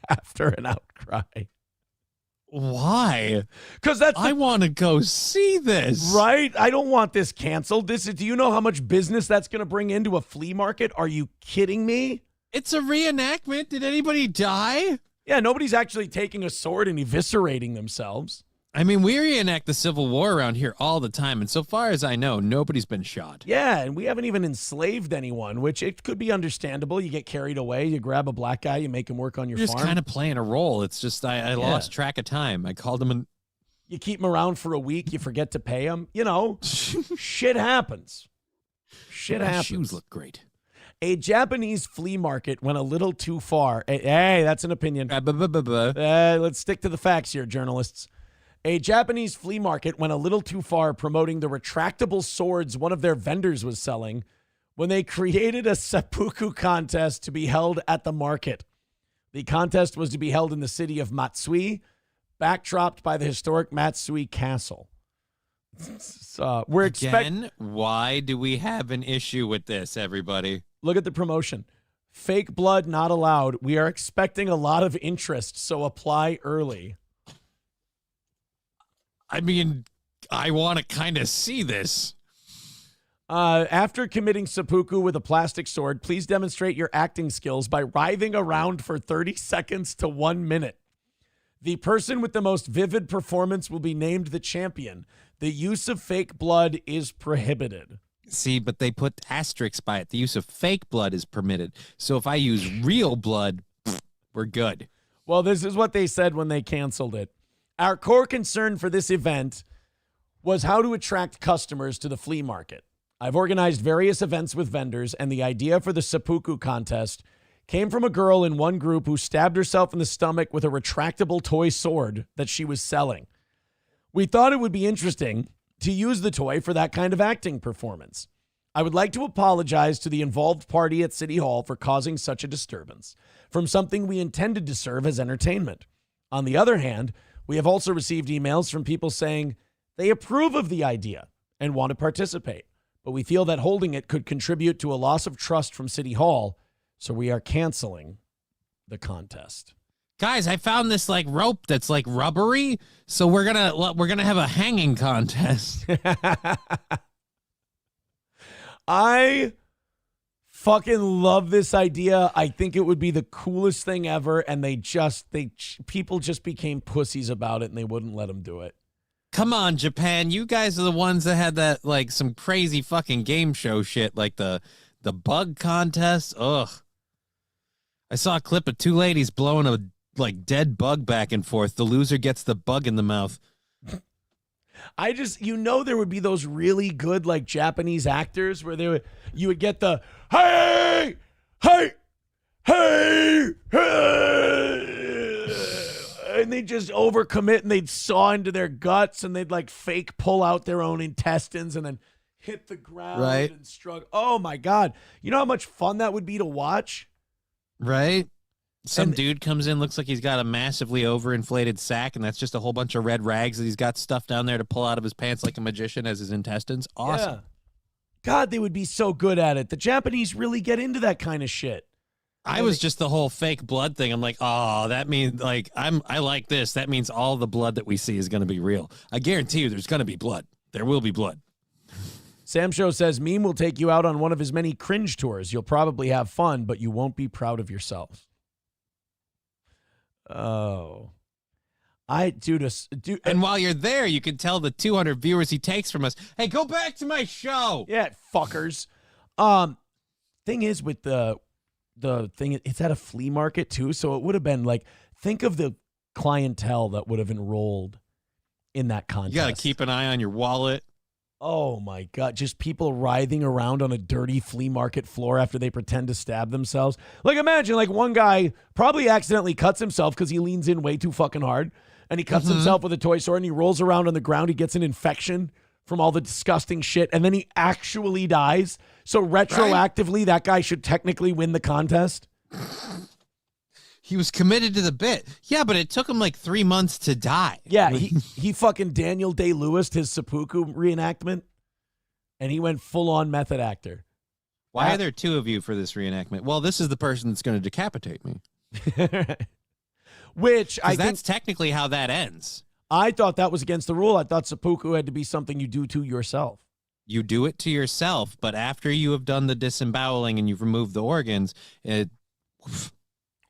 after an outcry. Why? Because I want to go see this. Right? I don't want this canceled. Do you know how much business that's going to bring into a flea market? Are you kidding me? It's a reenactment. Did anybody die? Yeah, nobody's actually taking a sword and eviscerating themselves. I mean, we reenact the Civil War around here all the time, and so far as I know, nobody's been shot. Yeah, and we haven't even enslaved anyone, which it could be understandable. You get carried away, you grab a black guy, you make him work on your farm. You're just kind of playing a role. It's just I lost track of time. I called him You keep him around for a week, you forget to pay him. You know, shit happens. Shit happens. Shoes look great. A Japanese flea market went a little too far. Hey, that's an opinion. Let's stick to the facts here, journalists. A Japanese flea market went a little too far promoting the retractable swords one of their vendors was selling when they created a seppuku contest to be held at the market. The contest was to be held in the city of Matsui, backdropped by the historic Matsui Castle. Why do we have an issue with this, everybody? Look at the promotion. Fake blood not allowed. We are expecting a lot of interest, so apply early. I mean, I want to kind of see this. After committing seppuku with a plastic sword, please demonstrate your acting skills by writhing around for 30 seconds to 1 minute. The person with the most vivid performance will be named the champion. The use of fake blood is prohibited. See, but they put asterisks by it. The use of fake blood is permitted. So if I use real blood, we're good. Well, this is what they said when they canceled it. Our core concern for this event was how to attract customers to the flea market. I've organized various events with vendors, and the idea for the seppuku contest came from a girl in one group who stabbed herself in the stomach with a retractable toy sword that she was selling. We thought it would be interesting to use the toy for that kind of acting performance. I would like to apologize to the involved party at City Hall for causing such a disturbance from something we intended to serve as entertainment. On the other hand, we have also received emails from people saying they approve of the idea and want to participate, but we feel that holding it could contribute to a loss of trust from City Hall, so we are canceling the contest. Guys, I found this like rope that's like rubbery, so we're gonna have a hanging contest. I Fucking love this idea. I think it would be the coolest thing ever, and people just became pussies about it, and they wouldn't let them do it. Come on, Japan. You guys are the ones that had that, like, some crazy fucking game show shit, like the bug contest. Ugh. I saw a clip of two ladies blowing a, like, dead bug back and forth. The loser gets the bug in the mouth. There would be those really good, like, Japanese actors where you would get the, hey, hey, hey, hey, and they'd just overcommit and they'd saw into their guts and they'd, like, fake pull out their own intestines and then hit the ground and struggle. Oh, my God. You know how much fun that would be to watch? Right? Some dude comes in, looks like he's got a massively overinflated sack, and that's just a whole bunch of red rags that he's got stuffed down there to pull out of his pants like a magician as his intestines. Awesome. Yeah. God, they would be so good at it. The Japanese really get into that kind of shit. I was just the whole fake blood thing. I'm like, oh, that means, like, I like this. That means all the blood that we see is going to be real. I guarantee you there's going to be blood. There will be blood. Sam Show says, Meme will take you out on one of his many cringe tours. You'll probably have fun, but you won't be proud of yourself. Oh, and while you're there, you can tell the 200 viewers he takes from us, hey, go back to my show. Yeah, fuckers. Thing is with the thing, it's at a flea market too. So it would have been like, think of the clientele that would have enrolled in that contest. You got to keep an eye on your wallet. Oh my God, just people writhing around on a dirty flea market floor after they pretend to stab themselves. Like, imagine, like, one guy probably accidentally cuts himself because he leans in way too fucking hard, and he cuts himself with a toy sword, and he rolls around on the ground. He gets an infection from all the disgusting shit, and then he actually dies. So retroactively, that guy should technically win the contest. He was committed to the bit. Yeah, but it took him like 3 months to die. Yeah, he fucking Daniel Day-Lewis his seppuku reenactment, and he went full-on method actor. Why are there two of you for this reenactment? Well, this is the person that's going to decapitate me. Which I think that's technically how that ends. I thought that was against the rule. I thought seppuku had to be something you do to yourself. You do it to yourself, but after you have done the disemboweling and you've removed the organs,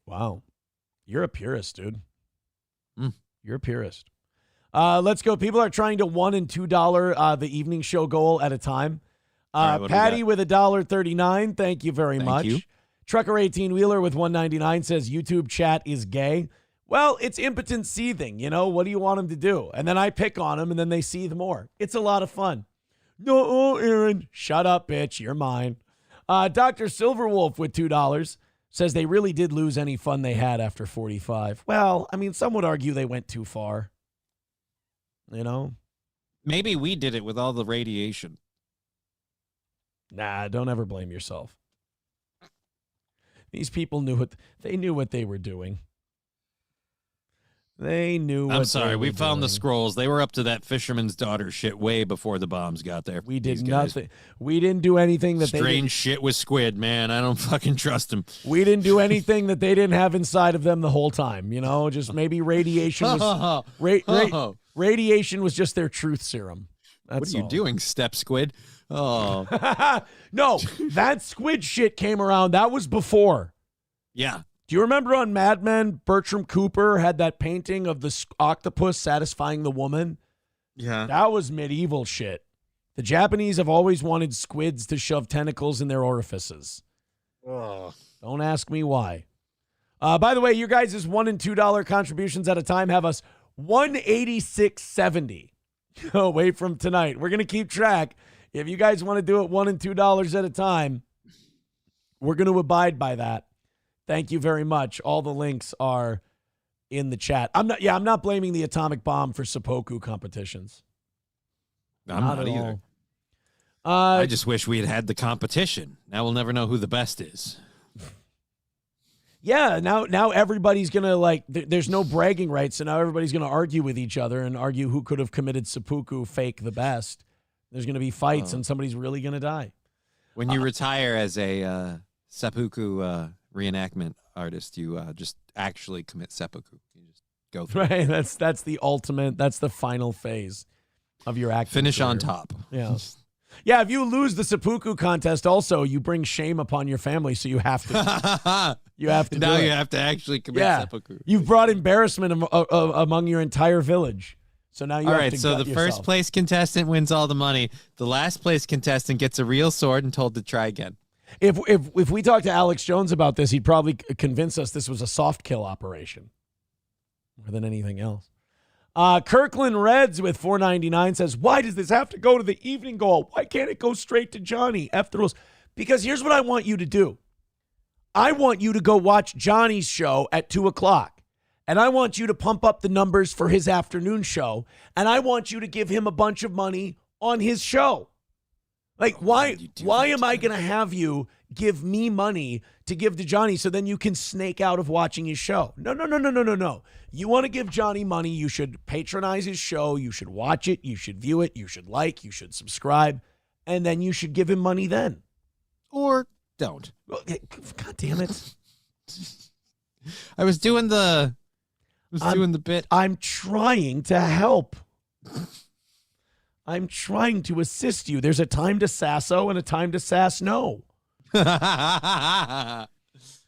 Wow. You're a purist, dude. You're a purist. Let's go. People are trying to $1 and $2 the evening show goal at a time. Right, Patty with $1.39. Thank you very much. You. Trucker 18-wheeler with $1.99 says YouTube chat is gay. Well, it's impotent seething. You know, what do you want them to do? And then I pick on them and then they seethe more. It's a lot of fun. No, Aaron. Shut up, bitch. You're mine. Dr. Silverwolf with $2 says they really did lose any fun they had after 45. Well, I mean, some would argue they went too far. You know? Maybe we did it with all the radiation. Nah, don't ever blame yourself. These people knew what they were doing. They knew what I'm sorry, they were we found doing. the scrolls. They were up to that fisherman's daughter shit way before the bombs got there. We did nothing. We didn't do anything that strange shit with squid, man. I don't fucking trust them. We didn't do anything that they didn't have inside of them the whole time. You know, just maybe radiation was radiation was just their truth serum. That's what are you all. doing, step squid? Oh. No, that squid shit came around. That was before. Yeah. Do you remember on Mad Men, Bertram Cooper had that painting of the octopus satisfying the woman? Yeah. That was medieval shit. The Japanese have always wanted squids to shove tentacles in their orifices. Oh. Don't ask me why. By the way, your guys' $1 and $2 contributions at a time have us $186.70 away from tonight. We're going to keep track. If you guys want to do it $1 and $2 at a time, we're going to abide by that. Thank you very much. All the links are in the chat. I'm not blaming the atomic bomb for seppuku competitions. I'm not either. All. I just wish we had had the competition. Now we'll never know who the best is. Yeah, now everybody's going to, there's no bragging rights, so now everybody's going to argue with each other and argue who could have committed seppuku fake the best. There's going to be fights, and somebody's really going to die. When you retire as a seppuku reenactment artist, you just actually commit seppuku. You just go through. Right, that's the ultimate, that's the final phase of your acting Finish career. on top. Yeah. Yeah, if you lose the seppuku contest, also you bring shame upon your family, so you have to. You have to. Now do you it. have to actually commit Yeah, seppuku. you've brought embarrassment among your entire village. So now you All have right, to. so gut the first yourself. place contestant wins all the money. The last place contestant gets a real sword and told to try again. If we talk to Alex Jones about this, he'd probably convince us this was a soft kill operation more than anything else. Kirkland Reds with $4.99 says, why does this have to go to the evening goal? Why can't it go straight to Johnny? F the rules. Because here's what I want you to do. I want you to go watch Johnny's show at 2 o'clock. And I want you to pump up the numbers for his afternoon show. And I want you to give him a bunch of money on his show. Like, why am I going to have you give me money to give to Johnny so then you can snake out of watching his show? No. You want to give Johnny money, you should patronize his show, you should watch it, you should view it, you should like, you should subscribe, and then you should give him money then. Or don't. God damn it. I was doing the bit. I'm trying to help. I'm trying to assist you. There's a time to sasso and a time to sass no.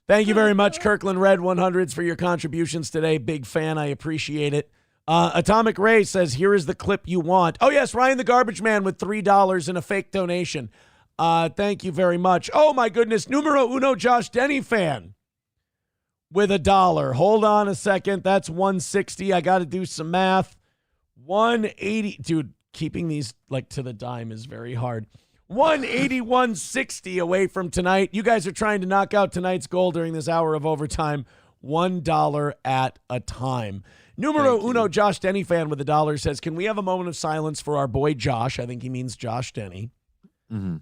Thank you very much, Kirkland Red 100s, for your contributions today. Big fan. I appreciate it. Atomic Ray says, here is the clip you want. Oh, yes, Ryan the Garbage Man with $3 in a fake donation. Thank you very much. Oh, my goodness. Numero uno Josh Denny fan with $1. Hold on a second. That's $160. I got to do some math. $180. Dude, keeping these like to the dime is very hard. $181.60 away from tonight. You guys are trying to knock out tonight's goal during this hour of overtime. $1 at a time. Numero uno Josh Denny fan with $1 says, can we have a moment of silence for our boy Josh? I think he means Josh Denny. Mm-hmm.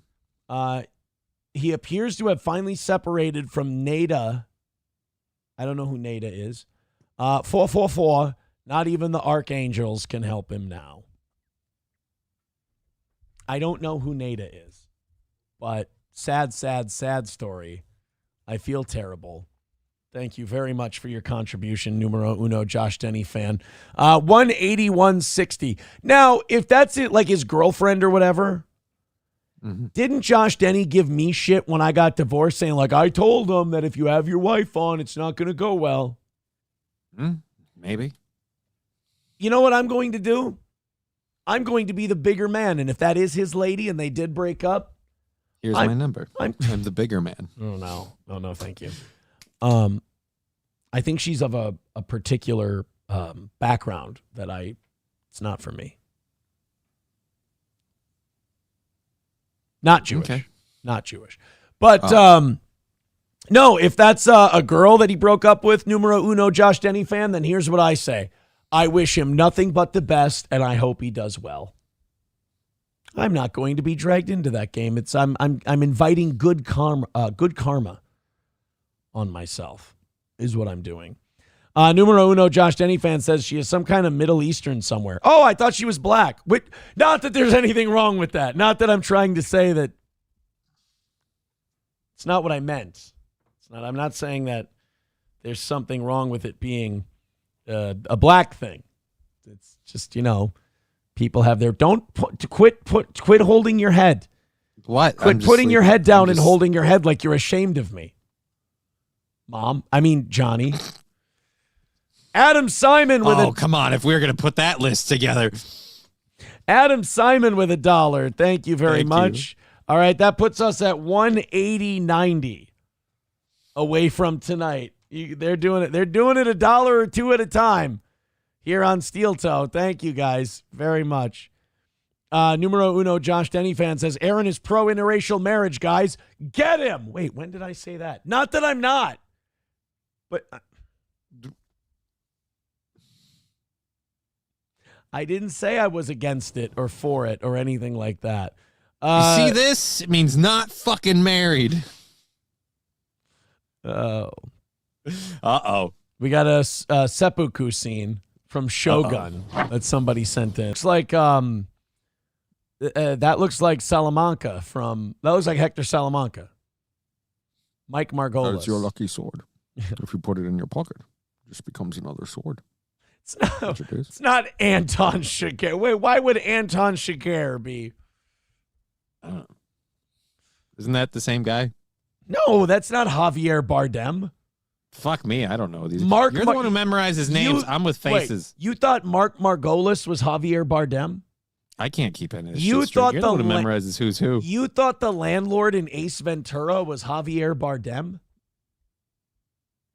He appears to have finally separated from Nada. I don't know who Nada is. 444. Not even the archangels can help him now. I don't know who Nada is, but sad story. I feel terrible. Thank you very much for your contribution, numero uno Josh Denny fan. 181.60. Now, if that's it, like his girlfriend or whatever, didn't Josh Denny give me shit when I got divorced, saying like, I told him that if you have your wife on, it's not going to go well? Maybe. You know what I'm going to do? I'm going to be the bigger man, and if that is his lady and they did break up, here's my number. I'm the bigger man. Oh, no, thank you. I think she's of a particular background that it's not for me. Not Jewish. Okay. Not Jewish. But no, if that's a girl that he broke up with, numero uno Josh Denny fan, then here's what I say. I wish him nothing but the best, and I hope he does well. I'm not going to be dragged into that game. I'm inviting good karma on myself, is what I'm doing. Numero uno Josh Denny fan says she is some kind of Middle Eastern somewhere. Oh, I thought she was black. Not that there's anything wrong with that. Not that I'm trying to say that. It's not what I meant. I'm not saying that there's something wrong with it being a black thing. It's just, people have their quit holding your head. What? Quit putting your head down and holding your head like you're ashamed of me. Johnny. Adam Simon with come on, if we're going to put that list together. Adam Simon with $1. Thank you very much. All right, that puts us at 180.90 away from tonight. They're doing it. They're doing it $1 or $2 at a time here on Steel Toe. Thank you guys very much. Numero uno Josh Denny fan says Aaron is pro interracial marriage, guys. Get him. Wait, when did I say that? Not that I'm not, but I didn't say I was against it or for it or anything like that. You see this? It means not fucking married. Oh. Uh-oh. We got a seppuku scene from Shogun that somebody sent in. It's like that looks like Salamanca that looks like Hector Salamanca. Mike Margolis. It's your lucky sword. If you put it in your pocket, it just becomes another sword. It's not Anton Chigurh. Wait, why would Anton Chigurh be? I don't know. Isn't that the same guy? No, that's not Javier Bardem. Fuck me, I don't know these. You're the one who memorizes names. I'm with faces. Wait, you thought Mark Margolis was Javier Bardem? I can't keep any of this You shit straight. thought You're the the one who memorizes who's who. You thought the landlord in Ace Ventura was Javier Bardem?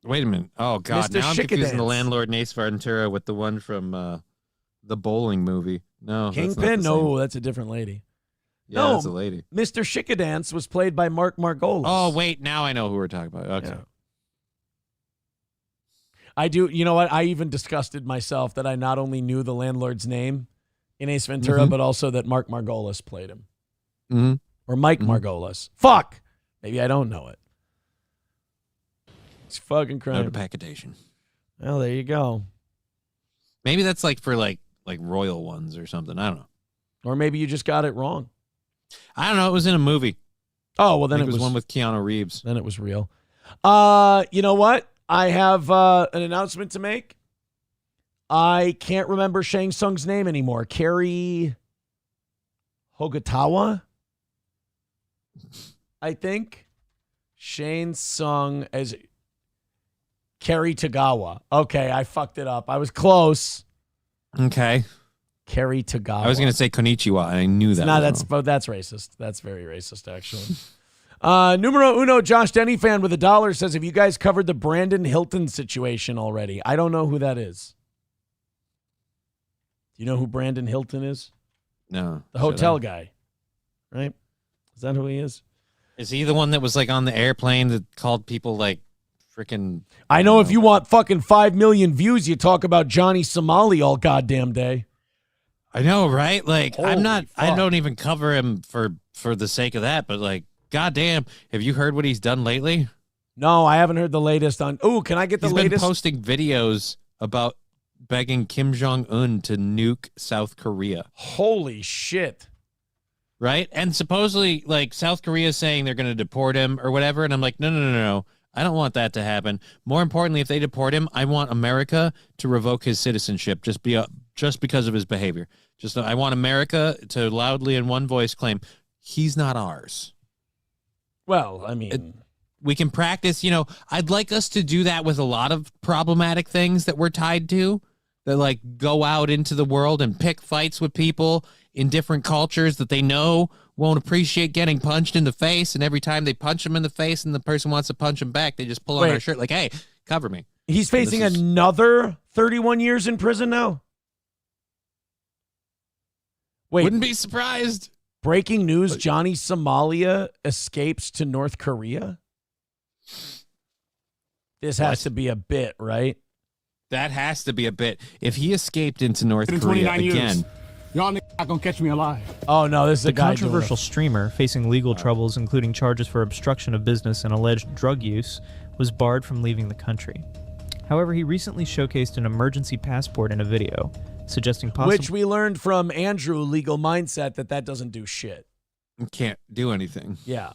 Wait a minute. Oh, God. Mr. Now I'm confusing the Chickadance. landlord in Ace Ventura with the one from the bowling movie. No, that's not Kingpin? the same. No, that's a different lady. Yeah, no, that's a lady. Mr. Chickadance was played by Mark Margolis. Oh, wait. Now I know who we're talking about. Okay. Yeah. I do. You know what? I even disgusted myself that I not only knew the landlord's name in Ace Ventura, but also that Mark Margolis played him. Mm-hmm. Or Mike Margolis. Fuck. Maybe I don't know it. It's fucking crime. No depacitation. Well, there you go. Maybe that's like for like royal ones or something. I don't know. Or maybe you just got it wrong. I don't know. It was in a movie. Oh, well, then I it think was one with Keanu Reeves. Then it was real. You know what? I have an announcement to make. I can't remember Shang Tsung's name anymore. Kerry Hogatawa, I think. Shang Tsung as Kerry Tagawa. Okay, I fucked it up. I was close. Okay. Kerry Tagawa. I was going to say Konnichiwa, and I knew that. No, was wrong. that's racist. That's very racist, actually. Numero uno, Josh Denny fan with $1 says, have you guys covered the Brandon Hilton situation already? I don't know who that is. Do you know who Brandon Hilton is? No. The hotel guy, right? Is that who he is? Is he the one that was like on the airplane that called people like freaking? I know if you want fucking 5 million views, you talk about Johnny Somali all goddamn day. I know, right? Like Holy I fuck. don't even cover him for the sake of that, but like, goddamn, have you heard what he's done lately? No, I haven't heard the latest on. Oh, can I get the He's latest? been posting videos about begging Kim Jong-un to nuke South Korea. Holy shit. Right? And supposedly, like, South Korea is saying they're going to deport him or whatever. And I'm like, no. I don't want that to happen. More importantly, if they deport him, I want America to revoke his citizenship just because of his behavior. I want America to loudly in one voice claim, he's not ours. Well, I mean, we can practice, I'd like us to do that with a lot of problematic things that we're tied to, that like go out into the world and pick fights with people in different cultures that they know won't appreciate getting punched in the face. And every time they punch them in the face and the person wants to punch them back, they just pull on our shirt like, hey, cover me. He's facing another 31 years in prison now? Wait. Wouldn't be surprised. Breaking news, Johnny Somalia escapes to North Korea? This has to be a bit, right? That has to be a bit. If he escaped into North Korea again... Y'all not gonna catch me alive. Oh, no, this is the a guy controversial streamer facing legal troubles, including charges for obstruction of business and alleged drug use, was barred from leaving the country. However, he recently showcased an emergency passport in a video, suggesting possible... Which we learned from Andrew, Legal Mindset, that doesn't do shit. Can't do anything. Yeah.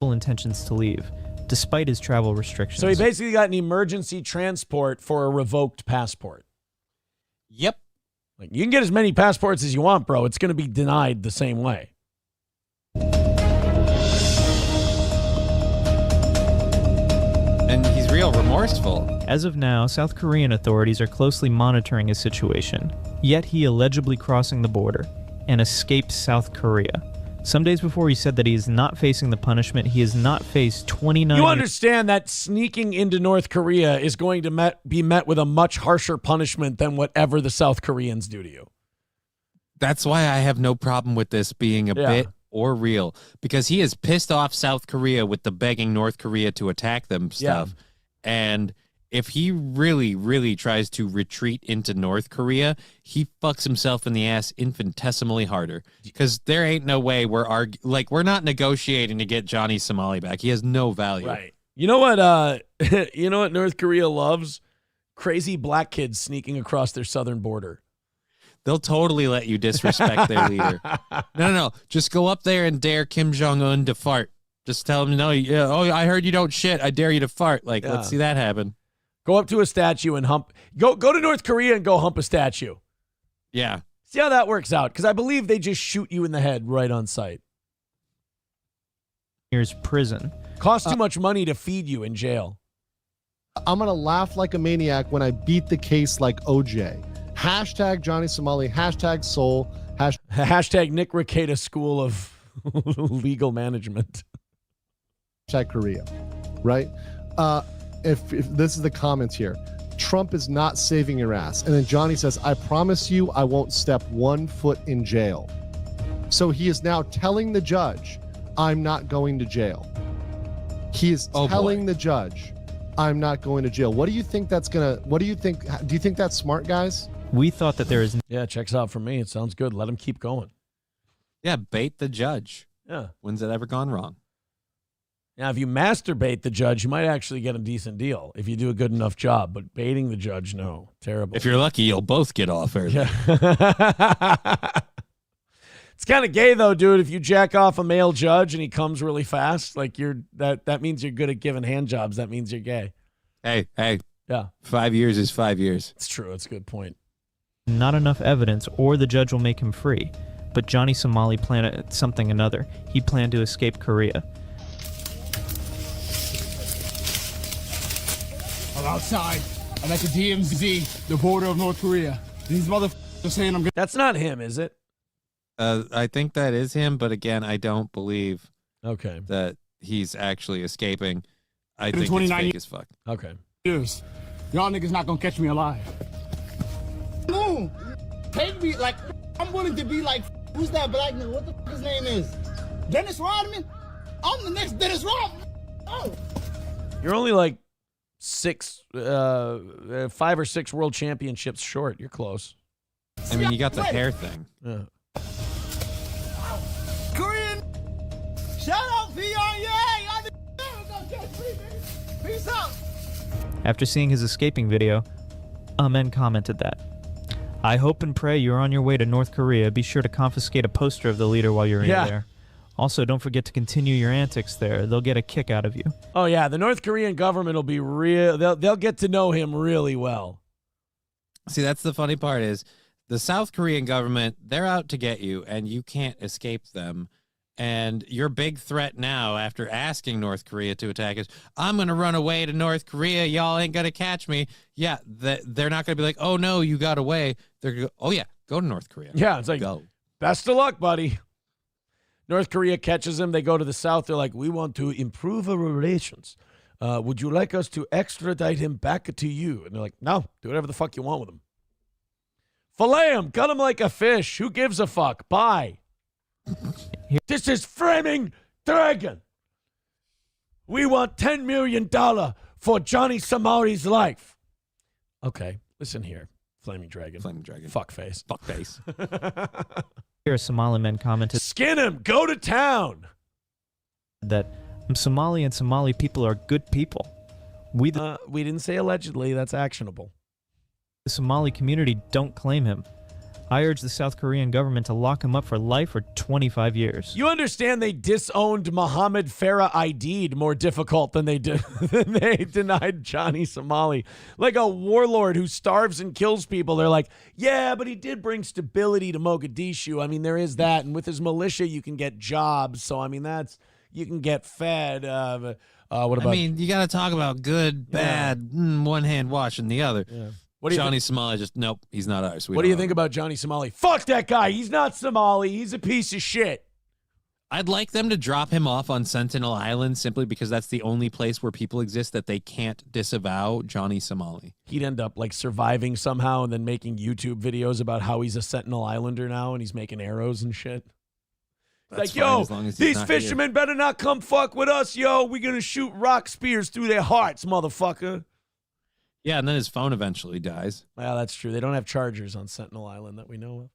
...intentions to leave, despite his travel restrictions. So he basically got an emergency transport for a revoked passport. Yep. Like, you can get as many passports as you want, bro. It's going to be denied the same way. And he's real remorseful. As of now, South Korean authorities are closely monitoring his situation, yet he allegedly crossing the border and escaped South Korea. Some days before he said that he is not facing the punishment, he has not faced 29 You understand that sneaking into North Korea is going to be met with a much harsher punishment than whatever the South Koreans do to you. That's why I have no problem with this being a bit or real, because he has pissed off South Korea with the begging North Korea to attack them stuff. And if he really, really tries to retreat into North Korea, he fucks himself in the ass infinitesimally harder, because there ain't no way we're not negotiating to get Johnny Somali back. He has no value. Right. You know what? You know what North Korea loves? Crazy black kids sneaking across their southern border. They'll totally let you disrespect their leader. No. Just go up there and dare Kim Jong-un to fart. Just tell him, I heard you don't shit. I dare you to fart. Let's see that happen. Go up to a statue and hump. Go to North Korea and go hump a statue. Yeah. See how that works out, because I believe they just shoot you in the head right on sight. years prison. Costs too much money to feed you in jail. I'm going to laugh like a maniac when I beat the case like OJ. Hashtag Johnny Somali, hashtag Soul, hashtag Nick Rekieta School of Legal Management. Hashtag Korea, right? If this is the comments here, Trump is not saving your ass. And then Johnny says, I promise you I won't step 1 foot in jail. So he is now telling the judge, I'm not going to jail. He is telling the judge, I'm not going to jail. What do you think that's going to, do you think that's smart, guys? We thought that there is... Yeah, checks out for me. It sounds good. Let him keep going. Yeah, bait the judge. Yeah. When's it ever gone wrong? Now, if you masturbate the judge, you might actually get a decent deal if you do a good enough job. But baiting the judge, no. Terrible. If you're lucky, you'll both get off early. Yeah. It's kind of gay, though, dude. If you jack off a male judge and he comes really fast, like that means you're good at giving hand jobs. That means you're gay. Hey. Yeah. 5 years is 5 years. It's true. It's a good point. Not enough evidence, or the judge will make him free. But Johnny Somali planned something another. He planned to escape Korea. I'm outside. I'm at the DMZ, the border of North Korea. These motherfuckers are saying I'm good. That's not him, is it? I think that is him, but again, I don't believe that he's actually escaping. I In think it's 29 fake as fuck. Okay. Years. Y'all niggas not gonna catch me alive. Boom! Take me like I'm willing to be like who's that black nigga? What the fuck his name is? Dennis Rodman? I'm the next Dennis Rodman. Oh. You're only like 5 or 6 world championships short. You're close. I mean, you got the hair thing. Yeah. Korean! Shout out Pion! Yeah! Y'all niggas gonna catch me, nigga. Peace out! After seeing his escaping video, Amen commented that, I hope and pray you're on your way to North Korea. Be sure to confiscate a poster of the leader while you're in there. Also, don't forget to continue your antics there. They'll get a kick out of you. Oh, yeah. The North Korean government will be real. They'll get to know him really well. See, that's the funny part is the South Korean government, they're out to get you, and you can't escape them. And your big threat now, after asking North Korea to attack us, I'm going to run away to North Korea. Y'all ain't going to catch me. Yeah, they're not going to be like, oh, no, you got away. They're going to go, oh, yeah, go to North Korea. Yeah, it's like, go. Best of luck, buddy. North Korea catches him. They go to the South. They're like, we want to improve our relations. Would you like us to extradite him back to you? And they're like, no, do whatever the fuck you want with him. Fillet him. Cut him like a fish. Who gives a fuck? Bye. This is Framing Dragon. We want $10 million for Johnny Somali's life. Okay, listen here, Flaming Dragon. Flaming Dragon. Fuckface. Fuckface. Here, Somali men commented, skin him. Go to town. That Somali and Somali people are good people. We didn't say allegedly. That's actionable. The Somali community don't claim him. I urge the South Korean government to lock him up for life or 25 years. You understand they disowned Mohammed Farah Aidid more difficult than they did than they denied Johnny Somali. Like a warlord who starves and kills people. They're like, yeah, but he did bring stability to Mogadishu. I mean, there is that. And with his militia, you can get jobs. So, I mean, you can get fed. What about? I mean, you got to talk about good, bad, one hand washing the other. Yeah. Johnny Somali just, nope, he's not ours. What do you think about Johnny Somali? Fuck that guy. He's not Somali. He's a piece of shit. I'd like them to drop him off on Sentinel Island simply because that's the only place where people exist that they can't disavow Johnny Somali. He'd end up like surviving somehow and then making YouTube videos about how he's a Sentinel Islander now and he's making arrows and shit. That's like, fine, yo, these fishermen better not come fuck with us, yo. We're going to shoot rock spears through their hearts, motherfucker. Yeah, and then his phone eventually dies. Well, that's true. They don't have chargers on Sentinel Island that we know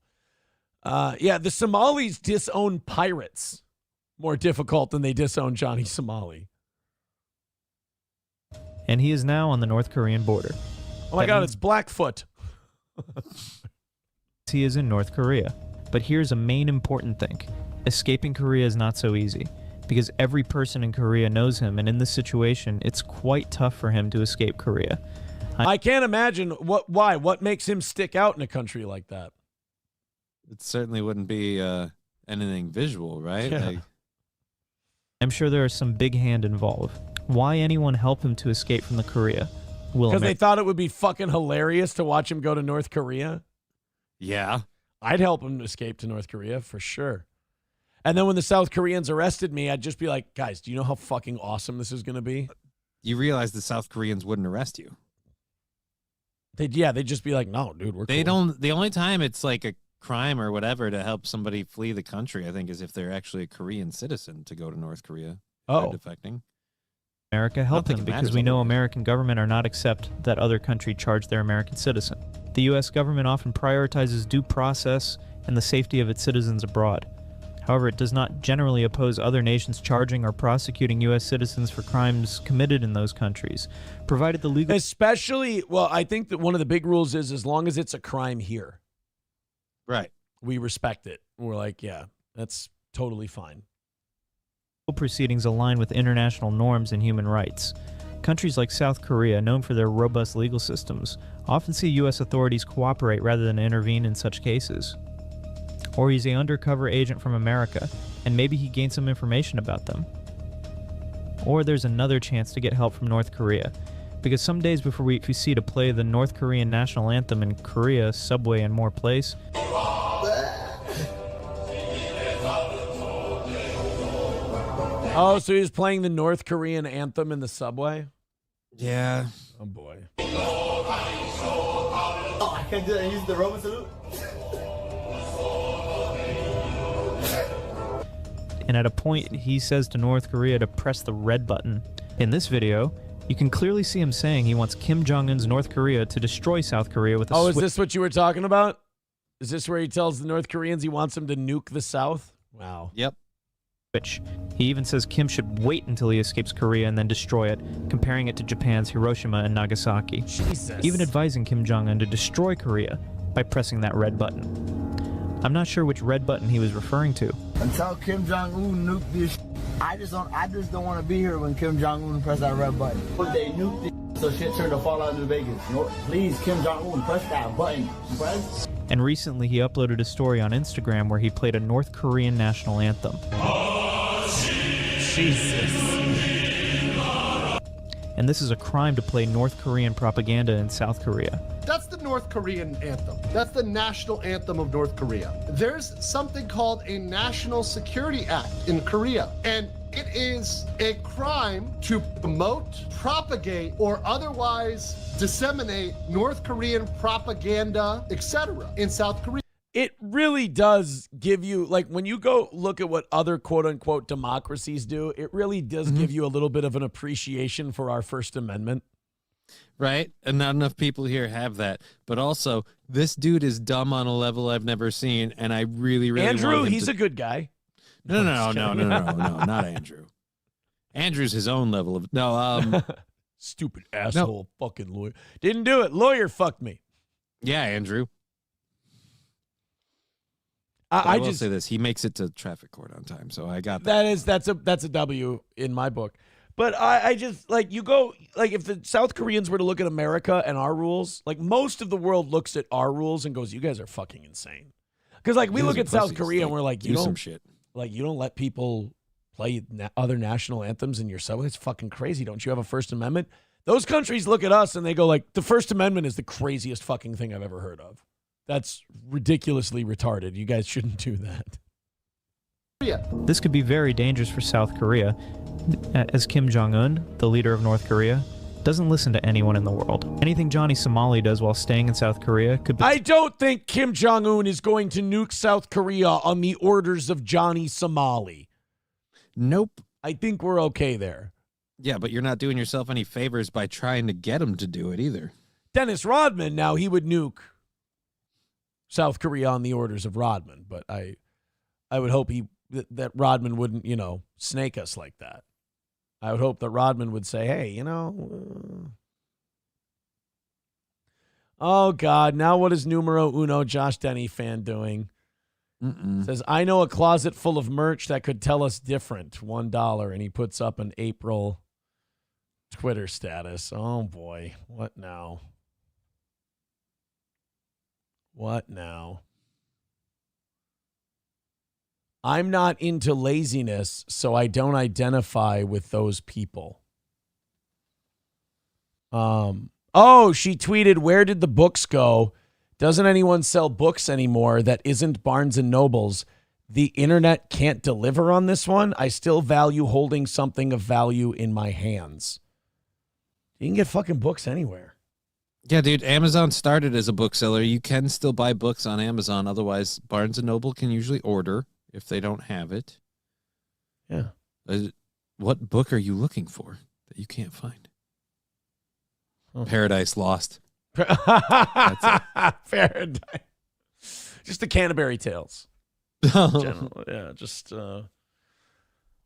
of. Yeah, the Somalis disown pirates more difficult than they disown Johnny Somali. And he is now on the North Korean border. Oh my God, it's Blackfoot. He is in North Korea. But here's a main important thing. Escaping Korea is not so easy, because every person in Korea knows him, and in this situation, it's quite tough for him to escape Korea. I can't imagine why. What makes him stick out in a country like that? It certainly wouldn't be anything visual, right? Yeah. Like, I'm sure there is some big hand involved. Why anyone help him to escape from the Korea? Because they thought it would be fucking hilarious to watch him go to North Korea. Yeah. I'd help him escape to North Korea for sure. And then when the South Koreans arrested me, I'd just be like, guys, do you know how fucking awesome this is going to be? You realize the South Koreans wouldn't arrest you. They'd just be like, no, dude, we're They cool. don't. The only time it's like a crime or whatever to help somebody flee the country, I think, is if they're actually a Korean citizen to go to North Korea. Oh. They're defecting. America help think him it because matters we know otherwise. American government are not accept that other country charge their American citizen. The U.S. government often prioritizes due process and the safety of its citizens abroad. However, it does not generally oppose other nations charging or prosecuting U.S. citizens for crimes committed in those countries, provided the legal... Especially, well, I think that one of the big rules is as long as it's a crime here. Right. We respect it. We're like, yeah, that's totally fine. proceedings align with international norms and human rights. Countries like South Korea, known for their robust legal systems, often see U.S. authorities cooperate rather than intervene in such cases. Or he's an undercover agent from America, and maybe he gained some information about them. Or there's another chance to get help from North Korea, because some days before we see to play the North Korean national anthem in Korea, subway, and more place, Oh, so he was playing the North Korean anthem in the subway? Yeah. Oh, boy. Oh, I can't do that. Use the Roman salute. and at a point he says to North Korea to press the red button. In this video, you can clearly see him saying he wants Kim Jong-un's North Korea to destroy South Korea with a Oh, is this what you were talking about? Is this where he tells the North Koreans he wants them to nuke the South? Wow. Yep. Which he even says Kim should wait until he escapes Korea and then destroy it, comparing it to Japan's Hiroshima and Nagasaki. Jesus. Even advising Kim Jong-un to destroy Korea by pressing that red button. I'm not sure which red button he was referring to. Until Kim Jong-un nuke this, I just don't want to be here when Kim Jong-un press that red button. They nuke this, so shit turned to fall out in Vegas. No, please, Kim Jong-un, press that button. Press. And recently he uploaded a story on Instagram where he played a North Korean national anthem. Jesus. And this is a crime to play North Korean propaganda in South Korea. That's the North Korean anthem. That's the national anthem of North Korea. There's something called a National Security Act in Korea, and it is a crime to promote, propagate, or otherwise disseminate North Korean propaganda, etc. in South Korea. It really does give you, like, when you go look at what other quote-unquote democracies do, it really does give you a little bit of an appreciation for our First Amendment. Right? And not enough people here have that. But also, this dude is dumb on a level I've never seen, and I really, really Andrew, want him he's to... a good guy. No, not Andrew. Andrew's his own level of... No, Stupid asshole fucking lawyer. Didn't do it. Lawyer fucked me. Yeah, Andrew. I will just say this: he makes it to traffic court on time, so I got that. that's a W in my book. But I just, like, you go, like, if the South Koreans were to look at America and our rules, like, most of the world looks at our rules and goes, you guys are fucking insane. Because, like, we look at South Korea and we're like, you do some don't, shit. like, you don't let people play other national anthems in your subway. It's fucking crazy. Don't you have a First Amendment? Those countries look at us and they go, like, the First Amendment is the craziest fucking thing I've ever heard of. That's ridiculously retarded. You guys shouldn't do that. This could be very dangerous for South Korea, as Kim Jong-un, the leader of North Korea, doesn't listen to anyone in the world. Anything Johnny Somali does while staying in South Korea could be... I don't think Kim Jong-un is going to nuke South Korea on the orders of Johnny Somali. Nope. I think we're okay there. Yeah, but you're not doing yourself any favors by trying to get him to do it either. Dennis Rodman, now, he would nuke South Korea on the orders of Rodman, but I would hope that Rodman wouldn't, snake us like that. I would hope that Rodman would say, hey, oh, God, now what is numero uno Josh Denny fan doing? Says, I know a closet full of merch that could tell us different, $1, and he puts up an April Twitter status. Oh, boy, what now? What now? I'm not into laziness, so I don't identify with those people. Oh, she tweeted, where did the books go? Doesn't anyone sell books anymore that isn't Barnes and Nobles? The internet can't deliver on this one. I still value holding something of value in my hands. You can get fucking books anywhere. Yeah, dude, Amazon started as a bookseller. You can still buy books on Amazon. Otherwise, Barnes and Noble can usually order if they don't have it. Yeah. What book are you looking for that you can't find? Oh. Paradise Lost. Paradise. Just the Canterbury Tales. General, yeah, just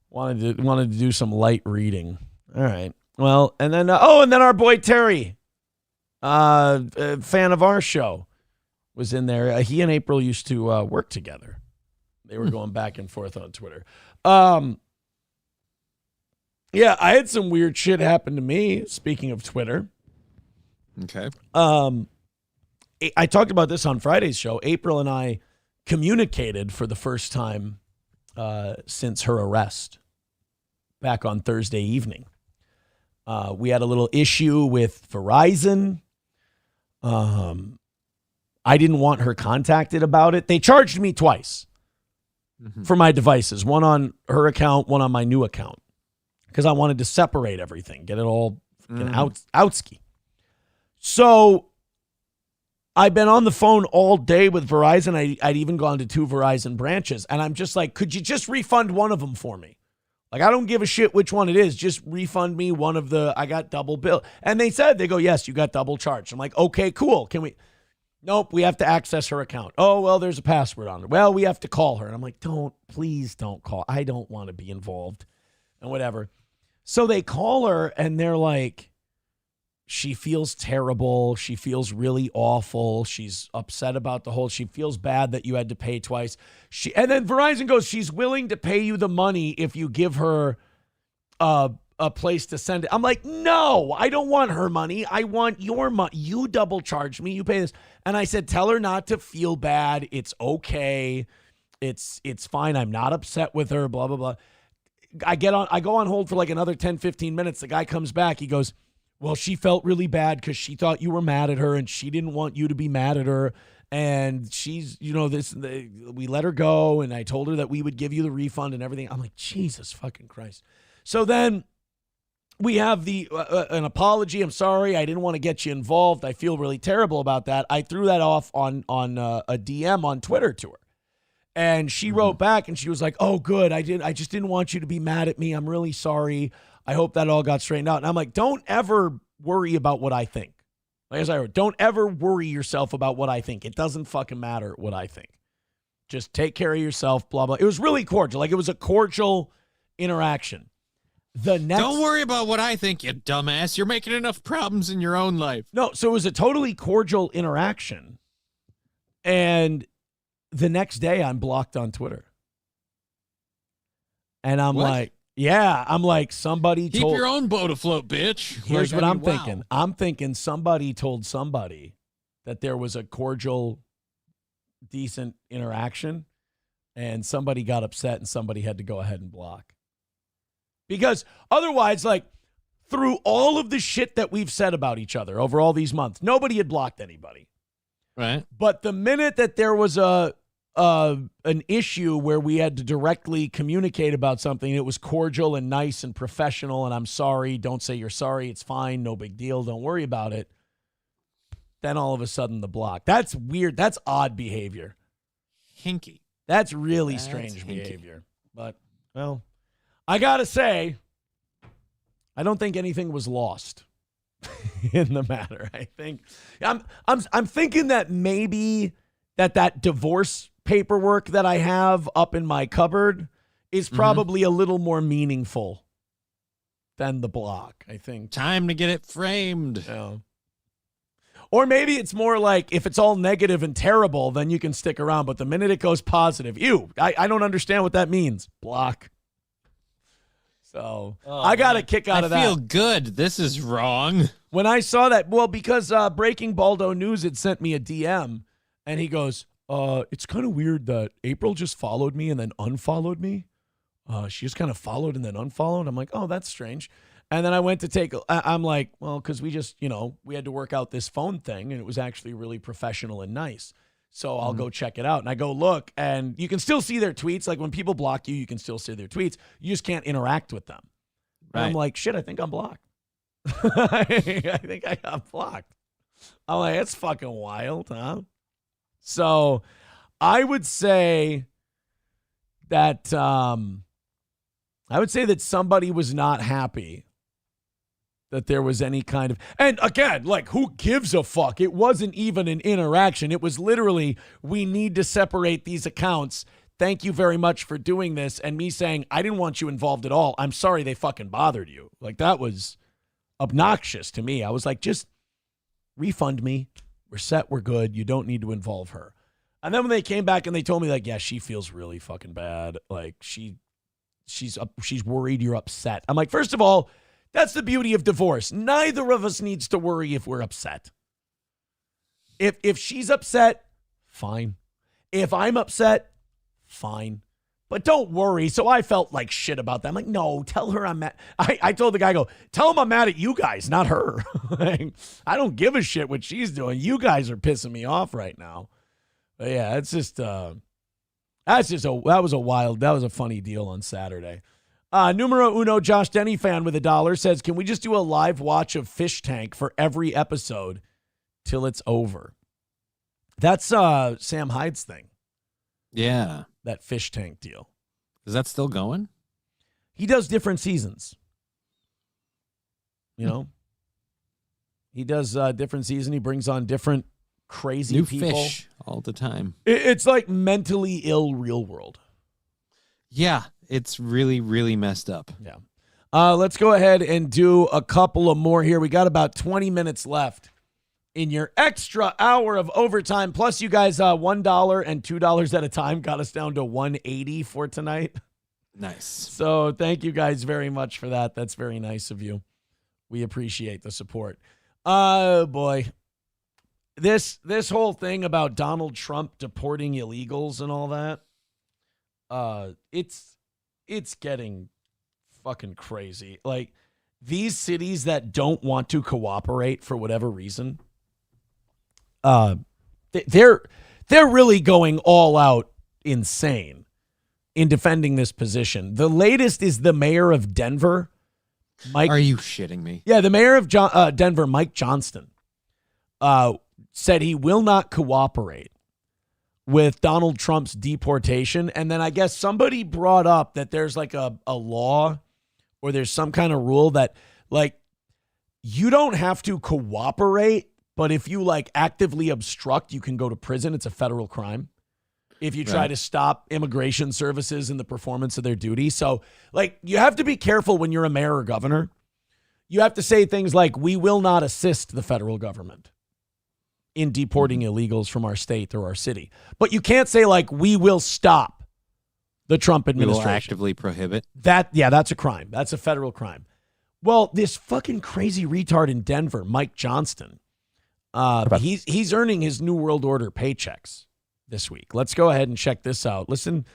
wanted to do some light reading. All right. Well, and then our boy Terry, a fan of our show, was in there. He and April used to work together. They were going back and forth on Twitter. Yeah, I had some weird shit happen to me. Speaking of Twitter. Okay. I talked about this on Friday's show. April and I communicated for the first time since her arrest back on Thursday evening. We had a little issue with Verizon. I didn't want her contacted about it. They charged me twice for my devices, one on her account, one on my new account, because I wanted to separate everything, get it all outski. So I've been on the phone all day with Verizon. I'd even gone to 2 Verizon branches, and I'm just like, could you just refund one of them for me? Like, I don't give a shit which one it is. Just refund me one of the, I got double bill. And they go, yes, you got double charged. I'm like, okay, cool. Can we? Nope, we have to access her account. Oh, well, there's a password on it. Well, we have to call her. And I'm like, please don't call. I don't want to be involved and whatever. So they call her and they're like, she feels terrible. She feels really awful. She's upset about the whole, she feels bad that you had to pay twice. And then Verizon goes, she's willing to pay you the money if you give her a place to send it. I'm like, no, I don't want her money. I want your money. You double charge me. You pay this. And I said, tell her not to feel bad. It's okay. It's fine. I'm not upset with her, blah, blah, blah. I go on hold for like another 10, 15 minutes. The guy comes back. He goes, well, she felt really bad because she thought you were mad at her and she didn't want you to be mad at her. And she's, we let her go. And I told her that we would give you the refund and everything. I'm like, Jesus fucking Christ. So then we have an apology. I'm sorry. I didn't want to get you involved. I feel really terrible about that. I threw that off on a DM on Twitter to her. And she wrote back and she was like, oh, good. I just didn't want you to be mad at me. I'm really sorry. I hope that all got straightened out. And I'm like, don't ever worry about what I think. Like as I wrote, don't ever worry yourself about what I think. It doesn't fucking matter what I think. Just take care of yourself, blah, blah. It was really cordial. Like it was a cordial interaction. Don't worry about what I think, you dumbass. You're making enough problems in your own life. No, so it was a totally cordial interaction. And the next day I'm blocked on Twitter. And I'm like, yeah, I'm like, somebody Keep your own boat afloat, bitch. Here's what I'm thinking. I'm thinking somebody told somebody that there was a cordial, decent interaction, and somebody got upset and somebody had to go ahead and block. Because otherwise, like, through all of the shit that we've said about each other over all these months, nobody had blocked anybody. Right. But the minute that there was an issue where we had to directly communicate about something, it was cordial and nice and professional, and I'm sorry, don't say you're sorry, it's fine, no big deal, don't worry about it. Then all of a sudden the block. That's weird. That's odd behavior. Hinky. That's really strange behavior. But, well, I gotta say, I don't think anything was lost in the matter. I think I'm thinking that maybe that divorce paperwork that I have up in my cupboard is probably a little more meaningful than the block. I think time to get it framed. Yeah. Or maybe it's more like if it's all negative and terrible, then you can stick around. But the minute it goes positive, I don't understand what that means. Block. So I got a kick out of that. I feel good. This is wrong. When I saw that, well, because Breaking Baldo News had sent me a DM, and he goes, It's kind of weird that April just followed me and then unfollowed me. She just kind of followed and then unfollowed. I'm like, oh, that's strange. And then I went to I'm like, well, because we just, we had to work out this phone thing, and it was actually really professional and nice. So I'll go check it out. And I go look, and you can still see their tweets. Like when people block you, you can still see their tweets. You just can't interact with them. Right. And I'm like, shit, I think I'm blocked. I think I got blocked. I'm like, it's fucking wild, huh? So I would say that somebody was not happy that there was any kind of, and again, like, who gives a fuck? It wasn't even an interaction. It was literally, we need to separate these accounts. Thank you very much for doing this. And me saying, I didn't want you involved at all. I'm sorry they fucking bothered you. Like, that was obnoxious to me. I was like, just refund me. We're set. We're good. You don't need to involve her. And then when they came back and they told me, like, yeah, she feels really fucking bad. Like, she's worried you're upset. I'm like, first of all, that's the beauty of divorce. Neither of us needs to worry if we're upset. If she's upset, fine. If I'm upset, fine. But don't worry. So I felt like shit about that. I'm like, no, tell her I'm mad. I told the guy, tell him I'm mad at you guys, not her. I don't give a shit what she's doing. You guys are pissing me off right now. But yeah, it's just, that was a funny deal on Saturday. Numero uno, Josh Denny fan with $1 says, can we just do a live watch of Fish Tank for every episode till it's over? That's Sam Hyde's thing. Yeah. That Fish Tank deal. Is that still going? He does different seasons. He does different season. He brings on different crazy new people. Fish all the time. It's like mentally ill real world. Yeah, it's really, really messed up. Yeah. Let's go ahead and do a couple of more here. We got about 20 minutes left in your extra hour of overtime. Plus, you guys, $1 and $2 at a time got us down to $1.80 for tonight. Nice. So thank you guys very much for that. That's very nice of you. We appreciate the support. Oh, boy. This whole thing about Donald Trump deporting illegals and all that, it's getting fucking crazy. Like, these cities that don't want to cooperate for whatever reason, they're really going all out insane in defending this position. The latest is the mayor of Denver, Mike. Are you shitting me? Yeah, the mayor of Denver, Mike Johnston, said he will not cooperate with Donald Trump's deportation. And then I guess somebody brought up that there's like a law or there's some kind of rule that, like, you don't have to cooperate, but if you like actively obstruct, you can go to prison. It's a federal crime if you try to stop immigration services in the performance of their duty. So, like, you have to be careful when you're a mayor or governor. You have to say things like, we will not assist the federal government in deporting illegals from our state or our city. But you can't say, like, we will stop the Trump administration. We will actively prohibit. That's a crime. That's a federal crime. Well, this fucking crazy retard in Denver, Mike Johnston, he's earning his New World Order paychecks this week. Let's go ahead and check this out. Listen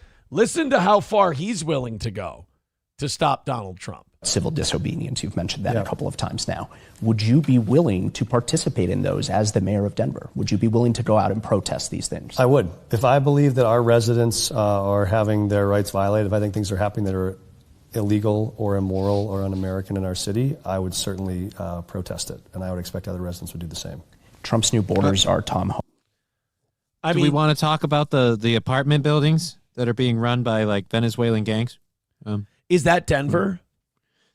to how far he's willing to go to stop Donald Trump. Civil disobedience, you've mentioned that a couple of times now. Would you be willing to participate in those as the mayor of Denver? Would you be willing to go out and protest these things? I would. If I believe that our residents are having their rights violated, if I think things are happening that are illegal or immoral or un-American in our city, I would certainly protest it, and I would expect other residents would do the same. Trump's new borders are Tom Home. Do we want to talk about the apartment buildings that are being run by like Venezuelan gangs? Is that Denver?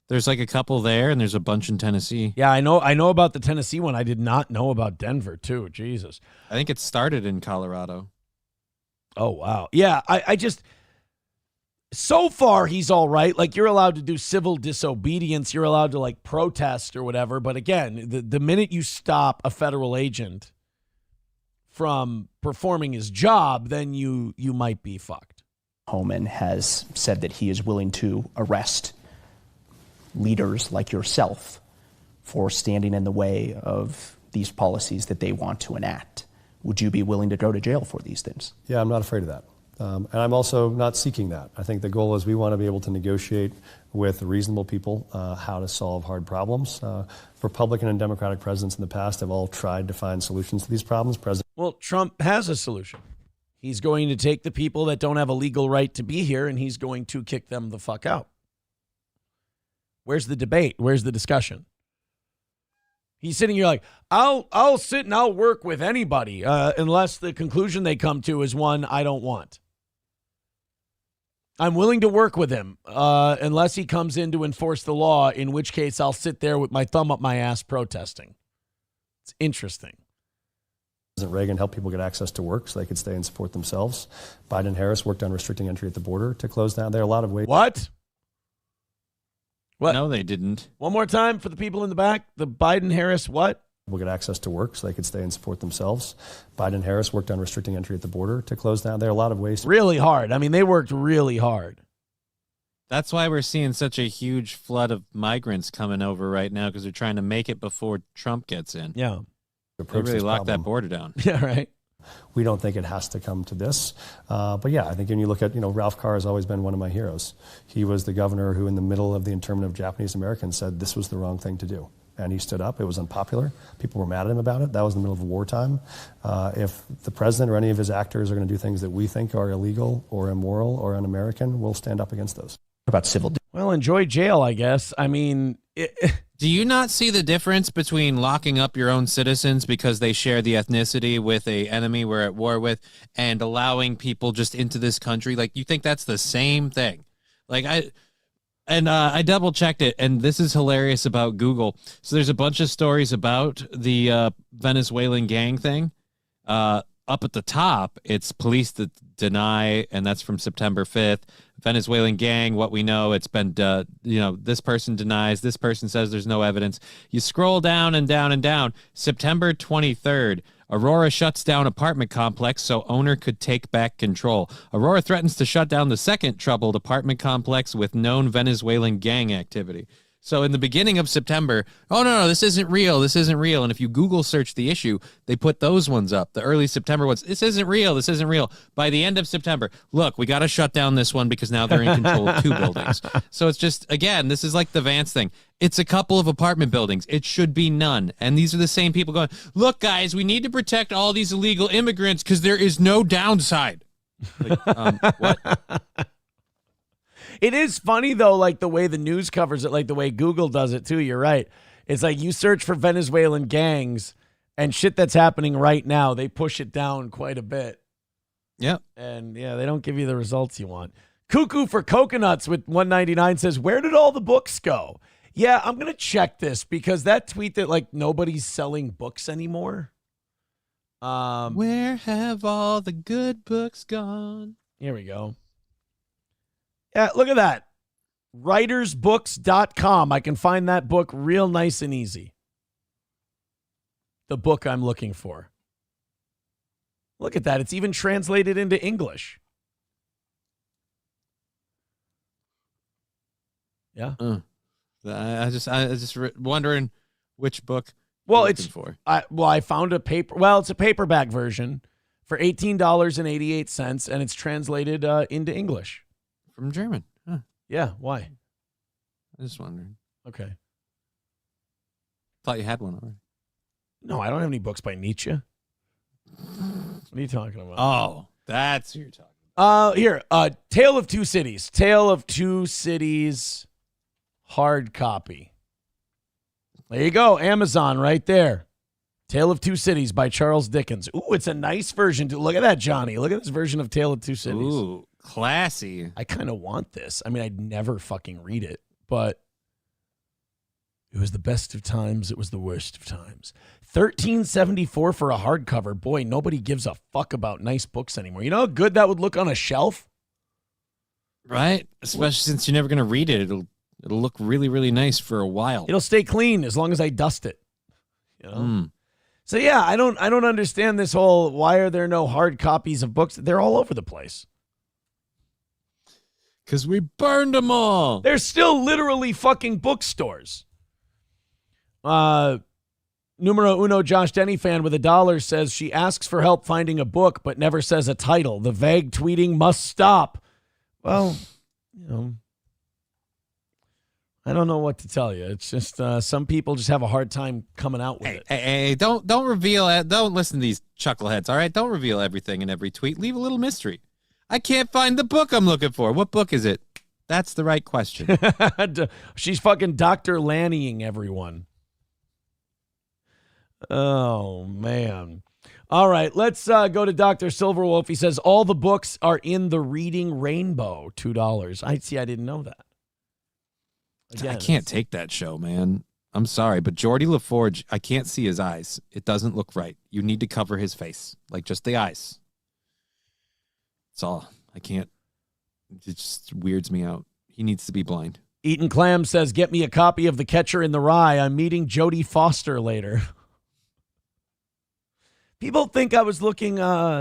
There's like a couple there, and there's a bunch in Tennessee. Yeah, I know about the Tennessee one. I did not know about Denver, too. Jesus. I think it started in Colorado. Oh, wow. Yeah, I just... So far, he's all right. Like, you're allowed to do civil disobedience. You're allowed to, like, protest or whatever. But again, the minute you stop a federal agent from performing his job, then you might be fucked. Homan has said that he is willing to arrest leaders like yourself for standing in the way of these policies that they want to enact. would you be willing to go to jail for these things? Yeah, I'm not afraid of that. And I'm also not seeking that. I think the goal is we want to be able to negotiate with reasonable people how to solve hard problems. Republican and Democratic presidents in the past have all tried to find solutions to these problems. Well, Trump has a solution. He's going to take the people that don't have a legal right to be here, and he's going to kick them the fuck out. Where's the debate? Where's the discussion? He's sitting here like, I'll sit and I'll work with anybody unless the conclusion they come to is one I don't want. I'm willing to work with him unless he comes in to enforce the law, in which case I'll sit there with my thumb up my ass protesting. It's interesting. President Reagan helped people get access to work so they could stay and support themselves. Biden and Harris worked on restricting entry at the border to close down. There are a lot of ways. What? No, they didn't. One more time for the people in the back. The Biden-Harris what? People get access to work so they could stay and support themselves. Biden and Harris worked on restricting entry at the border to close down. There are a lot of ways. Really hard. I mean, they worked really hard. That's why we're seeing such a huge flood of migrants coming over right now, because they're trying to make it before Trump gets in. Yeah. They really locked that border down. Yeah, right. We don't think it has to come to this. But yeah, I think when you look at, Ralph Carr has always been one of my heroes. He was the governor who in the middle of the internment of Japanese Americans said this was the wrong thing to do. And he stood up. It was unpopular. People were mad at him about it. That was in the middle of wartime. If the president or any of his actors are going to do things that we think are illegal or immoral or un-American, we'll stand up against those. About civil. Well, enjoy jail, I guess. I mean, do you not see the difference between locking up your own citizens because they share the ethnicity with a enemy we're at war with, and allowing people just into this country? Like, you think that's the same thing? Like, I double checked it, and this is hilarious about Google. So there's a bunch of stories about the Venezuelan gang thing. Up at the top, it's police that deny, and that's from September 5th. Venezuelan gang, what we know, it's been, this person denies, this person says there's no evidence. You scroll down and down and down. September 23rd, Aurora shuts down apartment complex so owner could take back control. Aurora threatens to shut down the second troubled apartment complex with known Venezuelan gang activity. So in the beginning of September, no, this isn't real. This isn't real. And if you Google search the issue, they put those ones up, the early September ones. This isn't real. This isn't real. By the end of September, look, we got to shut down this one because now they're in control of 2 buildings. So it's just, again, this is like the Vance thing. It's a couple of apartment buildings. It should be none. And these are the same people going, look, guys, we need to protect all these illegal immigrants because there is no downside. Like, what? It is funny, though, like the way the news covers it, like the way Google does it, too. You're right. It's like you search for Venezuelan gangs and shit that's happening right now. They push it down quite a bit. Yep. And, yeah, they don't give you the results you want. Cuckoo for Coconuts with 199 says, where did all the books go? Yeah, I'm going to check this because that tweet that, like, nobody's selling books anymore. Where have all the good books gone? Here we go. Yeah, look at that. Writersbooks.com. I can find that book real nice and easy. The book I'm looking for. Look at that. It's even translated into English. Yeah. I just wondering which book. Well, I found a paper. Well, it's a paperback version for $18.88, and it's translated into English. From German. Huh. Yeah, why? I was just wondering. Okay. Thought you had one already. No, I don't have any books by Nietzsche. What are you talking about? Oh, that's what you're talking about. Here, Tale of Two Cities. Tale of Two Cities hard copy. There you go. Amazon right there. Tale of Two Cities by Charles Dickens. Ooh, it's a nice version. Look at that, Johnny. Look at this version of Tale of Two Cities. Ooh. Classy. I kind of want this. I mean, I'd never fucking read it, but it was the best of times. It was the worst of times. $13.74 for a hardcover. Boy, nobody gives a fuck about nice books anymore. You know how good that would look on a shelf? Right? Especially since you're never going to read it. It'll look really, really nice for a while. It'll stay clean as long as I dust it. You know? So yeah, I don't understand this whole why are there no hard copies of books? They're all over the place. Because we burned them all. They're still literally fucking bookstores. Numero uno Josh Denny fan with $1 says she asks for help finding a book but never says a title. The vague tweeting must stop. Well, I don't know what to tell you. It's just some people just have a hard time coming out with it. Hey, don't reveal it. Don't listen to these chuckleheads, all right? Don't reveal everything in every tweet. Leave a little mystery. I can't find the book I'm looking for. What book is it? That's the right question. She's fucking Dr. Lannying everyone. Oh, man. All right, let's go to Dr. Silverwolf. He says all the books are in the Reading Rainbow, $2. I didn't know that. Again, I can't take that show, man. I'm sorry, but Geordie LaForge, I can't see his eyes. It doesn't look right. You need to cover his face, like just the eyes. That's all. I can't. It just weirds me out. He needs to be blind. Eaton Clam says, get me a copy of The Catcher in the Rye. I'm meeting Jodie Foster later. People think I was looking up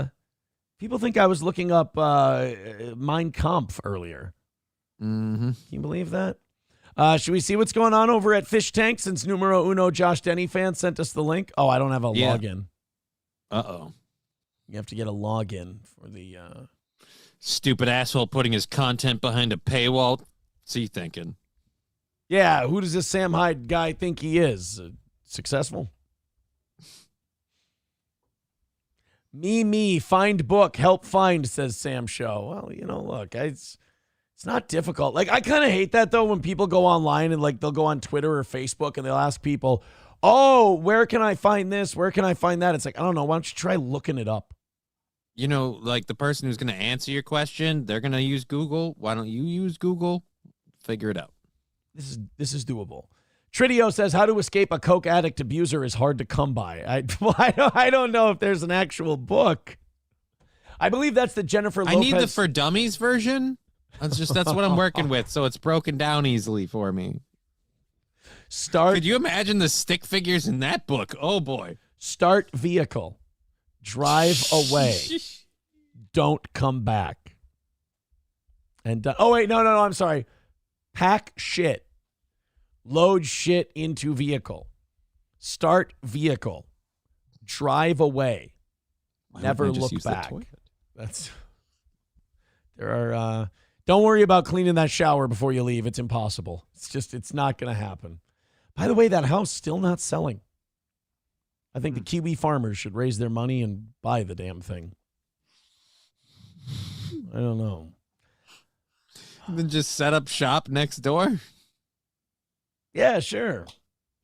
Mein Kampf earlier. Mm-hmm. Can you believe that? Should we see what's going on over at Fish Tank since numero uno Josh Denny fan sent us the link? Oh, I don't have a login. Uh-oh. You have to get a login for the... Stupid asshole putting his content behind a paywall. What's he thinking? Yeah, who does this Sam Hyde guy think he is? Successful? Me, find book, help find, says Sam Show. Well, look, it's not difficult. Like, I kind of hate that, though, when people go online and, like, they'll go on Twitter or Facebook and they'll ask people, oh, where can I find this? Where can I find that? It's like, I don't know. Why don't you try looking it up? Like the person who's going to answer your question, they're going to use Google. Why don't you use Google? Figure it out. This is doable. Tridio says how to escape a coke addict abuser is hard to come by. I don't know if there's an actual book. I believe that's the Jennifer Lopez. I need the For Dummies version. That's what I'm working with, so it's broken down easily for me. Could you imagine the stick figures in that book? Oh boy. Start vehicle. Drive away. Don't come back. And oh wait, no, I'm sorry. Pack shit. Load shit into vehicle. Start vehicle. Drive away. Never look back. Don't worry about cleaning that shower before you leave. It's impossible. It's not going to happen. By the way, that house still not selling. I think the Kiwi farmers should raise their money and buy the damn thing. I don't know. Then just set up shop next door? Yeah, sure.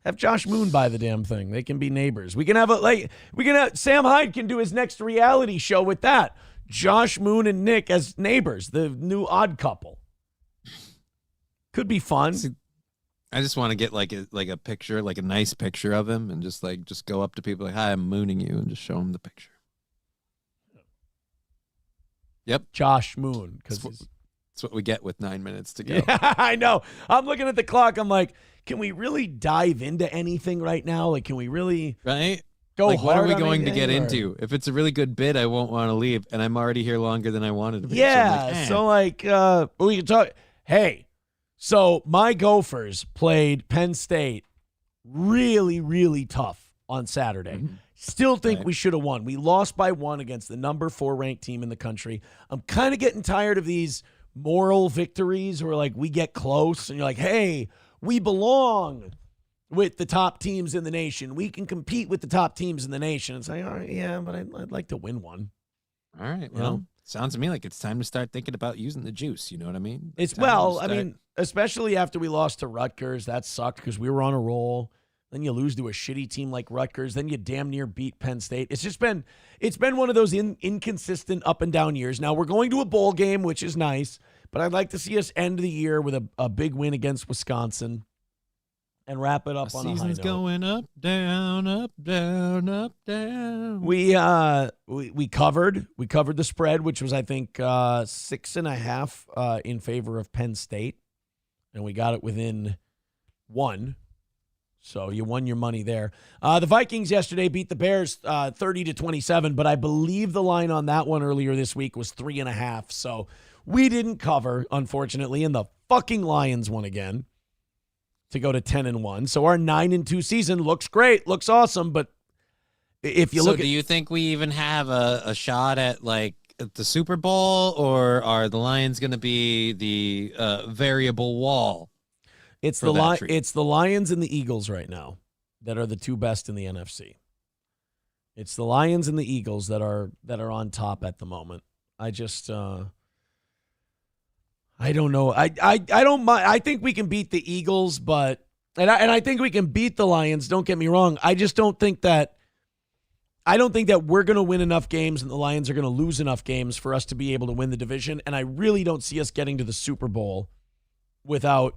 Have Josh Moon buy the damn thing. They can be neighbors. We can have Sam Hyde can do his next reality show with that. Josh Moon and Nick as neighbors, the new odd couple. Could be fun. I just want to get like a picture, like a nice picture of him, and just go up to people like, "Hi, I'm mooning you," and just show him the picture. Yep, Josh Moon, because that's what we get with 9 minutes to go. Yeah, I know. I'm looking at the clock. I'm like, can we really dive into anything right now? Like, can we really go like, what are we hard on going to get anything, into? If it's a really good bid, I won't want to leave, and I'm already here longer than I wanted to be. Yeah, so we can talk. Hey, so my Gophers played Penn State really, really tough on Saturday. Mm-hmm. Still think we should have won. We lost by 1 against the number 4 ranked team in the country. I'm kind of getting tired of these moral victories where, like, we get close and you're like, hey, we belong with the top teams in the nation. We can compete with the top teams in the nation. It's like, all right, yeah, but I'd like to win one. All right, well, sounds to me like it's time to start thinking about using the juice. You know what I mean? Especially after we lost to Rutgers, that sucked because we were on a roll. Then you lose to a shitty team like Rutgers. Then you damn near beat Penn State. It's been one of those inconsistent up and down years. Now we're going to a bowl game, which is nice, but I'd like to see us end the year with a big win against Wisconsin and wrap it up on a high note. Season's going up, down, up, down, up, down. We covered the spread, which was I think 6.5 in favor of Penn State, and we got it within 1. So you won your money there. The Vikings yesterday beat the Bears 30-27, but I believe the line on that one earlier this week was 3.5. So we didn't cover, unfortunately, and the fucking Lions won again. to go to 10-1. So our 9-2 season looks great, looks awesome. But if you so look, do you think we even have a shot at like the Super Bowl, or are the Lions going to be the variable wall? it's for that treat? it's the Lions and the Eagles right now that are the two best in the NFC. It's the Lions and the Eagles that are on top at the moment. I just I don't know. I don't mind. I think we can beat the Eagles, but I think we can beat the Lions. Don't get me wrong. I just don't think that we're going to win enough games and the Lions are going to lose enough games for us to be able to win the division. And I really don't see us getting to the Super Bowl without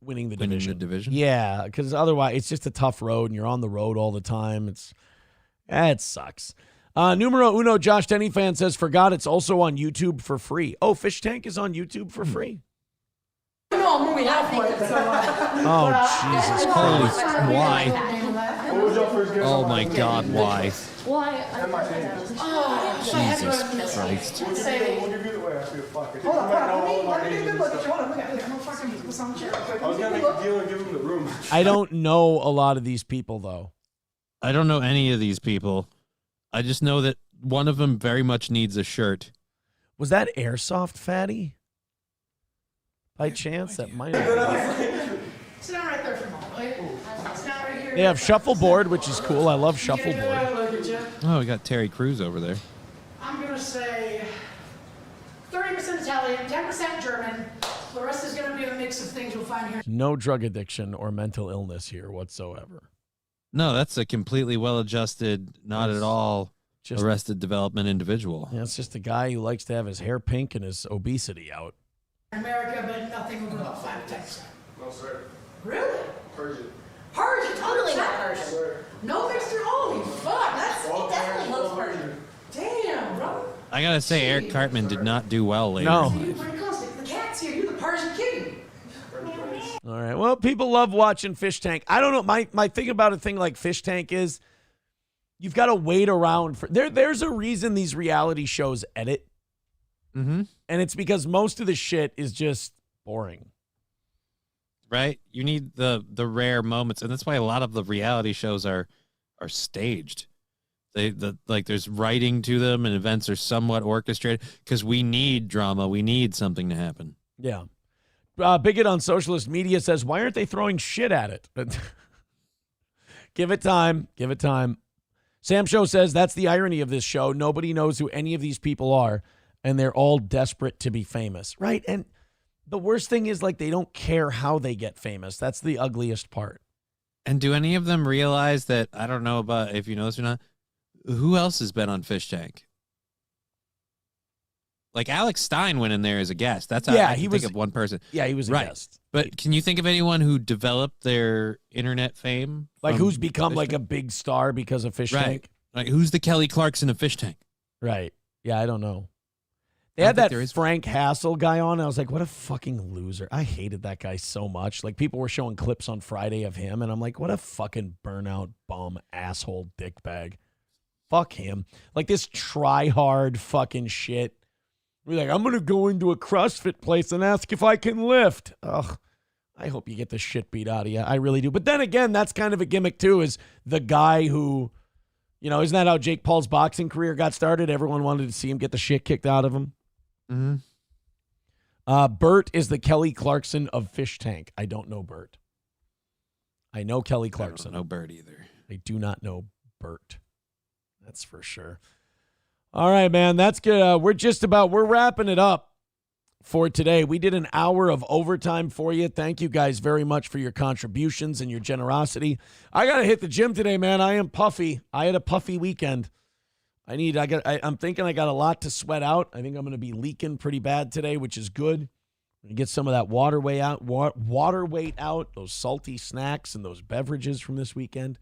winning the division. Yeah, because otherwise it's just a tough road, and you're on the road all the time. It sucks. Numero uno, Josh Denny fan says, forgot it's also on YouTube for free. Oh, Fish Tank is on YouTube for free. No, I'm only halfway. Oh, Jesus Christ. Why? Oh my God, why? Why? Jesus Christ. Hold on. Let me get a good look at you. Hold on, look at me. I'm gonna fucking put this on the chair. I was gonna make a deal and give him the room. I don't know a lot of these people, though. I don't know any of these people. I just know that one of them very much needs a shirt. Was that Airsoft Fatty? By chance, that might have been. Sit down right there for a moment. Sit down right here. They have shuffleboard, which is cool. I love shuffleboard. Look at you. Oh, we got Terry Crews over there. I'm gonna say 30% Italian, 10% German. The rest is gonna be a mix of things you'll find here. No drug addiction or mental illness here whatsoever. No, that's a completely well-adjusted, not at all just arrested development individual. Yeah, it's just a guy who likes to have his hair pink and his obesity out. America, but nothing over about 5 to 10%. No, sir. Really? Persian. Persian, totally not Persian. No mixture. Holy fuck! It definitely looks Persian. Damn, bro. I gotta say, Eric Cartman did not do well later. No. You pretty close. The cat's here. You're the Persian king. All right. Well, people love watching Fish Tank. I don't know. My thing about a thing like Fish Tank is you've got to wait around for there's a reason these reality shows edit. Mm-hmm. And it's because most of the shit is just boring. Right? You need the rare moments, and that's why a lot of the reality shows are staged. There's writing to them, and events are somewhat orchestrated because we need drama. We need something to happen. Yeah. Bigot on Socialist Media says, why aren't they throwing shit at it? Give it time. Give it time. Sam Show says, that's the irony of this show. Nobody knows who any of these people are, and they're all desperate to be famous. Right? And the worst thing is, like, they don't care how they get famous. That's the ugliest part. And do any of them realize that, I don't know about if you know this or not, who else has been on Fish Tank? Like Alex Stein went in there as a guest. That's how I can think of one person. Yeah, he was a guest. But can you think of anyone who developed their internet fame? Like who's become like a big star because of Fish Tank? Like who's the Kelly Clarkson of Fish Tank? Right. Yeah, I don't know. They had that Frank Hassel guy on. And I was like, what a fucking loser. I hated that guy so much. Like people were showing clips on Friday of him, and I'm like, what a fucking burnout bum asshole dickbag. Fuck him. Like this try hard fucking shit. We're like, I'm going to go into a CrossFit place and ask if I can lift. Ugh, I hope you get the shit beat out of you. I really do. But then again, that's kind of a gimmick too, is the guy who, you know, isn't that how Jake Paul's boxing career got started? Everyone wanted to see him get the shit kicked out of him. Mm-hmm. Bert is the Kelly Clarkson of Fish Tank. I don't know Bert. I know Kelly Clarkson. I don't know Bert either. I do not know Bert. That's for sure. All right, man, that's good. We're wrapping it up for today. We did an hour of overtime for you. Thank you guys very much for your contributions and your generosity. I got to hit the gym today, man. I am puffy. I had a puffy weekend. I'm thinking I got a lot to sweat out. I think I'm going to be leaking pretty bad today, which is good. I'm going to get some of that water weight out, those salty snacks and those beverages from this weekend.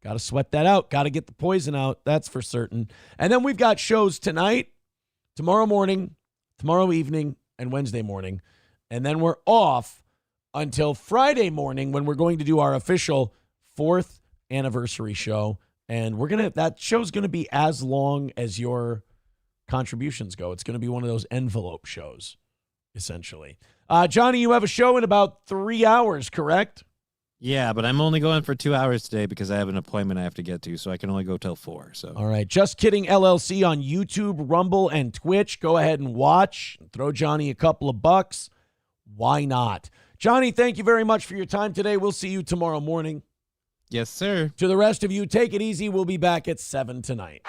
Got to sweat that out. Got to get the poison out. That's for certain. And then we've got shows tonight, tomorrow morning, tomorrow evening, and Wednesday morning. And then we're off until Friday morning when we're going to do our official 4th anniversary show. And that show's going to be as long as your contributions go. It's going to be one of those envelope shows essentially. Johnny, you have a show in about 3 hours, correct? Yeah, but I'm only going for 2 hours today because I have an appointment I have to get to, so I can only go till 4. So All right. Just Kidding LLC on YouTube, Rumble, and Twitch. Go ahead and watch. Throw Johnny a couple of bucks. Why not? Johnny, thank you very much for your time today. We'll see you tomorrow morning. Yes, sir. To the rest of you, take it easy. We'll be back at 7 tonight.